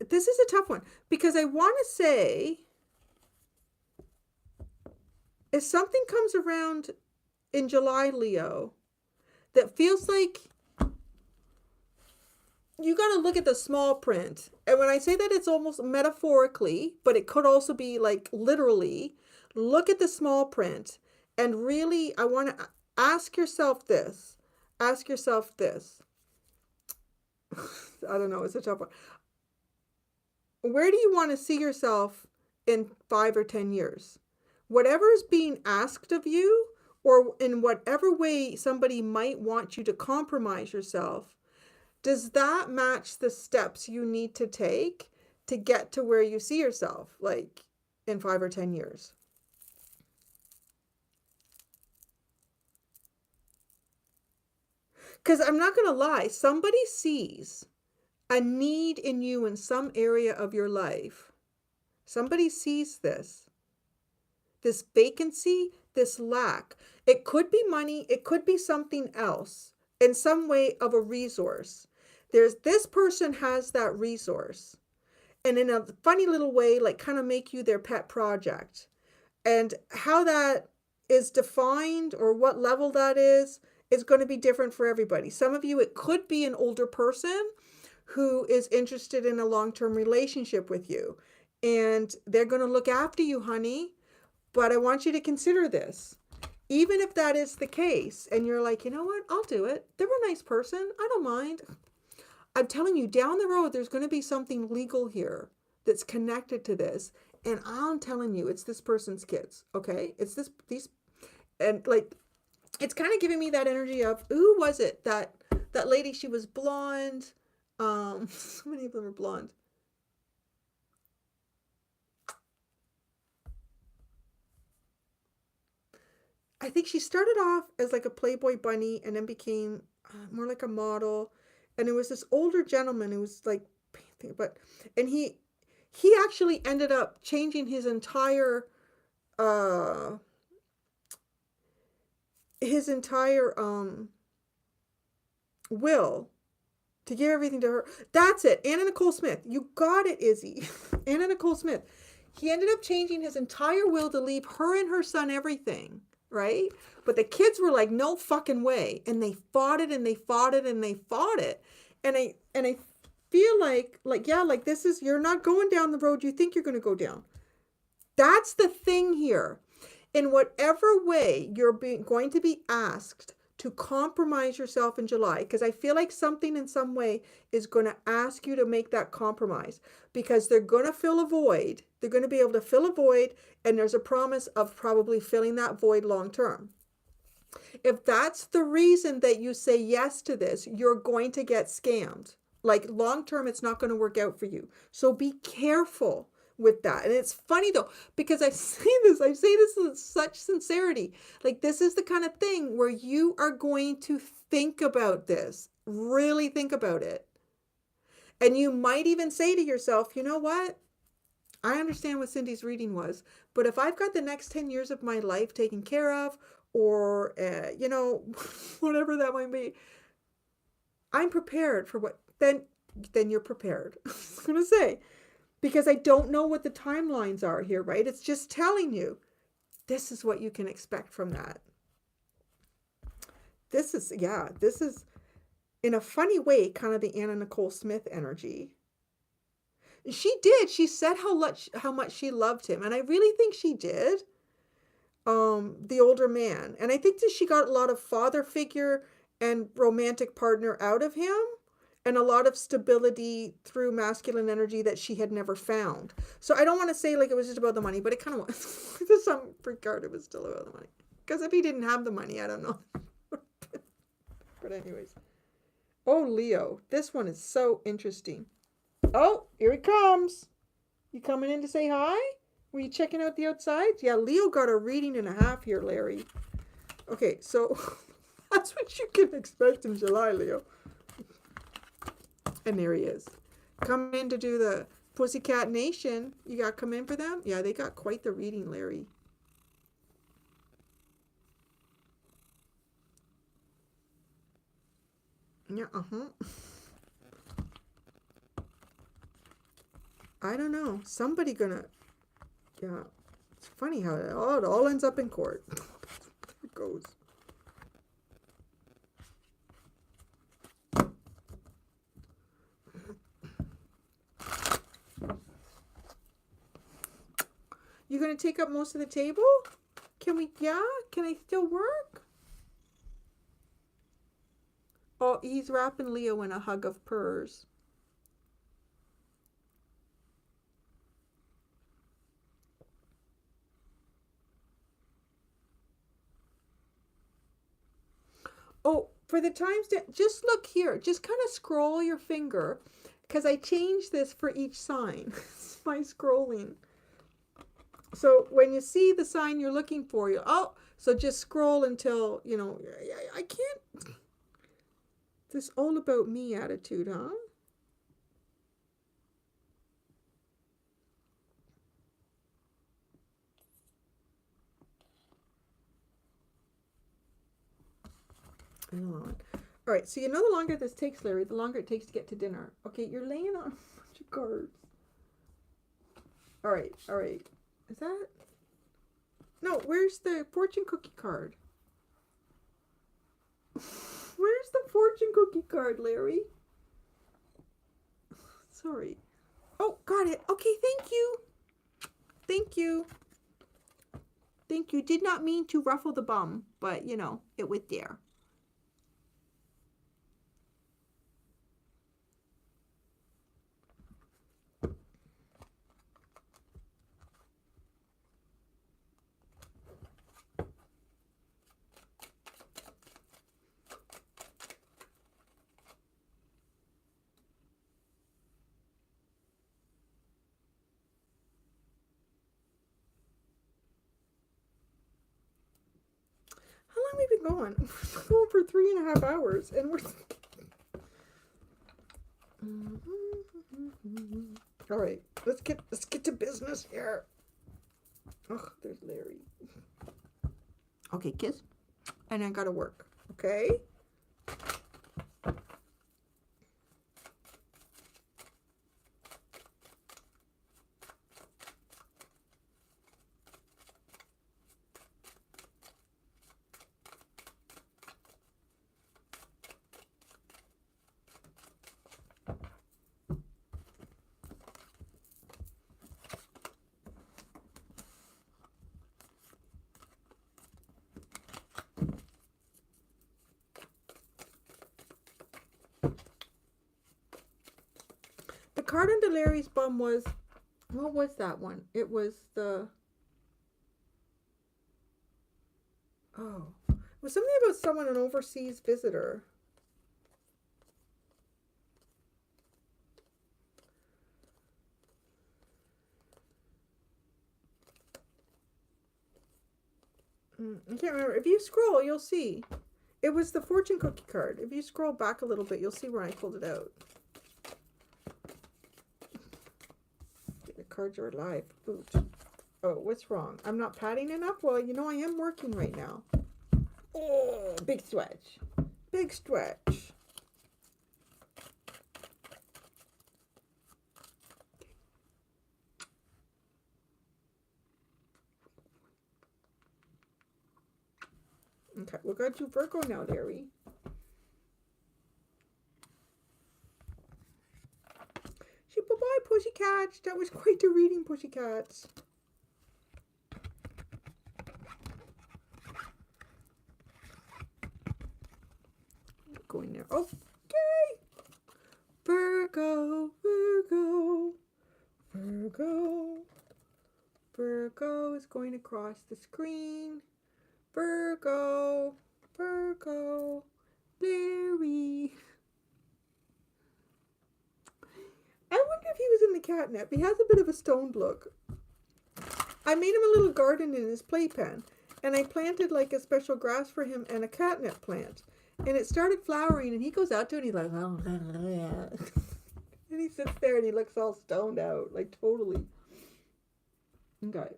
This is a tough one because I want to say if something comes around in July, Leo, that feels like you got to look at the small print. And when I say that, it's almost metaphorically, but it could also be like literally. Look at the small print. And really, I want to ask yourself this. Ask yourself this. I don't know. It's a tough one. Where do you want to see yourself in 5 or 10 years? Whatever is being asked of you, or in whatever way somebody might want you to compromise yourself, does that match the steps you need to take to get to where you see yourself, like in 5 or 10 years? Because I'm not going to lie, somebody sees a need in you in some area of your life. Somebody sees this vacancy, this lack. It could be money. It could be something else in some way of a resource. This person has that resource, and in a funny little way, like kind of make you their pet project. And how that is defined or what level that is going to be different for everybody. Some of you, it could be an older person who is interested in a long-term relationship with you, and they're going to look after you, honey. But I want you to consider this. Even if that is the case, and you're like, you know what, I'll do it. They're a nice person. I don't mind. I'm telling you, down the road, there's going to be something legal here that's connected to this. And I'm telling you, it's this person's kids, okay? It's these, and like, it's kind of giving me that energy of, who was it? That lady, she was blonde. So many of them are blonde. I think she started off as like a Playboy bunny and then became more like a model. And it was this older gentleman who was like, and he actually ended up changing his entire will to give everything to her. That's it. Anna Nicole Smith. You got it, Izzy. Anna Nicole Smith. He ended up changing his entire will to leave her and her son everything. Right? But the kids were like, no fucking way. And they fought it and they fought it and they fought it. And I feel like, yeah, like this is, you're not going down the road you think you're going to go down. That's the thing here. In whatever way you're going to be asked to compromise yourself in July, because I feel like something in some way is going to ask you to make that compromise, because they're going to fill a void. They're going to be able to fill a void, and there's a promise of probably filling that void long term. If that's the reason that you say yes to this, you're going to get scammed. Like long term, it's not going to work out for you. So be careful with that. And it's funny though, because I say this with such sincerity. Like this is the kind of thing where you are going to think about this, really think about it. And you might even say to yourself, you know what? I understand what Cindy's reading was, but if I've got the next 10 years of my life taken care of, or, whatever that might be, I'm prepared for what, then you're prepared. I was going to say, because I don't know what the timelines are here, right? It's just telling you, this is what you can expect from that. This is in a funny way, kind of the Anna Nicole Smith energy. She did. She said how much she loved him. And I really think she did. The older man. And I think that she got a lot of father figure and romantic partner out of him. And a lot of stability through masculine energy that she had never found. So I don't want to say like it was just about the money, but it kind of was. To some regard, it was still about the money. Because if he didn't have the money, I don't know. But anyways. Oh, Leo. This one is so interesting. Oh, here he comes. You coming in to say hi? Were you checking out the outside? Yeah, Leo got a reading and a half here, Larry. Okay, so that's what you can expect in July, Leo. And there he is. Come in to do the Pussycat Nation. You got to come in for them? Yeah, they got quite the reading, Larry. Yeah, I don't know. Somebody gonna... Yeah. It's funny how it all ends up in court. There it goes. You gonna take up most of the table? Can I still work? Oh, he's wrapping Leo in a hug of purrs. Oh, for the times that, just look here. Just kind of scroll your finger, because I changed this for each sign. It's my scrolling. So when you see the sign you're looking for, so just scroll until, I can't. This all about me attitude, huh? All right, so the longer this takes, Larry, the longer it takes to get to dinner. Okay, you're laying on a bunch of cards. All right. Is that? No, where's the fortune cookie card? Where's the fortune cookie card, Larry? Sorry. Oh, got it. Okay, thank you. Thank you. Did not mean to ruffle the bum, but, it was there. How long have we been going? We're going for 3.5 hours, and we're... All right, let's get to business here. Oh, there's Larry. Okay, kiss. And I gotta work. Okay. The card under Larry's bum was, what was that one? It was the, was something about someone, an overseas visitor. I can't remember. If you scroll, you'll see. It was the fortune cookie card. If you scroll back a little bit, you'll see where I pulled it out. The cards are alive. Boot. Oh, what's wrong? I'm not padding enough? Well, you know I am working right now. Oh, big stretch. Big stretch. Okay, we're going to do Virgo now, Larry. Bye-bye, pussycats. That was quite a reading, pussycats. Go in there. Okay. Virgo, Virgo, Virgo. Virgo is going across the screen. Virgo, Virgo, Larry. I wonder if he was in the catnip. He has a bit of a stoned look. I made him a little garden in his playpen, and I planted like a special grass for him and a catnip plant. And it started flowering, and he goes out to it, and he's like, oh, yeah. And he sits there, and he looks all stoned out, like totally. Okay.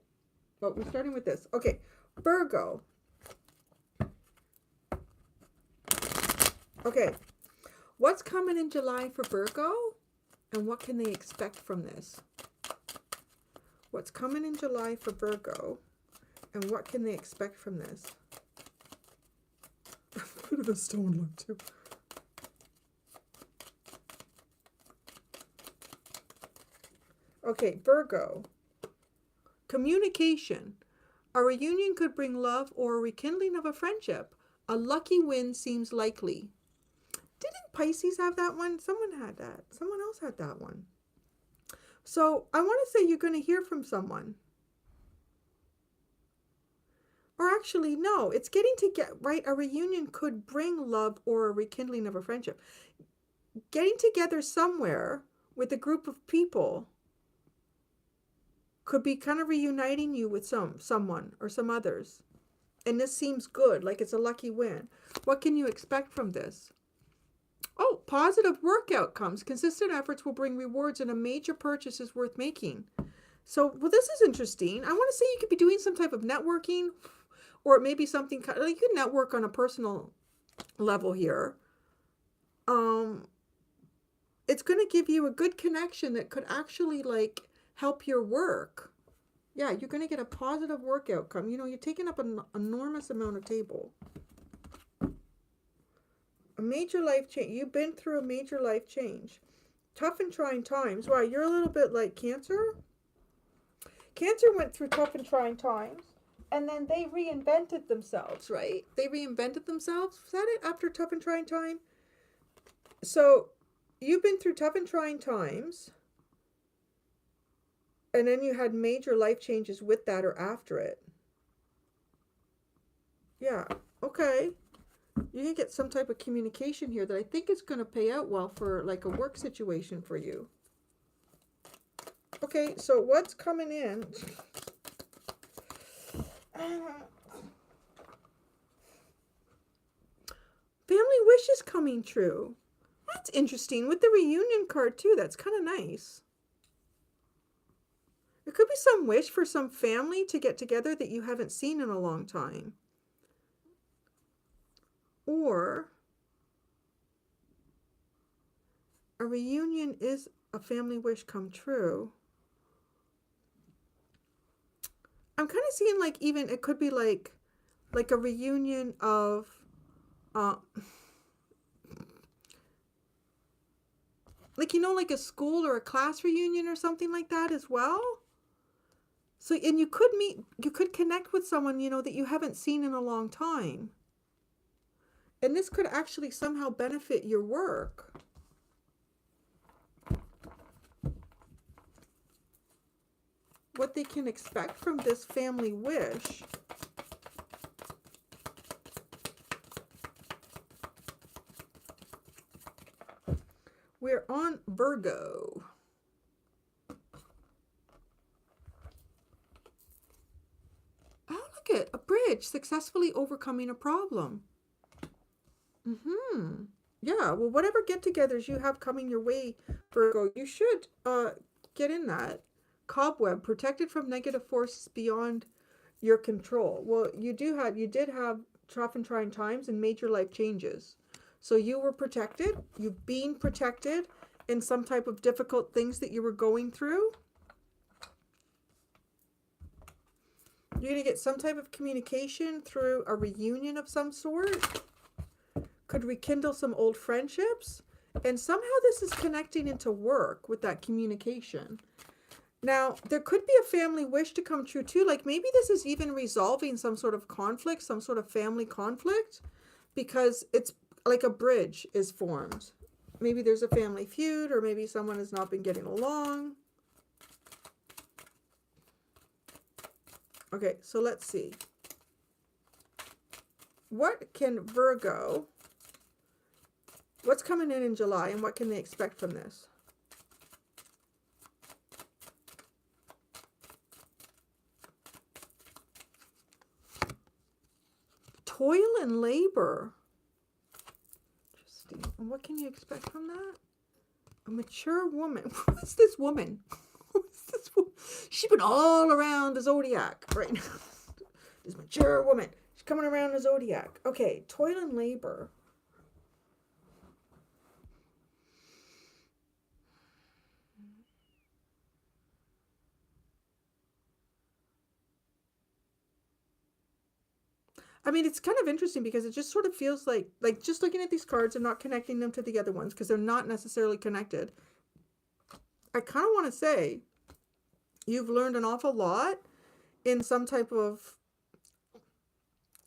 Well, we're starting with this. Okay, Virgo. Okay, what's coming in July for Virgo, and what can they expect from this? What's coming in July for Virgo, and what can they expect from this? A bit of a stone look, too. Okay, Virgo. Communication. A reunion could bring love or a rekindling of a friendship. A lucky win seems likely. Didn't Pisces have that one? Someone had that. Someone else had that one. So I want to say you're going to hear from someone. Or actually, no. It's getting to get right. A reunion could bring love or a rekindling of a friendship. Getting together somewhere with a group of people could be kind of reuniting you with someone or some others. And this seems good, like it's a lucky win. What can you expect from this? Oh, positive work outcomes. Consistent efforts will bring rewards and a major purchase is worth making. So, well, this is interesting. I want to say you could be doing some type of networking, or it may be something, like you can network on a personal level here. It's going to give you a good connection that could actually like help your work. Yeah, you're going to get a positive work outcome. You know, you're taking up an enormous amount of table. A major life change. You've been through a major life change. Tough and trying times. Wow, you're a little bit like Cancer. Cancer went through tough and trying times, and then they reinvented themselves, right? They reinvented themselves. Was that it? After tough and trying time? So, you've been through tough and trying times, and then you had major life changes with that or after it. Yeah, okay. You can get some type of communication here that I think is going to pay out well for like a work situation for you. Okay, so what's coming in? Family wishes coming true. That's interesting. With the reunion card too, that's kind of nice. There could be some wish for some family to get together that you haven't seen in a long time. Or a reunion is a family wish come true. I'm kind of seeing like even it could be like a reunion of like, you know, like a school or a class reunion or something like that as well. So, and you could connect with someone, you know, that you haven't seen in a long time. And this could actually somehow benefit your work. What they can expect from this family wish. on Virgo. Oh, look at a bridge successfully overcoming a problem. Yeah, well, whatever get-togethers you have coming your way, Virgo, you should get in that. Cobweb, protected from negative forces beyond your control. Well, you did have tough and trying times and major life changes. So you were protected. You've been protected in some type of difficult things that you were going through. You're going to get some type of communication through a reunion of some sort. Could rekindle some old friendships. And somehow this is connecting into work with that communication. Now, there could be a family wish to come true too. Like maybe this is even resolving some sort of conflict, some sort of family conflict, because it's like a bridge is formed. Maybe there's a family feud, or maybe someone has not been getting along. Okay, so let's see. What can Virgo, what's coming in July, and what can they expect from this? Toil and labor. Interesting. And what can you expect from that? A mature woman. Who is this woman? Who is this woman? She's been all around the zodiac right now. This mature woman. She's coming around the zodiac. Okay, toil and labor. I mean, it's kind of interesting because it just sort of feels like just looking at these cards and not connecting them to the other ones because they're not necessarily connected. I kind of want to say you've learned an awful lot in some type of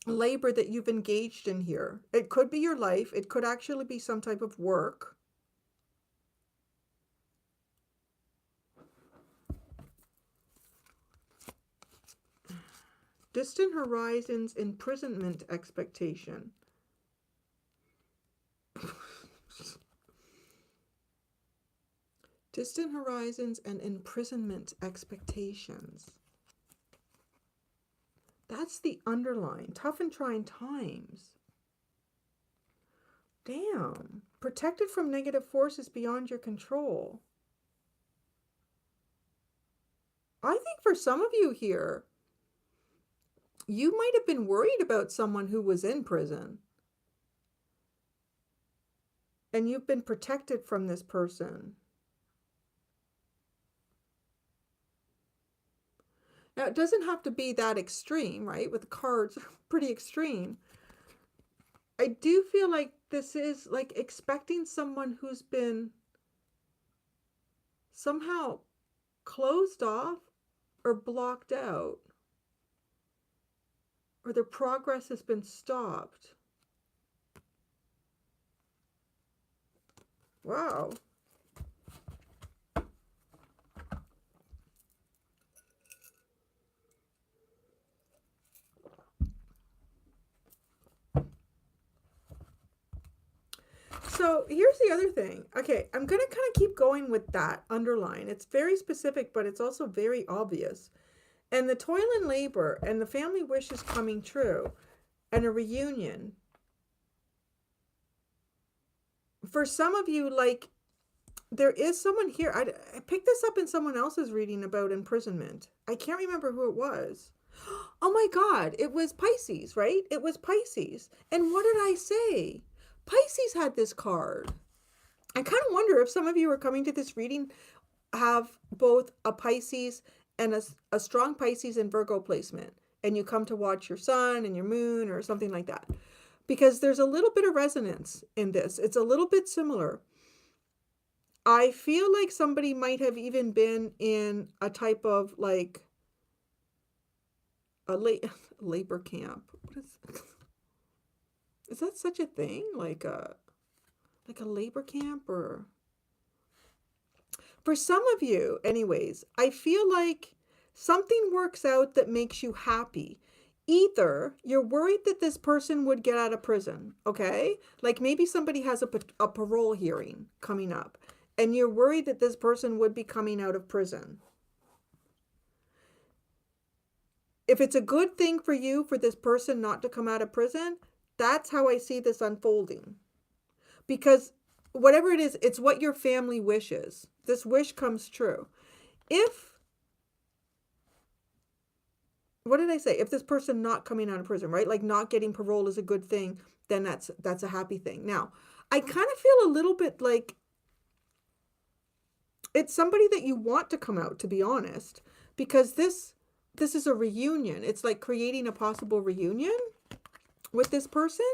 labor that you've engaged in here. It could be your life. It could actually be some type of work. Distant horizons, imprisonment expectation. Distant horizons and imprisonment expectations. That's the underline. Tough and trying times. Damn. Protected from negative forces beyond your control. I think for some of you here, you might have been worried about someone who was in prison. And you've been protected from this person. Now, it doesn't have to be that extreme, right? With the cards, pretty extreme. I do feel like this is like expecting someone who's been somehow closed off or blocked out. Or their progress has been stopped. Wow. So here's the other thing. Okay, I'm going to kind of keep going with that underline. It's very specific, but it's also very obvious. And the toil and labor and the family wishes coming true and a reunion. For some of you, like, there is someone here. I picked this up in someone else's reading about imprisonment. I can't remember who it was. Oh my God, it was Pisces, right? It was Pisces. And what did I say? Pisces had this card. I kind of wonder if some of you are coming to this reading have both a Pisces and a strong Pisces and Virgo placement, and you come to watch your sun and your moon or something like that, because there's a little bit of resonance in this. It's a little bit similar. I feel like somebody might have even been in a type of like a labor camp. What is that such a thing? Like a labor camp? Or for some of you, anyways, I feel like something works out that makes you happy. Either you're worried that this person would get out of prison, okay? Like maybe somebody has a parole hearing coming up, and you're worried that this person would be coming out of prison. If it's a good thing for you for this person not to come out of prison, that's how I see this unfolding. Because whatever it is, it's what your family wishes. This wish comes true. What did I say? If this person not coming out of prison, right? Like not getting parole is a good thing, then that's a happy thing. Now, I kind of feel a little bit like it's somebody that you want to come out, to be honest, because this is a reunion. It's like creating a possible reunion with this person,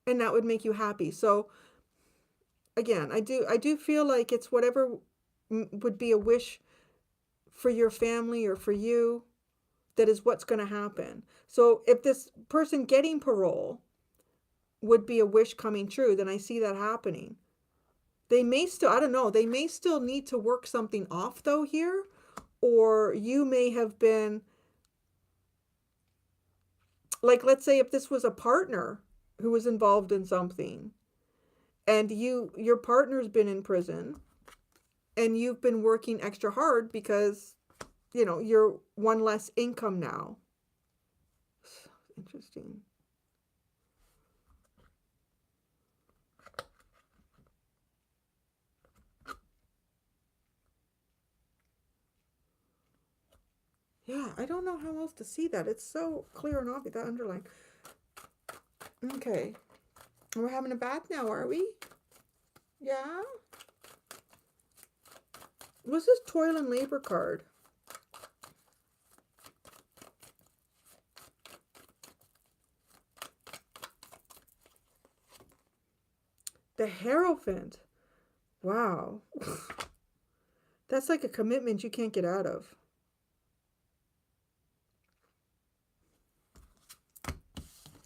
and that would make you happy. So again, I do feel like it's whatever would be a wish for your family or for you, that is what's going to happen. So if this person getting parole would be a wish coming true, then I see that happening. They may still, I don't know, they may still need to work something off though here, or you may have been, like, let's say if this was a partner who was involved in something, and your partner's been in prison, and you've been working extra hard because, you know, you're one less income now. Interesting. Yeah, I don't know how else to see that. It's so clear and obvious, that underline. Okay. We're having a bath now, are we? Yeah? What's this toil and labor card? The Hierophant. Wow. That's like a commitment you can't get out of.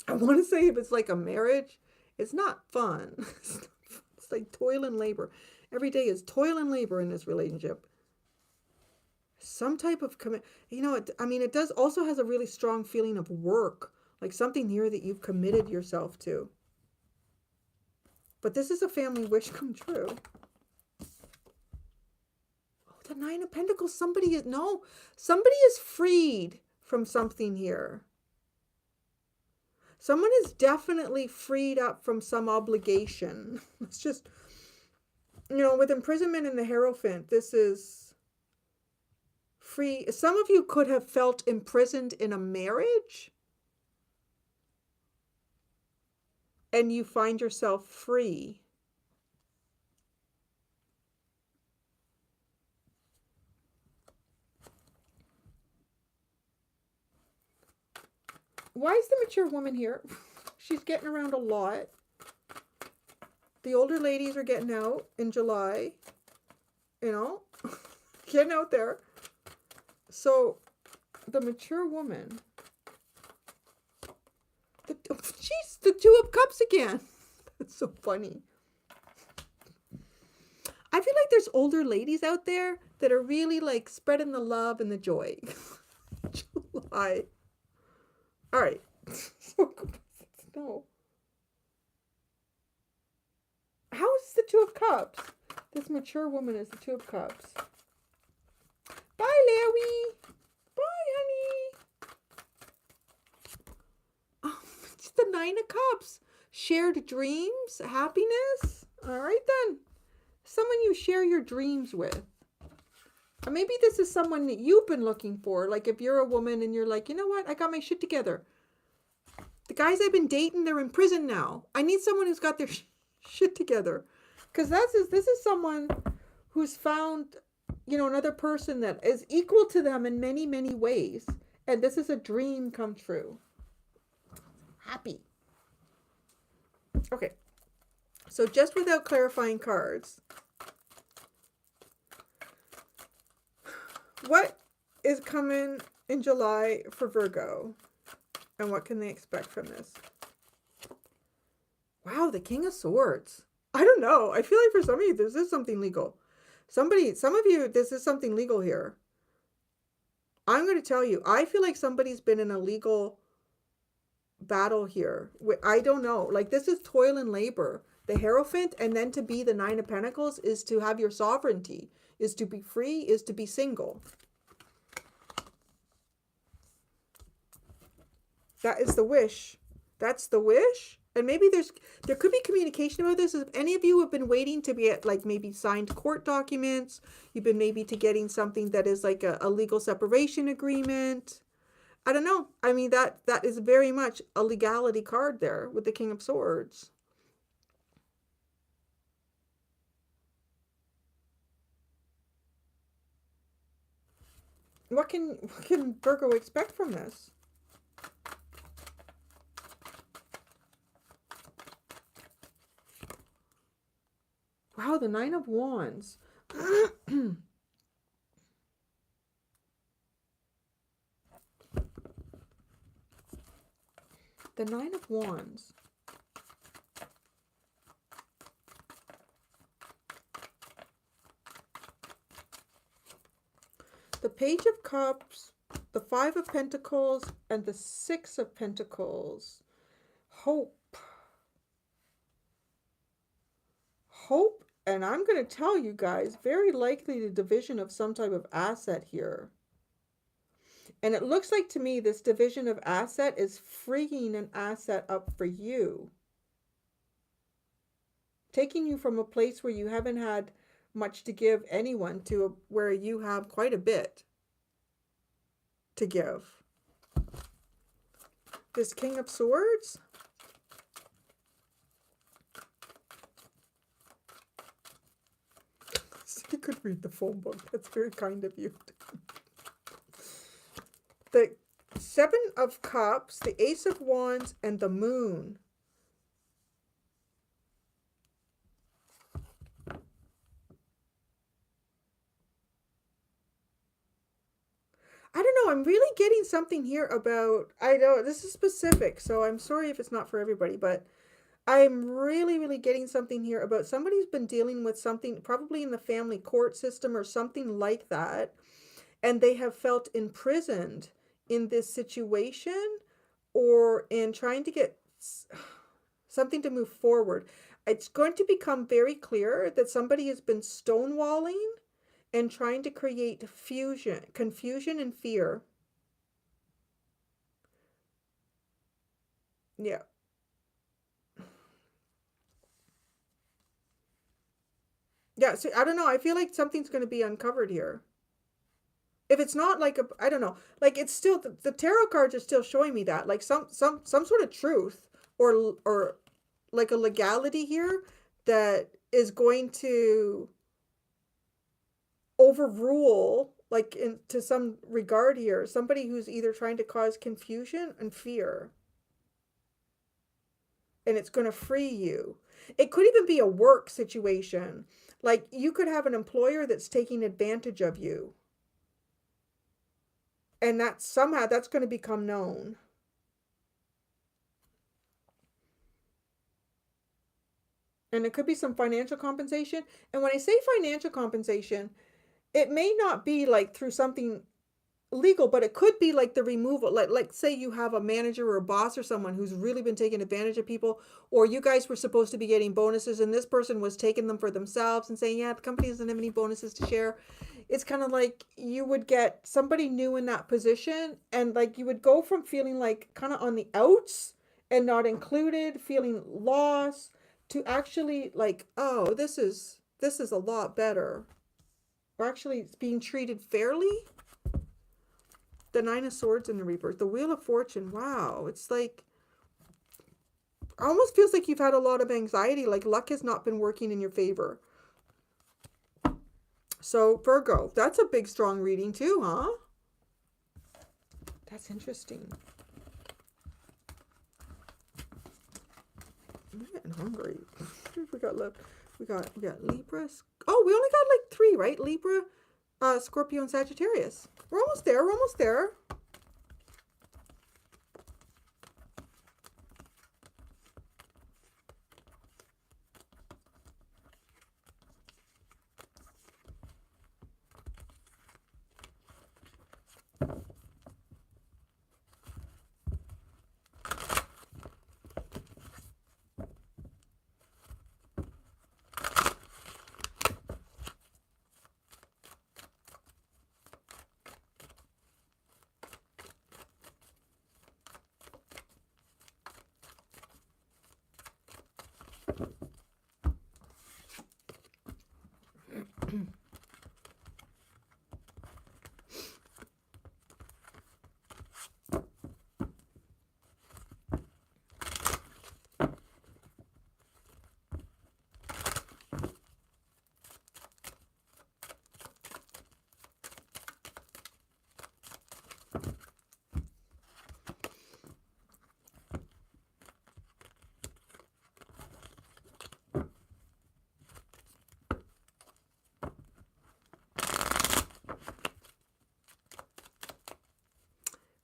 I want to say if it's like a marriage, it's not fun. It's like toil and labor. Every day is toil and labor in this relationship. Some type of commit. You know, it does also has a really strong feeling of work, like something here that you've committed yourself to. But this is a family wish come true. Oh, the Nine of Pentacles. Somebody is freed from something here. Someone is definitely freed up from some obligation. It's just, you know, with imprisonment in the Hierophant, this is free. Some of you could have felt imprisoned in a marriage, and you find yourself free. Why is the mature woman here? She's getting around a lot. The older ladies are getting out in July. You know, getting out there. So, the mature woman. Jeez, the Two of Cups again. That's so funny. I feel like there's older ladies out there that are really like spreading the love and the joy. July. All right. No. How is the Two of Cups? This mature woman is the Two of Cups. Bye, Larry. Bye, honey. Oh, it's the Nine of Cups. Shared dreams, happiness. All right, then. Someone you share your dreams with. Or maybe this is someone that you've been looking for. Like if you're a woman and you're like, you know what? I got my shit together. The guys I've been dating, they're in prison now. I need someone who's got their shit together. Because this is someone who's found, you know, another person that is equal to them in many, many ways. And this is a dream come true. Happy. Okay. So just without clarifying cards, what is coming in July for Virgo? And what can they expect from this? Wow, the King of Swords. I don't know. I feel like for some of you, this is something legal. Some of you, this is something legal here. I'm going to tell you, I feel like somebody's been in a legal battle here. I don't know. Like this is toil and labor. the Hierophant, and then to be the Nine of Pentacles is to have your sovereignty, is to be free, is to be single. That is the wish. That's the wish. And maybe there could be communication about this. If any of you have been waiting to be at like maybe signed court documents, you've been maybe to getting something that is like a legal separation agreement. I don't know. I mean, that is very much a legality card there with the King of Swords. What can Virgo expect from this? Wow, the Nine of Wands. The Nine of Wands. The Page of Cups, the Five of Pentacles, and the Six of Pentacles. Hope. Hope, and I'm going to tell you guys, very likely the division of some type of asset here. And it looks like to me this division of asset is freeing an asset up for you. Taking you from a place where you haven't had much to give anyone to where you have quite a bit to give. This King of Swords. You could read the phone book. That's very kind of you. The Seven of Cups, the Ace of Wands, and the Moon. I don't know. I'm really getting something here about, I know this is specific, so I'm sorry if it's not for everybody, but I'm really, really getting something here about somebody who's been dealing with something probably in the family court system or something like that. And they have felt imprisoned in this situation or in trying to get something to move forward. It's going to become very clear that somebody has been stonewalling and trying to create confusion and fear. Yeah. Yeah, so I don't know. I feel like something's going to be uncovered here. If it's not like I don't know, like it's still, the tarot cards are still showing me that, like some sort of truth or like a legality here that is going to overrule, like into some regard here, somebody who's either trying to cause confusion and fear. And it's going to free you. It could even be a work situation. Like you could have an employer that's taking advantage of you. And that somehow that's going to become known. And it could be some financial compensation. And when I say financial compensation, it may not be like through something legal, but it could be like the removal, like say you have a manager or a boss or someone who's really been taking advantage of people, or you guys were supposed to be getting bonuses and this person was taking them for themselves and saying, yeah, the company doesn't have any bonuses to share. It's kind of like you would get somebody new in that position, and like you would go from feeling like kind of on the outs and not included, feeling lost, to actually like, oh, this is a lot better. Or actually being treated fairly. The Nine of Swords in the reverse. The Wheel of Fortune. Wow. It's like, almost feels like you've had a lot of anxiety. Like luck has not been working in your favor. So Virgo, that's a big strong reading too, huh? That's interesting. I'm getting hungry. We got left. We got Libra. Oh, we only got like 3, right? Libra, Scorpio, and Sagittarius. We're almost there. We're almost there.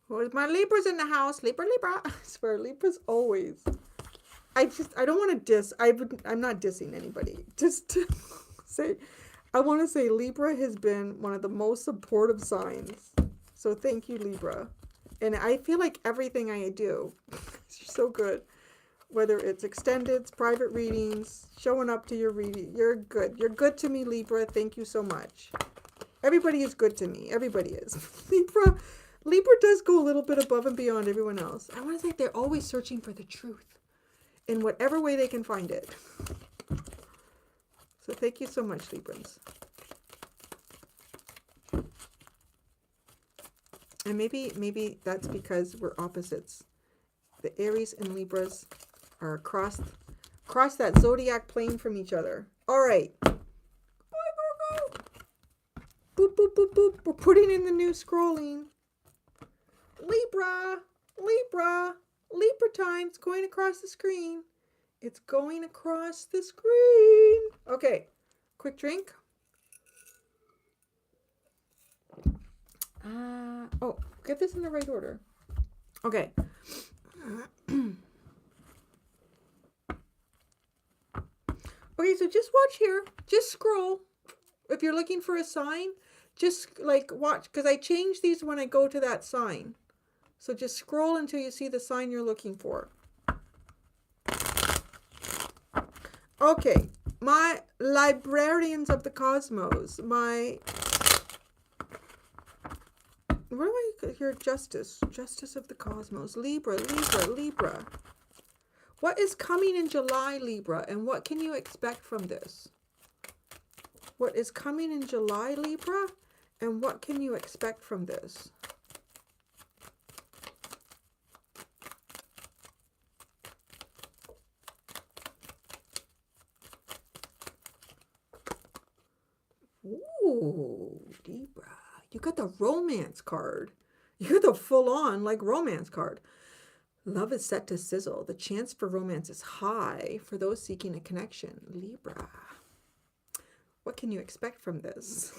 Where's my Libras in the house? Libra, Libra. I swear, Libras always. I don't want to diss. I'm not dissing anybody. Just to say, I want to say Libra has been one of the most supportive signs. So thank you, Libra. And I feel like everything I do, you're so good. Whether it's extendeds, private readings, showing up to your reading, you're good. You're good to me, Libra. Thank you so much. Everybody is good to me. Everybody is. Libra does go a little bit above and beyond everyone else. I want to say they're always searching for the truth in whatever way they can find it. So thank you so much, Librans. And maybe that's because we're opposites. The Aries and Libras are across that zodiac plane from each other. All right. Bye, Virgo. Boop, boop, boop, boop. We're putting in the new scrolling. Libra, Libra, Libra time. It's going across the screen. It's going across the screen. Okay, quick drink. Oh, get this in the right order. Okay. Okay, so just watch here. Just scroll. If you're looking for a sign, just like watch, because I change these when I go to that sign. So just scroll until you see the sign you're looking for. Okay, my librarians of the cosmos, what do I hear? Justice of the cosmos, Libra, Libra, Libra. What is coming in July, Libra, and what can you expect from this? What is coming in July, Libra, and what can you expect from this? Ooh, Libra. You got the romance card. You got the full-on, like, romance card. Love is set to sizzle. The chance for romance is high for those seeking a connection. Libra. What can you expect from this?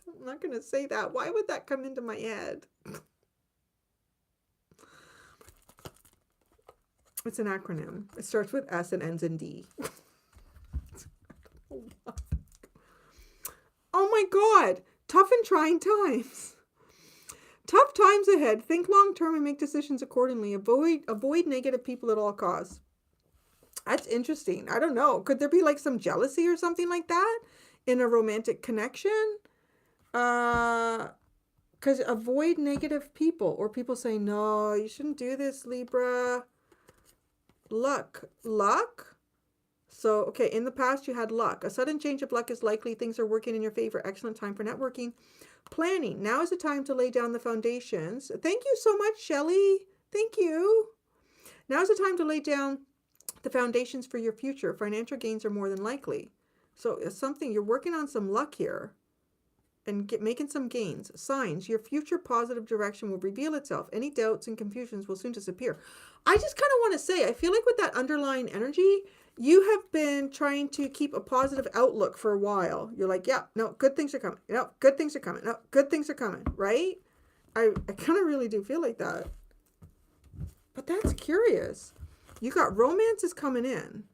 I'm not going to say that. Why would that come into my head? It's an acronym. It starts with S and ends in D. Oh my God. Tough and trying times. Tough times ahead. Think long term and make decisions accordingly. Avoid negative people at all costs. That's interesting. I don't know. Could there be like some jealousy or something like that in a romantic connection? Because avoid negative people, or people say, no, you shouldn't do this, Libra. Luck. So, okay, in the past you had luck. A sudden change of luck is likely. Things are working in your favor. Excellent time for networking. Planning. Now is the time to lay down the foundations. Thank you so much, Shelley. Thank you. Now is the time to lay down the foundations for your future. Financial gains are more than likely. So it's something, you're working on some luck here and making some gains. Signs. Your future positive direction will reveal itself. Any doubts and confusions will soon disappear. I just kind of want to say, I feel like with that underlying energy, you have been trying to keep a positive outlook for a while. You're like, yeah, no, good things are coming. No, good things are coming. No, good things are coming, right? I kind of really do feel like that. But that's curious. You got romances coming in.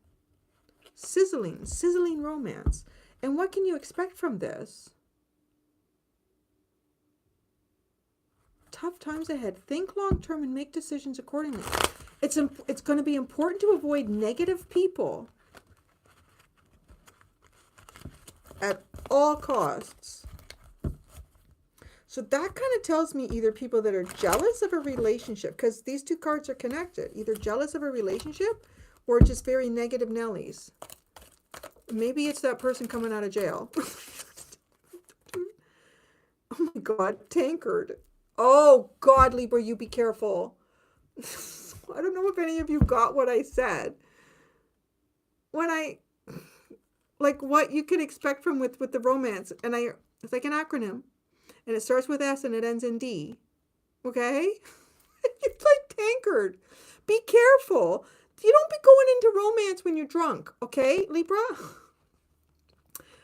Sizzling romance. And what can you expect from this? Tough times ahead. Think long term and make decisions accordingly. It's going to be important to avoid negative people at all costs. So that kind of tells me either people that are jealous of a relationship, because these two cards are connected, either jealous of a relationship or just very negative Nellies. Maybe it's that person coming out of jail. Oh my God, tankard. Oh God, Libra, you be careful. I don't know if any of you got what I said. Like what you can expect from with the romance. And it's like an acronym. And it starts with S and it ends in D. Okay? It's like tankard. Be careful. You don't be going into romance when you're drunk, okay, Libra?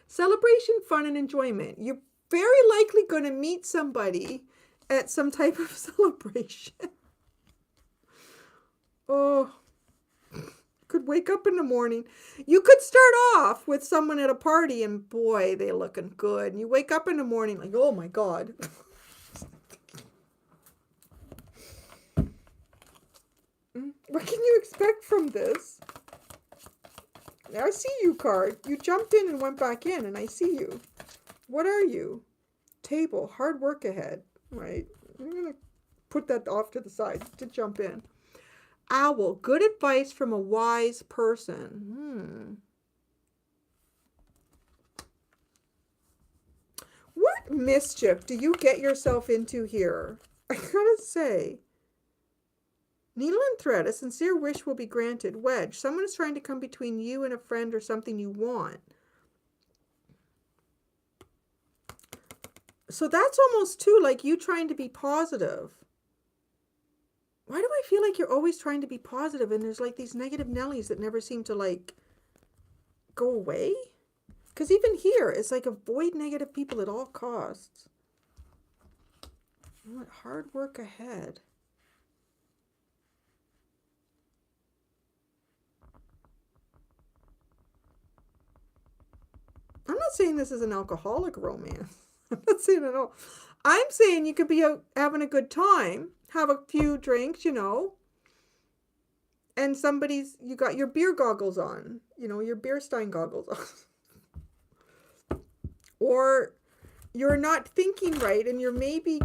Celebration, fun, and enjoyment. You're very likely going to meet somebody at some type of celebration. Oh, could wake up in the morning. You could start off with someone at a party and boy, they're looking good. And you wake up in the morning like, oh my God. What can you expect from this? I see you card. You jumped in and went back in and I see you. What are you? Table. Hard work ahead. Right. I'm going to put that off to the side to jump in. Owl. Good advice from a wise person. What mischief do you get yourself into here? I gotta say. Needle and thread, a sincere wish will be granted. Wedge, someone is trying to come between you and a friend or something you want. So that's almost too like you trying to be positive. Why do I feel like you're always trying to be positive and there's like these negative Nellies that never seem to like go away? Because even here, it's like avoid negative people at all costs. What hard work ahead. I'm not saying this is an alcoholic romance. I'm not saying at all. I'm saying you could be out having a good time, have a few drinks, you know, and you got your beer goggles on, you know, your beer stein goggles on. Or you're not thinking right and you're maybe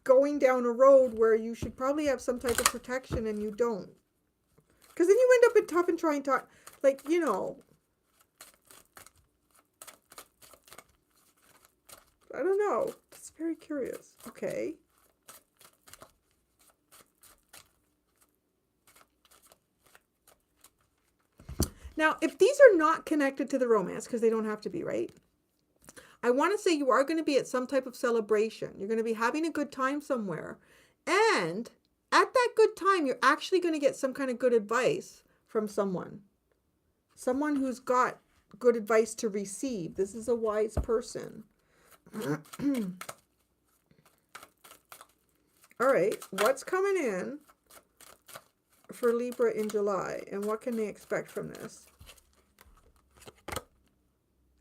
going down a road where you should probably have some type of protection and you don't. Because then you end up in tough and trying to, like, you know, I don't know. It's very curious. Okay. Now, if these are not connected to the romance, because they don't have to be, right? I want to say you are going to be at some type of celebration. You're going to be having a good time somewhere. And at that good time, you're actually going to get some kind of good advice from someone. Someone who's got good advice to receive. This is a wise person. All right, what's coming in for Libra in July, and what can they expect from this?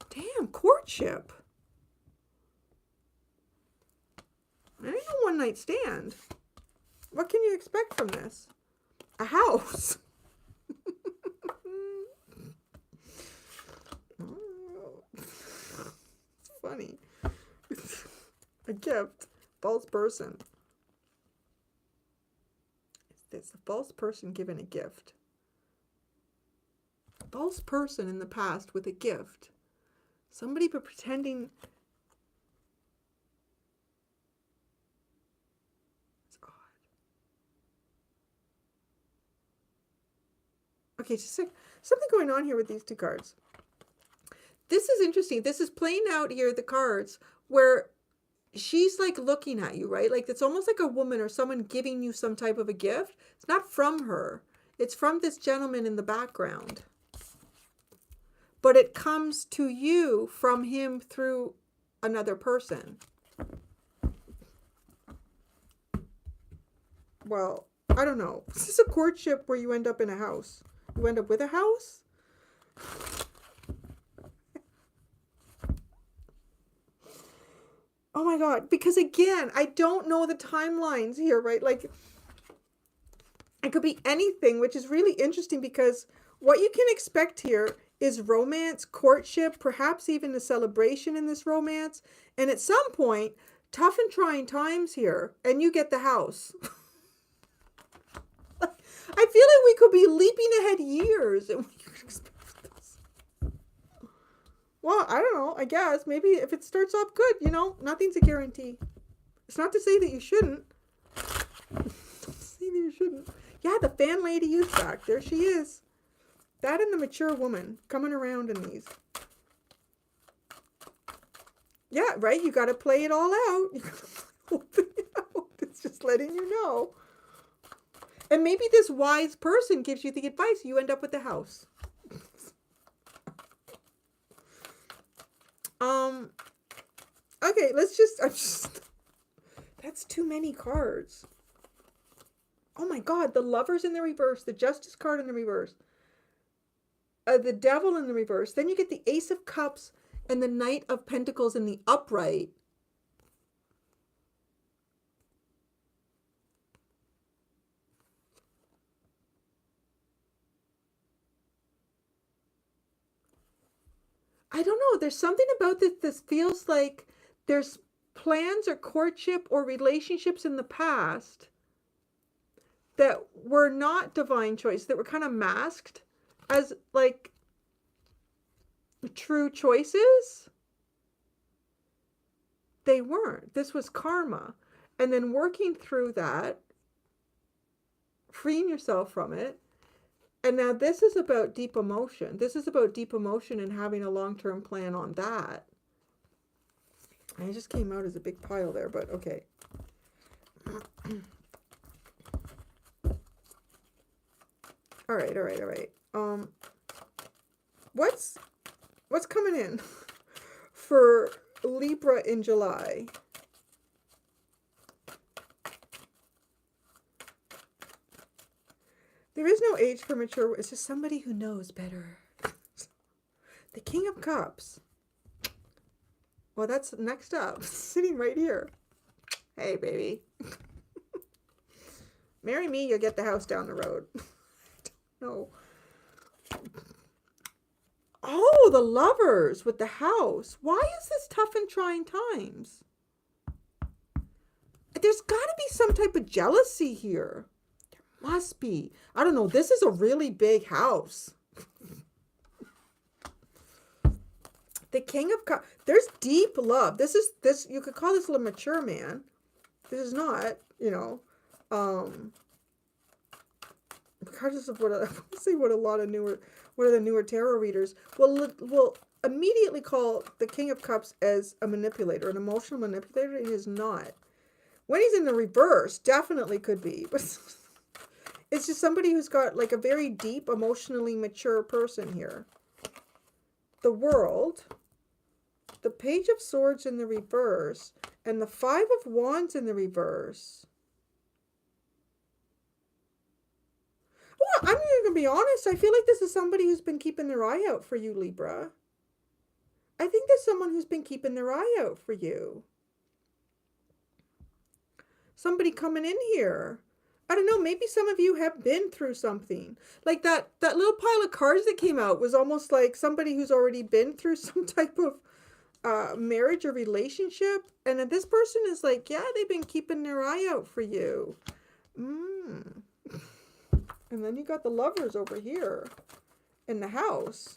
Damn, courtship. I didn't know one night stand. What can you expect from this? A house. Oh, it's funny. A gift. False person. It's a false person given a gift. False person in the past with a gift. Somebody but pretending. It's odd. Okay, just something going on here with these two cards. This is interesting. This is playing out here, the cards, where she's like looking at you, right? Like it's almost like a woman or someone giving you some type of a gift. It's not from her. It's from this gentleman in the background. But it comes to you from him through another person. Well, I don't know. Is this a courtship where you end up in a house? You end up with a house? Oh my God, because again, I don't know the timelines here, right? Like, it could be anything, which is really interesting because what you can expect here is romance, courtship, perhaps even a celebration in this romance. And at some point, tough and trying times here, and you get the house. I feel like we could be leaping ahead years and we could expect this. Well, I don't know. I guess maybe if it starts off good, you know, nothing's a guarantee. It's not to say that you shouldn't. Yeah, the fan lady is back. There she is. That and the mature woman coming around in these. Yeah, right? You got to play it all out. You got to open it out. It's Just letting you know. And maybe this wise person gives you the advice. You end up with the house. Okay, that's too many cards. Oh my God, the Lovers in the reverse, the Justice card in the reverse, the Devil in the reverse. Then you get the Ace of Cups and the Knight of Pentacles in the upright. I don't know. There's something about this. This feels like there's plans or courtship or relationships in the past that were not divine choice, that were kind of masked as like true choices. They weren't. This was karma. And then working through that, freeing yourself from it. And now this is about deep emotion. This is about deep emotion and having a long-term plan on that. I just came out as a big pile there, but okay. All right. What's coming in for Libra in July? There is no age for mature. It's just somebody who knows better. The King of Cups. Well, that's next up. Sitting right here. Hey, baby. Marry me, you'll get the house down the road. No. Oh, the Lovers with the house. Why is this tough and trying times? There's got to be some type of jealousy here. Must be. I don't know. This is a really big house. The King of Cups. There's deep love. This you could call this a mature man. This is not, regardless of what are the newer tarot readers will immediately call the King of Cups as a manipulator, an emotional manipulator. He is not. When he's in the reverse, definitely could be. But it's just somebody who's got like a very deep, emotionally mature person here. The World, the Page of Swords in the reverse, and the Five of Wands in the reverse. Well, I'm going to be honest. I feel like this is somebody who's been keeping their eye out for you, Libra. I think there's someone who's been keeping their eye out for you. Somebody coming in here. I don't know, maybe some of you have been through something. Like that little pile of cards that came out was almost like somebody who's already been through some type of marriage or relationship. And then this person is like, yeah, they've been keeping their eye out for you. And then you got the Lovers over here in the house.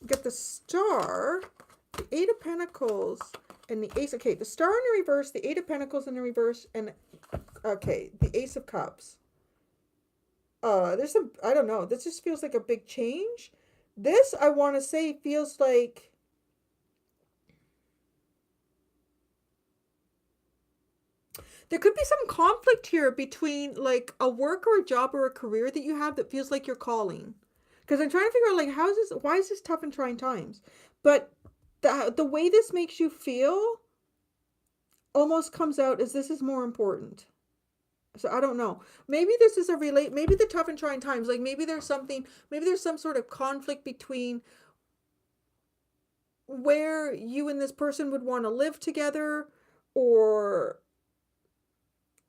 You got the Star, the Eight of Pentacles, and the Ace. Okay, the Star in the reverse, the Eight of Pentacles in the reverse, and okay, the Ace of Cups. There's some, I don't know, this just feels like a big change. This, I want to say, feels like there could be some conflict here between like a work or a job or a career that you have that feels like you're calling. Because I'm trying to figure out like, why is this tough and trying times? But the way this makes you feel almost comes out as this is more important. So I don't know. Maybe this is maybe the tough and trying times, like maybe there's some sort of conflict between where you and this person would want to live together, or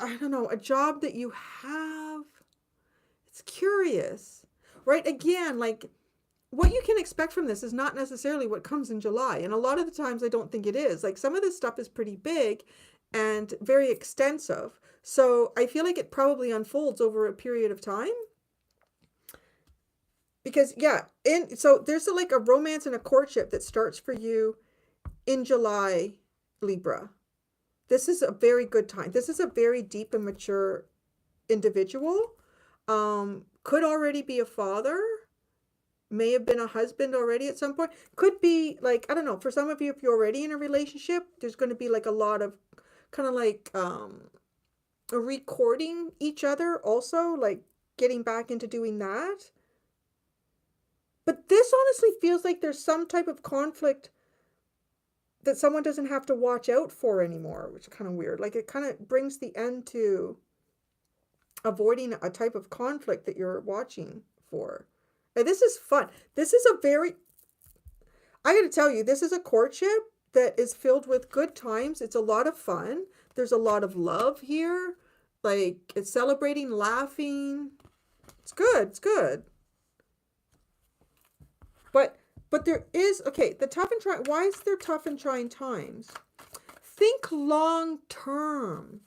I don't know, a job that you have. It's curious, right? Again, like what you can expect from this is not necessarily what comes in July. And a lot of the times I don't think it is. Like some of this stuff is pretty big and very extensive. So I feel like it probably unfolds over a period of time. Because so there's like a romance and a courtship that starts for you in July, Libra. This is a very good time. This is a very deep and mature individual. Could already be a father. May have been a husband already at some point. Could be like, I don't know, for some of you, if you're already in a relationship, there's going to be like a lot of kind of like recording each other also, like getting back into doing that. But this honestly feels like there's some type of conflict that someone doesn't have to watch out for anymore, which is kind of weird. Like it kind of brings the end to avoiding a type of conflict that you're watching for. And this is fun. This is a very, I got to tell you, this is a courtship that is filled with good times. It's a lot of fun. There's a lot of love here. Like it's celebrating, laughing. It's good. It's good. But there is, okay, the tough and trying, why is there tough and trying times? Think long term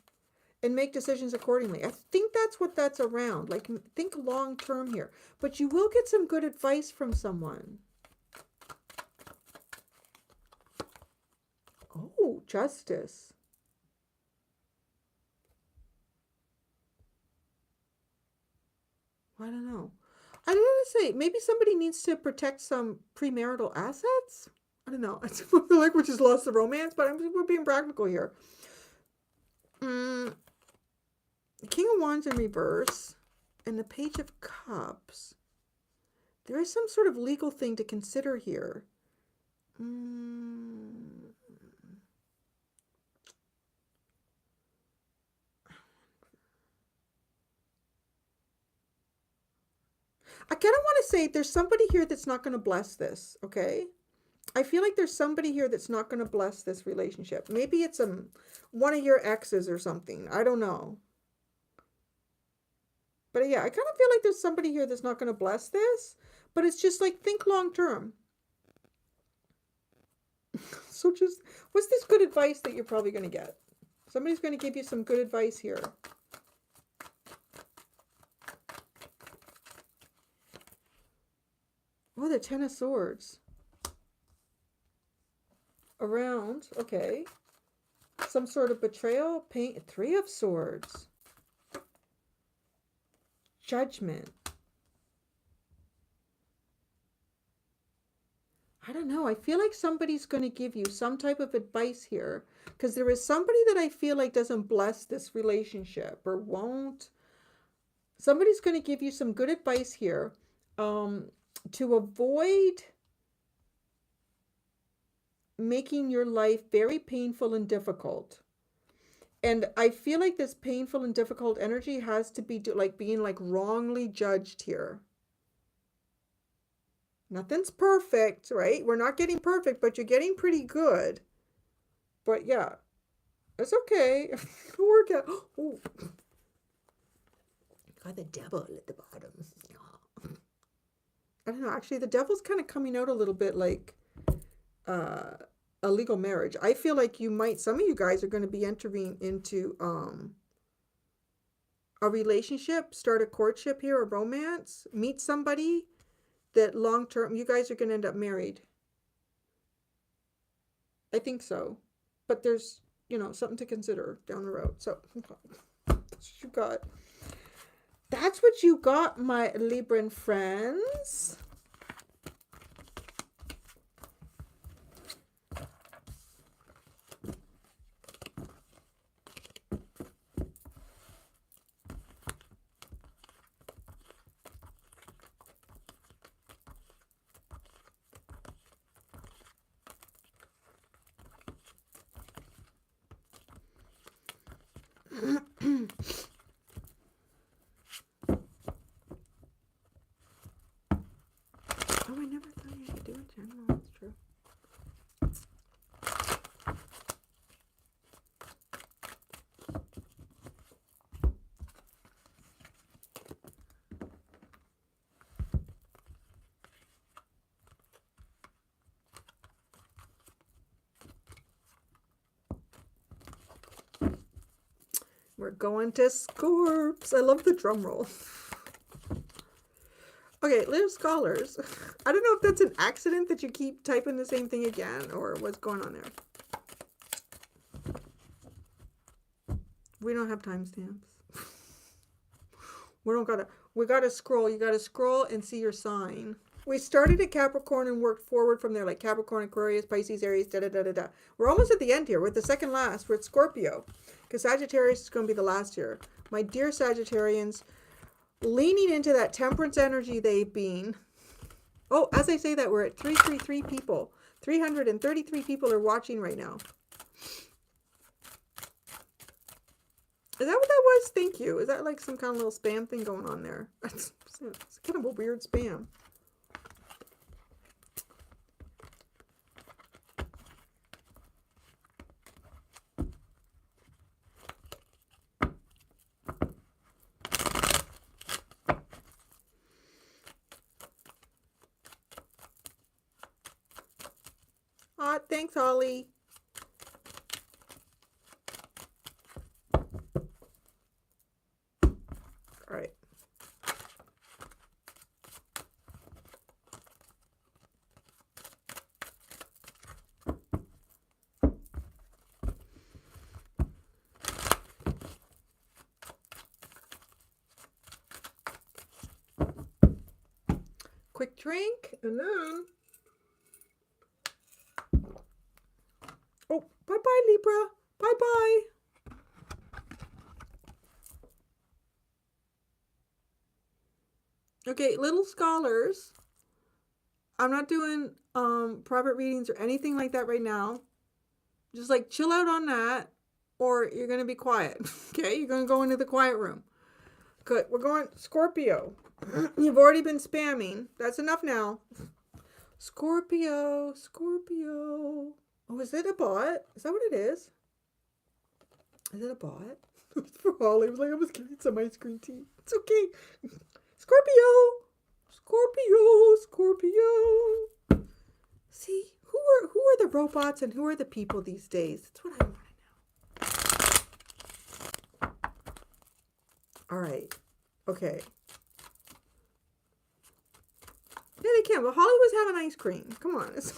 and make decisions accordingly. I think that's what that's around. Like think long term here. But you will get some good advice from someone. Oh, justice. I don't know. I don't know what to say. Maybe somebody needs to protect some premarital assets. I don't know. I feel like we just lost the romance, but we're being practical here. King of Wands in reverse and the Page of Cups. There is some sort of legal thing to consider here. I kind of want to say there's somebody here that's not going to bless this, okay? I feel like there's somebody here that's not going to bless this relationship. Maybe it's one of your exes or something. I don't know. But yeah, I kind of feel like there's somebody here that's not going to bless this. But it's just like, think long term. So just, what's this good advice that you're probably going to get? Somebody's going to give you some good advice here. Oh, the Ten of Swords. Around, okay. Some sort of betrayal, pain, Three of Swords. Judgment. I don't know. I feel like somebody's going to give you some type of advice here. Because there is somebody that I feel like doesn't bless this relationship or won't. Somebody's going to give you some good advice here. To avoid making your life very painful and difficult. And I feel like this painful and difficult energy has to be like being like wrongly judged here. Nothing's perfect, right? We're not getting perfect, but you're getting pretty good. But yeah, it's okay. It'll work out. Oh. Got the devil at the bottom. I don't know. Actually, the devil's kind of coming out a little bit like a legal marriage. I feel like you might, some of you guys are going to be entering into a relationship, start a courtship here, a romance, meet somebody that long term, you guys are going to end up married. I think so. But there's, something to consider down the road. So, that's what you got. That's what you got, my Libran friends. Oh, I never thought you could do a general. That's true. We're going to Scorps. I love the drum roll. Okay, little scholars. I don't know if that's an accident that you keep typing the same thing again or what's going on there. We don't have timestamps. We gotta scroll. You gotta scroll and see your sign. We started at Capricorn and worked forward from there, like Capricorn, Aquarius, Pisces, Aries, da da da da da. We're almost at the end here. We're at the second last. We're at Scorpio, because Sagittarius is going to be the last here. My dear Sagittarians, leaning into that temperance energy they've been. Oh, as I say that, we're at 333 people. 333 people are watching right now. Is that what that was? Thank you. Is that like some kind of little spam thing going on there? It's kind of a weird spam. Thanks, Holly. All right. Quick drink, and then... Oh, bye-bye, Libra. Bye-bye. Okay, little scholars. I'm not doing private readings or anything like that right now. Just like chill out on that, or you're going to be quiet. Okay, you're going to go into the quiet room. Good. We're going Scorpio. You've already been spamming. That's enough now. Scorpio, Scorpio. Oh, is it a bot? Is that what it is? Is it a bot? For Holly. I was like, I was getting some ice cream tea. It's okay. Scorpio. Scorpio. Scorpio. See, who are the robots and who are the people these days? That's what I want to know. All right. Okay. Yeah, they can. But Holly was having ice cream. Come on. It's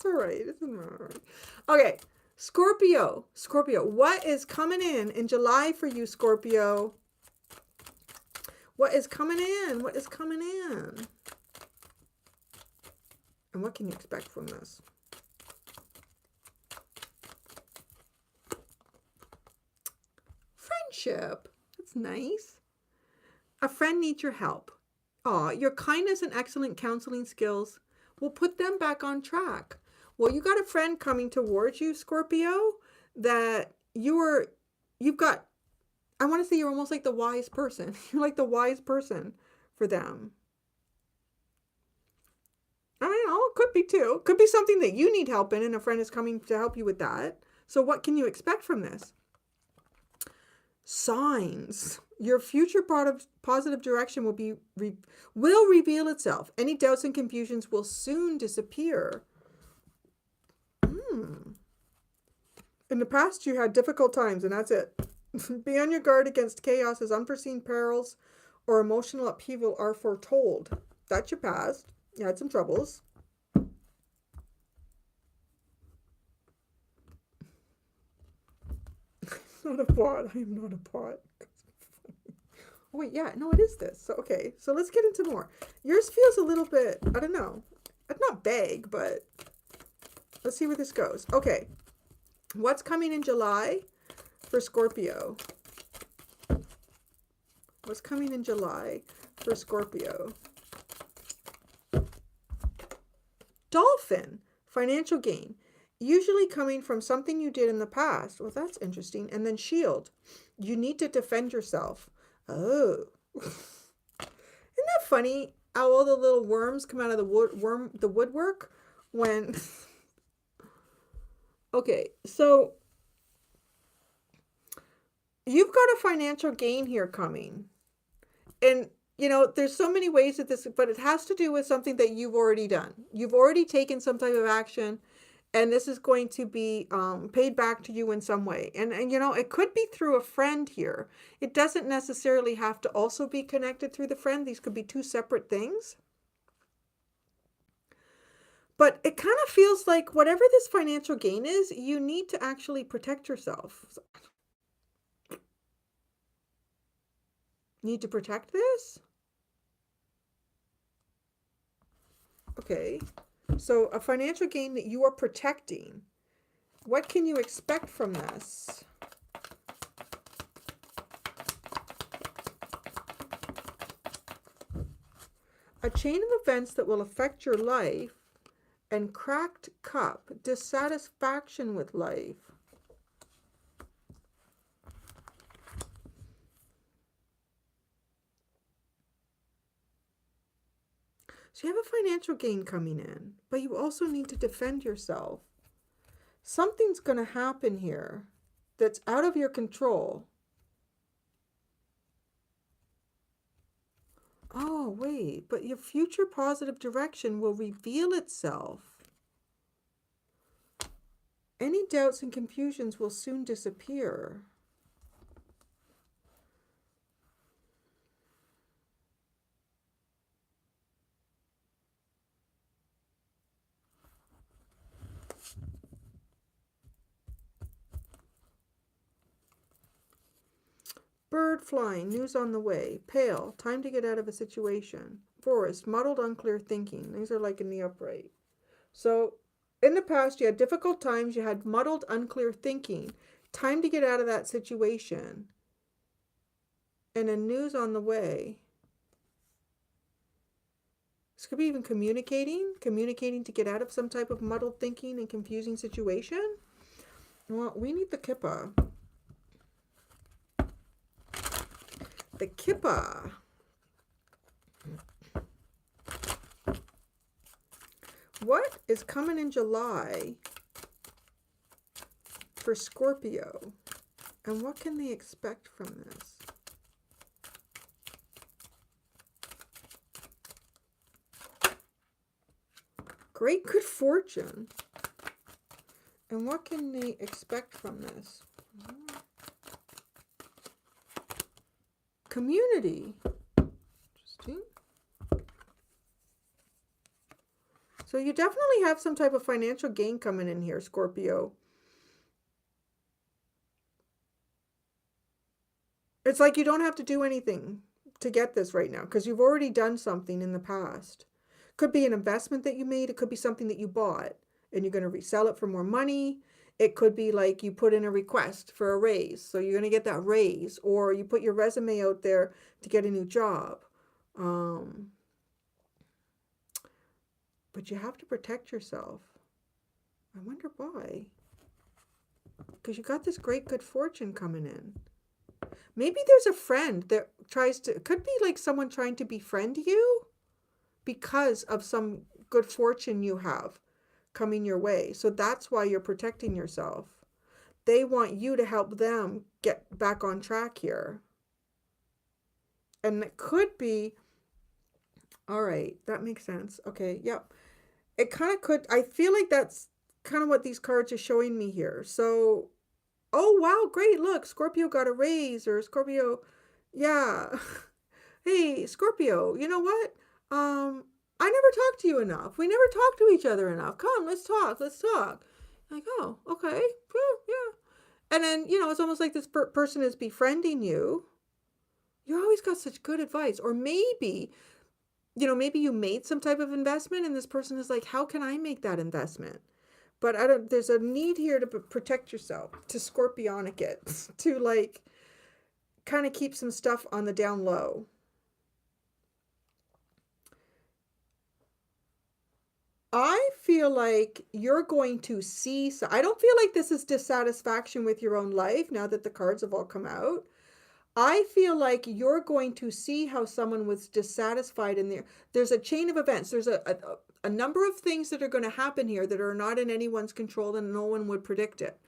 all right. It's all right. Okay. Scorpio. Scorpio. What is coming in July for you, Scorpio? What is coming in? What is coming in? And what can you expect from this? Friendship. That's nice. A friend needs your help. Aw, your kindness and excellent counseling skills will put them back on track. Well, you got a friend coming towards you, Scorpio, that you've got, I want to say you're almost like the wise person. You're like the wise person for them. I don't know, it could be too. Could be something that you need help in and a friend is coming to help you with that. So what can you expect from this? Signs. Your future positive direction will reveal itself. Any doubts and confusions will soon disappear. In the past, you had difficult times, and that's it. Be on your guard against chaos, as unforeseen perils or emotional upheaval are foretold. That's your past. You had some troubles. I'm not a bot. I am not a bot. Oh, wait, yeah. No, it is this. So, okay. So let's get into more. Yours feels a little bit, I don't know. It's not vague, but let's see where this goes. Okay. What's coming in July for Scorpio? What's coming in July for Scorpio? Dolphin. Financial gain. Usually coming from something you did in the past. Well, that's interesting. And then shield. You need to defend yourself. Oh. Isn't that funny how all the little worms come out of the woodwork when... Okay, so you've got a financial gain here coming. And, you know, there's so many ways that this, but it has to do with something that you've already done. You've already taken some type of action, and this is going to be paid back to you in some way. And, you know, it could be through a friend here. It doesn't necessarily have to also be connected through the friend. These could be two separate things. But it kind of feels like whatever this financial gain is, you need to actually protect yourself. Need to protect this? Okay. So a financial gain that you are protecting. What can you expect from this? A chain of events that will affect your life, and cracked cup, dissatisfaction with life. So you have a financial gain coming in, but you also need to defend yourself. Something's going to happen here that's out of your control. Oh, wait, but your future positive direction will reveal itself. Any doubts and confusions will soon disappear. Bird flying, news on the way. Pale, time to get out of a situation. Forest, muddled, unclear thinking. These are like in the upright. So in the past, you had difficult times. You had muddled, unclear thinking. Time to get out of that situation. And a news on the way. This could be even communicating to get out of some type of muddled thinking and confusing situation. Well, we need the kippa. The kippa. What is coming in July for Scorpio? And what can they expect from this? Great good fortune. And what can they expect from this? Community. Interesting. So you definitely have some type of financial gain coming in here, Scorpio. It's like you don't have to do anything to get this right now because you've already done something in the past. Could be an investment that you made. It could be something that you bought and you're going to resell it for more money. It could be like you put in a request for a raise, so you're going to get that raise, or you put your resume out there to get a new job. But you have to protect yourself. I wonder why. Because you got this great good fortune coming in. Maybe there's a friend that could be like someone trying to befriend you because of some good fortune you have coming your way. So that's why you're protecting yourself. They want you to help them get back on track here. And it could be, all right, that makes sense. Okay, yep. It kind of could, I feel like that's kind of what these cards are showing me here. So, oh, wow, great. Look, Scorpio got a raise, or Scorpio, yeah. Hey, Scorpio, you know what? I never talked to you enough. We never talked to each other enough. Come, let's talk. Let's talk. Like, oh, okay. Yeah. And then, it's almost like this person is befriending you. You always got such good advice. Or maybe, maybe you made some type of investment and this person is like, how can I make that investment? But there's a need here to protect yourself, to scorpionic it, to like kind of keep some stuff on the down low. I feel like you're going to see, so I don't feel like this is dissatisfaction with your own life now that the cards have all come out. I feel like you're going to see how someone was dissatisfied in there. There's a chain of events. There's a number of things that are going to happen here that are not in anyone's control and no one would predict it.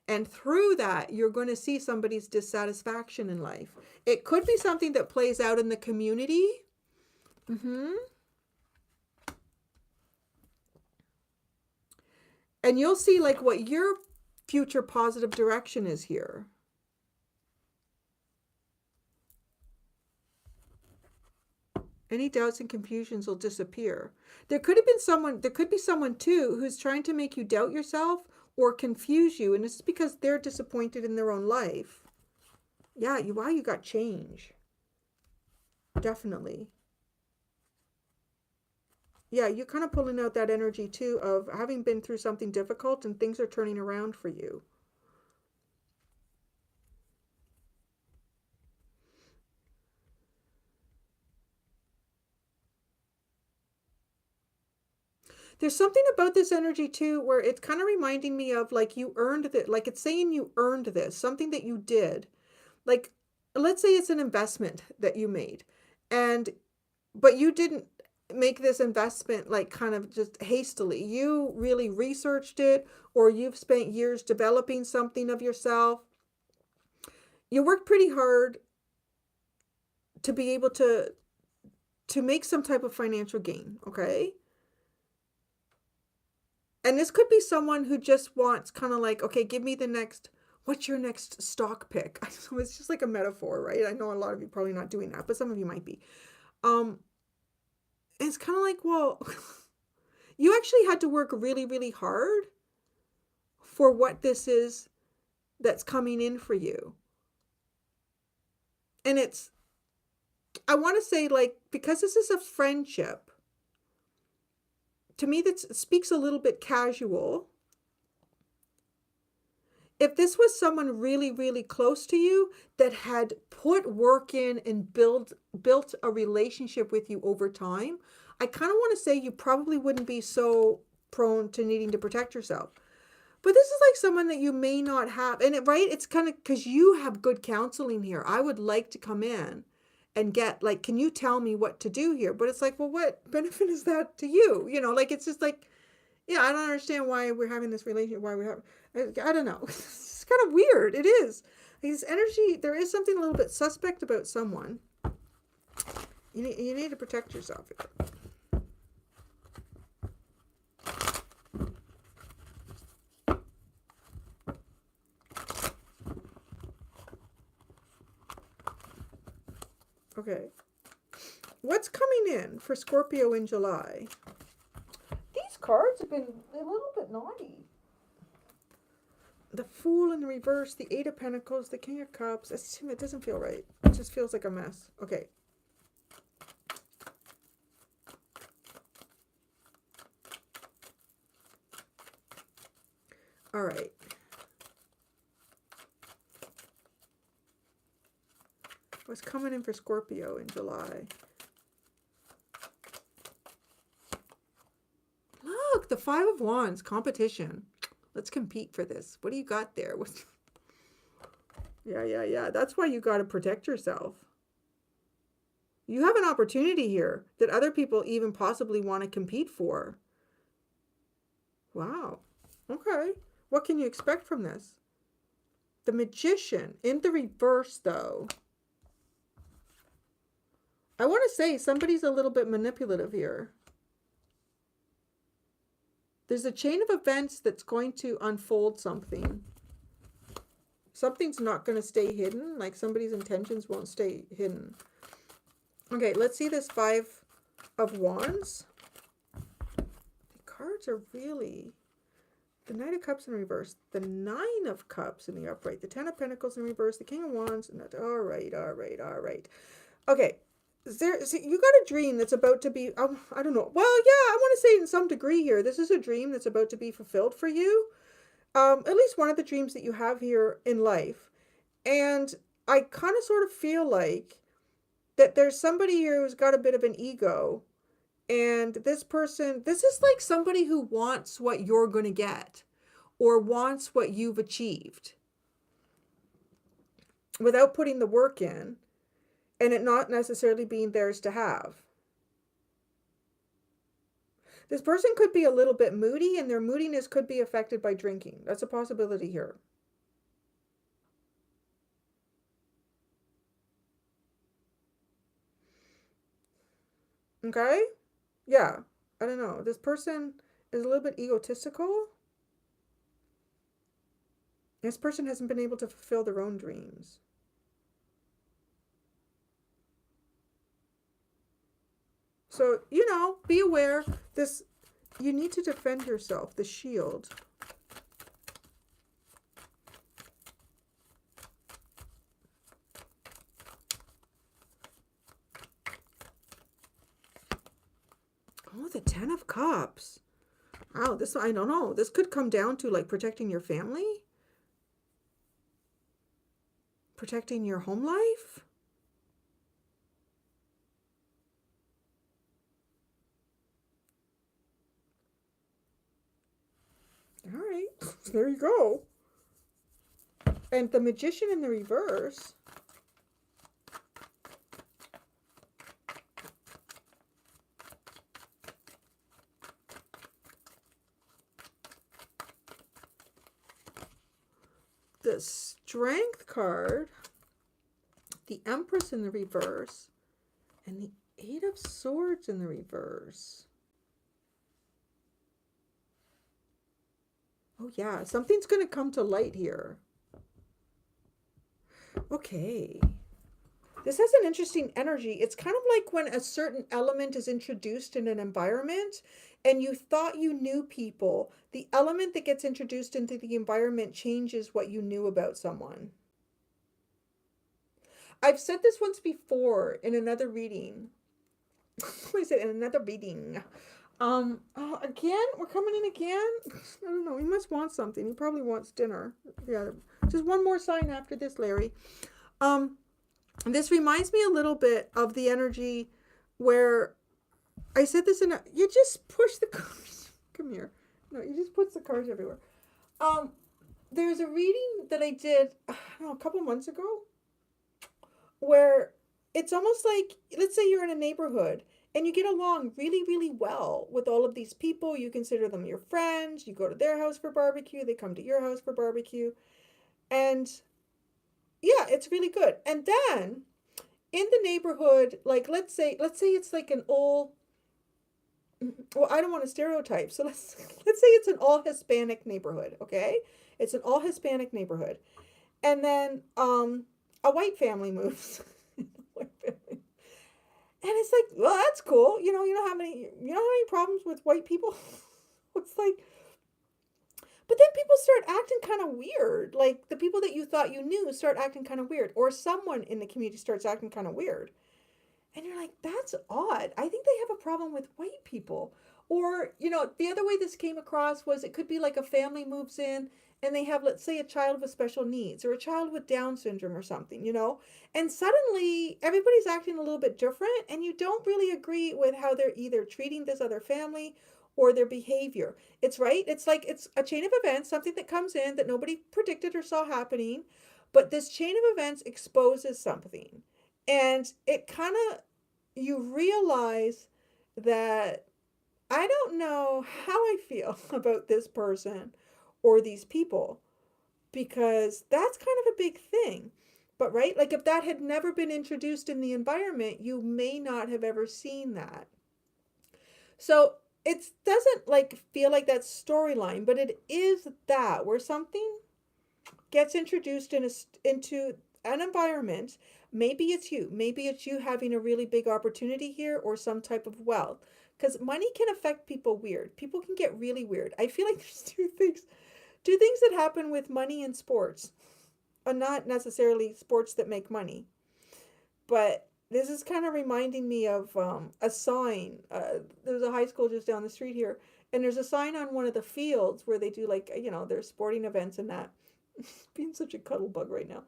And through that, you're going to see somebody's dissatisfaction in life. It could be something that plays out in the community. And you'll see like what your future positive direction is here. Any doubts and confusions will disappear. There could be someone too who's trying to make you doubt yourself or confuse you, and it's because they're disappointed in their own life. Yeah, you got change. Definitely. Yeah, you're kind of pulling out that energy too of having been through something difficult and things are turning around for you. There's something about this energy too where it's kind of reminding me of like you earned it, like it's saying you earned this, something that you did. Like let's say it's an investment that you made and but you didn't make this investment like kind of just hastily. You really researched it or you've spent years developing something of yourself. You worked pretty hard to be able to make some type of financial gain, okay? And this could be someone who just wants kind of like, okay, give me the next, what's your next stock pick? It's just like a metaphor, right? I know a lot of you probably not doing that, but some of you might be. Um, and it's kind of like, well, you actually had to work really, really hard for what this is that's coming in for you. And it's, I want to say like, because this is a friendship, to me that speaks a little bit casual. If this was someone really, really close to you that had put work in and built a relationship with you over time, I kind of want to say you probably wouldn't be so prone to needing to protect yourself. But this is like someone that you may not have, and right, it's kind of because you have good counseling here. I would like to come in and get like, can you tell me what to do here? But it's like, well, what benefit is that to you? You know, like it's just like, yeah, I don't understand why we're having this relationship. Why we have, I don't know. It's kind of weird. It is. Like this energy. There is something a little bit suspect about someone. You need to protect yourself here. Okay. What's coming in for Scorpio in July? These cards have been a little bit naughty. The Fool in reverse, the Eight of Pentacles, the King of Cups. It doesn't feel right. It just feels like a mess. Okay. All right. What's coming in for Scorpio in July? Look, the Five of Wands, competition. Let's compete for this. What do you got there? Yeah. That's why you got to protect yourself. You have an opportunity here that other people even possibly want to compete for. Wow. Okay. What can you expect from this? The Magician in the reverse, though. I want to say somebody's a little bit manipulative here. There's a chain of events that's going to unfold something. Something's not going to stay hidden. Like somebody's intentions won't stay hidden. Okay, let's see this Five of Wands. The cards are really... The Knight of Cups in reverse. The Nine of Cups in the upright. The Ten of Pentacles in reverse. The King of Wands. And all right. Okay. So you got a dream that's about to be, I don't know. Well, yeah, I want to say in some degree here, this is a dream that's about to be fulfilled for you. At least one of the dreams that you have here in life. And I kind of sort of feel like that there's somebody here who's got a bit of an ego. And this person, this is like somebody who wants what you're going to get or wants what you've achieved without putting the work in. And it not necessarily being theirs to have. This person could be a little bit moody and their moodiness could be affected by drinking. That's a possibility here. Okay? Yeah. I don't know. This person is a little bit egotistical. This person hasn't been able to fulfill their own dreams. So, be aware, you need to defend yourself, the shield. the Ten of Cups. Wow, this, I don't know. This could come down to like protecting your family, protecting your home life. All right, there you go. And the Magician in the reverse. The Strength card, the Empress in the reverse, and the Eight of Swords in the reverse. Oh yeah, something's going to come to light here. Okay. This has an interesting energy. It's kind of like when a certain element is introduced in an environment and you thought you knew people. The element that gets introduced into the environment changes what you knew about someone. I've said this once before in another reading. What is it? In another reading. Again? We're coming in again? I don't know. He must want something. He probably wants dinner. Yeah. Just one more sign after this, Larry. This reminds me a little bit of the energy where I said this in a, you just push the cards. Come here. No, you just push the cards everywhere. There's a reading that I did, I don't know, a couple months ago where it's almost like, let's say you're in a neighborhood and you get along really, really well with all of these people. You consider them your friends. You go to their house for barbecue. They come to your house for barbecue. And yeah, it's really good. And then in the neighborhood, like let's say it's like an old, well, I don't want to stereotype. So let's say it's an all Hispanic neighborhood, okay? It's an all Hispanic neighborhood. And then a white family moves. And it's like, well, that's cool. You know how many problems with white people? It's like, but then people start acting kind of weird. Like the people that you thought you knew start acting kind of weird. Or someone in the community starts acting kind of weird. And you're like, that's odd. I think they have a problem with white people. Or, the other way this came across was it could be like a family moves in and they have, let's say, a child with special needs or a child with Down syndrome or something, and suddenly everybody's acting a little bit different and you don't really agree with how they're either treating this other family or their behavior. It's right. It's like it's a chain of events, something that comes in that nobody predicted or saw happening. But this chain of events exposes something. And it kind of, you realize that I don't know how I feel about this person or these people, because that's kind of a big thing. But right, like if that had never been introduced in the environment, you may not have ever seen that. So it doesn't like feel like that storyline, but it is that where something gets introduced into an environment. Maybe it's you having a really big opportunity here or some type of wealth, because money can affect people weird. People can get really weird. I feel like there's two things that happen with money and sports, not necessarily sports that make money, but this is kind of reminding me of a sign. There's a high school just down the street here, and there's a sign on one of the fields where they do like, their sporting events and that. Being such a cuddle bug right now.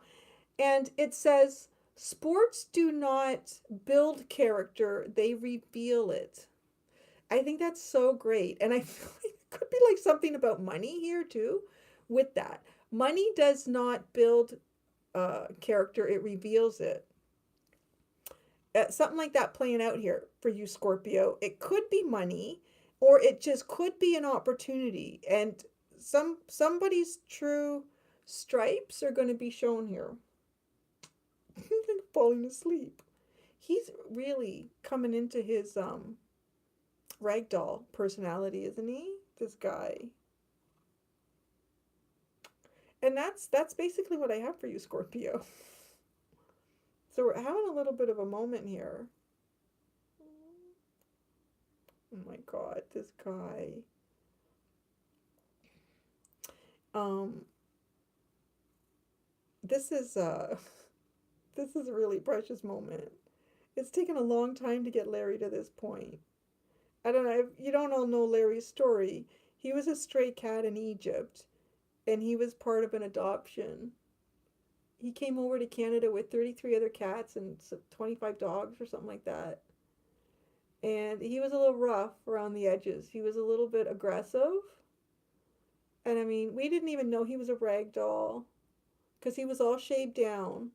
And it says, sports do not build character, they reveal it. I think that's so great. And I feel like it could be like something about money here too with that. Money does not build character, it reveals it. Something like that playing out here for you, Scorpio. It could be money, or it just could be an opportunity. And somebody's true stripes are going to be shown here. Falling asleep. He's really coming into his ragdoll personality, isn't he? This guy. And that's basically what I have for you, Scorpio. So we're having a little bit of a moment here. Oh my God, this guy. This is a really precious moment. It's taken a long time to get Larry to this point. I don't know if you don't all know Larry's story. He was a stray cat in Egypt, and he was part of an adoption. He came over to Canada with 33 other cats and 25 dogs or something like that. And he was a little rough around the edges. He was a little bit aggressive. And I mean, we didn't even know he was a rag doll because he was all shaved down.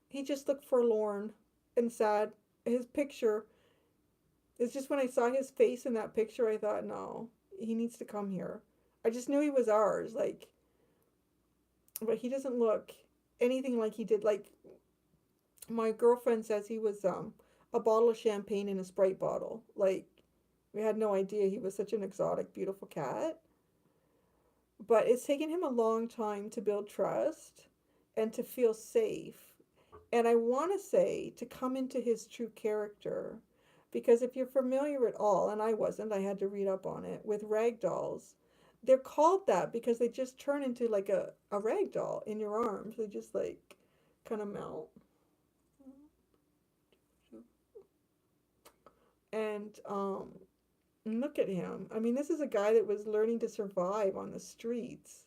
He just looked forlorn and sad. His picture, it's just when I saw his face in that picture, I thought, no, he needs to come here. I just knew he was ours. Like, but he doesn't look anything like he did. Like, my girlfriend says he was a bottle of champagne in a Sprite bottle. Like, we had no idea he was such an exotic, beautiful cat. But it's taken him a long time to build trust and to feel safe. And I want to say to come into his true character. Because if you're familiar at all, and I wasn't, I had to read up on it, with rag dolls, they're called that because they just turn into like a rag doll in your arms. They just like kind of melt. And look at him. I mean, this is a guy that was learning to survive on the streets,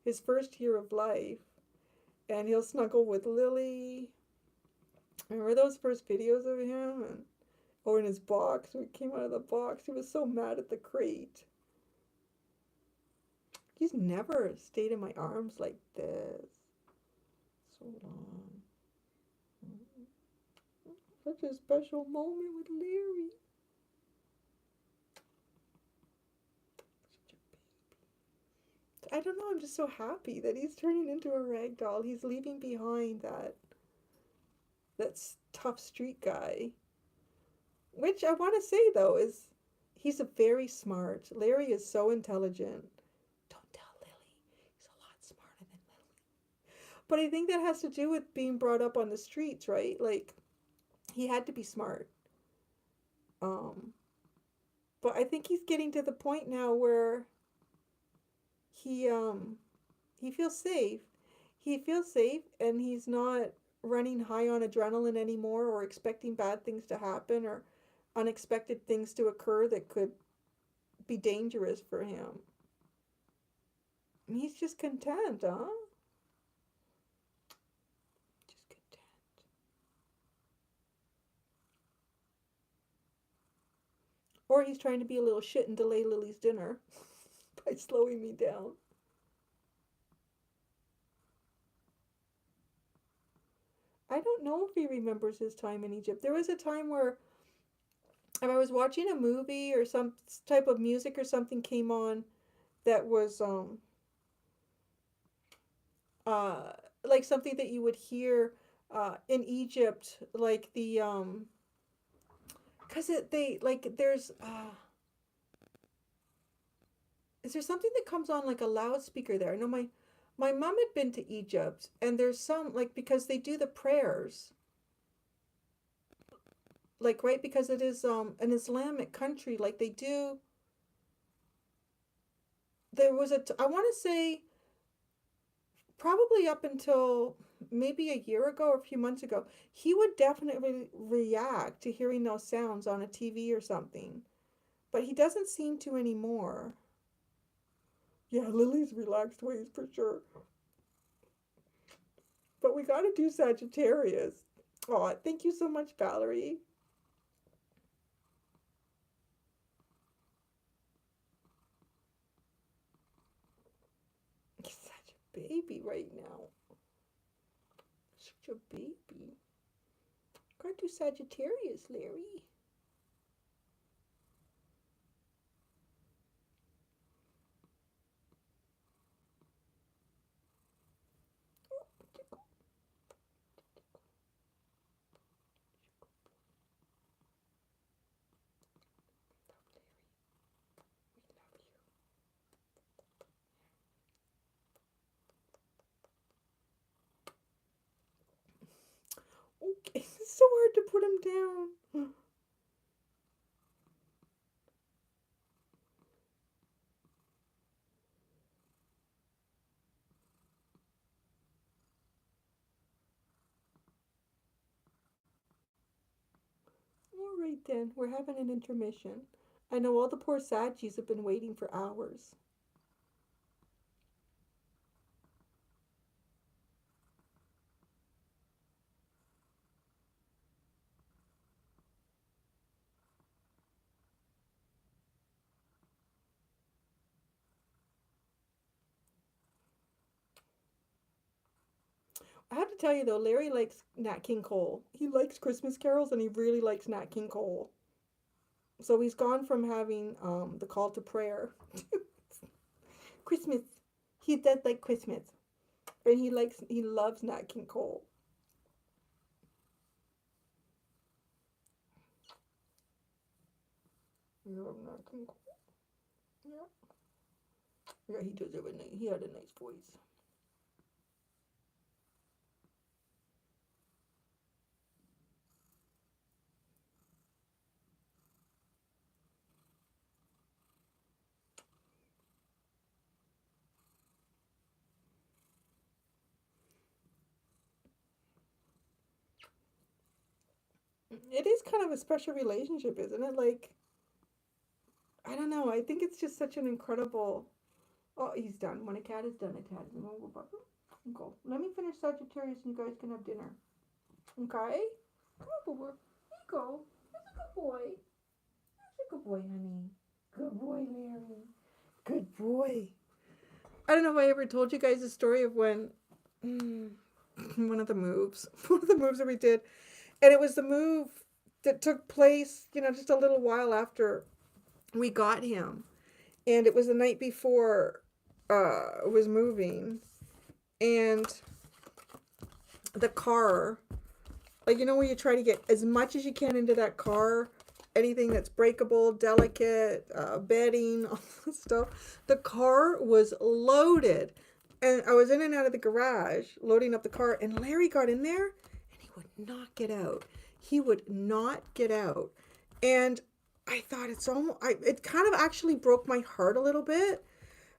his first year of life. And he'll snuggle with Lilly. Remember those first videos of him? Or in his box, when he came out of the box, he was so mad at the crate. He's never stayed in my arms like this. So long. Such a special moment with Larry. I don't know, I'm just so happy that he's turning into a rag doll. He's leaving behind that tough street guy. Which I want to say though is he's a very smart. Larry is so intelligent. Don't tell Lily. He's a lot smarter than Lily. But I think that has to do with being brought up on the streets, right? Like he had to be smart. Um but I think he's getting to the point now where he um he feels safe. He feels safe and he's not running high on adrenaline anymore or expecting bad things to happen or unexpected things to occur that could be dangerous for him. He's just content, huh? Just content. Or he's trying to be a little shit and delay Lily's dinner by slowing me down. I don't know if he remembers his time in Egypt. There was a time where if I was watching a movie or some type of music or something came on that was uh like something that you would hear in Egypt, like the cuz it they like there's is there something that comes on like a loudspeaker there? I know my mom had been to Egypt and there's some like because they do the prayers. Like right because it is an Islamic country like they do there was I want to say probably up until maybe a year ago or a few months ago, he would definitely react to hearing those sounds on a TV or something. But he doesn't seem to anymore. Yeah, Lily's relaxed ways for sure. But we got to do Sagittarius. Oh, thank you so much, Valerie. He's such a baby right now. Such a baby. Got to do Sagittarius, Larry. Okay, it's so hard to put him down. All right then, we're having an intermission. I know all the poor Saggies have been waiting for hours. I have to tell you though, Larry likes Nat King Cole. He likes Christmas carols and he really likes Nat King Cole. So he's gone from having the call to prayer to Christmas. He does like Christmas. And he loves Nat King Cole. You love Nat King Cole? Yeah. Yeah, he does have a nice, he had a nice voice. It is kind of a special relationship, isn't it? Like, I don't know. I think it's just such an incredible. Oh, he's done. When a cat is done, a cat is done. Go. Let me finish Sagittarius and you guys can have dinner. Okay? Come on, Boober. Here you go. That's a good boy. That's a good boy, honey. Good boy, Larry. Good boy. I don't know if I ever told you guys the story of when one of the moves that we did. And it was the move that took place, just a little while after we got him. And it was the night before it was moving. And the car, like, where you try to get as much as you can into that car, anything that's breakable, delicate, bedding, all that stuff. The car was loaded. And I was in and out of the garage loading up the car. And Larry got in there. Would not get out. He would not get out. And I thought it kind of actually broke my heart a little bit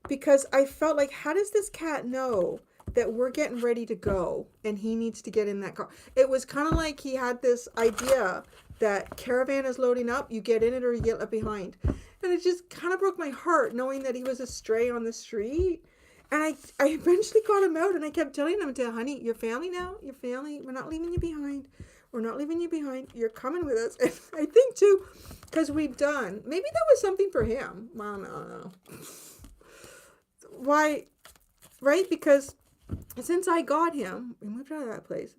because I felt like, how does this cat know that we're getting ready to go and he needs to get in that car? It was kind of like he had this idea that caravan is loading up, you get in it or you get left behind. And it just kind of broke my heart knowing that he was a stray on the street. And I eventually got him out and I kept telling him, honey, your family now, your family, we're not leaving you behind. We're not leaving you behind. You're coming with us. And I think too, because maybe that was something for him. I don't know. Why, right? Because since I got him, we moved out of that place.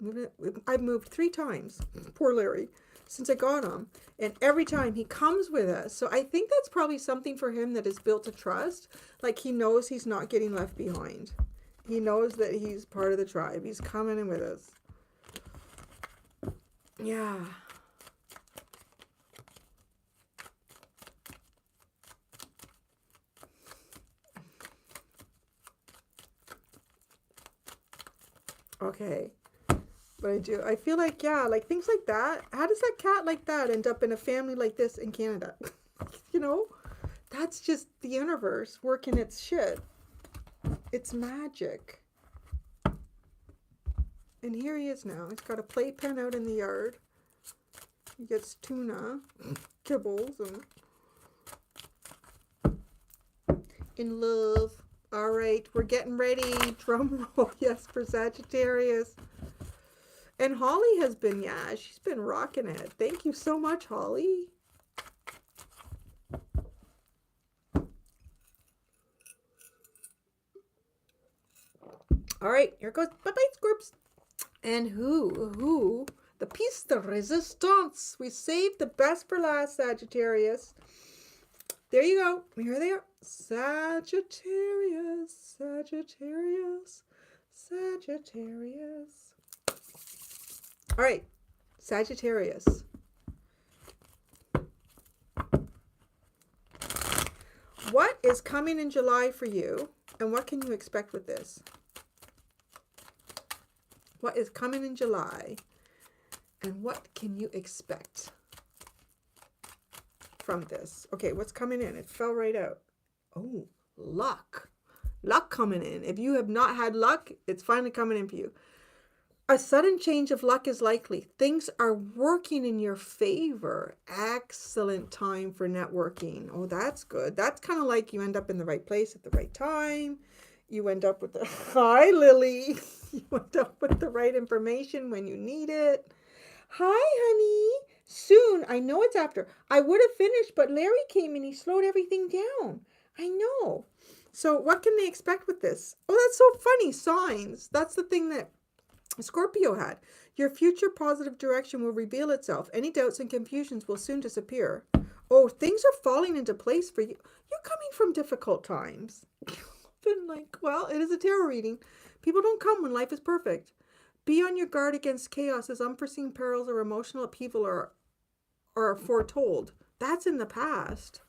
I've moved 3 times. Poor Larry. Since I got him. And every time he comes with us. So I think that's probably something for him that is built a trust. Like he knows he's not getting left behind. He knows that he's part of the tribe. He's coming in with us. Yeah. Okay. But I feel like, like things like that. How does that cat like that end up in a family like this in Canada? That's just the universe working its shit. It's magic. And here he is now. He's got a playpen out in the yard. He gets tuna, kibbles, and in love. All right, we're getting ready. Drum roll, yes, for Sagittarius. And Holly has been, she's been rocking it. Thank you so much, Holly. All right, here goes. Bye-bye, Scorps. And who? The piece de resistance. We saved the best for last, Sagittarius. There you go. Here they are. Sagittarius. All right, Sagittarius. What is coming in July for you, and what can you expect with this? What is coming in July, and what can you expect from this? Okay, what's coming in? It fell right out. Oh, luck. Luck coming in. If you have not had luck, it's finally coming in for you. A sudden change of luck is likely. Things are working in your favor. Excellent time for networking. Oh, that's good. That's kind of like you end up in the right place at the right time. You end up with the, hi, Lily. You end up with the right information when you need it. Hi, honey. Soon. I know it's after. I would have finished, but Larry came and he slowed everything down. I know. So what can they expect with this? Oh, that's so funny. Signs. That's the thing that Scorpio had. Your future positive direction will reveal itself. Any doubts and confusions will soon disappear. Oh, things are falling into place for you. You're coming from difficult times. Been like, well, it is a tarot reading. People don't come when life is perfect. Be on your guard against chaos as unforeseen perils or emotional upheaval are foretold. That's in the past.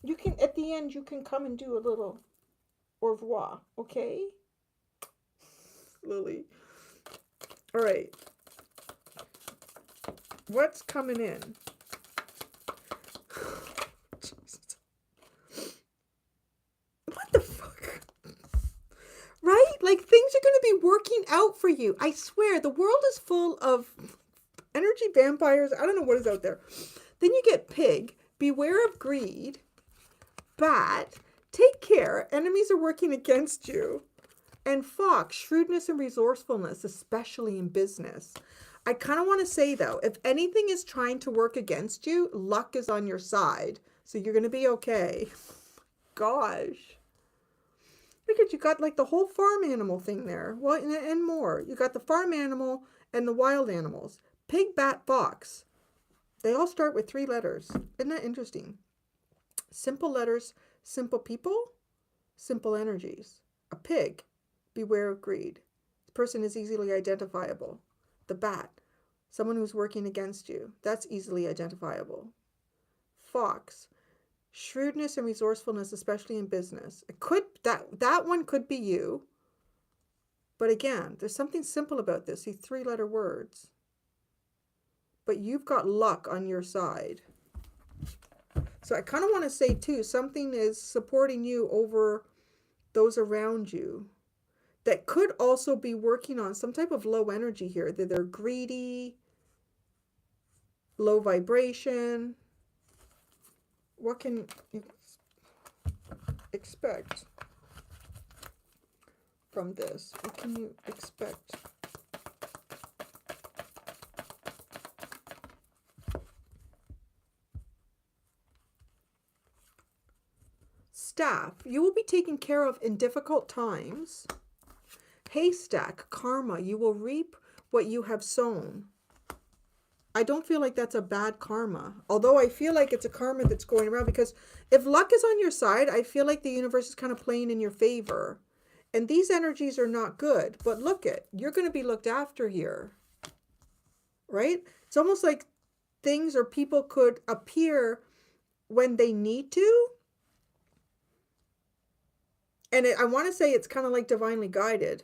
You can, at the end, you can come and do a little au revoir, okay? Lily. All right. What's coming in? What the fuck? Right? Like things are going to be working out for you. I swear, the world is full of energy vampires. I don't know what is out there. Then you get pig. Beware of greed. Bat. Take care. Enemies are working against you. And fox, shrewdness and resourcefulness, especially in business. I kind of want to say, though, if anything is trying to work against you, luck is on your side. So you're going to be okay. Gosh. Look at you got like the whole farm animal thing there. Well, and more. You got the farm animal and the wild animals. Pig, bat, fox. They all start with 3 letters. Isn't that interesting? Simple letters, simple people, simple energies. A pig. Beware of greed. This person is easily identifiable. The bat, someone who's working against you. That's easily identifiable. Fox, shrewdness and resourcefulness, especially in business. It could that one could be you. But again, there's something simple about this. These 3-letter words. But you've got luck on your side. So I kind of want to say too, something is supporting you over those around you. That could also be working on some type of low energy here. That they're greedy, low vibration. What can you expect from this? What can you expect? Staff, you will be taken care of in difficult times. Haystack, karma, you will reap what you have sown. I don't feel like that's a bad karma. Although I feel like it's a karma that's going around, because if luck is on your side, I feel like the universe is kind of playing in your favor. And these energies are not good. But look it, you're going to be looked after here. Right? It's almost like things or people could appear when they need to. And I want to say it's kind of like divinely guided.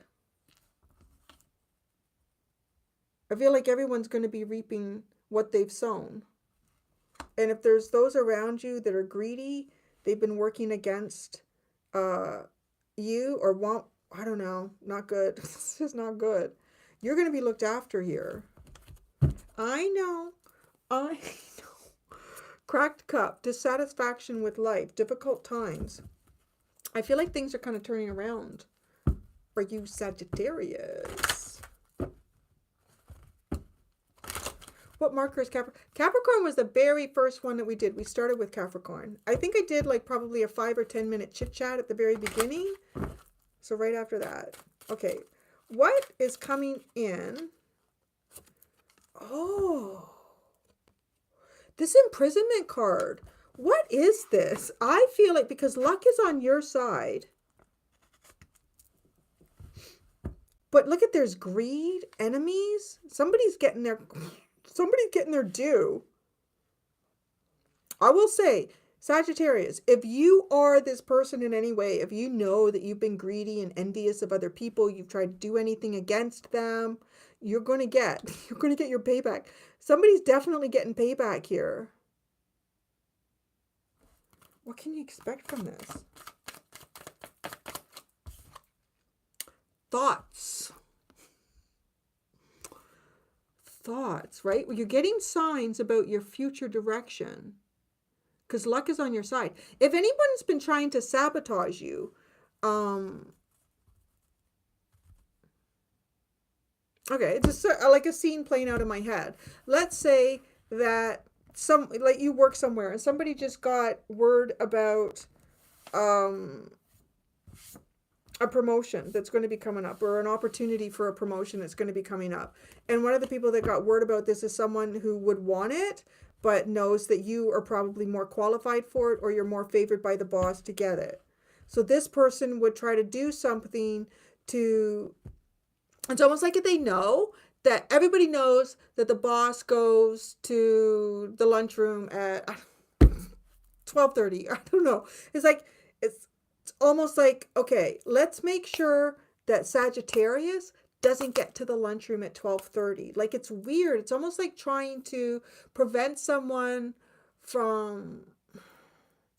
I feel like everyone's going to be reaping what they've sown. And if there's those around you that are greedy, they've been working against you or want, I don't know, not good. This is not good. You're going to be looked after here. I know. Cracked cup, dissatisfaction with life, difficult times. I feel like things are kind of turning around for you, Sagittarius. What marker is Capricorn? Capricorn was the very first one that we did. We started with Capricorn. I think I did like probably a 5 or 10 minute chit chat at the very beginning. So right after that. Okay. What is coming in? Oh. This imprisonment card. What is this? I feel like because luck is on your side. But look at, there's greed, enemies. Somebody's getting their due. I will say, Sagittarius, if you are this person in any way, if you know that you've been greedy and envious of other people, you've tried to do anything against them, you're going to get your payback. Somebody's definitely getting payback here. What can you expect from this? thoughts. Thoughts, right? Well, you're getting signs about your future direction because luck is on your side. If anyone's been trying to sabotage you, okay, it's just like a scene playing out in my head. Let's say that like you work somewhere and somebody just got word about a promotion that's going to be coming up, or an opportunity for a promotion that's going to be coming up. And one of the people that got word about this is someone who would want it, but knows that you are probably more qualified for it, or you're more favored by the boss to get it. So this person would try to do something to, it's almost like if they know that everybody knows that the boss goes to the lunchroom at 12:30. I don't know. It's like, it's almost like, okay, let's make sure that Sagittarius doesn't get to the lunchroom at 12:30. Like, it's weird. It's almost like trying to prevent someone from,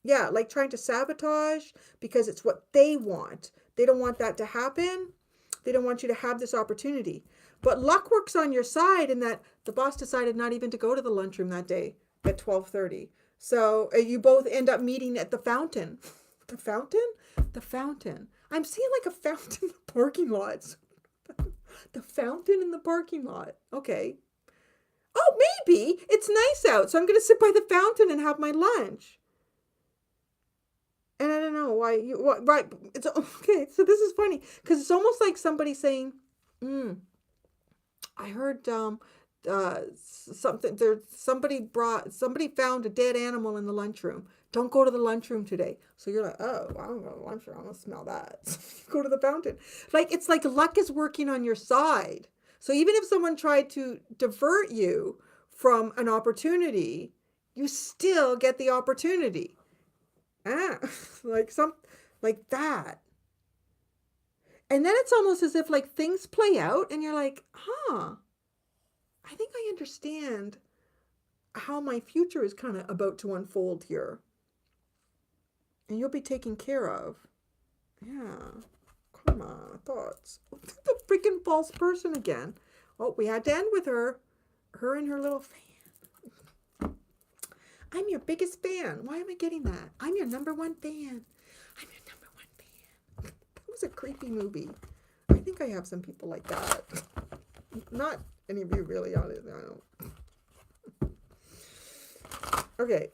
yeah, like trying to sabotage because it's what they want. They don't want that to happen. They don't want you to have this opportunity. But luck works on your side in that the boss decided not even to go to the lunchroom that day at 12:30. So you both end up meeting at the fountain. The fountain? The fountain. I'm seeing like a fountain in the parking lot. The fountain in the parking lot. Okay. Oh, maybe. It's nice out, so I'm going to sit by the fountain and have my lunch. And I don't know why you, what, right. It's okay. So this is funny because it's almost like somebody saying, I heard something there. Somebody found a dead animal in the lunchroom. Don't go to the lunchroom today. So you're like, oh, I don't go to the lunchroom. I'm gonna smell that. Go to the fountain. Like, it's like luck is working on your side. So even if someone tried to divert you from an opportunity, you still get the opportunity. Like that. And then it's almost as if like things play out and you're like, I think I understand how my future is kind of about to unfold here. And you'll be taken care of. Yeah. Come on, thoughts. The freaking false person again. Oh, we had to end with her. Her and her little fan. I'm your biggest fan. Why am I getting that? I'm your number one fan. I'm your number one fan. That was a creepy movie. I think I have some people like that. Not any of you really, honestly. I don't. Okay.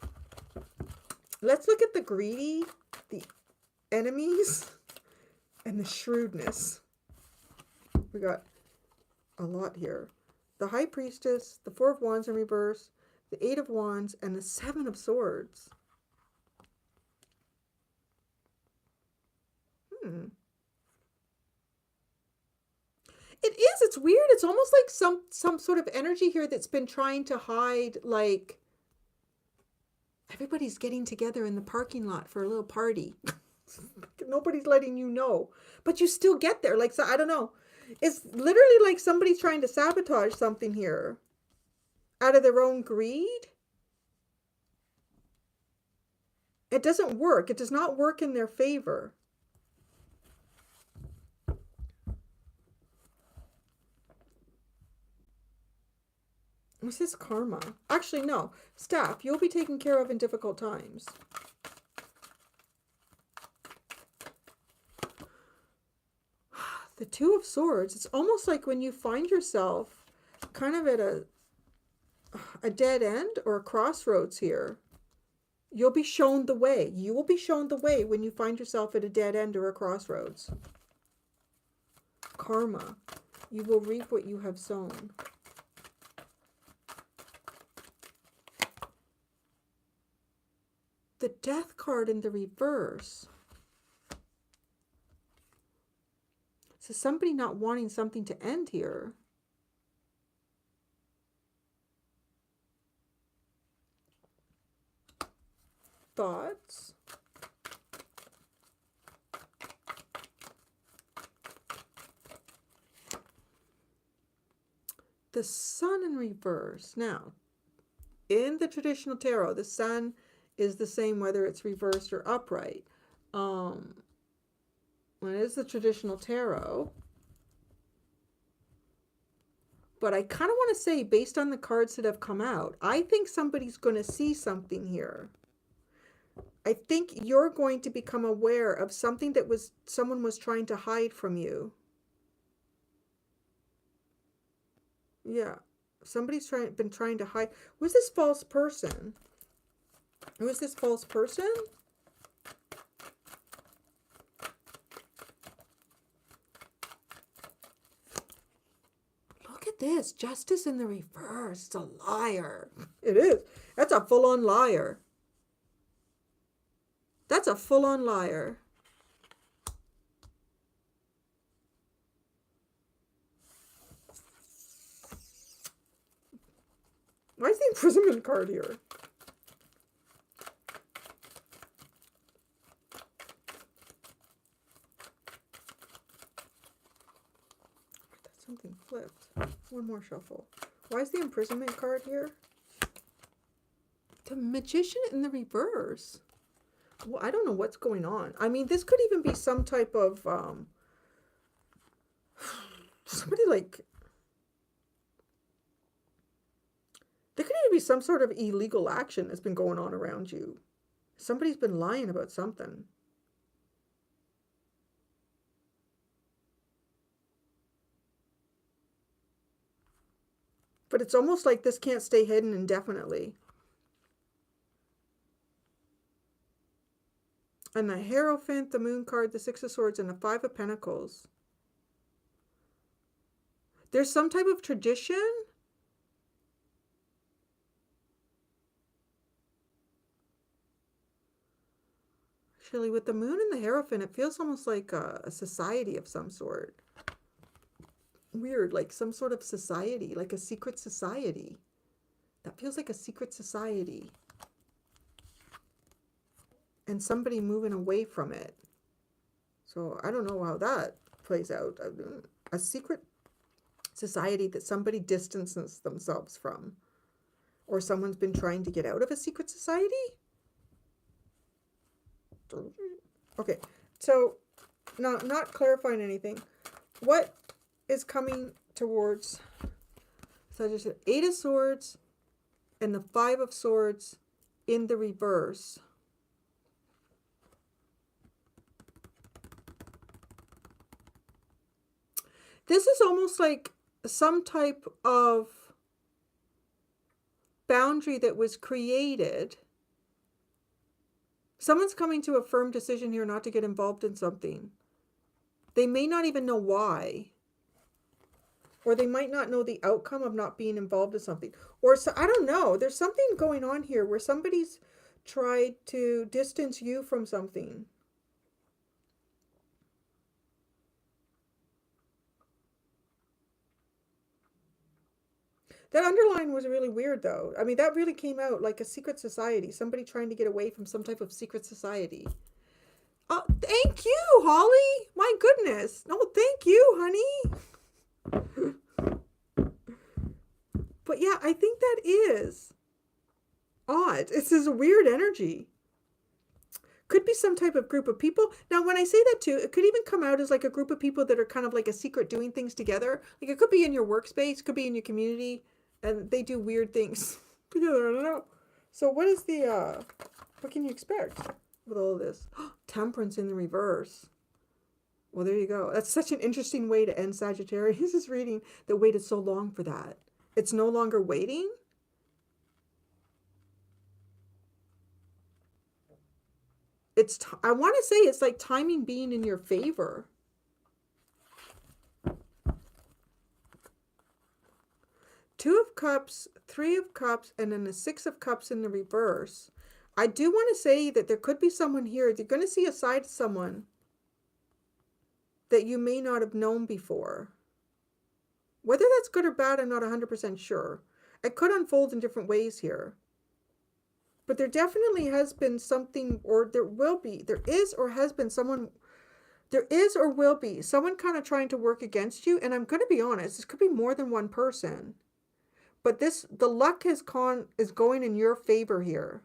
Let's look at the greedy, the enemies, and the shrewdness. We got a lot here. The High Priestess, the Four of Wands in reverse, the Eight of Wands, and the Seven of Swords. It is. It's weird. It's almost like some sort of energy here that's been trying to hide, like, everybody's getting together in the parking lot for a little party. Nobody's letting you know. But you still get there. Like, so I don't know. It's literally like somebody's trying to sabotage something here out of their own greed. It doesn't work. It does not work in their favor. What's this karma? Actually, no. Staff, you'll be taken care of in difficult times. The Two of Swords. It's almost like when you find yourself kind of at a dead end or a crossroads here, you'll be shown the way. You will be shown the way when you find yourself at a dead end or a crossroads. Karma. You will reap what you have sown. The Death card in the reverse. So somebody not wanting something to end here. Thoughts. The Sun in reverse. Now, in the traditional tarot, the Sun is the same whether it's reversed or upright. When it is the traditional tarot, But I kind of want to say, based on the cards that have come out, I think somebody's going to see something here. I think you're going to become aware of something that someone was trying to hide from you. Yeah. Somebody's been trying to hide. Who's this false person? Who is this false person? Look at this. Justice in the reverse. It's a liar. It is. That's a full-on liar. That's a full-on liar. Why is the imprisonment card here? That's something flipped. One more shuffle. Why is the imprisonment card here? The Magician in the reverse. Well, I don't know what's going on. I mean, this could even be some type of somebody like, there could even be some sort of illegal action that's been going on around you. Somebody's been lying about something. But it's almost like this can't stay hidden indefinitely. And the Hierophant, the Moon card, the Six of Swords, and the Five of Pentacles. There's some type of tradition. Actually, with the Moon and the Hierophant, it feels almost like a society of some sort. Weird, like some sort of society, like a secret society. That feels like a secret society. And somebody moving away from it. So I don't know how that plays out. A secret society that somebody distances themselves from. Or someone's been trying to get out of a secret society? Okay, so not clarifying anything. What is coming towards Sagittarius? Eight of Swords and the Five of Swords in the reverse. This is almost like some type of boundary that was created. Someone's coming to a firm decision here not to get involved in something. They may not even know why. Or they might not know the outcome of not being involved in something. Or so, I don't know. There's something going on here where somebody's tried to distance you from something. That underline was really weird, though. I mean, that really came out like a secret society. Somebody trying to get away from some type of secret society. Thank you, Holly. My goodness. No, thank you, honey. But yeah, I think that is odd. It's this weird energy. Could be some type of group of people. Now, when I say that too, it could even come out as like a group of people that are kind of like a secret doing things together. Like it could be in your workspace, could be in your community. And they do weird things together. I don't know. So what is the, what can you expect with all of this? Temperance in the reverse. Well, there you go. That's such an interesting way to end Sagittarius' reading that waited so long for that. It's no longer waiting. I want to say it's like timing being in your favor. Two of Cups, Three of Cups, and then the Six of Cups in the reverse. I do want to say that there could be someone here. You're going to see a side of someone that you may not have known before. Whether that's good or bad, I'm not 100% sure. It could unfold in different ways here. But there definitely has been something, or there is or has been someone, there is or will be someone kind of trying to work against you. And I'm going to be honest, this could be more than one person. But the luck is going in your favor here.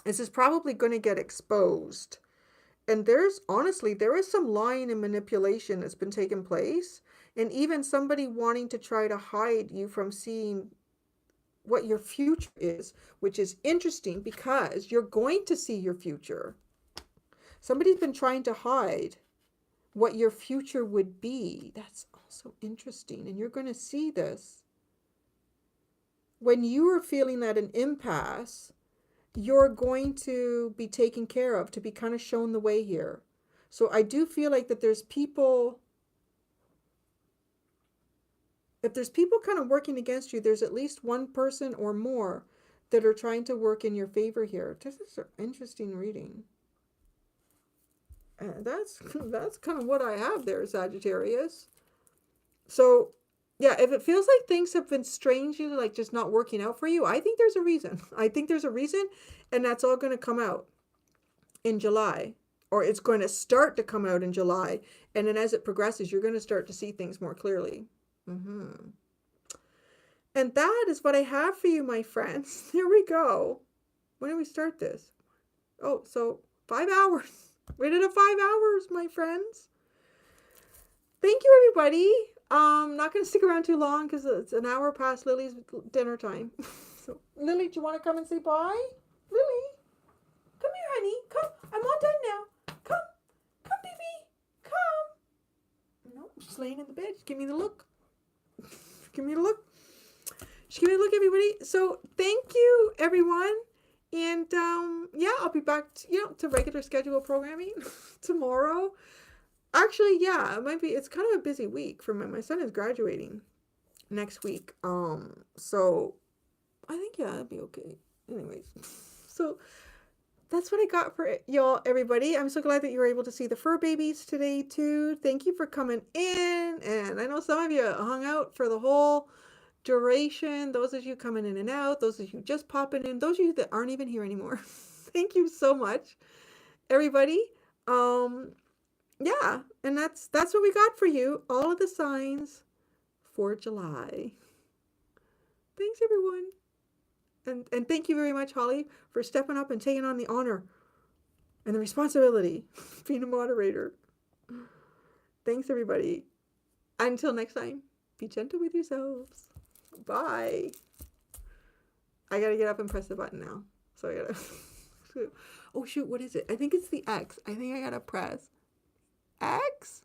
This is probably going to get exposed. And there's honestly, there is some lying and manipulation that's been taking place, and even somebody wanting to try to hide you from seeing what your future is, which is interesting because you're going to see your future. Somebody's been trying to hide what your future would be. That's also interesting. And you're going to see this. When you are feeling at an impasse, you're going to be taken care of, to be kind of shown the way here. So I do feel like that there's people, if there's people kind of working against you, there's at least one person or more that are trying to work in your favor here. This is an interesting reading. That's kind of what I have there, Sagittarius. So yeah, if it feels like things have been strangely like just not working out for you, I think there's a reason. I think there's a reason, and that's all going to come out in July, or it's going to start to come out in July. And then as it progresses, you're going to start to see things more clearly. And that is what I have for you, my friends. Here we go. When did we start this? Oh, so 5 hours. We did a 5 hours, my friends. Thank you, everybody. Not going to stick around too long because it's an hour past Lily's dinner time. So, Lily, do you want to come and say bye? Lily, come here, honey. Come. I'm all done now. Come. Come, baby. Come. No, she's laying in the bed. Give me the look. Give me the look. Just give me a look, everybody. So, thank you, everyone. And, yeah, I'll be back, to regular schedule programming tomorrow. Actually, yeah, it's kind of a busy week for my son is graduating next week. So I think, yeah, it'll be okay. Anyways, so that's what I got for y'all, everybody. I'm so glad that you were able to see the fur babies today, too. Thank you for coming in. And I know some of you hung out for the whole duration. Those of you coming in and out, those of you just popping in, those of you that aren't even here anymore. Thank you so much, everybody. Yeah, and that's what we got for you. All of the signs for July. Thanks, everyone. And thank you very much, Holly, for stepping up and taking on the honor and the responsibility of being a moderator. Thanks, everybody. Until next time, be gentle with yourselves. Bye. I gotta get up and press the button now. So I gotta... Oh, shoot, what is it? I think it's the X. I think I gotta press X?